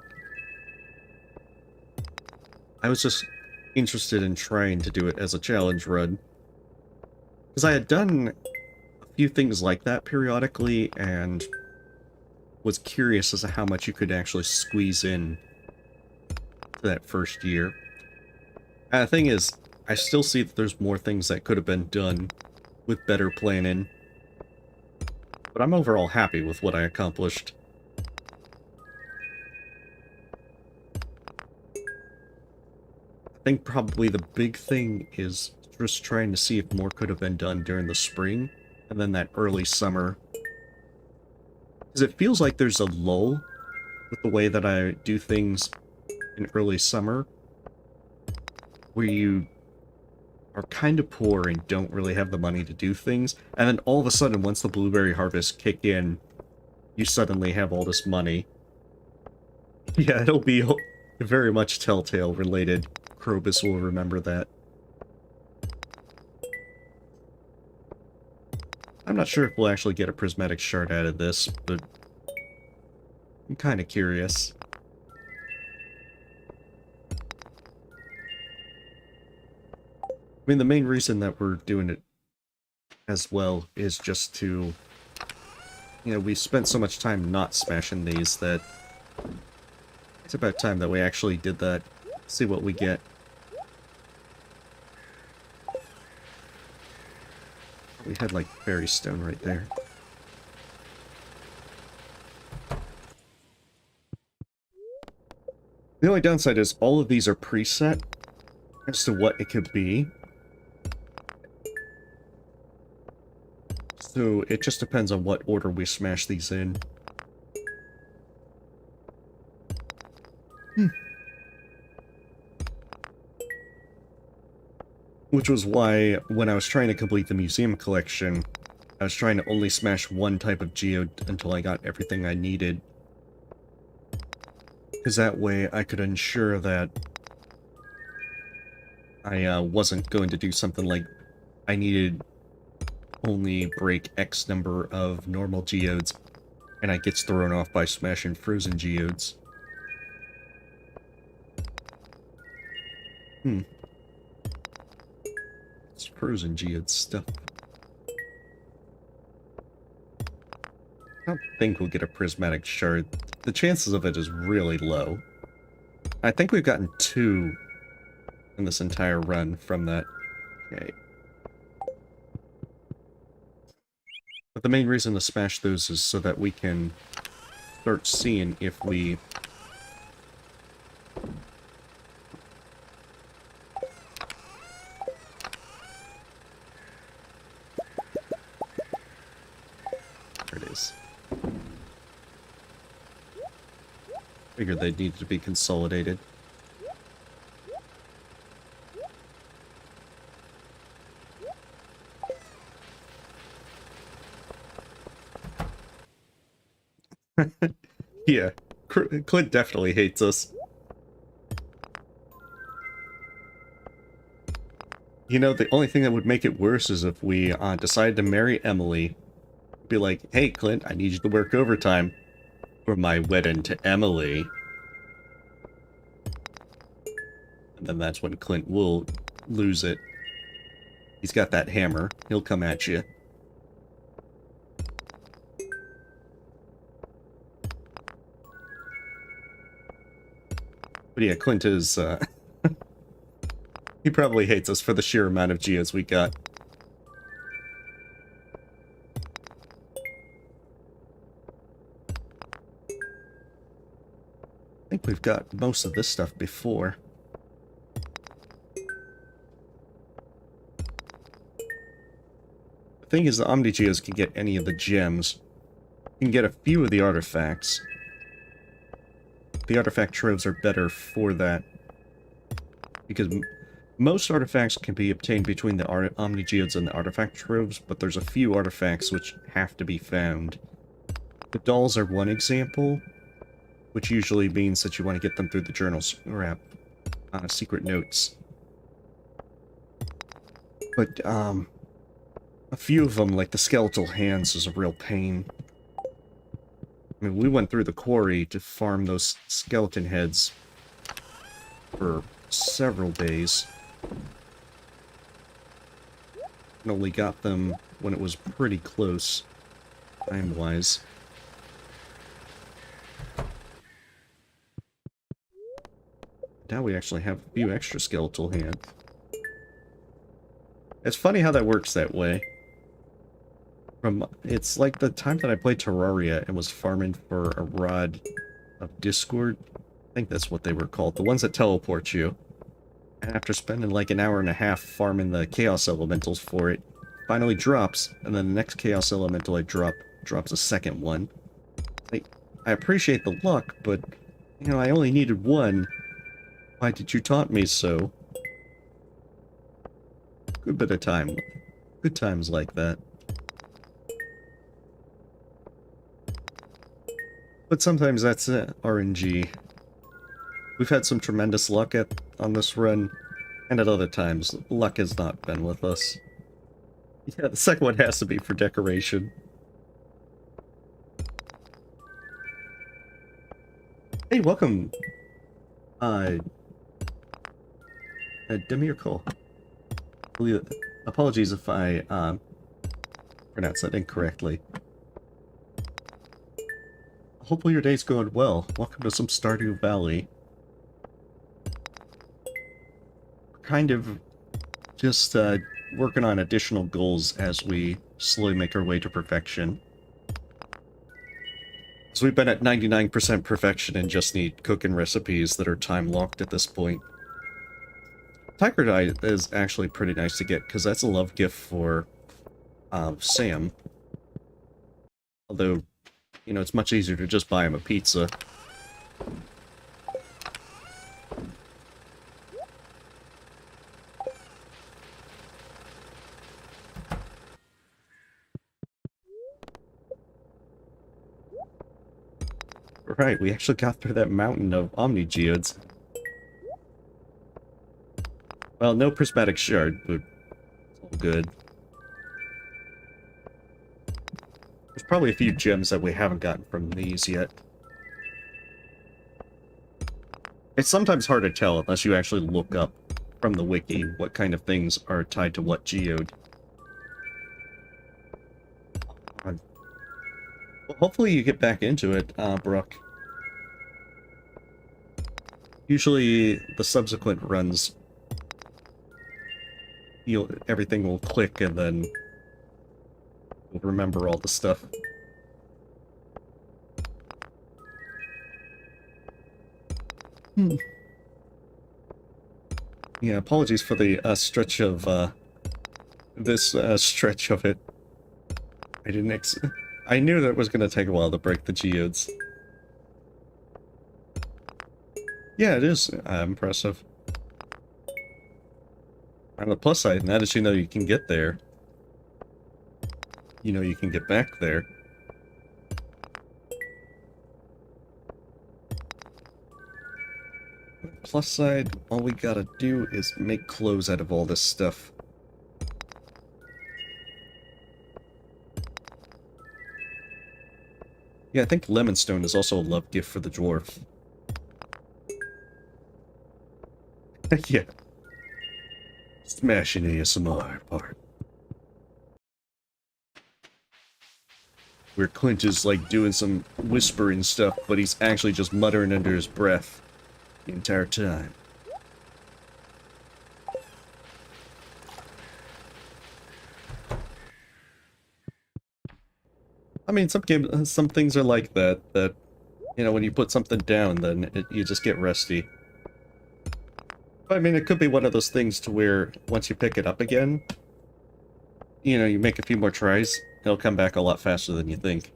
I was just interested in trying to do it as a challenge run. Because I had done a few things like that periodically, and was curious as to how much you could actually squeeze in to that first year. And the thing is, I still see that there's more things that could have been done with better planning. But I'm overall happy with what I accomplished. I think probably the big thing is just trying to see if more could have been done during the spring, and then that early summer. Because it feels like there's a lull with the way that I do things in early summer, where you are kind of poor and don't really have the money to do things, and then all of a sudden, once the blueberry harvest kick in, you suddenly have all this money. Yeah, it'll be very much Telltale related. Krobus will remember that. I'm not sure if we'll actually get a Prismatic Shard out of this, but I'm kind of curious. I mean, the main reason that we're doing it as well is just to, you know, we spent so much time not smashing these that it's about time that we actually did that. See what we get. We had, like, fairy stone right there. The only downside is all of these are preset as to what it could be. So it just depends on what order we smash these in. Which was why, when I was trying to complete the museum collection, I was trying to only smash one type of geode until I got everything I needed. Because that way I could ensure that I wasn't going to do something like I needed only break X number of normal geodes, and I gets thrown off by smashing frozen geodes. It's frozen geode stuff. I don't think we'll get a Prismatic Shard. The chances of it is really low. I think we've gotten 2 in this entire run from that. Okay. But the main reason to smash those is so that we can start seeing if we... There it is. Figured they needed to be consolidated. Yeah, Clint definitely hates us. You know, the only thing that would make it worse is if we decided to marry Emily. Be like, hey, Clint, I need you to work overtime for my wedding to Emily. And then that's when Clint will lose it. He's got that hammer. He'll come at you. But yeah, Clint is, he probably hates us for the sheer amount of geodes we got. I think we've got most of this stuff before. The thing is, the Omni-Geodes can get any of the gems. You can get a few of the artifacts. The artifact troves are better for that. Because most artifacts can be obtained between the Omni-Geodes and the artifact troves, but there's a few artifacts which have to be found. The dolls are one example, which usually means that you want to get them through the journals or secret notes. But, a few of them, like the skeletal hands, is a real pain. I mean, we went through the quarry to farm those skeleton heads for several days. And only got them when it was pretty close, time-wise. Now we actually have a few extra skeletal hands. It's funny how that works that way. It's like the time that I played Terraria and was farming for a rod of Discord. I think that's what they were called. The ones that teleport you. And after spending like an hour and a half farming the Chaos Elementals for it, finally drops, and then the next Chaos Elemental I drop drops a second one. I appreciate the luck, but, you know, I only needed one. Why did you taunt me so? Good bit of time. Good times like that. But sometimes that's RNG. We've had some tremendous luck on this run, and at other times, luck has not been with us. Yeah, the second one has to be for decoration. Hey, welcome! Demir Cole. Apologies if I, pronounced that incorrectly. Hopefully your day's going well. Welcome to some Stardew Valley. We're kind of just working on additional goals as we slowly make our way to perfection. So we've been at 99% perfection and just need cooking recipes that are time-locked at this point. Tiger Dye is actually pretty nice to get, because that's a love gift for Sam. Although, you know, it's much easier to just buy him a pizza. Right, we actually got through that mountain of Omni-Geodes. Well, no Prismatic Shard, but it's all good. There's probably a few gems that we haven't gotten from these yet. It's sometimes hard to tell unless you actually look up from the wiki what kind of things are tied to what geode. Well, hopefully you get back into it, Brooke. Usually the subsequent runs, everything will click and then you'll remember all the stuff. Yeah, apologies for the stretch of this stretch of it. I knew that it was going to take a while to break the geodes. Yeah, it is impressive. On the plus side, now that you know you can get there, you know you can get back there. Plus side, all we gotta do is make clothes out of all this stuff. Yeah, I think Lemonstone is also a love gift for the dwarf. Yeah. Smashing ASMR part. Where Clint is like doing some whispering stuff, but he's actually just muttering under his breath. the entire time. I mean, some things are like that, you know, when you put something down, then you just get rusty. But I mean, it could be one of those things to where, once you pick it up again, you know, you make a few more tries, it'll come back a lot faster than you think.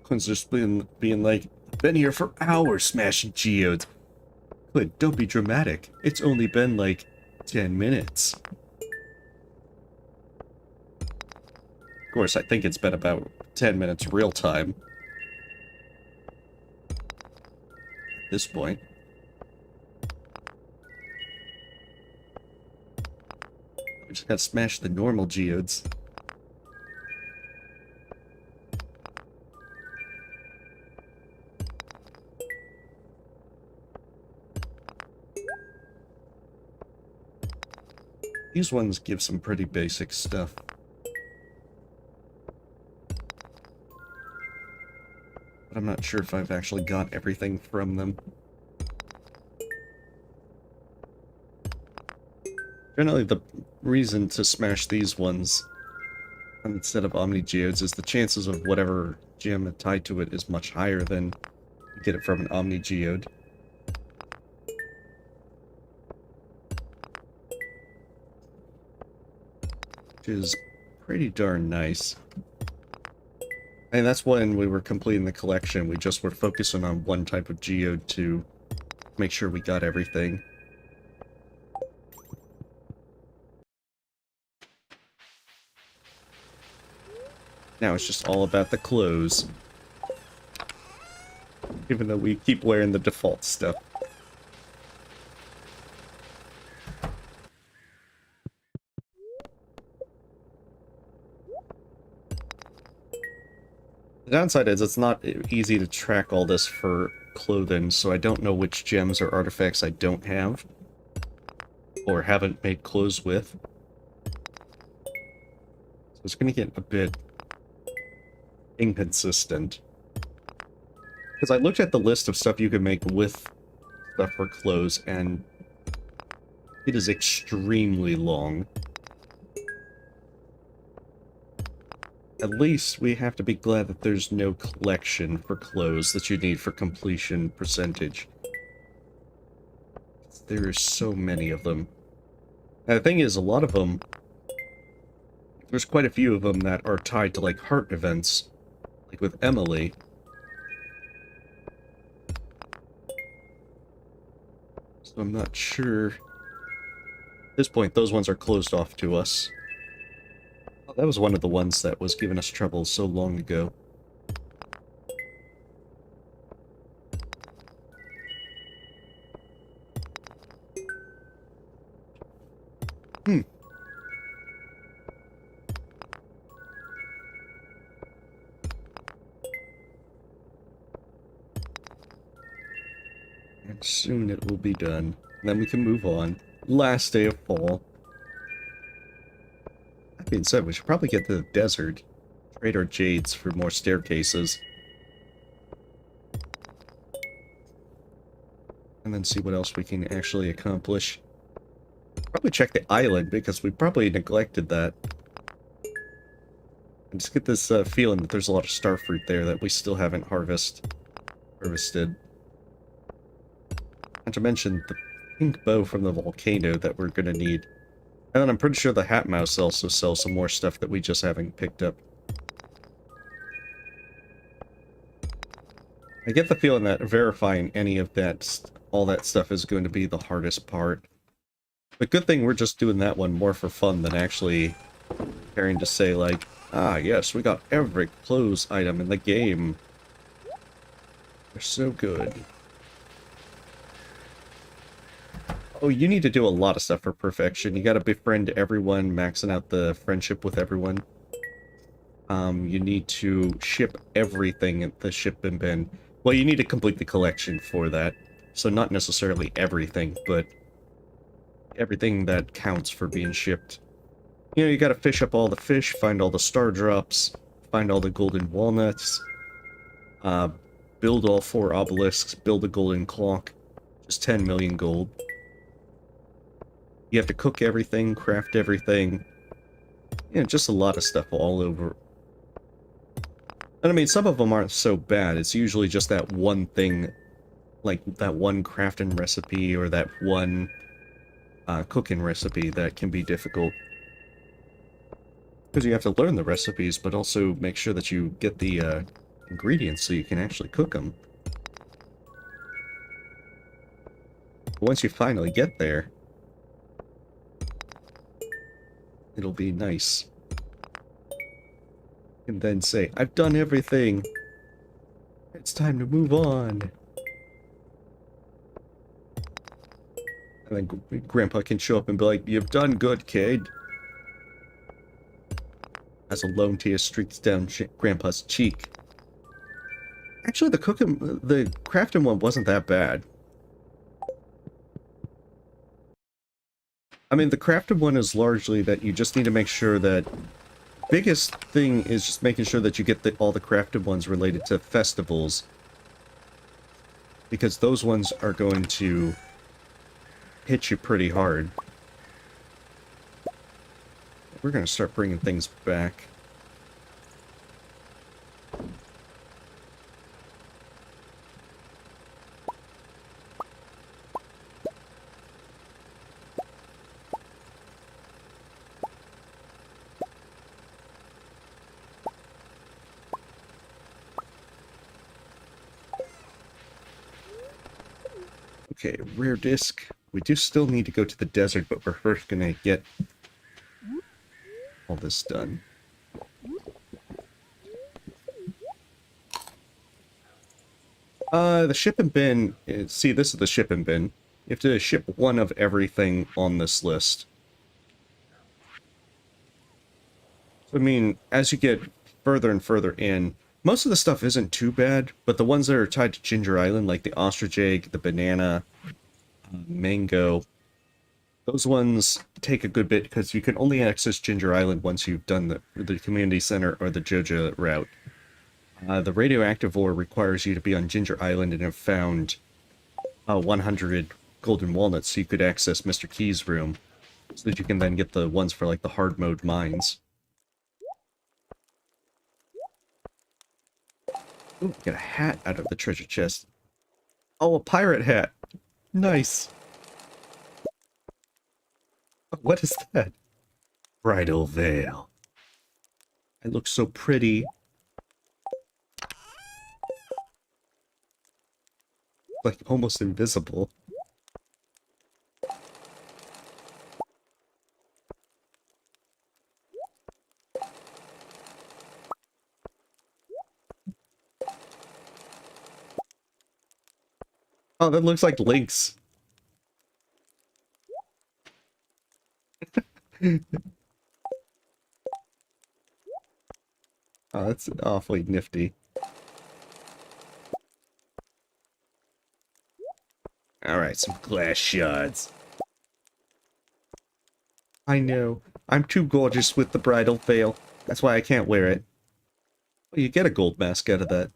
Quinn's just being like, been here for hours smashing geodes. Quinn, don't be dramatic. It's only been like 10 minutes. Of course, I think it's been about 10 minutes real time. At this point. We just gotta smash the normal geodes. These ones give some pretty basic stuff. But I'm not sure if I've actually got everything from them. Generally, the reason to smash these ones instead of Omni Geodes is the chances of whatever gem tied to it is much higher than you get it from an Omni Geode. Which is pretty darn nice. And that's when we were completing the collection, we just were focusing on one type of geode to make sure we got everything. Now it's just all about the clothes. Even though we keep wearing the default stuff. The downside is it's not easy to track all this for clothing, so I don't know which gems or artifacts I don't have. Or haven't made clothes with. So it's gonna get a bit inconsistent. Because I looked at the list of stuff you can make with stuff for clothes, and it is extremely long. At least we have to be glad that there's no collection for clothes that you need for completion percentage. There are so many of them. And the thing is, a lot of them, there's quite a few of them that are tied to like heart events, like with Emily. So I'm not sure. At this point, those ones are closed off to us. Oh, that was one of the ones that was giving us trouble so long ago. And soon it will be done. And then we can move on. Last day of fall. That being said, we should probably get to the desert. Trade our jades for more staircases. And then see what else we can actually accomplish. Probably check the island, because we probably neglected that. I just get this feeling that there's a lot of starfruit there that we still haven't harvested. Not to mention the pink bow from the volcano that we're gonna need. And then I'm pretty sure the Hat Mouse also sells some more stuff that we just haven't picked up. I get the feeling that verifying any of that, all that stuff is going to be the hardest part. But good thing we're just doing that one more for fun than actually preparing to say like, ah yes, we got every clothes item in the game. They're so good. Oh, you need to do a lot of stuff for perfection. You gotta befriend everyone, maxing out the friendship with everyone. You need to ship everything at the shipment bin. Well, you need to complete the collection for that. So not necessarily everything, but everything that counts for being shipped. You know, you gotta fish up all the fish, find all the star drops, find all the golden walnuts, build all 4 obelisks, build a golden clock, just 10 million gold. You have to cook everything, craft everything, just a lot of stuff all over. And I mean, some of them aren't so bad, it's usually just that one thing, like that one crafting recipe or that one cooking recipe that can be difficult. Because you have to learn the recipes, but also make sure that you get the ingredients so you can actually cook them. But once you finally get there, it'll be nice. And then say, I've done everything. It's time to move on. And then Grandpa can show up and be like, you've done good, kid. As a lone tear streaks down Grandpa's cheek. Actually, the crafting one wasn't that bad. I mean, the crafted one is largely that you just need to make sure that... Biggest thing is just making sure that you get all the crafted ones related to festivals. Because those ones are going to hit you pretty hard. We're going to start bringing things back. Okay, rare disc. We do still need to go to the desert, but we're first gonna get all this done. The shipping bin... See, this is the shipping bin. You have to ship one of everything on this list. So, I mean, as you get further and further in, most of the stuff isn't too bad, but the ones that are tied to Ginger Island, like the ostrich egg, the banana, mango, those ones take a good bit because you can only access Ginger Island once you've done the community center or the Joja route. The radioactive ore requires you to be on Ginger Island and have found 100 golden walnuts so you could access Mr. Key's room, so that you can then get the ones for like the hard mode mines. Ooh, get a hat out of the treasure chest. Oh, a pirate hat. Nice. What is that? Bridal veil. I look so pretty. Like almost invisible. Oh, that looks like Lynx. Oh, that's awfully nifty. Alright, some glass shards. I know. I'm too gorgeous with the bridal veil. That's why I can't wear it. Well, you get a gold mask out of that.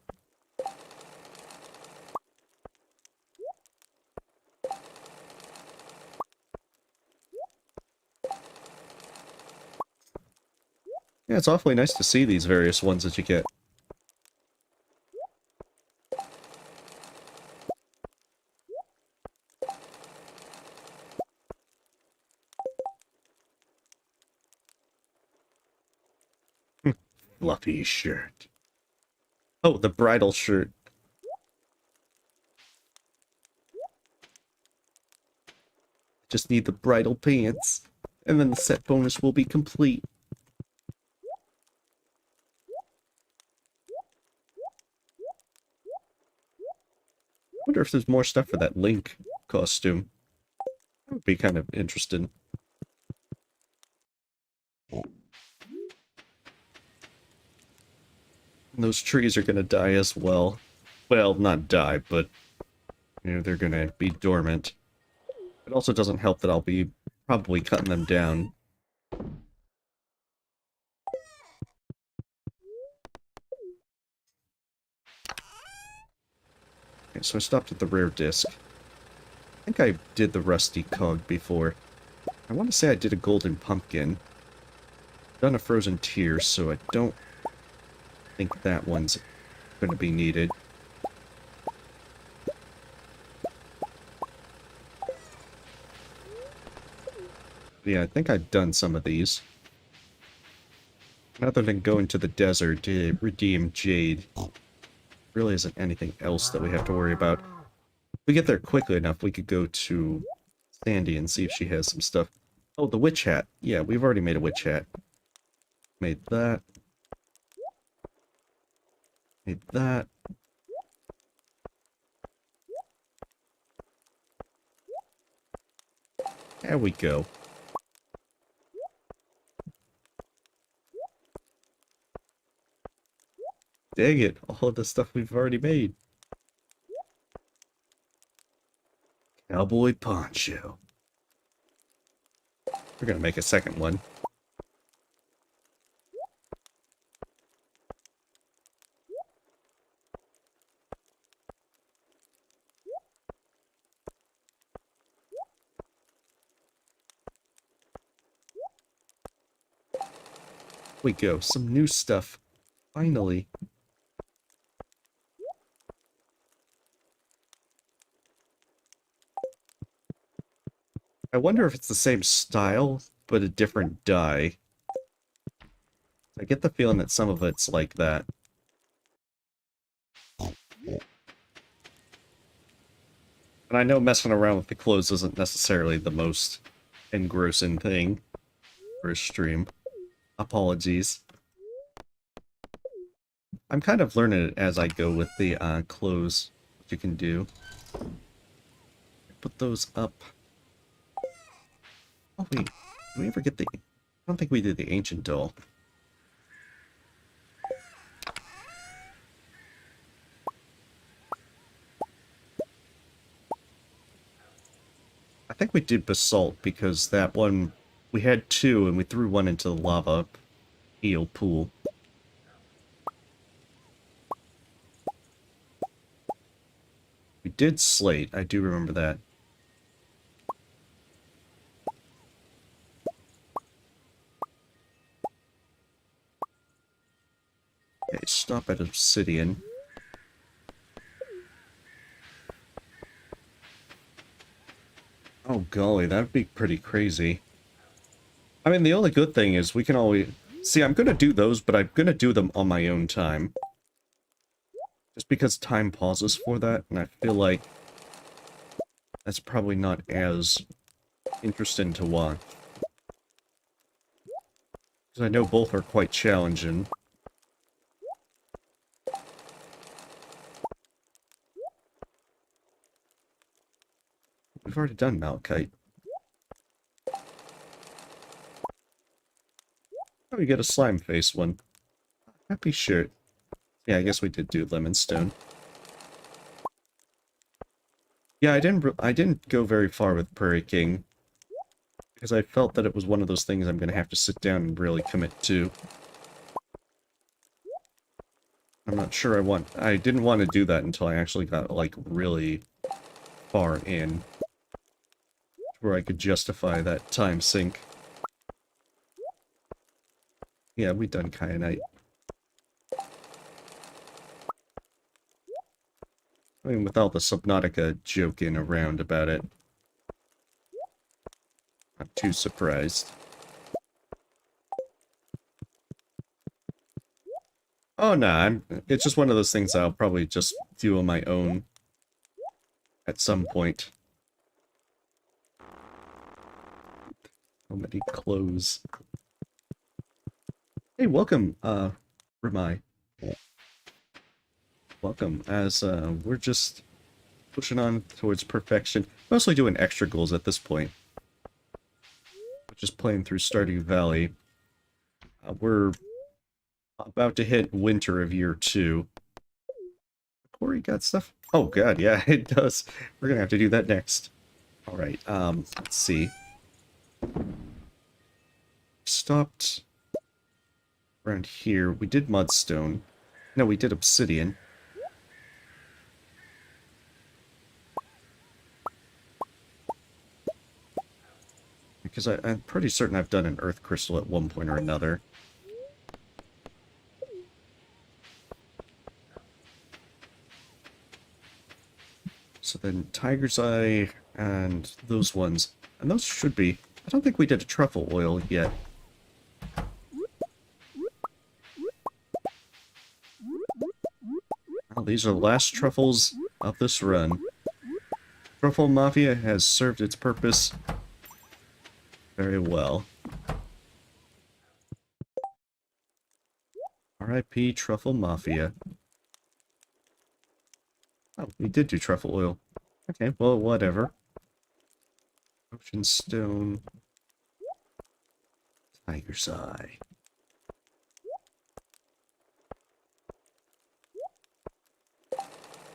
Yeah, it's awfully nice to see these various ones that you get. Fluffy shirt. Oh, the bridal shirt. Just need the bridal pants, and then the set bonus will be complete. I wonder if there's more stuff for that Link costume. That would be kind of interesting. And those trees are gonna die as well. Well, not die, but they're gonna be dormant. It also doesn't help that I'll be probably cutting them down. Okay, so I stopped at the rare disc. I think I did the rusty cog before. I want to say I did a golden pumpkin. Done a frozen tear, so I don't think that one's going to be needed. Yeah, I think I've done some of these. Other than going to the desert to redeem Jade, really isn't anything else that we have to worry about. If we get there quickly enough, we could go to Sandy and see if she has some stuff. Oh, the witch hat. Yeah, we've already made a witch hat. Made that. Made that. There we go. Dang it, all of the stuff we've already made. Cowboy poncho. We're gonna make a second one. We go, some new stuff. Finally. I wonder if it's the same style, but a different dye. I get the feeling that some of it's like that. And I know messing around with the clothes isn't necessarily the most engrossing thing for a stream. Apologies. I'm kind of learning it as I go with the clothes, what you can do. Put those up. Oh wait, did we ever get the... I don't think we did the ancient doll. I think we did basalt because that one... We had two and we threw one into the lava eel pool. We did slate, I do remember that. Okay, stop at obsidian. Oh golly, that'd be pretty crazy. I mean, the only good thing is we can always... See, I'm gonna do those, but I'm gonna do them on my own time. Just because time pauses for that, and I feel like that's probably not as interesting to watch. Because I know both are quite challenging. We've already done Malachite. Oh, we get a slime face one. Happy shirt. Yeah, I guess we did do Lemonstone. Yeah, I didn't go very far with Prairie King. Because I felt that it was one of those things I'm going to have to sit down and really commit to. I'm not sure I didn't want to do that until I actually got, like, really far in. Where I could justify that time sink. Yeah, we done Kyanite. I mean, with all the Subnautica joking around about it. Not too surprised. Oh, nah, it's just one of those things I'll probably just do on my own at some point. How many clothes? Hey, welcome, Ramai. Welcome, as, we're just pushing on towards perfection. Mostly doing extra goals at this point. Just playing through Stardew Valley. We're about to hit winter of year 2. Corey got stuff? Oh god, yeah, it does. We're gonna have to do that next. Alright, let's see. Stopped around here. We did mudstone. No, we did obsidian. because I'm pretty certain I've done an earth crystal at one point or another. So then Tiger's Eye and those ones. And those should be... I don't think we did a truffle oil yet. Well, these are the last truffles of this run. Truffle Mafia has served its purpose very well. R.I.P. Truffle Mafia. Oh, we did do truffle oil. Okay, well, whatever. Ocean Stone. Tiger's Eye.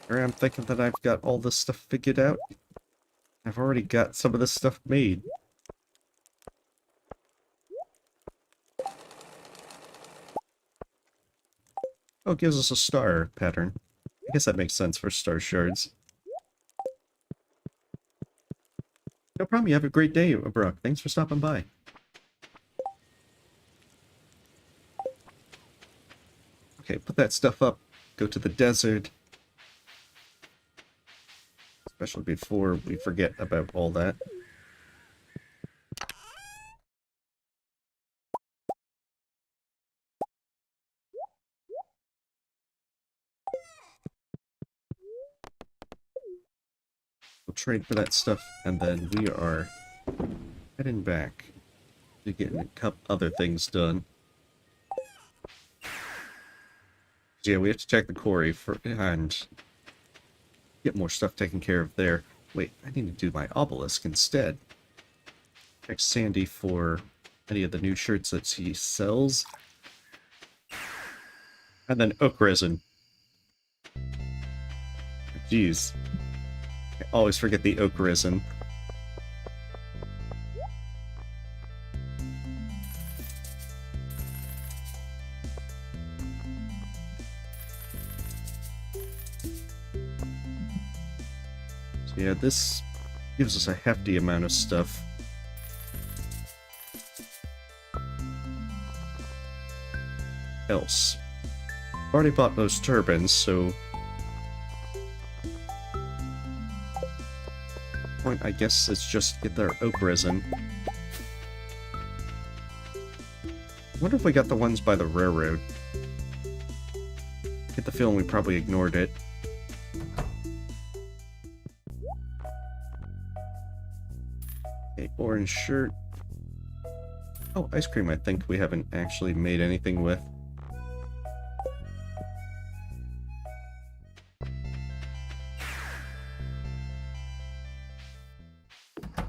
Here I'm thinking that I've got all this stuff figured out. I've already got some of this stuff made. Oh, it gives us a star pattern. I guess that makes sense for star shards. No problem, you have a great day, Brock. Thanks for stopping by. Okay, put that stuff up. Go to the desert. Especially before we forget about all that. We'll trade for that stuff, and then we are heading back to getting a couple other things done. Yeah, we have to check the quarry for and get more stuff taken care of there. Wait, I need to do my obelisk instead. Check Sandy for any of the new shirts that he sells. And then oak resin. Jeez. I always forget the oak resin. Yeah, this gives us a hefty amount of stuff. Else. Already bought those turbines, so... point, I guess, it's just get their oak resin. I wonder if we got the ones by the railroad. Get the feeling we probably ignored it. Orange shirt. Oh, ice cream I think we haven't actually made anything with. I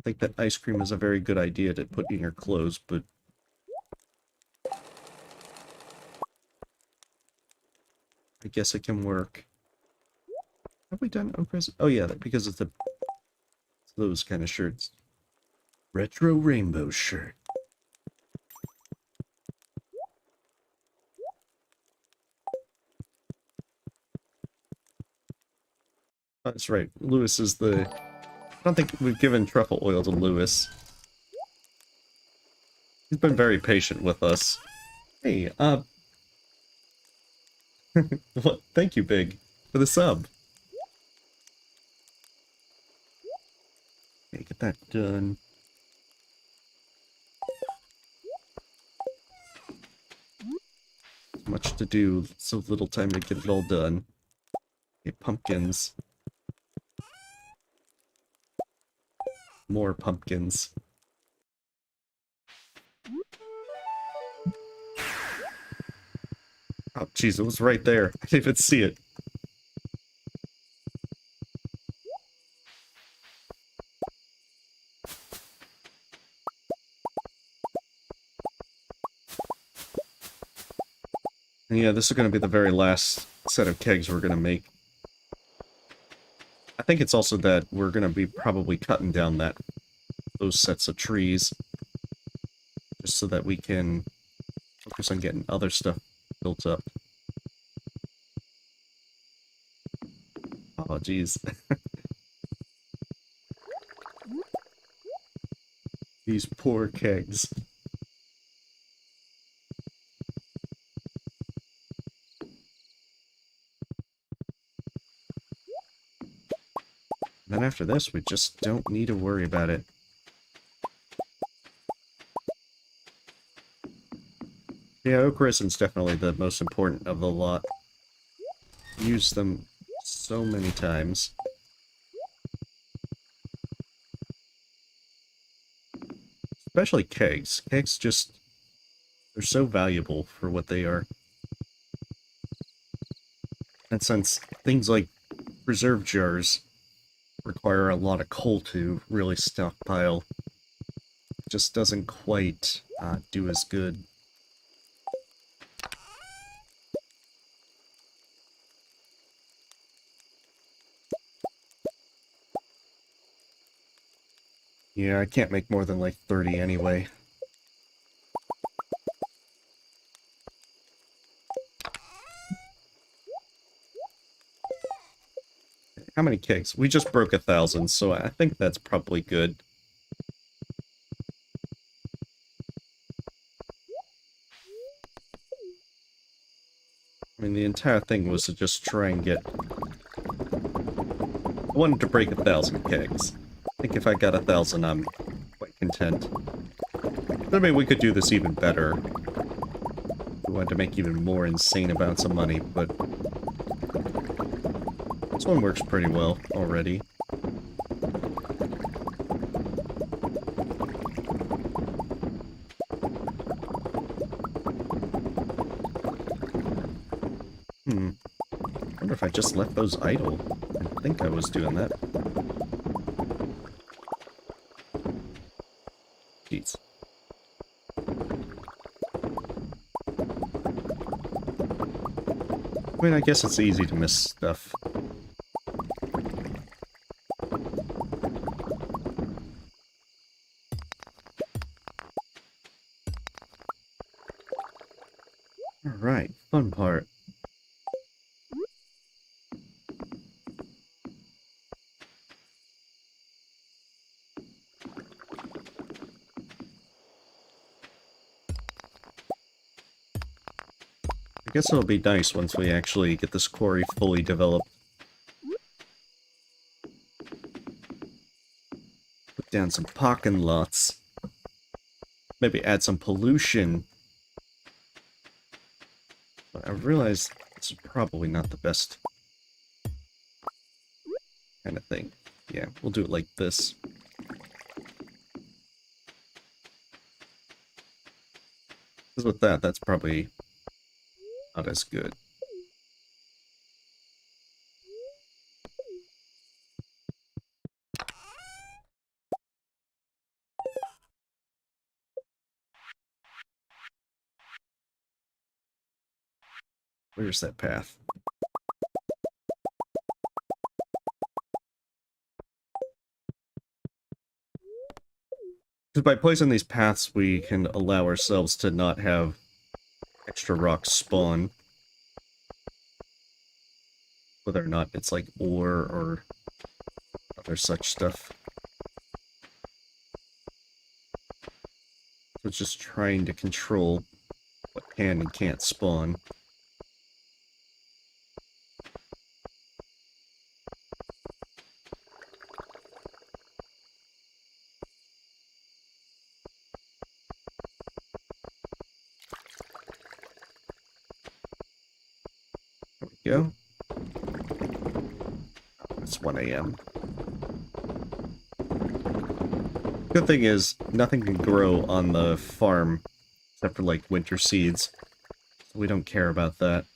think that ice cream is a very good idea to put in your clothes, but... I guess it can work. Have we done oak resin? Oh yeah, because it's the... those kind of shirts. Retro rainbow shirt. Oh, that's right. Lewis is the... I don't think we've given truffle oil to Lewis. He's been very patient with us. Hey, what? Thank you, Big, for the sub. Okay, get that done. Much to do, so little time to get it all done. Okay, pumpkins. More pumpkins. Oh, jeez, it was right there. I didn't even see it. And yeah, this is going to be the very last set of kegs we're going to make. I think it's also that we're going to be probably cutting down those sets of trees. Just so that we can focus on getting other stuff built up. Oh, jeez. These poor kegs. Then after this, we just don't need to worry about it. Yeah, oak resin's definitely the most important of the lot. Use them so many times. Especially kegs. Kegs just... they're so valuable for what they are. And since things like preserve jars require a lot of coal to really stockpile, it just doesn't quite do as good. Yeah, I can't make more than like 30 anyway. How many kegs? We just broke 1,000, so I think that's probably good. I mean, the entire thing was to just try and get... I wanted to break 1,000 kegs. I think if I got 1,000, I'm quite content. I mean, we could do this even better. We wanted to make even more insane amounts of money, but... this one works pretty well already. I wonder if I just left those idle. I think I was doing that. Jeez. I mean, I guess it's easy to miss stuff. Alright, fun part. I guess it'll be nice once we actually get this quarry fully developed. Put down some parking lots. Maybe add some pollution. But I realize this is probably not the best kind of thing. Yeah, we'll do it like this. Because with that, that's probably not as good. Where's that path? Because by placing these paths, we can allow ourselves to not have extra rocks spawn. Whether or not it's like ore or other such stuff. So it's just trying to control what can and can't spawn. There we go. It's 1 a.m. Good thing is, nothing can grow on the farm except for like winter seeds. So we don't care about that.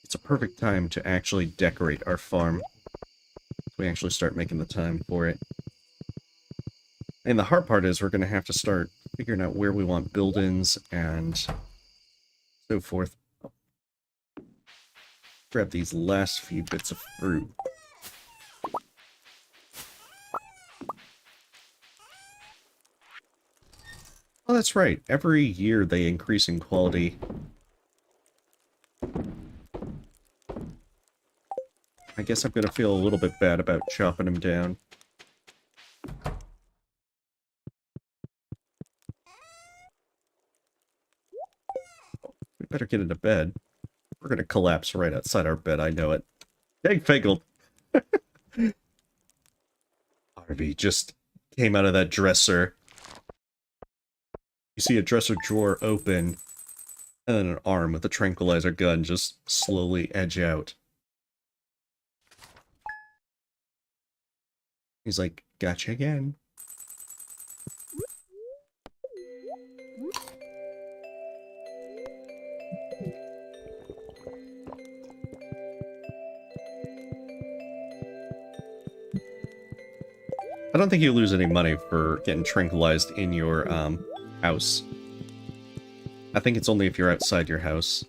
It's a perfect time to actually decorate our farm. We actually start making the time for it. And the hard part is we're going to have to start figuring out where we want build-ins and so forth. Grab these last few bits of fruit. Oh, that's right. Every year they increase in quality. I guess I'm going to feel a little bit bad about chopping them down. better get into bed. We're gonna collapse right outside our bed, I know it. Dang Fagel! Harvey just came out of that dresser. You see a dresser drawer open, and then an arm with a tranquilizer gun just slowly edge out. He's like, gotcha again. I don't think you lose any money for getting tranquilized in your house. I think it's only if you're outside your house.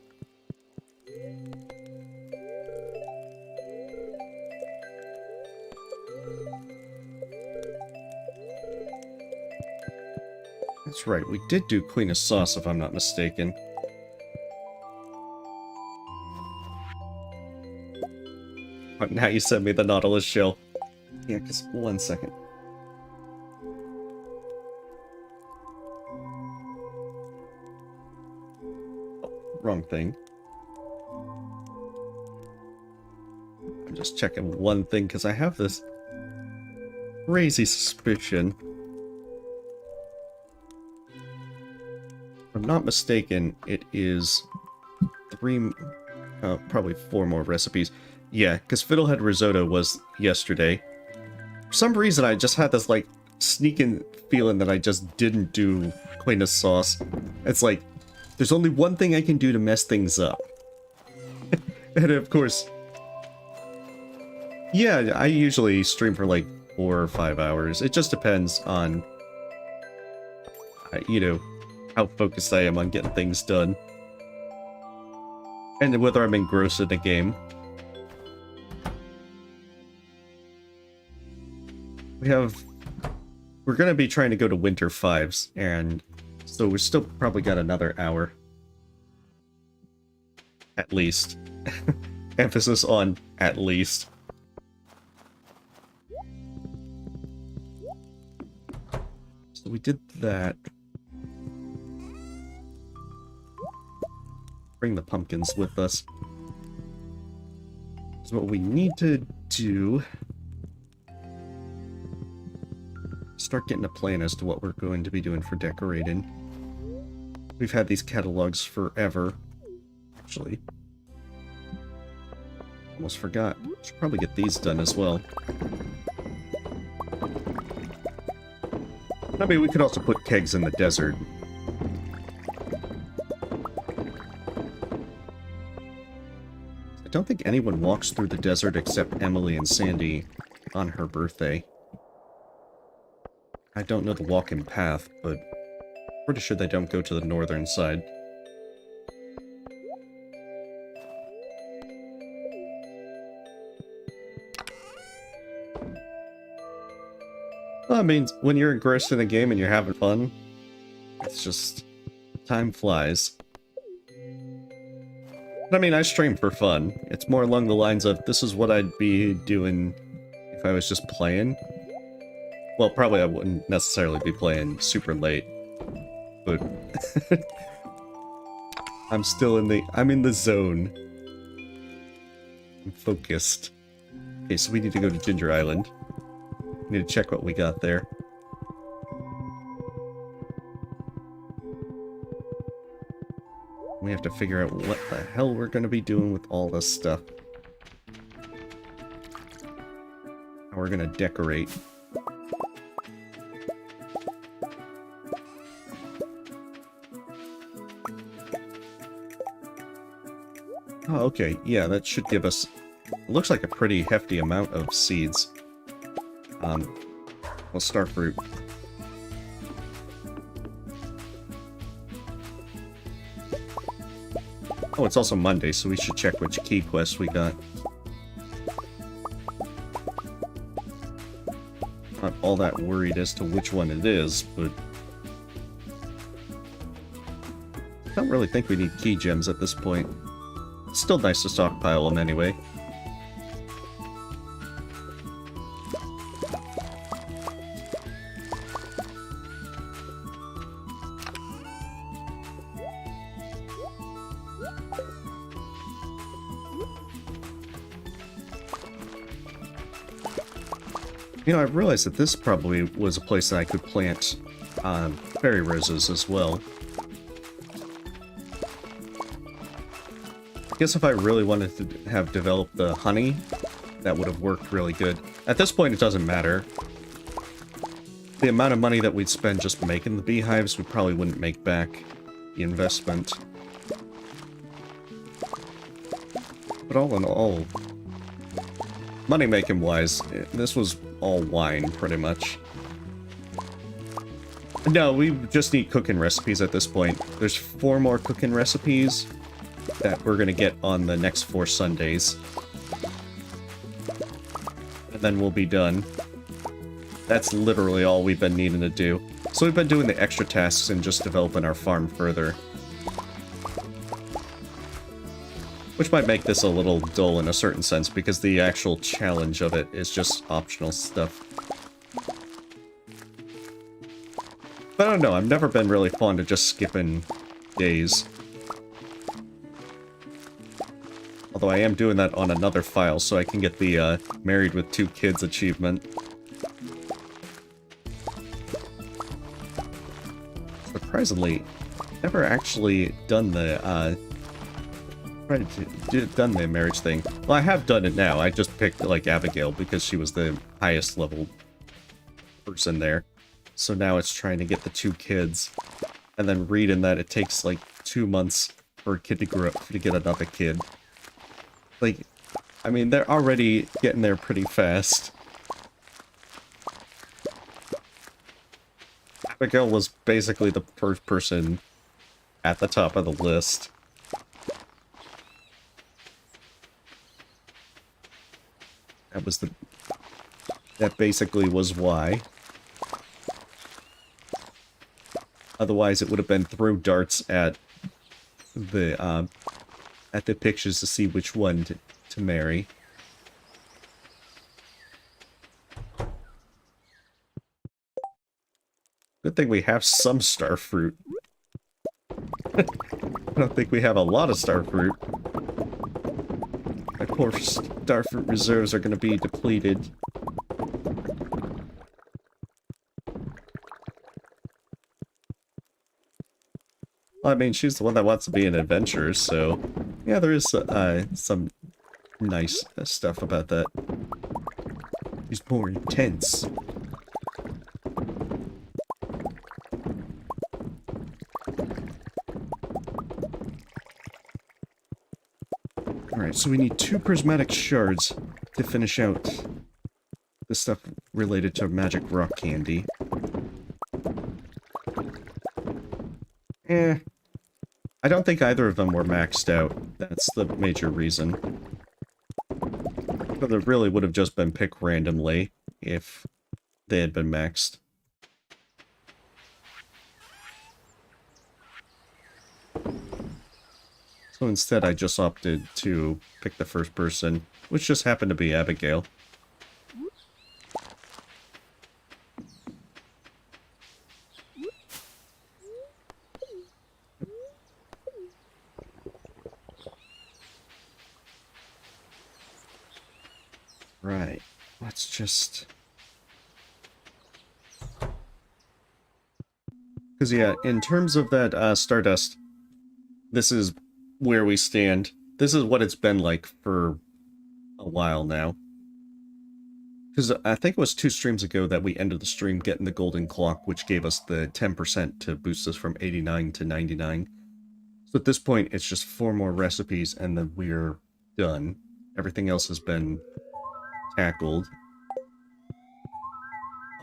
That's right, we did do Queen of Sauce, if I'm not mistaken. But now you sent me the Nautilus shell. Yeah, because 1 second. Wrong thing. I'm just checking one thing because I have this crazy suspicion. If I'm not mistaken, it is probably 4 more recipes. Yeah, because Fiddlehead Risotto was yesterday. For some reason, I just had this, like, sneaking feeling that I just didn't do Queen of Sauce. It's like, there's only one thing I can do to mess things up. And of course... Yeah, I usually stream for like 4 or 5 hours. It just depends on... you know, how focused I am on getting things done. And whether I'm engrossed in a game. We're gonna be trying to go to Winter 5s, and so we're still probably got another hour. At least. Emphasis on at least. So we did that. Bring the pumpkins with us. So what we need to do... start getting a plan as to what we're going to be doing for decorating. We've had these catalogues forever. Actually. Almost forgot. Should probably get these done as well. I mean, we could also put kegs in the desert. I don't think anyone walks through the desert except Emily and Sandy on her birthday. I don't know the walking path, but pretty sure they don't go to the northern side. Well, I mean, when you're engrossed in a game and you're having fun, it's just... time flies. But I mean, I stream for fun. It's more along the lines of, this is what I'd be doing if I was just playing. Well, probably I wouldn't necessarily be playing super late, but I'm still in the... I'm in the zone. I'm focused. Okay, so we need to go to Ginger Island. We need to check what we got there. We have to figure out what the hell we're going to be doing with all this stuff. How we're going to decorate. Oh, okay. Yeah, that should give us... looks like a pretty hefty amount of seeds. Well, star fruit. Oh, it's also Monday, so we should check which key quest we got. Not all that worried as to which one it is, but... I don't really think we need key gems at this point. It's still nice to stockpile them anyway. You know, I realized that this probably was a place that I could plant fairy roses as well. I guess if I really wanted to have developed the honey, that would have worked really good. At this point, it doesn't matter. The amount of money that we'd spend just making the beehives, we probably wouldn't make back the investment. But all in all, money-making wise, this was all wine, pretty much. No, we just need cooking recipes at this point. There's 4 more cooking recipes that we're gonna get on the next 4 Sundays. And then we'll be done. That's literally all we've been needing to do. So we've been doing the extra tasks and just developing our farm further. Which might make this a little dull in a certain sense, because the actual challenge of it is just optional stuff. But I don't know, I've never been really fond of just skipping days. Although I am doing that on another file, so I can get the Married with 2 Kids achievement. Surprisingly, never actually done the, done the marriage thing. Well, I have done it now. I just picked, like, Abigail because she was the highest level person there. So now it's trying to get the 2 kids. And then reading that it takes, like, 2 months for a kid to grow up to get another kid. Like, I mean, they're already getting there pretty fast. Abigail was basically the first person at the top of the list. That basically was why. Otherwise, it would have been throw darts at the pictures to see which one to marry. Good thing we have some starfruit. I don't think we have a lot of starfruit. My poor starfruit reserves are going to be depleted. Well, I mean, she's the one that wants to be an adventurer, so... Yeah, there is some nice stuff about that. She's more intense. Alright, so we need 2 Prismatic Shards to finish out the stuff related to magic rock candy. I don't think either of them were maxed out. That's the major reason. But it really would have just been picked randomly if they had been maxed. So instead I just opted to pick the first person, which just happened to be Abigail. Right, let's just... Because yeah, in terms of that Stardust, this is where we stand. This is what it's been like for a while now. Because I think it was 2 streams ago that we ended the stream getting the golden clock, which gave us the 10% to boost us from 89 to 99. So at this point, it's just 4 more recipes and then we're done. Everything else has been tackled.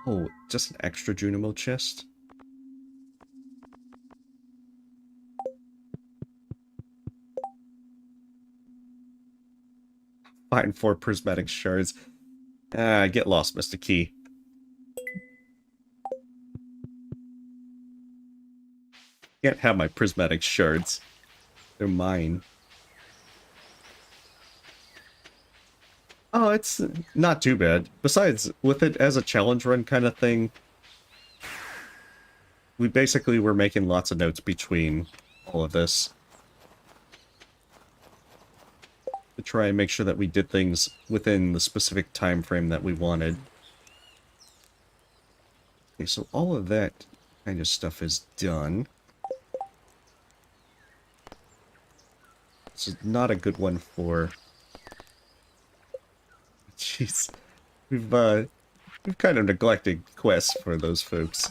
Oh, just an extra Junimo chest? Find 4 Prismatic Shards. Get lost, Mr. Key. Can't have my Prismatic Shards. They're mine. Oh, it's not too bad. Besides, with it as a challenge run kind of thing, we basically were making lots of notes between all of this. To try and make sure that we did things within the specific time frame that we wanted. Okay, so all of that kind of stuff is done. This is not a good one for... Jeez. We've kind of neglected quests for those folks.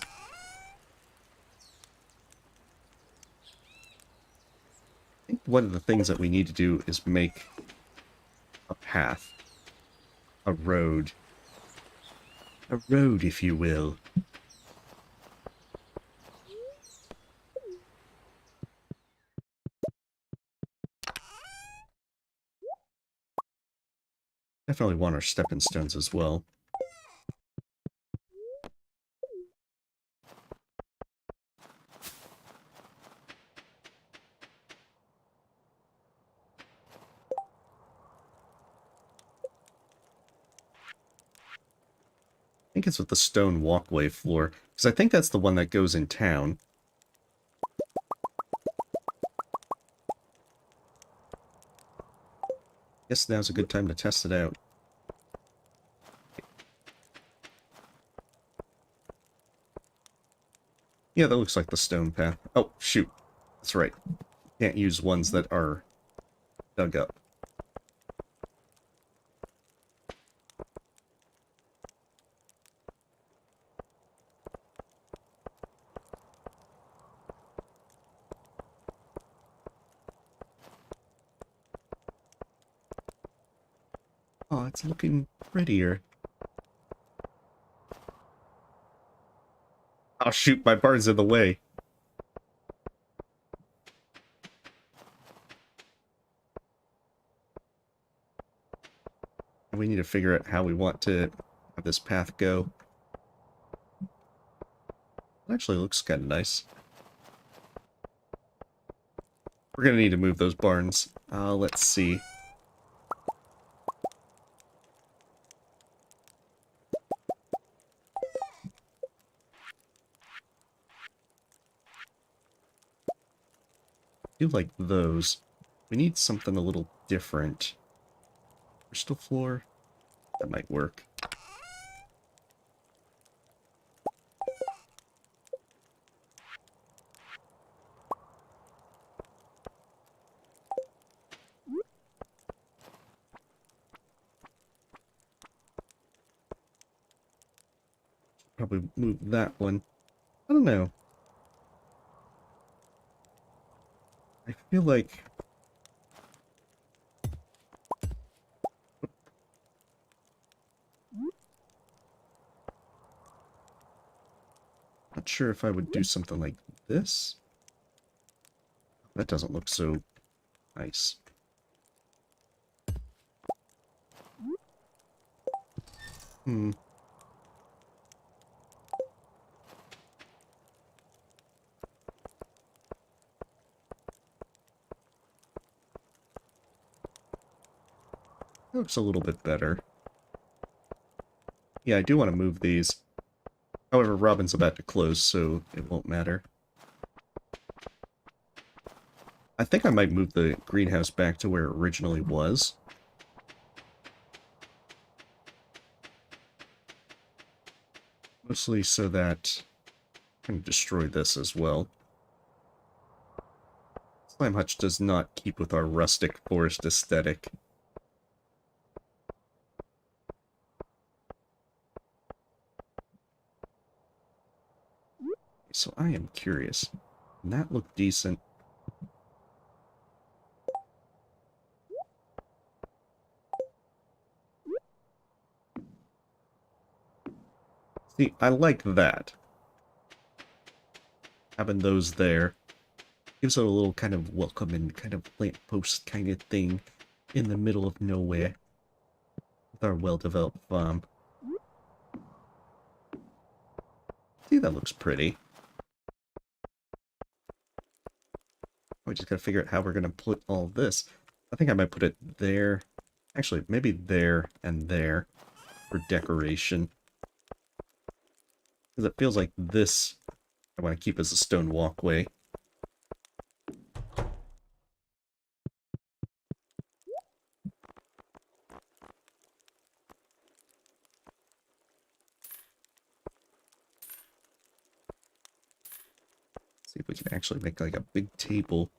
I think one of the things that we need to do is make a path. A road. A road, if you will. Definitely want our stepping stones as well. I think it's with the stone walkway floor, because I think that's the one that goes in town. Guess now's a good time to test it out. Yeah, that looks like the stone path. Oh, shoot. That's right. Can't use ones that are dug up. Oh, it's looking prettier. Oh, shoot, my barn's in the way. We need to figure out how we want to have this path go. It actually looks kind of nice. We're going to need to move those barns. Let's see. I do like those. We need something a little different. Crystal floor? That might work. Probably move that one. I don't know. I feel like... Not sure if I would do something like this. That doesn't look so nice. Hmm. That looks a little bit better. Yeah, I do want to move these. However, Robin's about to close, so it won't matter. I think I might move the greenhouse back to where it originally was. Mostly so that I can destroy this as well. Slime Hutch does not keep with our rustic forest aesthetic. So I am curious. Can that look decent? See, I like that. Having those there gives it a little kind of welcome and kind of lamppost kind of thing in the middle of nowhere with our well-developed farm. See, that looks pretty. We just gotta figure out how we're gonna put all this. I think I might put it there. Actually, maybe there and there for decoration. Because it feels like this I want to keep as a stone walkway. See if we can actually make like a big table.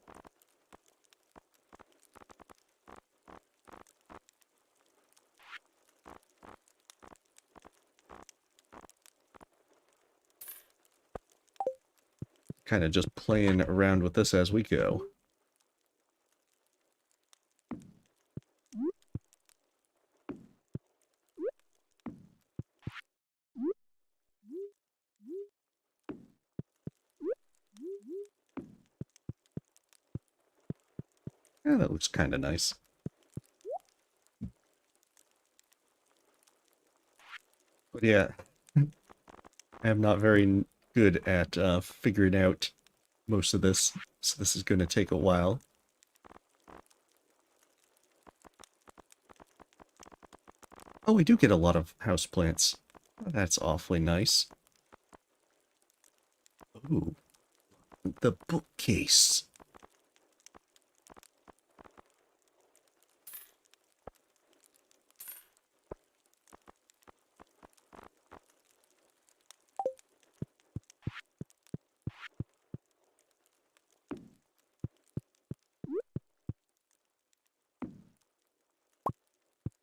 Kind of just playing around with this as we go. Yeah, that looks kind of nice. But yeah, I am not very good at figuring out most of this, so this is going to take a while. Oh, we do get a lot of houseplants. That's awfully nice. Ooh, the bookcase.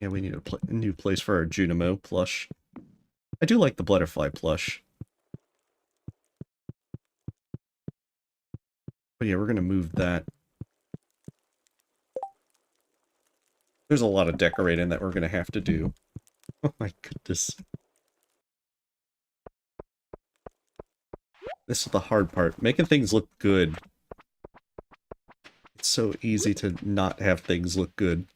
Yeah, we need a new place for our Junimo plush. I do like the butterfly plush. But yeah, we're going to move that. There's a lot of decorating that we're going to have to do. Oh my goodness. This is the hard part. Making things look good. It's so easy to not have things look good.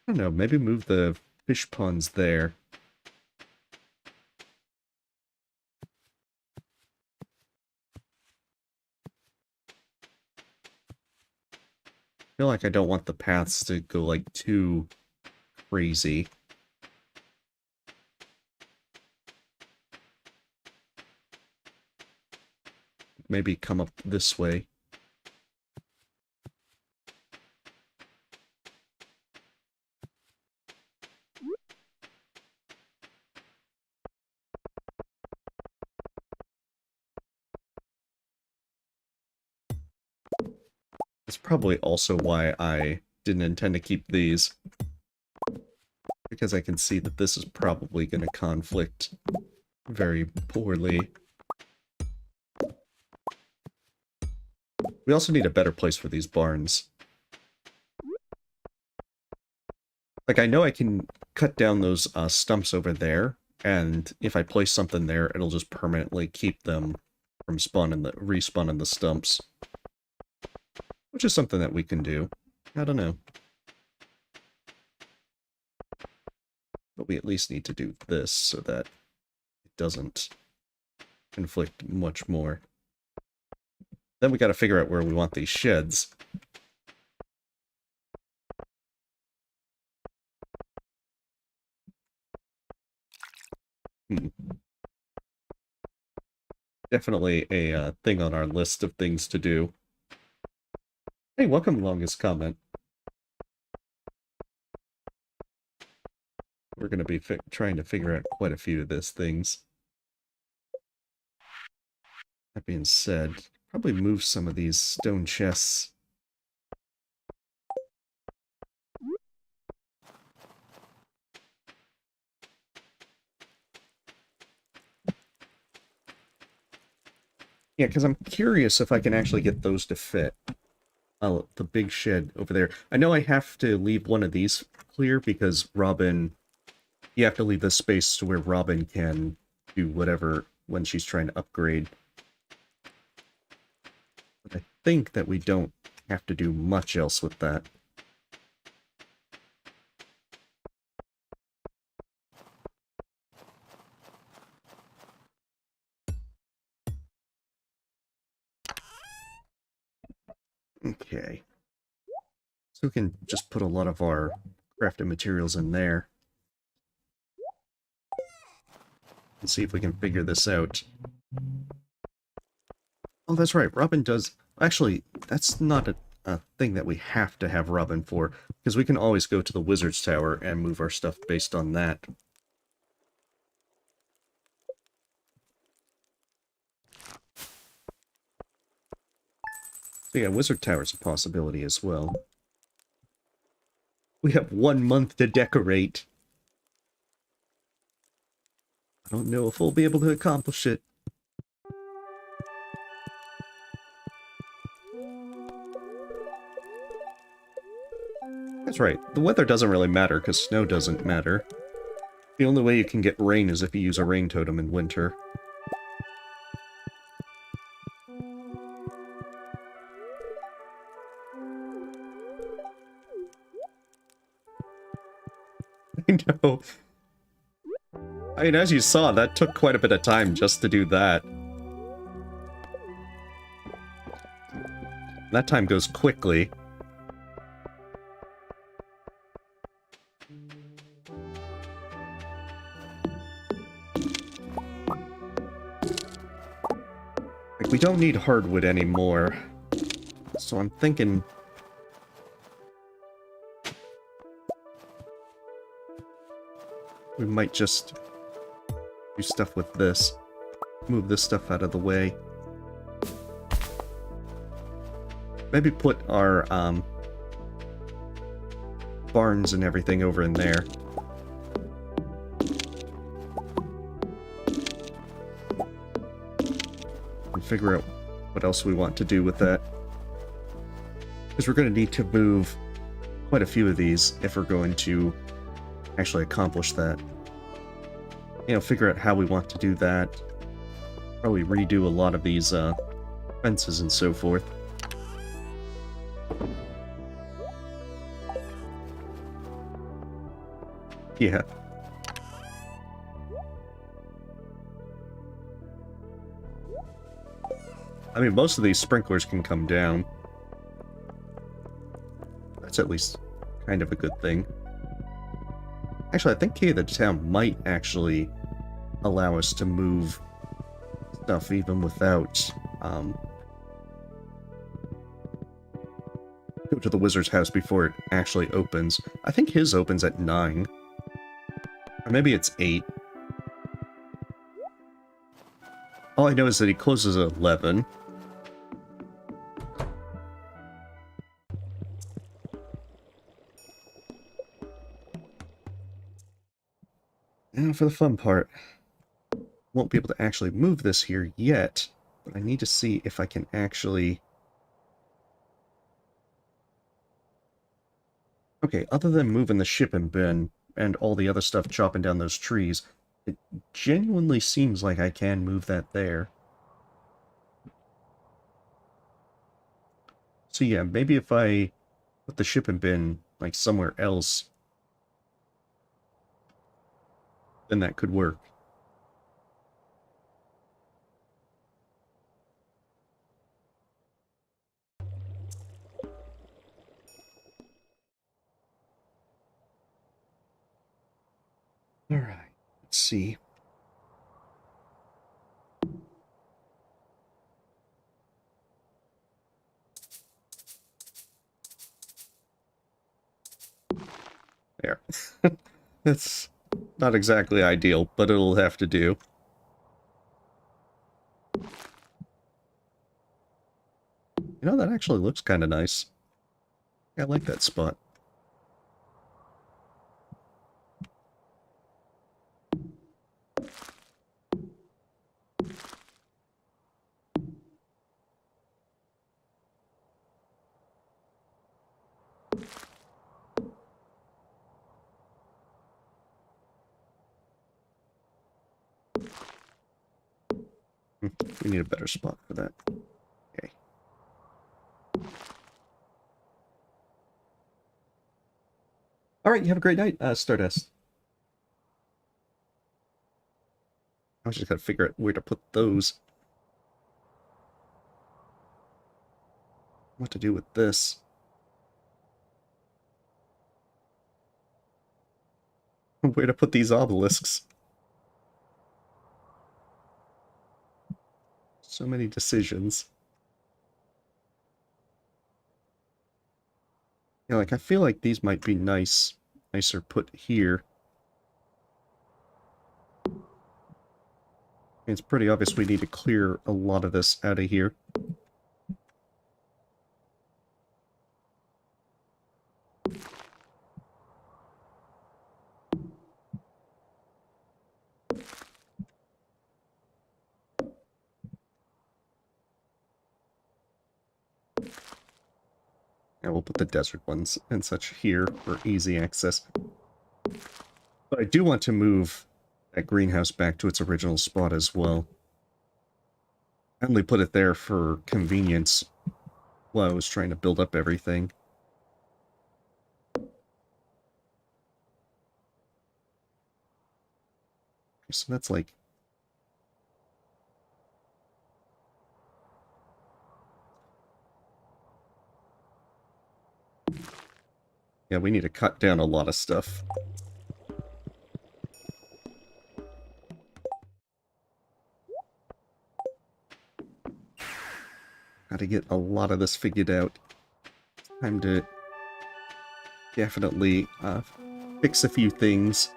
I don't know, maybe move the fish ponds there. I feel like I don't want the paths to go like too crazy. Maybe come up this way. That's probably also why I didn't intend to keep these. Because I can see that this is probably going to conflict very poorly. We also need a better place for these barns. Like, I know I can cut down those stumps over there, and if I place something there, it'll just permanently keep them from respawning the stumps. Which is something that we can do. I don't know. But we at least need to do this so that it doesn't conflict much more. Then we gotta figure out where we want these sheds. Definitely a thing on our list of things to do. Hey, welcome longest comment. We're going to be trying to figure out quite a few of these things. That being said, probably move some of these stone chests. Yeah, because I'm curious if I can actually get those to fit. Oh, the big shed over there. I know I have to leave one of these clear because Robin... You have to leave this space to where Robin can do whatever when she's trying to upgrade. But I think that we don't have to do much else with that. Okay. So we can just put a lot of our crafting materials in there. And see if we can figure this out. Oh, that's right. Robin does... Actually, that's not a thing that we have to have Robin for. Because we can always go to the Wizard's Tower and move our stuff based on that. So yeah, Wizard Tower's a possibility as well. We have 1 month to decorate. I don't know if we'll be able to accomplish it. That's right, the weather doesn't really matter because snow doesn't matter. The only way you can get rain is if you use a rain totem in winter. I know. I mean, as you saw, that took quite a bit of time just to do that. That time goes quickly. Like, we don't need hardwood anymore. So I'm thinking... we might just do stuff with this. Move this stuff out of the way. Maybe put our, barns and everything over in there. And figure out what else we want to do with that. Because we're going to need to move quite a few of these if we're going to actually accomplish that. You know, figure out how we want to do that. Probably redo a lot of these, fences and so forth. Yeah. I mean, most of these sprinklers can come down. That's at least kind of a good thing. Actually, I think Key of the Town might actually allow us to move stuff even without, go to the wizard's house before it actually opens. I think his opens at 9. Or maybe it's 8. All I know is that he closes at 11. Now for the fun part. Won't be able to actually move this here yet, but I need to see if I can actually... Okay, other than moving the shipping bin and all the other stuff chopping down those trees, it genuinely seems like I can move that there. So yeah, maybe if I put the shipping bin, like, somewhere else, then that could work. Alright, let's see. There. That's not exactly ideal, but it'll have to do. You know, that actually looks kind of nice. I like that spot. We need a better spot for that. Okay. Alright, you have a great night, Stardust. I just gotta figure out where to put those. What to do with this. Where to put these obelisks. So many decisions. Yeah, like, I feel like these might be nicer put here. It's pretty obvious we need to clear a lot of this out of here. Yeah, we'll put the desert ones and such here for easy access. But I do want to move that greenhouse back to its original spot as well. I only put it there for convenience while I was trying to build up everything. So that's like... Yeah, we need to cut down a lot of stuff. Got to get a lot of this figured out. Time to definitely fix a few things.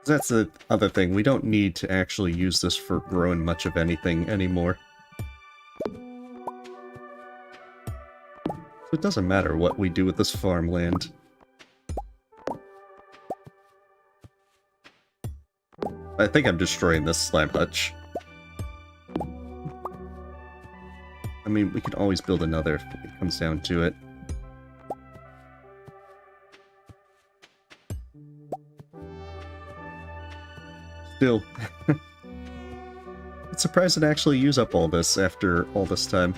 That's the other thing. We don't need to actually use this for growing much of anything anymore. So it doesn't matter what we do with this farmland. I think I'm destroying this slime hutch. I mean, we could always build another if it comes down to it. Still, it's surprising to actually use up all this after all this time.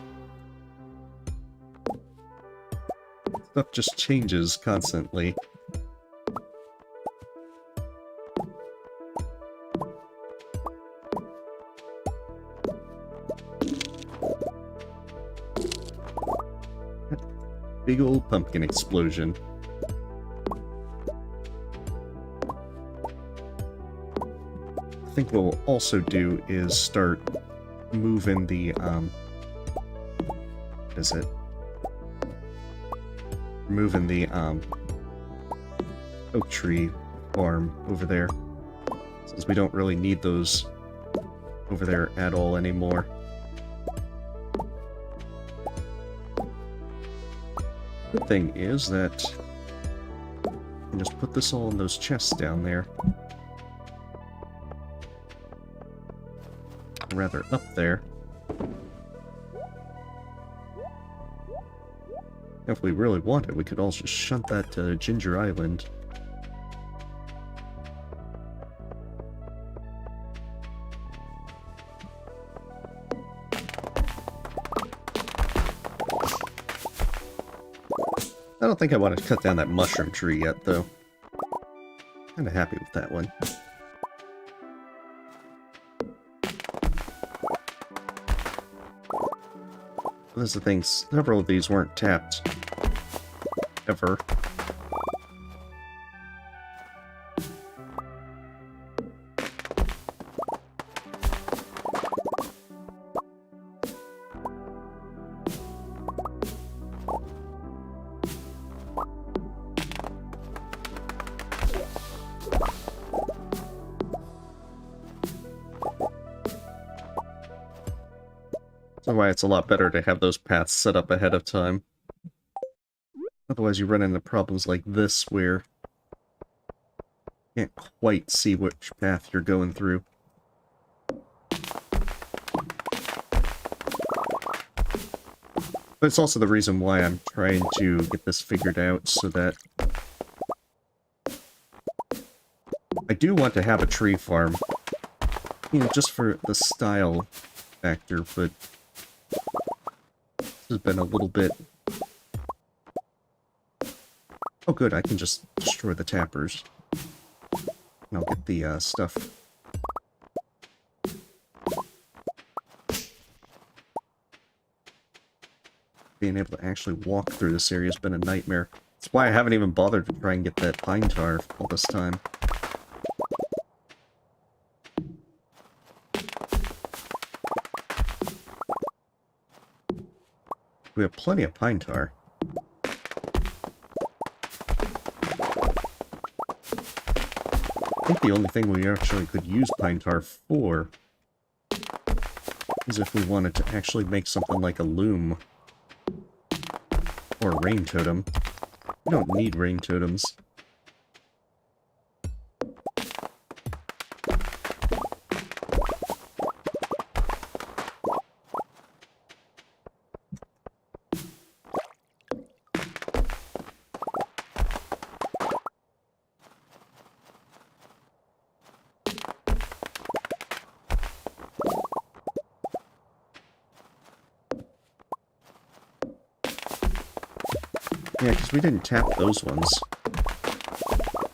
Stuff just changes constantly. Big old pumpkin explosion. I think what we'll also do is start moving the, what is it? Moving the, oak tree farm over there. Since we don't really need those over there at all anymore. Good thing is that I can just put this all in those chests down there. Rather, up there. If we really wanted, we could also shunt that to Ginger Island. I don't think I want to cut down that mushroom tree yet, though. Kinda happy with that one. That's the thing, several of these weren't tapped. Ever. That's why it's a lot better to have those paths set up ahead of time. Otherwise you run into problems like this where you can't quite see which path you're going through. But it's also the reason why I'm trying to get this figured out, so that I do want to have a tree farm. You know, just for the style factor, but this has been a little bit... Oh good, I can just destroy the tappers. And I'll get the stuff. Being able to actually walk through this area has been a nightmare. That's why I haven't even bothered to try and get that pine tar all this time. We have plenty of pine tar. I think the only thing we actually could use pine tar for is if we wanted to actually make something like a loom. Or a rain totem. We don't need rain totems. Yeah, because we didn't tap those ones.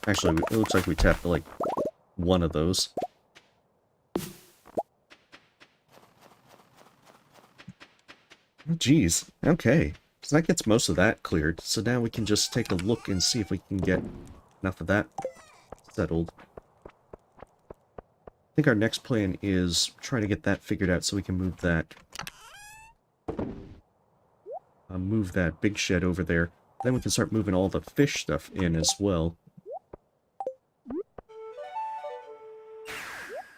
Actually, it looks like we tapped, like, one of those. Oh, geez. Okay. So that gets most of that cleared. So now we can just take a look and see if we can get enough of that settled. I think our next plan is try to get that figured out so we can move that. Move that big shed over there. Then we can start moving all the fish stuff in as well.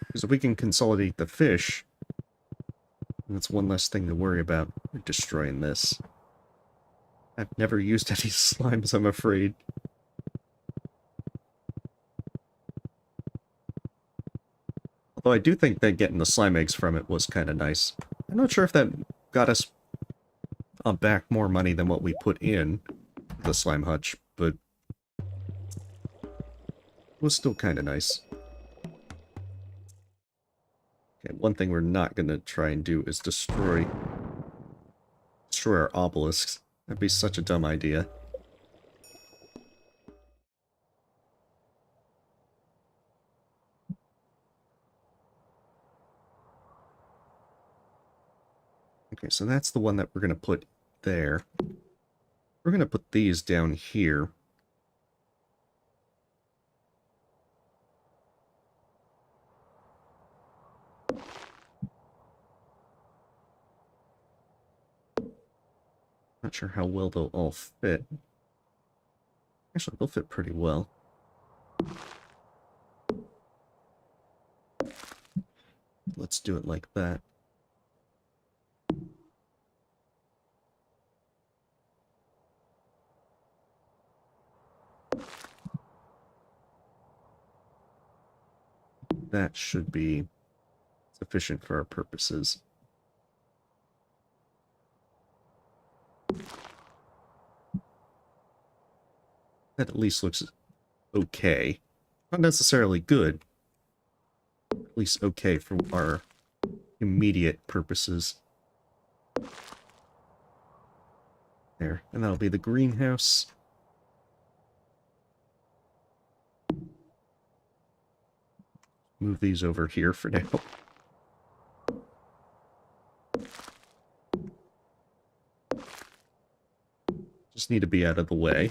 Because if we can consolidate the fish, that's one less thing to worry about. We're destroying this. I've never used any slimes, I'm afraid. Although I do think that getting the slime eggs from it was kind of nice. I'm not sure if that got us back more money than what we put in the slime hutch, but it was still kind of nice. Okay, one thing we're not going to try and do is destroy our obelisks. That'd be such a dumb idea. Okay, so that's the one that we're going to put there. We're going to put these down here. Not sure how well they'll all fit. Actually, they'll fit pretty well. Let's do it like that. That should be sufficient for our purposes. That at least looks okay. Not necessarily good. At least okay for our immediate purposes. There. And that'll be the greenhouse. Move these over here for now. Just need to be out of the way.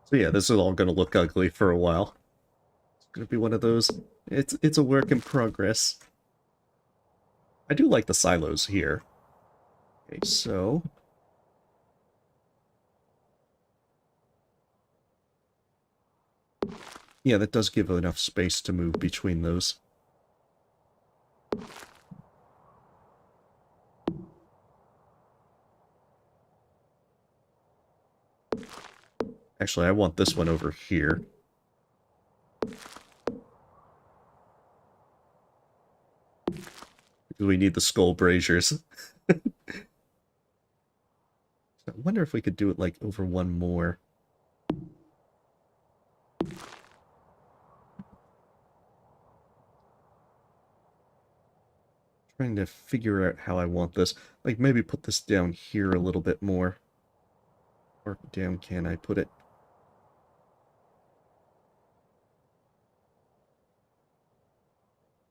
So yeah, this is all going to look ugly for a while. It's going to be one of those. It's a work in progress. I do like the silos here. Okay, so yeah, that does give enough space to move between those. Actually, I want this one over here. Because we need the skull braziers. So I wonder if we could do it like over one more. Trying to figure out how I want this. Like maybe put this down here a little bit more. Or down can I put it?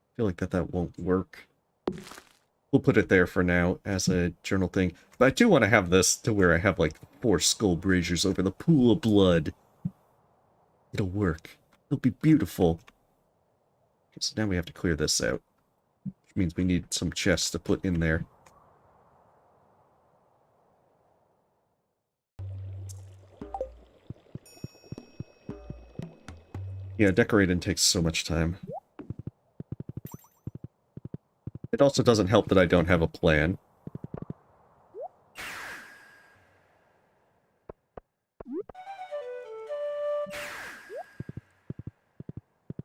I feel like that won't work. We'll put it there for now as a journal thing. But I do want to have this to where I have like 4 skull braziers over the pool of blood. It'll work. It'll be beautiful. Okay, so now we have to clear this out, which means we need some chests to put in there. Yeah, decorating takes so much time. It also doesn't help that I don't have a plan.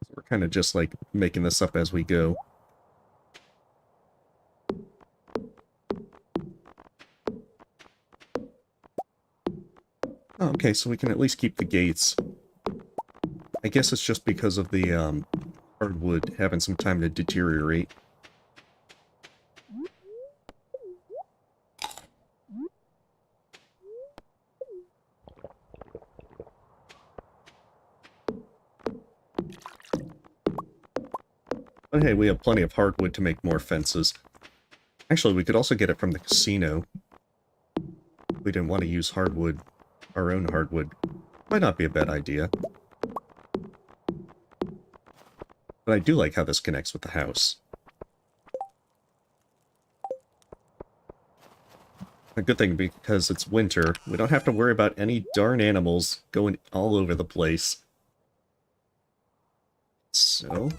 So we're kind of just like making this up as we go. Oh, okay, so we can at least keep the gates. I guess it's just because of the hardwood having some time to deteriorate. But hey, we have plenty of hardwood to make more fences. Actually, we could also get it from the casino. We didn't want to use hardwood, our own hardwood. Might not be a bad idea. But I do like how this connects with the house. A good thing because it's winter, we don't have to worry about any darn animals going all over the place. So...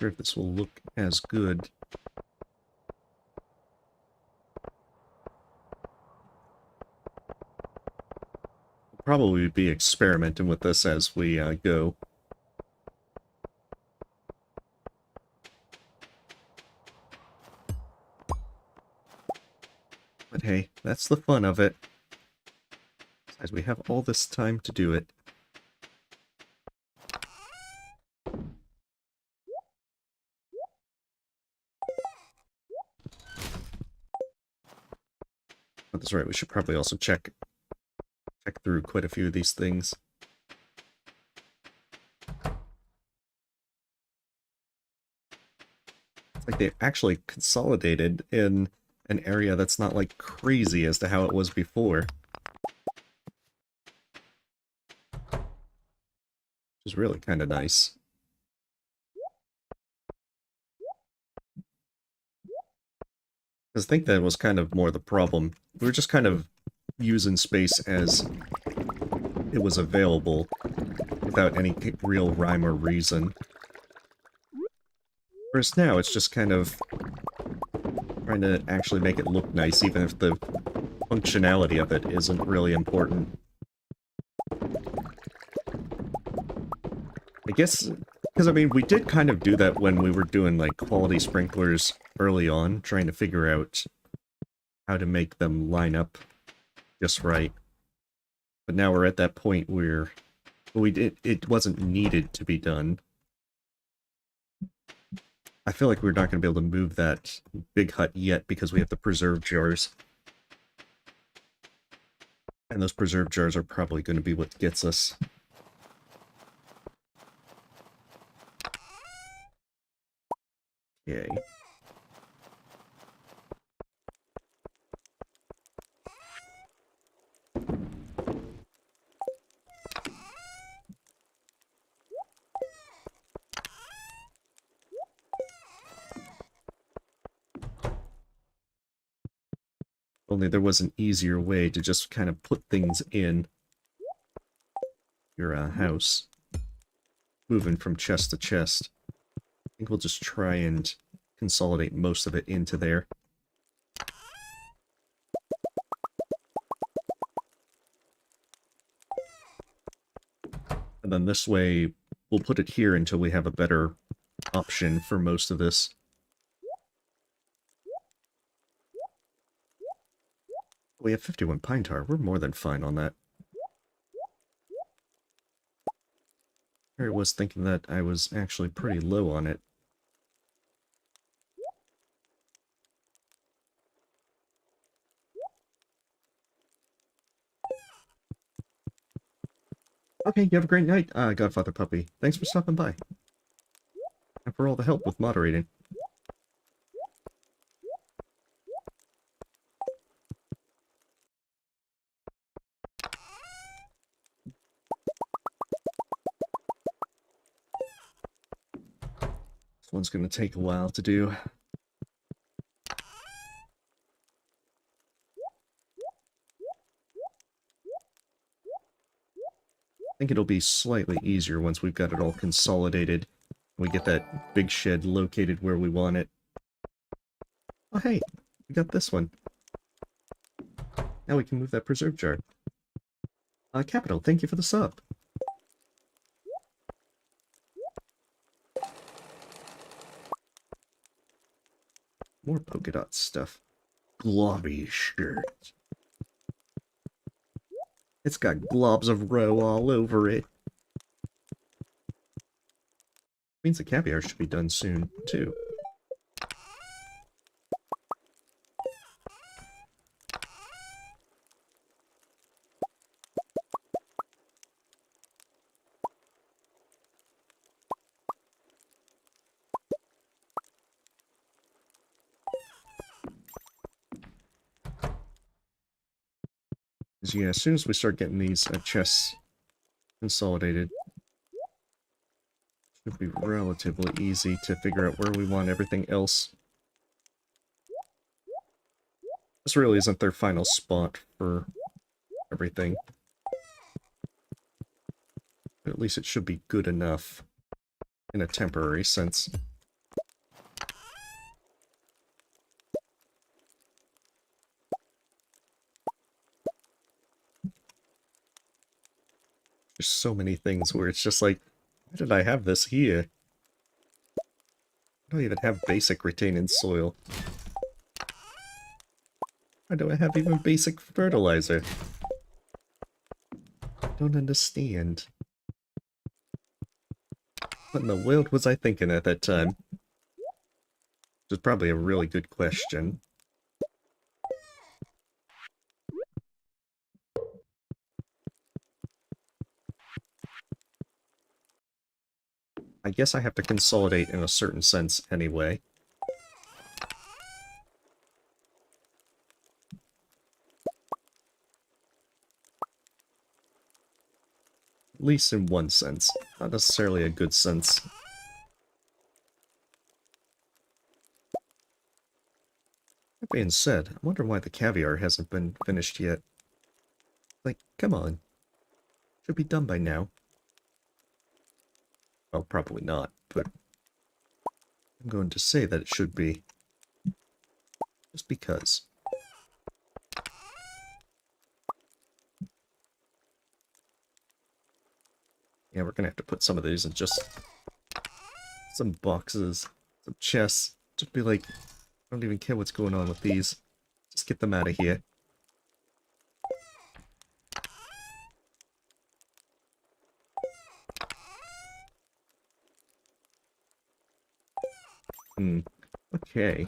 sure if this will look as good. We'll probably be experimenting with this as we go. But hey, that's the fun of it. As we have all this time to do it. Oh, that's right, we should probably also check through quite a few of these things. It's like they actually consolidated in an area that's not like crazy as to how it was before. Which is really kind of nice. Because I think that was kind of more the problem. We were just kind of using space as it was available without any real rhyme or reason. Whereas now it's just kind of trying to actually make it look nice, even if the functionality of it isn't really important. I guess, because I mean, we did kind of do that when we were doing like quality sprinklers early on, trying to figure out how to make them line up just right. But now we're at that point where it wasn't needed to be done. I feel like we're not going to be able to move that big hut yet because we have the preserve jars. And those preserve jars are probably going to be what gets us. Yay. Only there was an easier way to just kind of put things in your house. Moving from chest to chest. I think we'll just try and consolidate most of it into there. And then this way, we'll put it here until we have a better option for most of this. We have 51 pine tar. We're more than fine on that. I was thinking that I was actually pretty low on it. Okay, you have a great night, Godfather Puppy. Thanks for stopping by. And for all the help with moderating. This one's gonna take a while to do. I think it'll be slightly easier once we've got it all consolidated. We get that big shed located where we want it. Oh hey, we got this one. Now we can move that preserve jar. Capital, thank you for the sub. More polka dot stuff. Globby shirt. It's got globs of roe all over it. Means the caviar should be done soon, too. Yeah, as soon as we start getting these chests consolidated, it should be relatively easy to figure out where we want everything else. This really isn't their final spot for everything. But at least it should be good enough in a temporary sense. There's so many things where it's just like, why did I have this here? I don't even have basic retaining soil. Why do I have even basic fertilizer? I don't understand. What in the world was I thinking at that time? Which is probably a really good question. I guess I have to consolidate in a certain sense anyway. At least in one sense. Not necessarily a good sense. That being said, I wonder why the caviar hasn't been finished yet. Like, come on. Should be done by now. Well, probably not, but I'm going to say that it should be. Just because. Yeah, we're gonna have to put some of these in just some boxes, some chests. Just be like, I don't even care what's going on with these. Just get them out of here. Okay.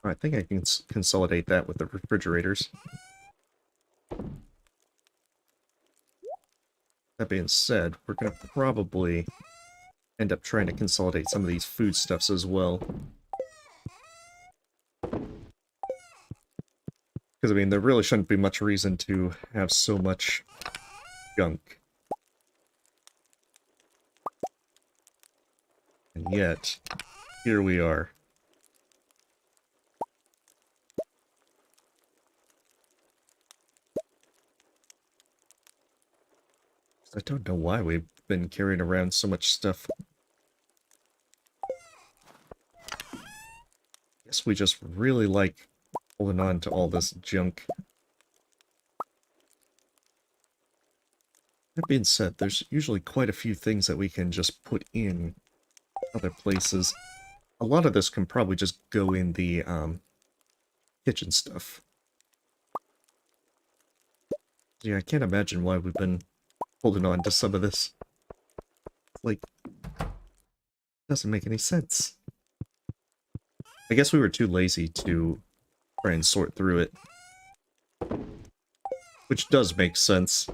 I think I can consolidate that with the refrigerators. That being said, we're going to probably end up trying to consolidate some of these foodstuffs as well. Because, I mean, there really shouldn't be much reason to have so much junk. And yet, here we are. I don't know why we've been carrying around so much stuff. Guess we just really like holding on to all this junk. That being said, there's usually quite a few things that we can just put in other places. A lot of this can probably just go in the kitchen stuff. Yeah, I can't imagine why we've been holding on to some of this. Like, Doesn't make any sense. I guess we were too lazy to try and sort through it. Which does make sense.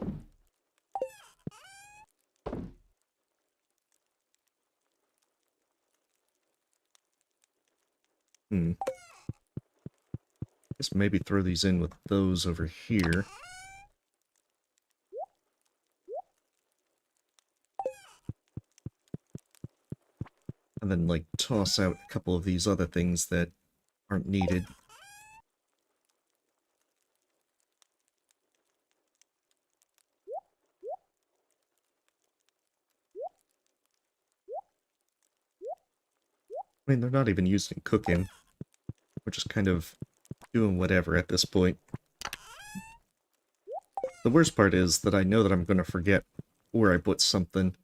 Guess maybe throw these in with those over here. And then, like, toss out a couple of these other things that aren't needed. I mean, they're not even used in cooking. We're just kind of doing whatever at this point. The worst part is that I know that I'm going to forget where I put something.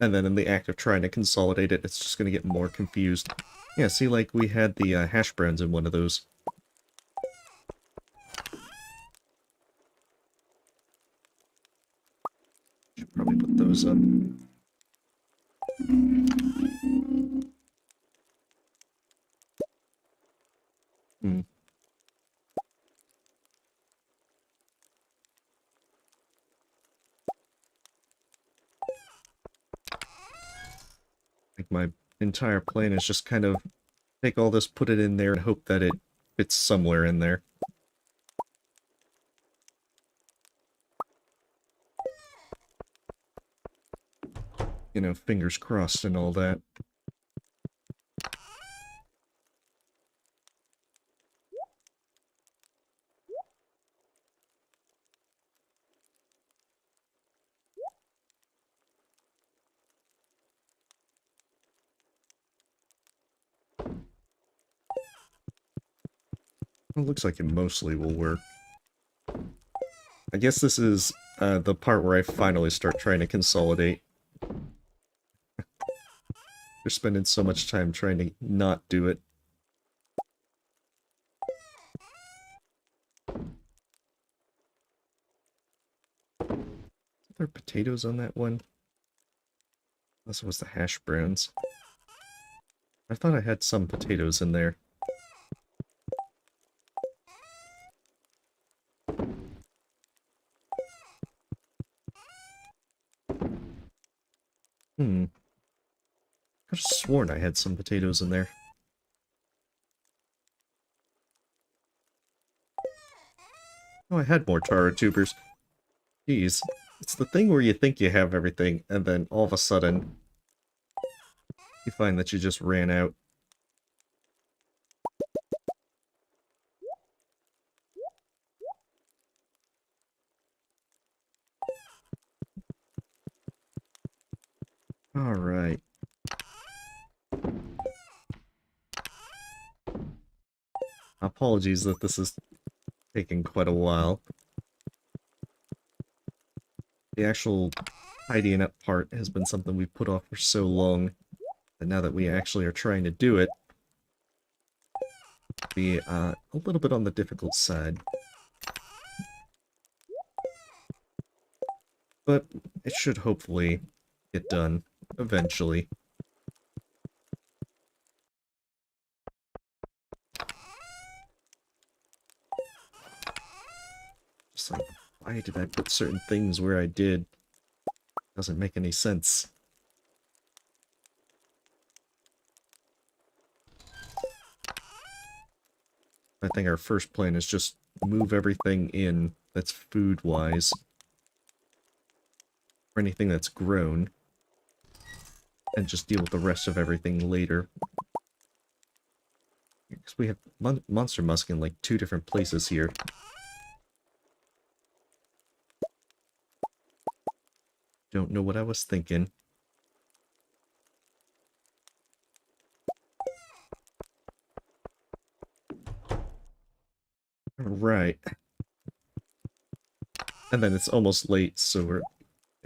And then in the act of trying to consolidate it, it's just going to get more confused. Yeah, see, like, we had the hash browns in one of those. Should probably put those up. Like, my entire plan is just kind of take all this, put it in there, and hope that it fits somewhere in there. You know, fingers crossed and all that. It looks like it mostly will work. I guess this is the part where I finally start trying to consolidate. They're spending so much time trying to not do it. Are there potatoes on that one? Unless it was the hash browns. I thought I had some potatoes in there. I could have sworn I had some potatoes in there. Oh, I had more taro tubers. Jeez. It's the thing where you think you have everything, and then all of a sudden, you find that you just ran out. Alright. Apologies that this is taking quite a while. The actual tidying up part has been something we've put off for so long, and now that we actually are trying to do it, be a little bit on the difficult side. But it should hopefully get done eventually. Just like, why did I put certain things where I did? Doesn't make any sense. I think our first plan is just move everything in that's food-wise. Or anything that's grown. And just deal with the rest of everything later. Because we have monster musk in like 2 different places here. Don't know what I was thinking. Alright. And then it's almost late, so we're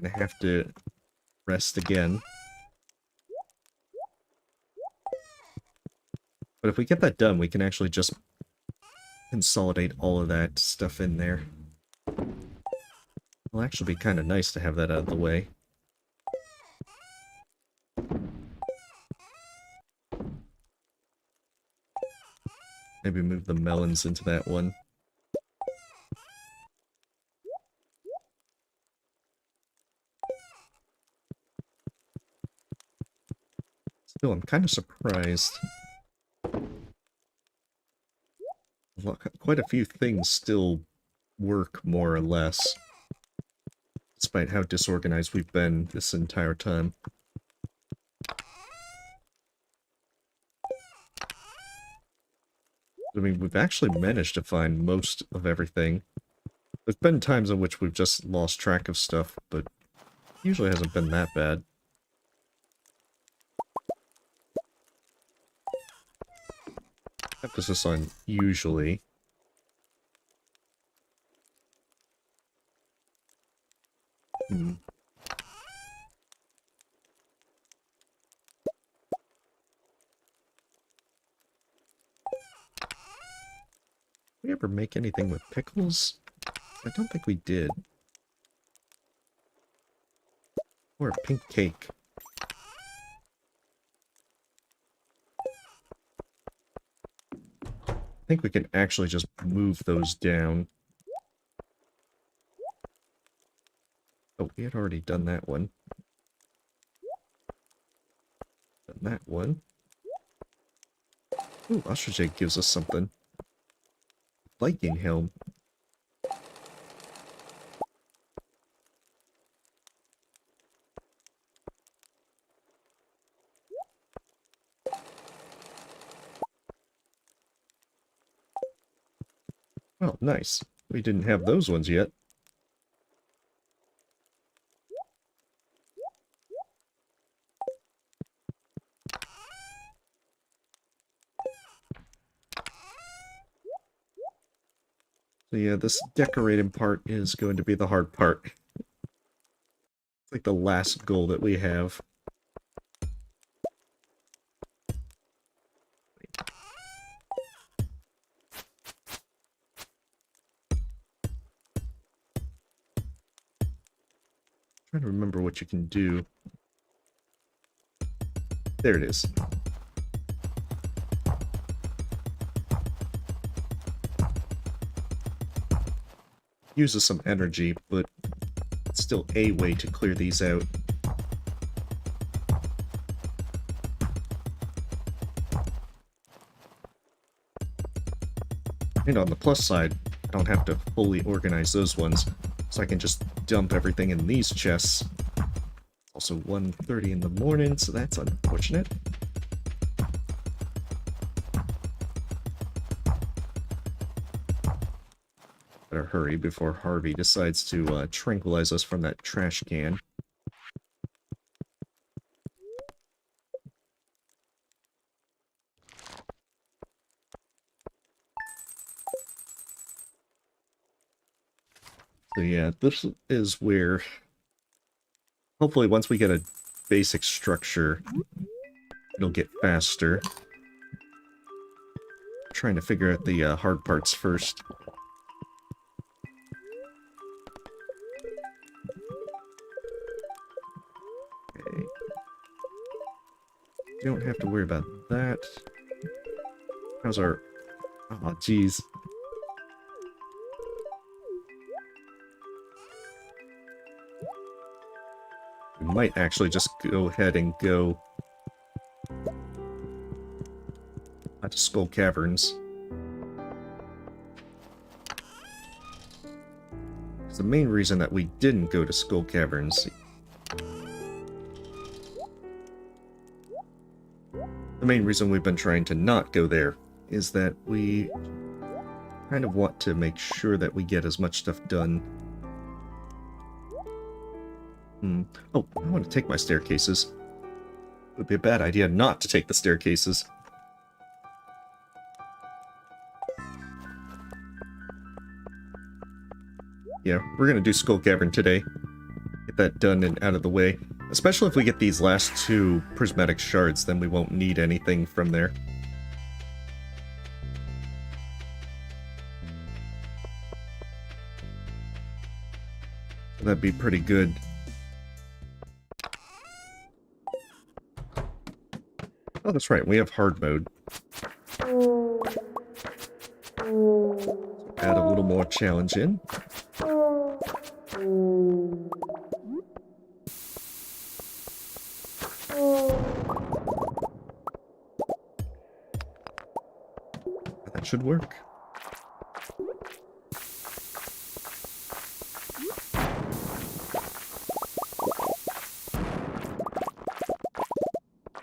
gonna have to rest again. But if we get that done, we can actually just consolidate all of that stuff in there. It'll actually be kind of nice to have that out of the way. Maybe move the melons into that one. Still, I'm kind of surprised. Quite a few things still work, more or less, despite how disorganized we've been this entire time. I mean, we've actually managed to find most of everything. There's been times in which we've just lost track of stuff, but usually hasn't been that bad. Emphasis on usually. Did we ever make anything with pickles? I don't think we did. Or a pink cake. I think we can actually just move those down. Oh, we had already done that one. Done that one. Ooh, ostrich egg gives us something. Viking helm. Oh, nice. We didn't have those ones yet. So yeah, this decorating part is going to be the hard part. It's like the last goal that we have. Trying to remember what you can do. There it is. Uses some energy, but it's still a way to clear these out. And on the plus side, I don't have to fully organize those ones, so I can just dump everything in these chests. Also 1:30 in the morning, so that's unfortunate. Better hurry before Harvey decides to tranquilize us from that trash can. So yeah, this is where, hopefully once we get a basic structure, it'll get faster. Trying to figure out the hard parts first. Okay. You don't have to worry about that. How's our... Oh, jeez. We might actually just go ahead and go to Skull Caverns. It's the main reason that we didn't go to Skull Caverns. The main reason we've been trying to not go there is that we kind of want to make sure that we get as much stuff done. Oh, I want to take my staircases. It would be a bad idea not to take the staircases. Yeah, we're gonna do Skull Cavern today. Get that done and out of the way. Especially if we get these last two Prismatic Shards, then we won't need anything from there. That'd be pretty good. Oh, that's right, we have hard mode. Add a little more challenge in. That should work.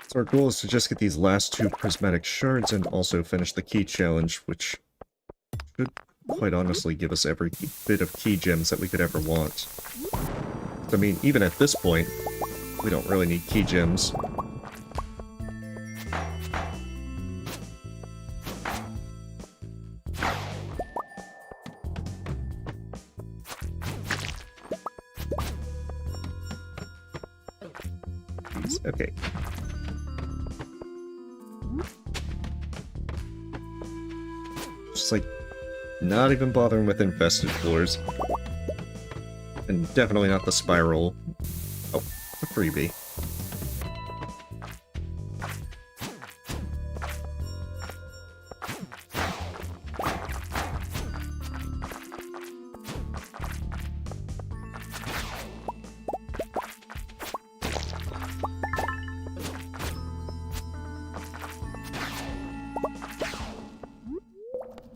So our goal is to just get these last 2 Prismatic Shards and also finish the key challenge, which should quite honestly give us every bit of key gems that we could ever want. I mean, even at this point, we don't really need key gems. Okay. Just like, not even bothering with infested floors. And definitely not the spiral. Oh, a freebie.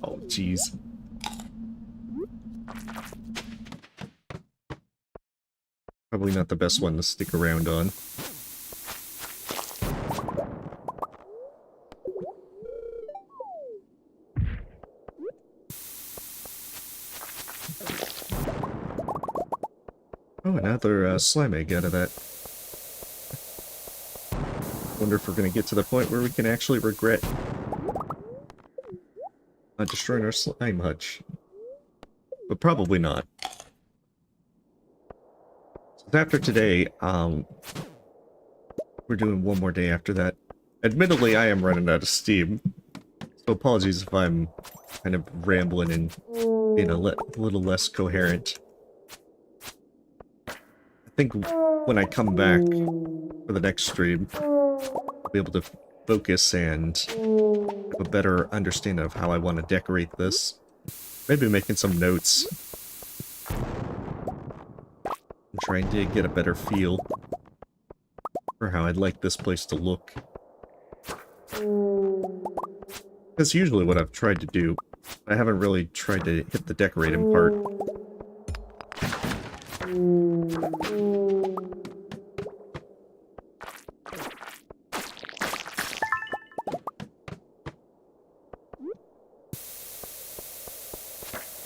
Oh, jeez. Probably not the best one to stick around on. Oh, another slime egg out of that. Wonder if we're going to get to the point where we can actually regret not destroying our slime hutch. But probably not. So after today, we're doing one more day after that. Admittedly, I am running out of steam. So apologies if I'm kind of rambling and being a little less coherent. I think when I come back for the next stream, I'll be able to focus and have a better understanding of how I want to decorate this. Maybe making some notes. I'm trying to get a better feel for how I'd like this place to look. That's usually what I've tried to do. I haven't really tried to hit the decorating part.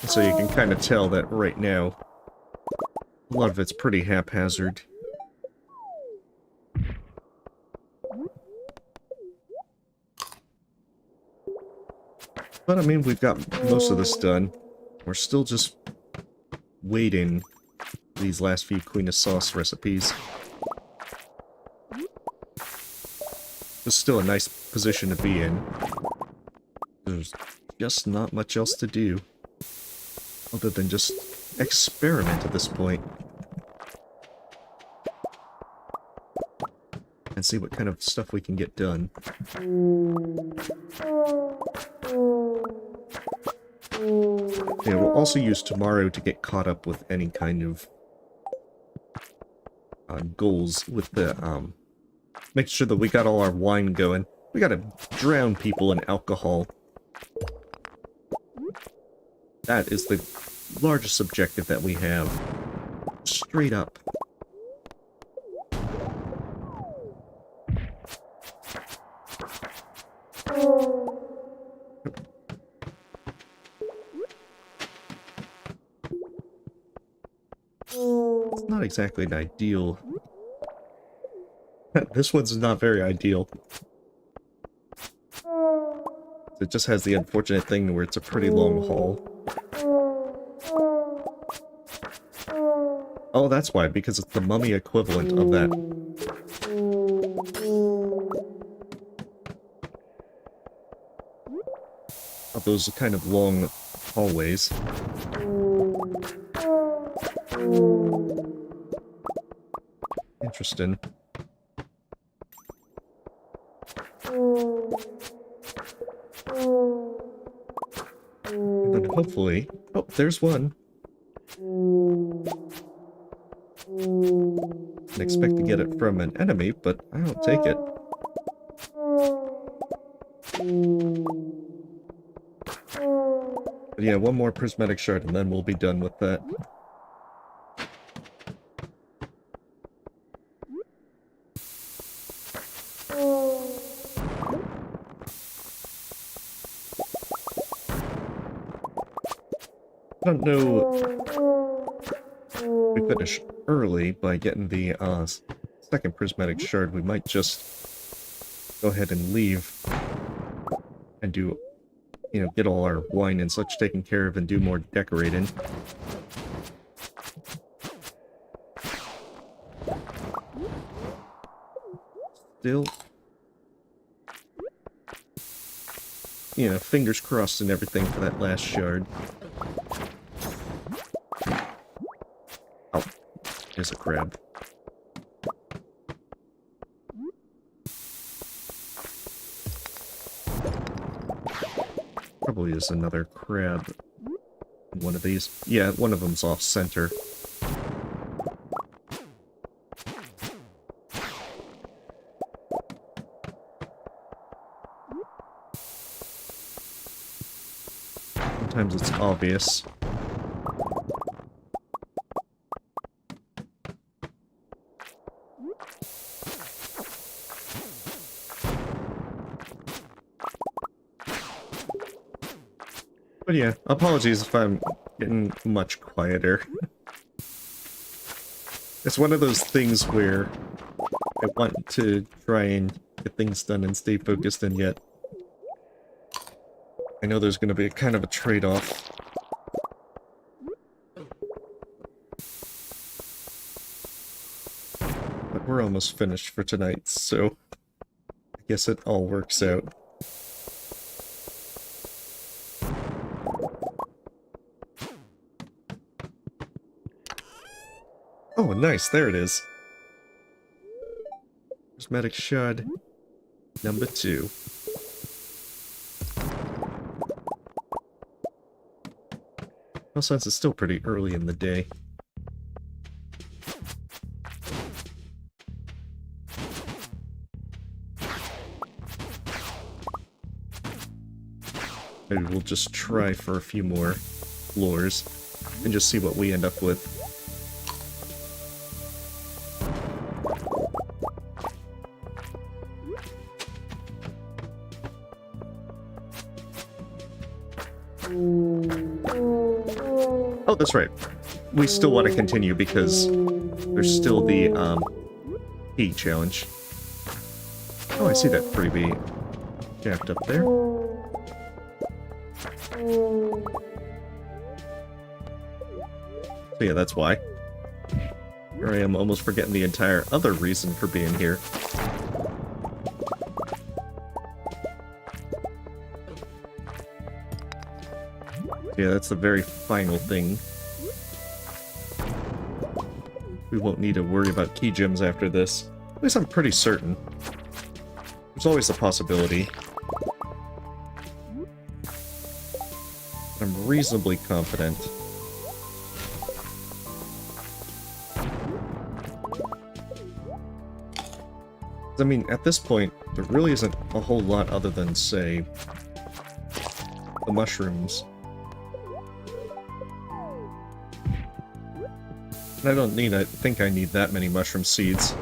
So you can kind of tell that right now, a lot of it's pretty haphazard. But I mean, we've got most of this done. We're still just waiting for these last few Queen of Sauce recipes. It's still a nice position to be in. There's just not much else to do, other than just experiment at this point. And see what kind of stuff we can get done. Yeah, we'll also use tomorrow to get caught up with any kind of goals with the, make sure that we got all our wine going. We gotta drown people in alcohol. That is the largest objective that we have. Straight up. It's not exactly an ideal. This one's not very ideal. It just has the unfortunate thing where it's a pretty long haul. Oh, that's why, because it's the mummy equivalent of that. Of those kind of long hallways. interesting. And then hopefully... Oh, there's one. Didn't expect to get it from an enemy, but I'll take it. But yeah, one more Prismatic Shard and then we'll be done with that. I don't know if we finish early by getting the second Prismatic Shard. We might just go ahead and leave and do, you know, get all our wine and such taken care of and do more decorating. Still, you know, fingers crossed and everything for that last shard. Oh, there's a crab. Probably is another crab. One of these. Yeah, one of them's off center. Sometimes it's obvious. But yeah, apologies if I'm getting much quieter. It's one of those things where I want to try and get things done and stay focused, and yet I know there's going to be a kind of a trade-off. But we're almost finished for tonight, so I guess it all works out. Oh, nice, there it is. Prismatic Shard number 2. Well, since it's still pretty early in the day. Maybe we'll just try for a few more floors and just see what we end up with. Oh, that's right. We still want to continue because there's still the key challenge. Oh, I see that freebie jacked up there. So yeah, that's why. Here I am almost forgetting the entire other reason for being here. Yeah, that's the very final thing. We won't need to worry about key gems after this. At least I'm pretty certain. There's always a possibility. I'm reasonably confident. I mean, at this point, there really isn't a whole lot other than, say, the mushrooms. And I don't need, I think I need that many mushroom seeds.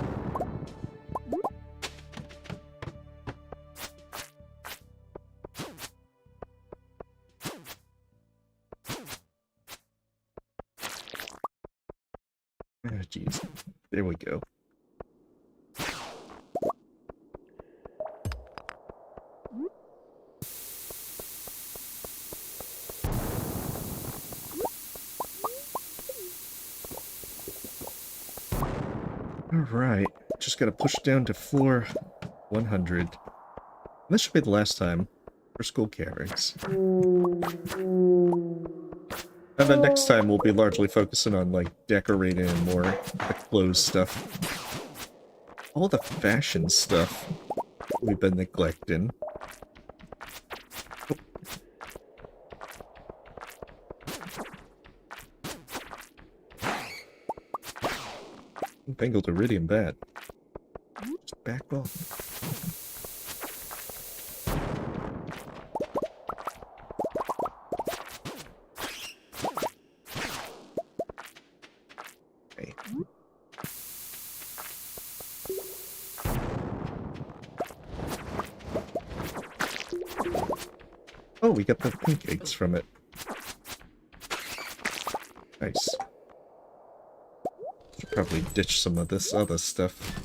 Oh, jeez. There we go. Alright, just gotta push down to floor 100. This should be the last time for school caverns. And then next time we'll be largely focusing on, like, decorating and more the clothes stuff. all the fashion stuff we've been neglecting. Tangled Iridium bat. Just back off. Okay. Oh, we got the pink eggs from it. Nice. Should probably ditch some of this other stuff.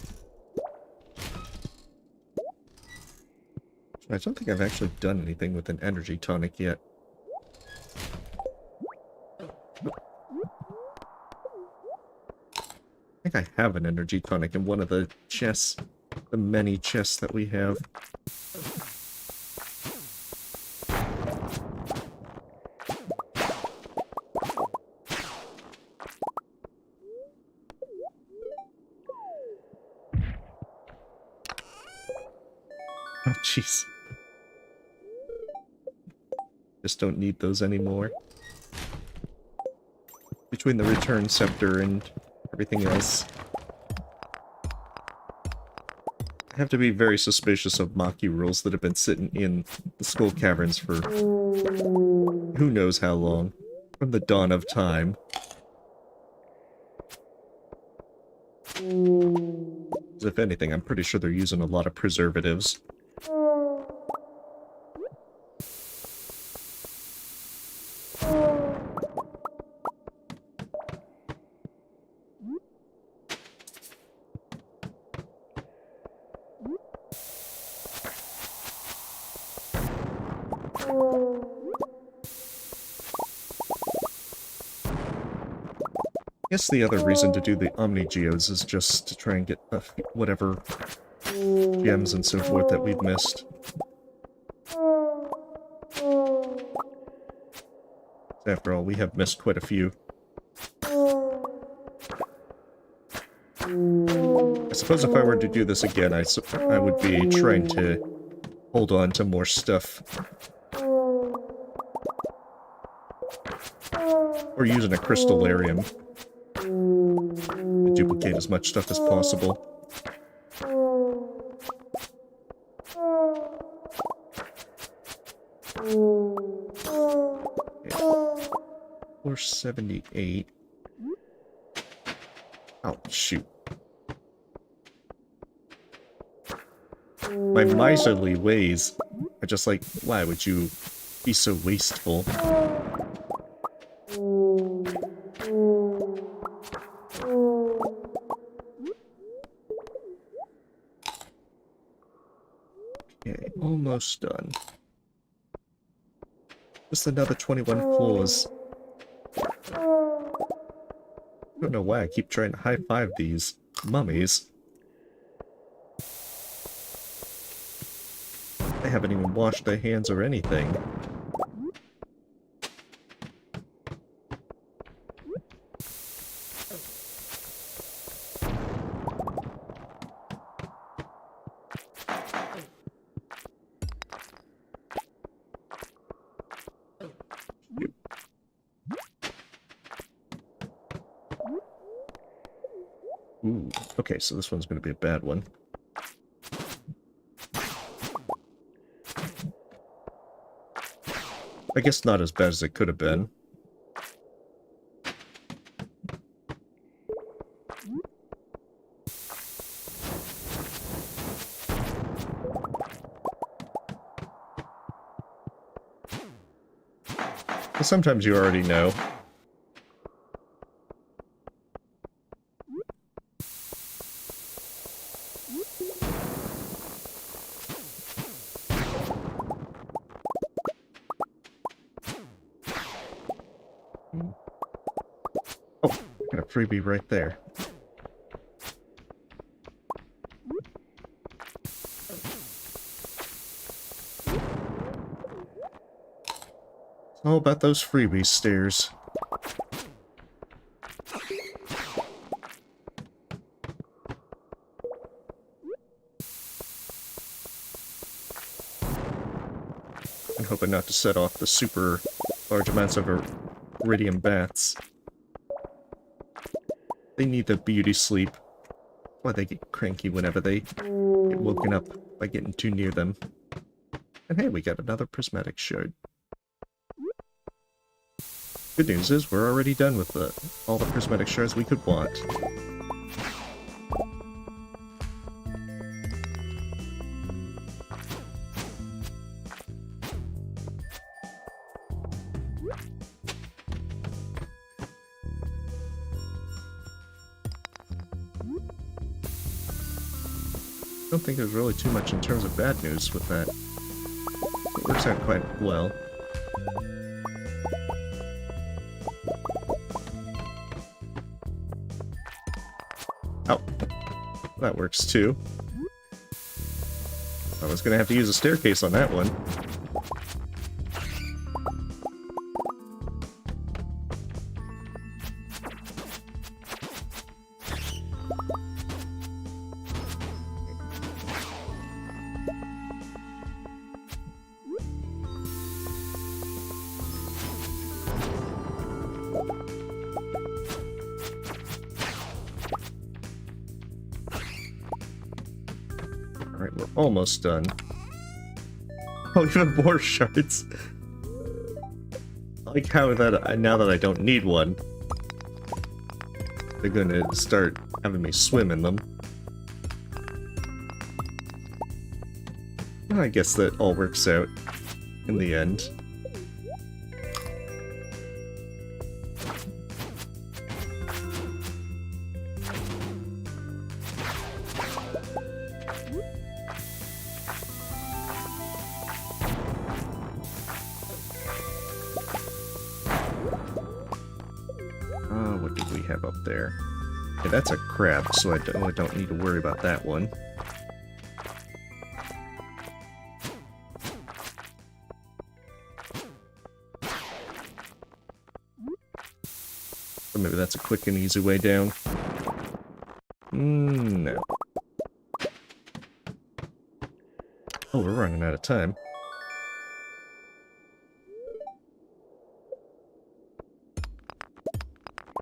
I don't think I've actually done anything with an energy tonic yet. I think I have an energy tonic in one of the chests. The many chests that we have. Oh, jeez. Just don't need those anymore. Between the return scepter and everything else. I have to be very suspicious of Maki rules that have been sitting in the skull caverns for who knows how long. From the dawn of time. If anything, I'm pretty sure they're using a lot of preservatives. I guess the other reason to do the Omni Geodes is just to try and get whatever gems and so forth that we've missed. After all, we have missed quite a few. I suppose if I were to do this again, I would be trying to hold on to more stuff. Or using a crystallarium. Duplicate as much stuff as possible. Okay. 478. Oh, shoot. My miserly ways are just like, why would you be so wasteful? Okay, almost done. Just another 21 floors. I don't know why I keep trying to high-five these mummies. They haven't even washed their hands or anything. Ooh, okay, so this one's going to be a bad one. I guess not as bad as it could have been. But sometimes you already know. Oh, got a freebie right there. It's all about those freebie stairs. hoping not to set off the super large amounts of iridium bats. They need the beauty sleep. Why they get cranky whenever they get woken up by getting too near them. And hey, we got another Prismatic Shard. Good news is, we're already done with all the Prismatic Shards we could want. I don't think there's really too much in terms of bad news with that. It works out quite well. Oh, that works too. I was gonna have to use a staircase on that one. Alright, we're almost done. Oh, even more shards. I like how that now that I don't need one, they're gonna start having me swim in them. I guess that all works out in the end. What did we have up there? Okay, that's a crab, so I don't need to worry about that one. Or maybe that's a quick and easy way down. No. Oh, we're running out of time.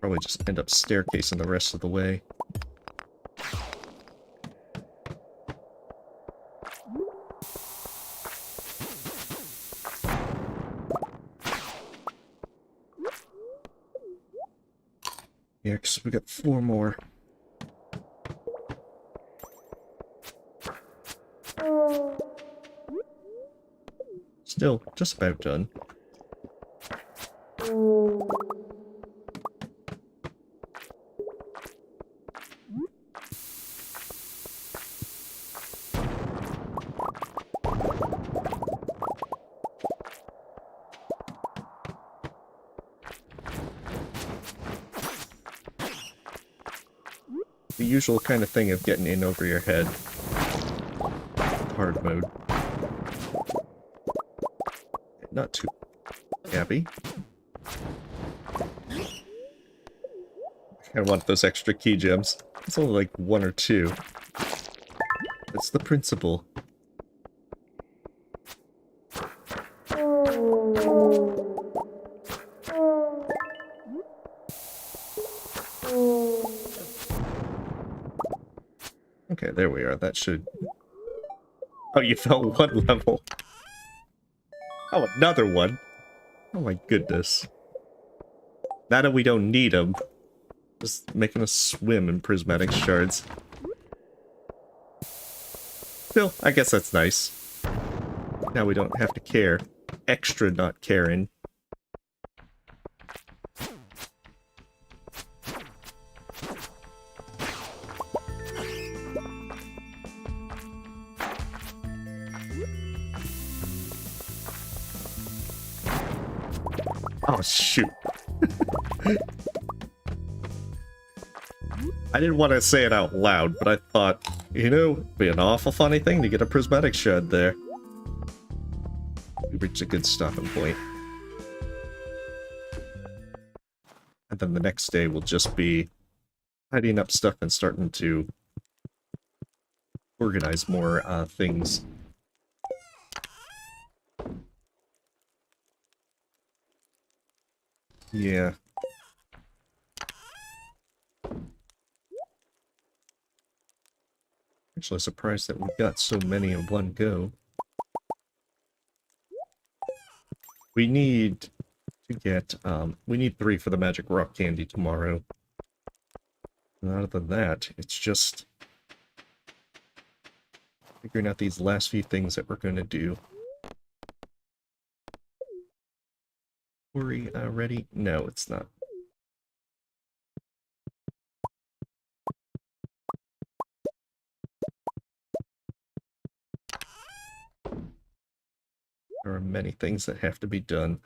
Probably just end up staircasing the rest of the way. Yeah, because we got 4 more. Still, just about done. The usual kind of thing of getting in over your head. Hard mode. Not too happy. I want those extra key gems. It's only like 1 or 2. That's the principle. Okay, there we are. That should... Oh, you fell 1 level. Oh, another one. Oh my goodness. Now that we don't need them. Just making us swim in Prismatic Shards. Still, I guess that's nice. Now we don't have to care. Extra not caring. Oh, shoot. I didn't want to say it out loud, but I thought, you know, it'd be an awful funny thing to get a Prismatic Shard there. We reached a good stopping point. And then the next day will just be tidying up stuff and starting to organize more things. Yeah. Actually surprised that we've got so many in one go. We need to get, we need 3 for the magic rock candy tomorrow. And other than that, it's just figuring out these last few things that we're going to do. Worry ready? No, it's not. There are many things that have to be done.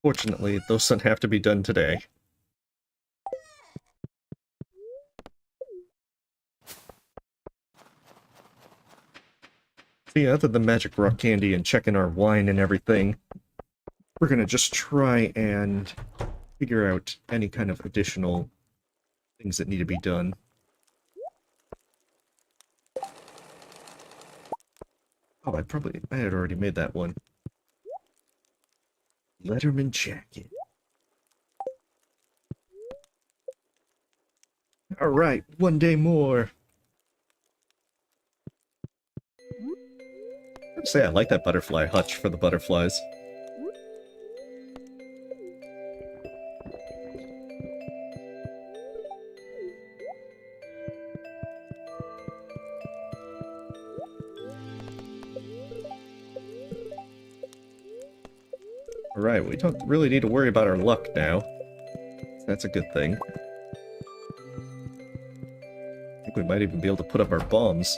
Fortunately, those don't have to be done today. So yeah, other than magic rock candy and checking our wine and everything, we're gonna just try and figure out any kind of additional things that need to be done. Oh, I had already made that one. Letterman jacket. Alright, one day more. I'd say I like that butterfly hutch for the butterflies. Alright, we don't really need to worry about our luck now. That's a good thing. I think we might even be able to put up our bombs.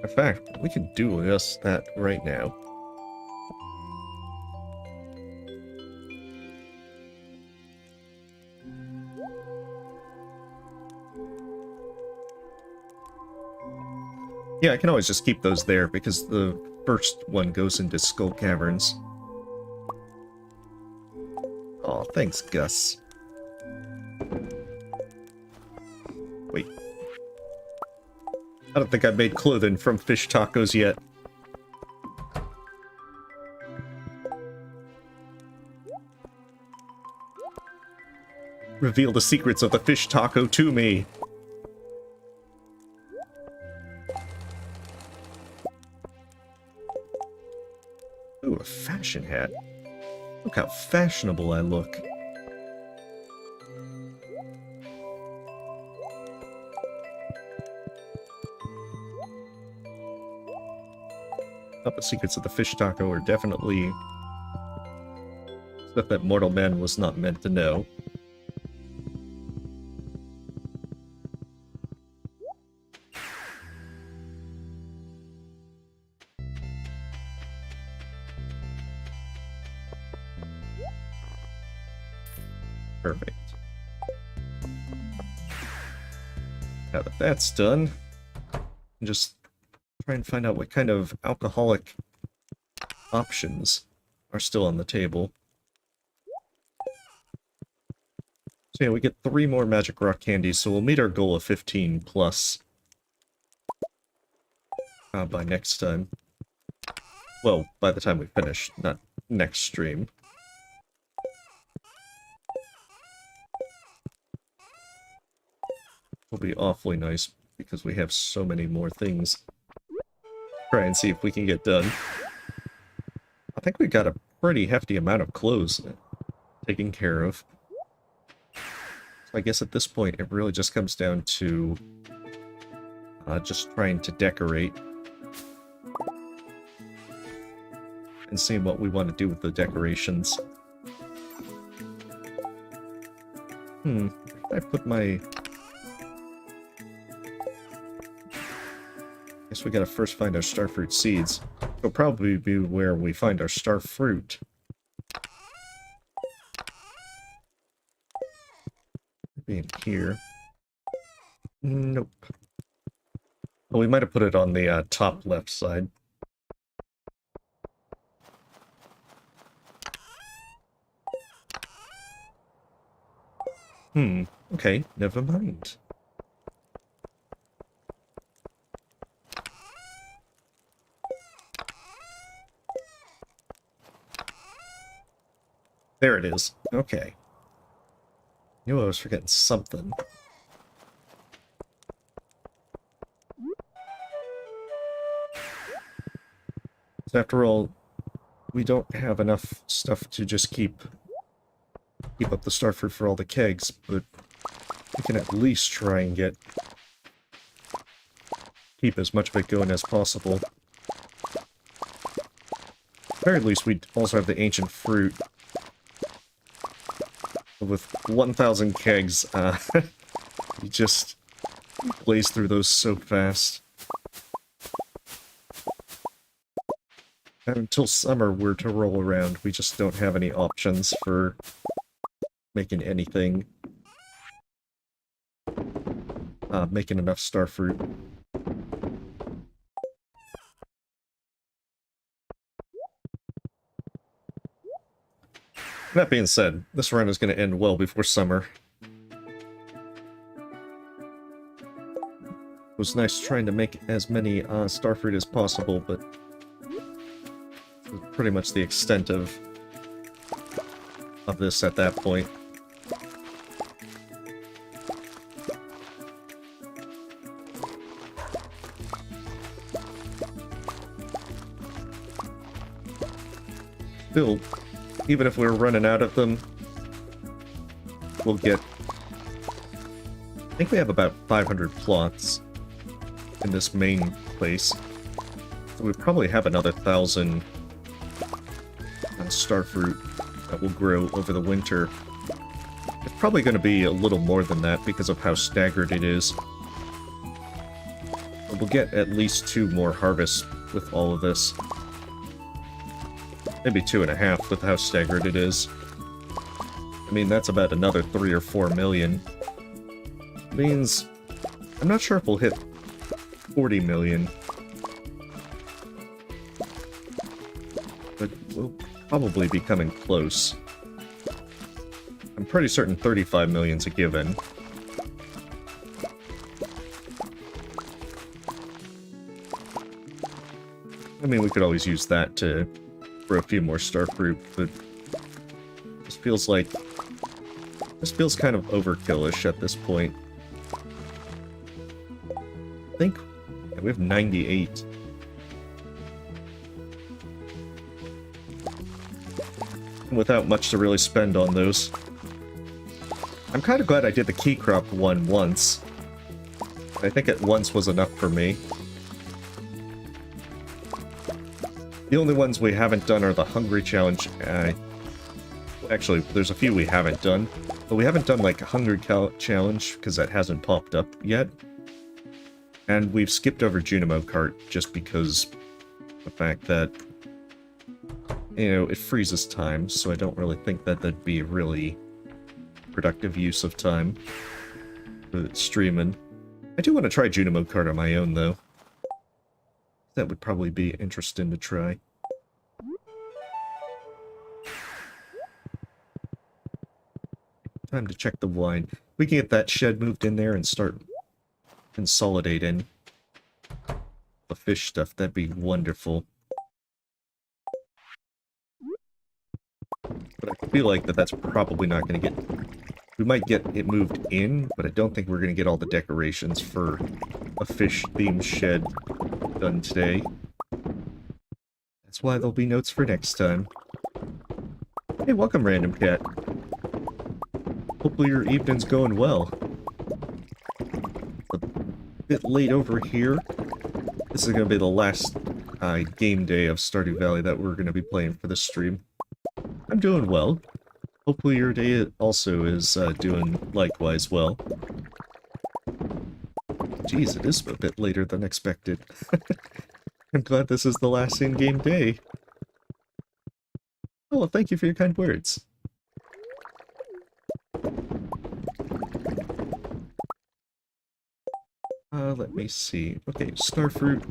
In fact, we can do just that right now. Yeah, I can always just keep those there because the first one goes into Skull Caverns. Aw, thanks, Gus. Wait. I don't think I've made clothing from fish tacos yet. Reveal the secrets of the fish taco to me. Ooh, a fashion hat. Look how fashionable I look. But the secrets of the fish taco are definitely stuff that mortal man was not meant to know. Perfect. Now that that's done, just try and find out what kind of alcoholic options are still on the table. So yeah, we get 3 more magic rock candies, so we'll meet our goal of 15 plus by next time. Well, by the time we finish, not next stream. Will be awfully nice because we have so many more things. Try and see if we can get done. I think we got a pretty hefty amount of clothes taken care of. So I guess at this point it really just comes down to just trying to decorate and seeing what we want to do with the decorations. I put my... Guess we gotta first find our starfruit seeds. It'll probably be where we find our starfruit. Maybe in here. Nope. Well, we might have put it on the top left side. Okay, never mind. There it is. Okay. Knew I was forgetting something. So after all, we don't have enough stuff to just keep up the starfruit for all the kegs, but we can at least try and keep as much of it going as possible. At the very least, we also have the ancient fruit. With 1,000 kegs, you just blaze through those so fast. And until summer were to roll around, we just don't have any options for making anything. Making enough starfruit. That being said, this run is going to end well before summer. It was nice trying to make as many starfruit as possible, but pretty much the extent of this at that point. Still, even if we're running out of them, we'll get... I think we have about 500 plots in this main place. So we probably have another 1,000 starfruit that will grow over the winter. It's probably going to be a little more than that because of how staggered it is. But we'll get at least 2 more harvests with all of this. Maybe 2.5 with how staggered it is. I mean, that's about another 3 or 4 million. Means... I'm not sure if we'll hit 40 million. But we'll probably be coming close. I'm pretty certain 35 million's a given. I mean, we could always use that to grow a few more starfruit, but this feels like... this feels kind of overkill-ish at this point. I think we have 98. Without much to really spend on those. I'm kind of glad I did the key crop one once. I think it once was enough for me. The only ones we haven't done are the Hungry Challenge. Actually, there's a few we haven't done. But we haven't done, like, a Hungry Challenge, because that hasn't popped up yet. And we've skipped over Junimo Cart, just because the fact that, you know, it freezes time, so I don't really think that that'd be a really productive use of time for streaming. I do want to try Junimo Cart on my own, though. That would probably be interesting to try. Time to check the wine. We can get that shed moved in there and start consolidating the fish stuff. That'd be wonderful. But I feel like that's probably not going to get... we might get it moved in, but I don't think we're going to get all the decorations for a fish-themed shed done today. That's why there'll be notes for next time. Hey, welcome, Random Cat. Hopefully your evening's going well. A bit late over here. This is going to be the last game day of Stardew Valley that we're going to be playing for this stream. I'm doing well. Hopefully your day also is doing likewise well. Jeez, it is a bit later than expected. I'm glad this is the last in-game day. Oh, well, thank you for your kind words. Let me see. Okay, starfruit.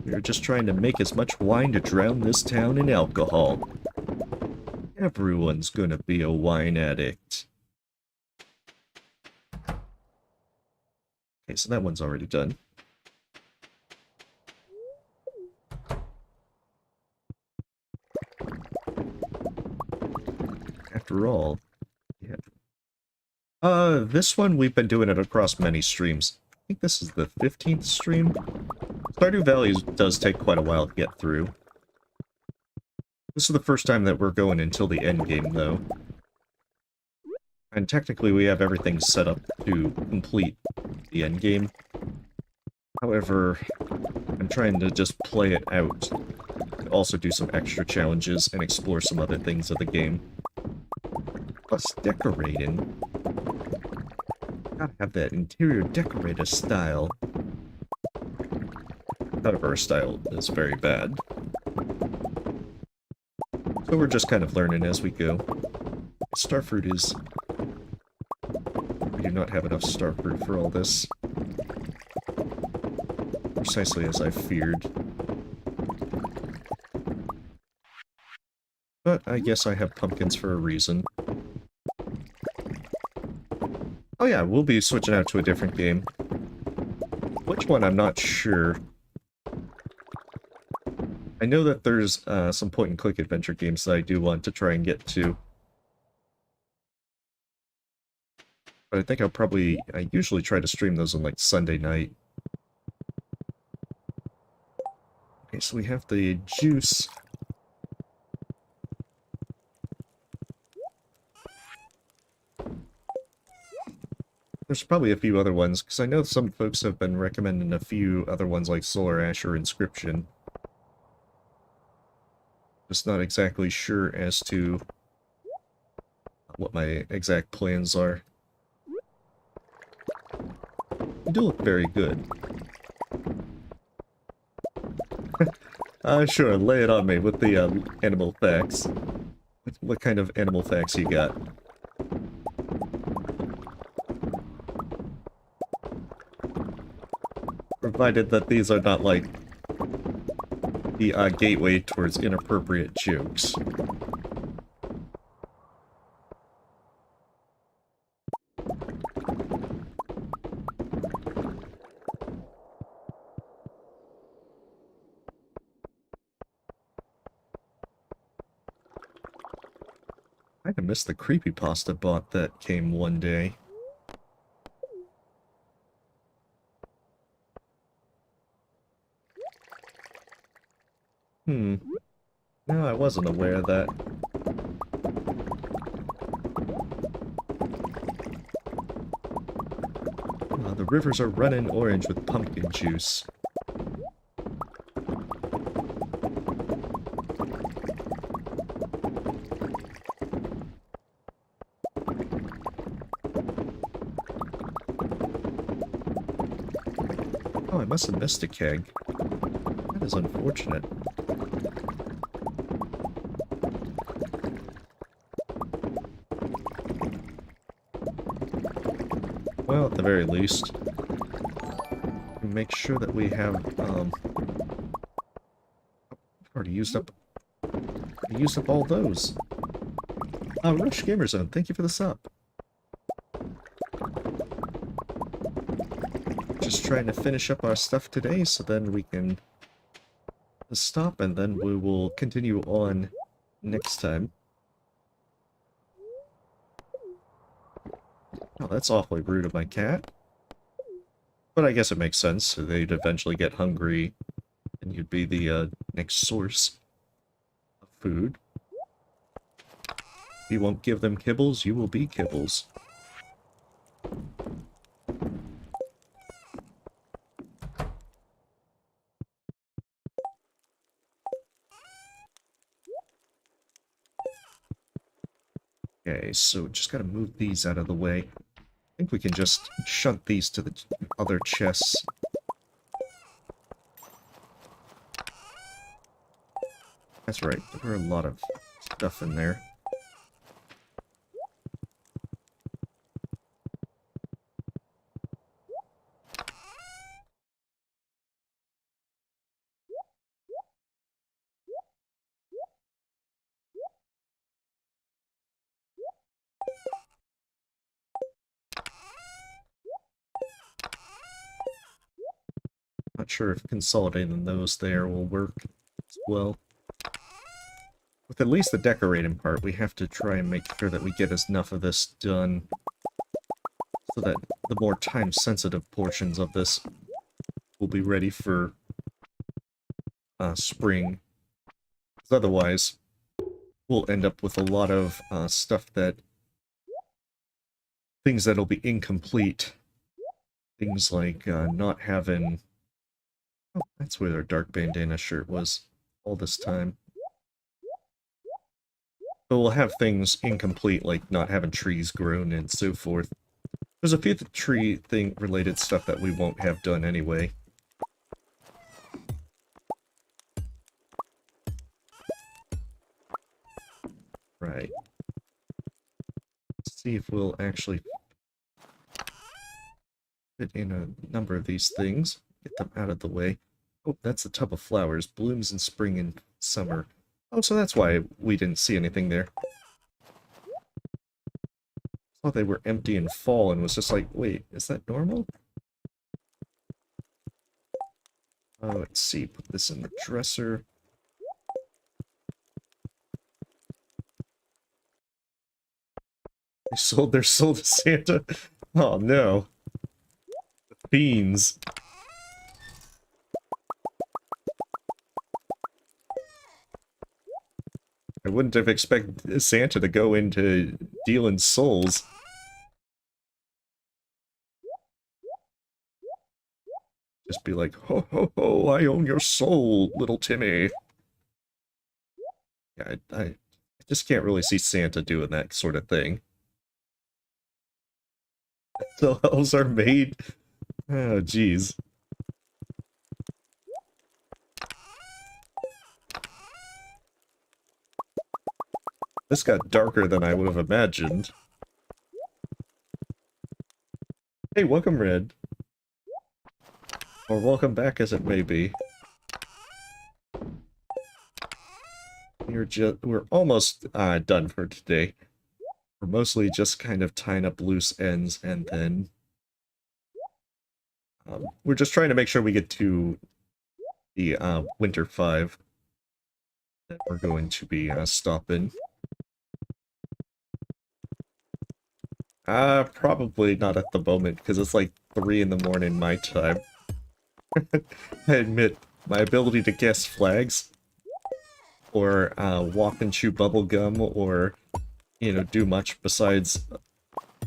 We're just trying to make as much wine to drown this town in alcohol. Everyone's gonna be a wine addict. Okay, so that one's already done. after all. Yeah. This one we've been doing it across many streams. I think this is the 15th stream. Stardew Valley does take quite a while to get through. This is the first time that we're going until the end game, though. And technically we have everything set up to complete the end game. However, I'm trying to just play it out. And also do some extra challenges and explore some other things of the game. Plus decorating. Gotta have that interior decorator style. However, our style is very bad. So we're just kind of learning as we go. Starfruit is... We do not have enough starfruit for all this. Precisely as I feared. But I guess I have pumpkins for a reason. Oh yeah, we'll be switching out to a different game. Which one, I'm not sure. I know that there's some point-and-click adventure games that I do want to try and get to. But I think I usually try to stream those on like Sunday night. Okay, so we have the juice. There's probably a few other ones, because I know some folks have been recommending a few other ones like Solar Ash or Inscription. Just not exactly sure as to what my exact plans are. They do look very good. Sure, lay it on me with the animal facts. What kind of animal facts you got? Provided that these are not like the gateway towards inappropriate jokes. I kinda missed the creepypasta bot that came one day. No, I wasn't aware of that. The rivers are running orange with pumpkin juice. Oh, I must have missed a keg. That is unfortunate. Well, at the very least, make sure that we have, already used up all those. Rush Gamer Zone, thank you for the sub. Just trying to finish up our stuff today, so then we can stop, and then we will continue on next time. Oh, that's awfully rude of my cat. But I guess it makes sense, so they'd eventually get hungry, and you'd be the next source of food. If you won't give them kibbles, you will be kibbles. Okay, so just gotta move these out of the way. I think we can just shunt these to the other chests. That's right, there were a lot of stuff in there. Not sure if consolidating those there will work as well. with at least the decorating part, we have to try and make sure that we get enough of this done so that the more time-sensitive portions of this will be ready for spring. 'Cause otherwise, we'll end up with a lot of stuff that... things that'll be incomplete. Things like not having... Oh, that's where our dark bandana shirt was all this time. But we'll have things incomplete, like not having trees grown and so forth. There's a few tree thing related stuff that we won't have done anyway. Right. Let's see if we'll actually fit in a number of these things. Get them out of the way. Oh, that's a tub of flowers. Blooms in spring and summer. Oh, so that's why we didn't see anything there. I thought they were empty in fall and was just like, wait, is that normal? Oh, let's see. Put this in the dresser. They sold their soul to Santa. Oh no. Beans. I wouldn't have expected Santa to go into dealing souls. Just be like, ho ho ho, I own your soul, little Timmy. Yeah, I just can't really see Santa doing that sort of thing. The elves are made. Oh, jeez. This got darker than I would have imagined. Hey, welcome, Red. Or welcome back, as it may be. We're almost done for today. We're mostly just kind of tying up loose ends, and then we're just trying to make sure we get to the Winter 5 that we're going to be stopping. Probably not at the moment, because it's like 3 in the morning my time. I admit, my ability to guess flags, or walk and chew bubblegum, or, you know, do much besides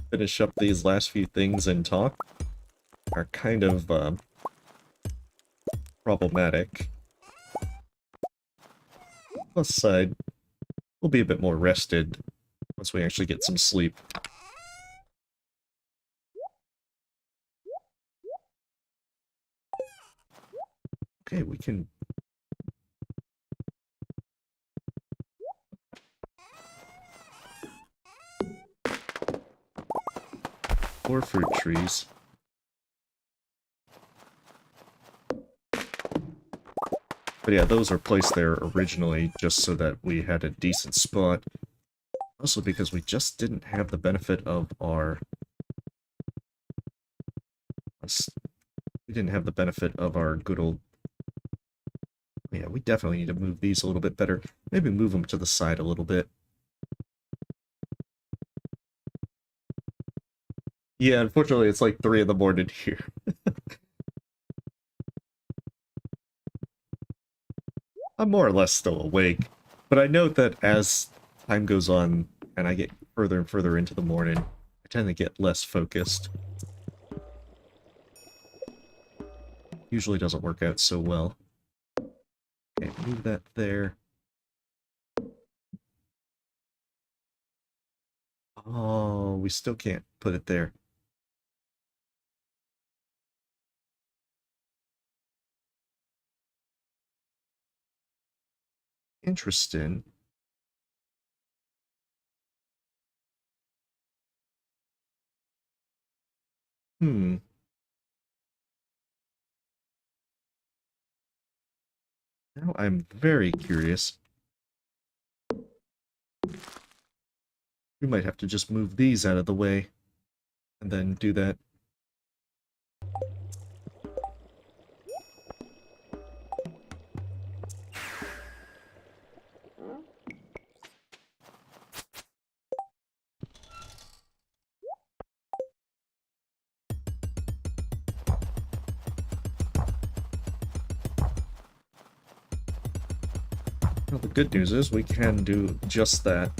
finish up these last few things and talk, are kind of problematic. Plus side, we'll be a bit more rested once we actually get some sleep. Okay, we can... Or fruit trees. But yeah, those are placed there originally just so that we had a decent spot. Also because we just didn't have the benefit of our... We didn't have the benefit of our good old... Yeah, we definitely need to move these a little bit better. Maybe move them to the side a little bit. Yeah, unfortunately it's like 3 in the morning here. I'm more or less still awake, but I note that as time goes on and I get further and further into the morning, I tend to get less focused. Usually doesn't work out so well. Okay, move that there. Oh, we still can't put it there. Interesting. Hmm. Now I'm very curious. We might have to just move these out of the way and then do that. Well, the good news is we can do just that.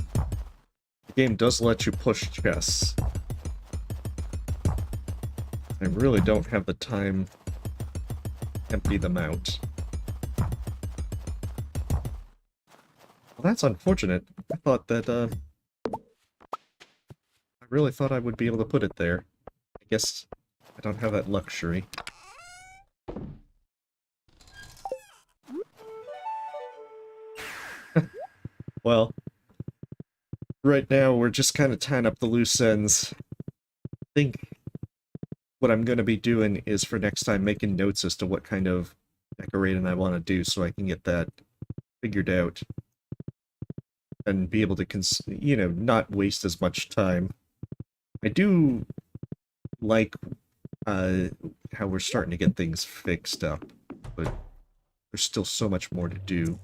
The game does let you push chests. I really don't have the time to empty them out. Well, that's unfortunate. I thought that, I really thought I would be able to put it there. I guess I don't have that luxury. Well, right now we're just kind of tying up the loose ends. I think what I'm going to be doing is for next time making notes as to what kind of decorating I want to do so I can get that figured out. And be able to, not waste as much time. I do like how we're starting to get things fixed up, but there's still so much more to do.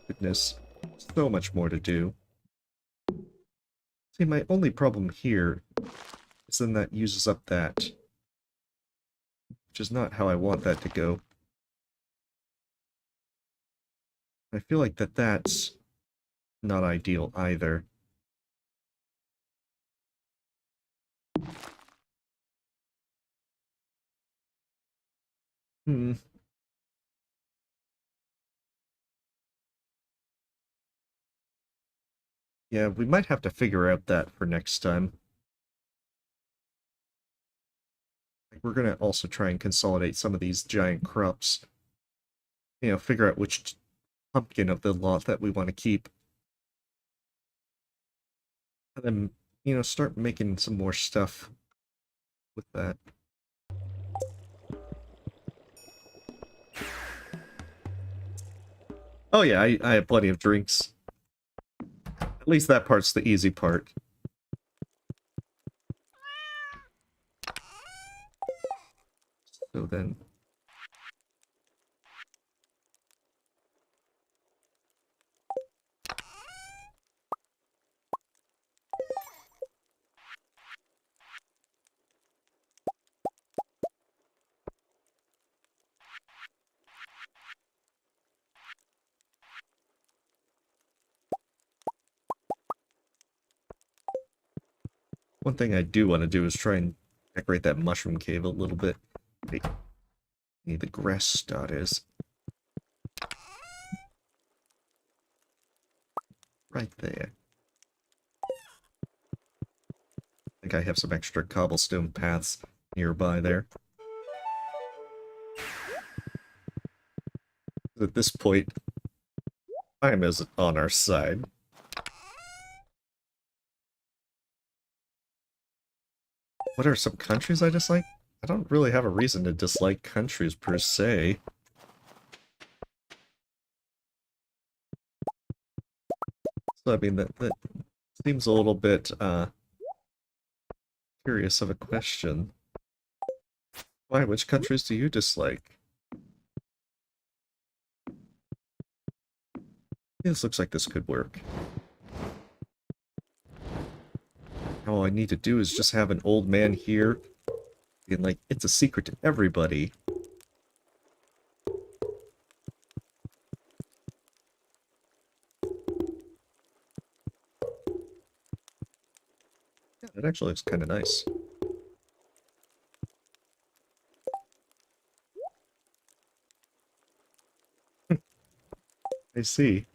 Goodness, so much more to do. See, my only problem here is then that uses up that, which is not how I want that to go. I feel like that's not ideal either. Yeah, we might have to figure out that for next time. We're gonna also try and consolidate some of these giant crops. Figure out which pumpkin of the lot that we want to keep. And then, start making some more stuff with that. Oh yeah, I have plenty of drinks. At least that part's the easy part. So then... One thing I do want to do is try and decorate that mushroom cave a little bit. Wait, I need the grass starters. Right there. I think I have some extra cobblestone paths nearby there. At this point, time is on our side. What are some countries I dislike? I don't really have a reason to dislike countries per se. So I mean that seems a little bit curious of a question. Why? Which countries do you dislike? This looks like this could work. All I need to do is just have an old man here being like, it's a secret to everybody. Yeah, it actually looks kind of nice. I see.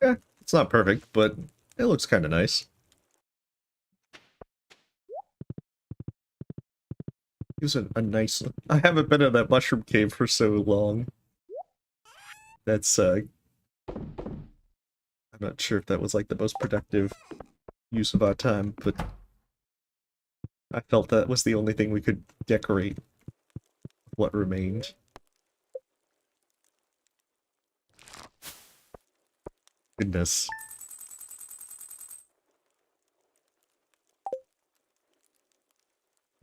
Yeah, it's not perfect, but it looks kind of nice. Gives it a nice... I haven't been in that mushroom cave for so long. That's, I'm not sure if that was, like, the most productive use of our time, but I felt that was the only thing we could decorate what remained. Goodness.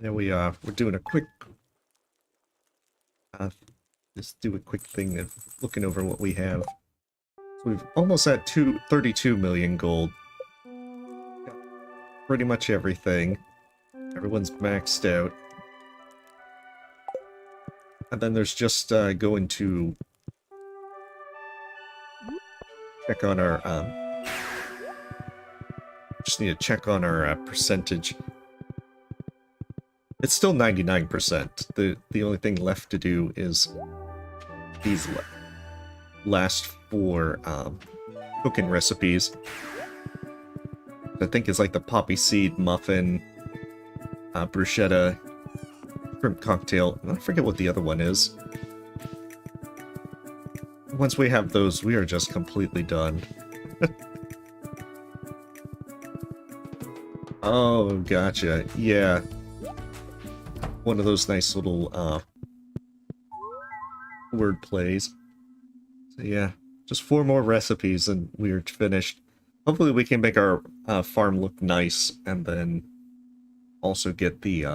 Yeah, we're doing a quick just do a quick thing of looking over what we have. So we've almost at 32 million gold. Got pretty much everything. Everyone's maxed out. And then there's just going to check on our just need to check on our percentage. It's still 99%. The only thing left to do is these last 4 cooking recipes. I think is like the poppy seed muffin, bruschetta, shrimp cocktail, and I forget what the other one is. Once we have those, we are just completely done. Oh, gotcha. Yeah. One of those nice little word plays. So yeah, just 4 more recipes and we're finished. Hopefully we can make our farm look nice and then also get the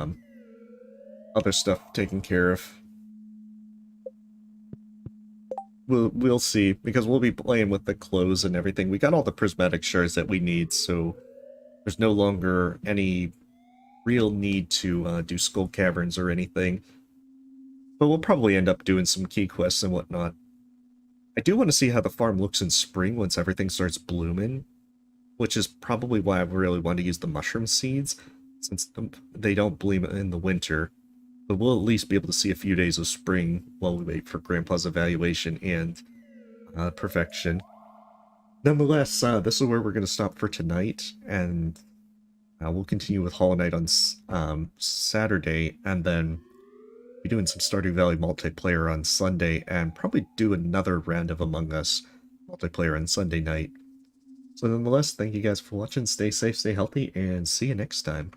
other stuff taken care of. We'll see, because we'll be playing with the clothes and everything. We got all the prismatic shards that we need, so there's no longer any real need to do skull caverns or anything. But we'll probably end up doing some key quests and whatnot. I do want to see how the farm looks in spring once everything starts blooming, which is probably why I really want to use the mushroom seeds, since they don't bloom in the winter. But we'll at least be able to see a few days of spring while we wait for Grandpa's evaluation and perfection. Nonetheless, this is where we're going to stop for tonight, and we'll continue with Hollow Knight on Saturday, and then be doing some Stardew Valley multiplayer on Sunday, and probably do another round of Among Us multiplayer on Sunday night. So nonetheless, thank you guys for watching, stay safe, stay healthy, and see you next time.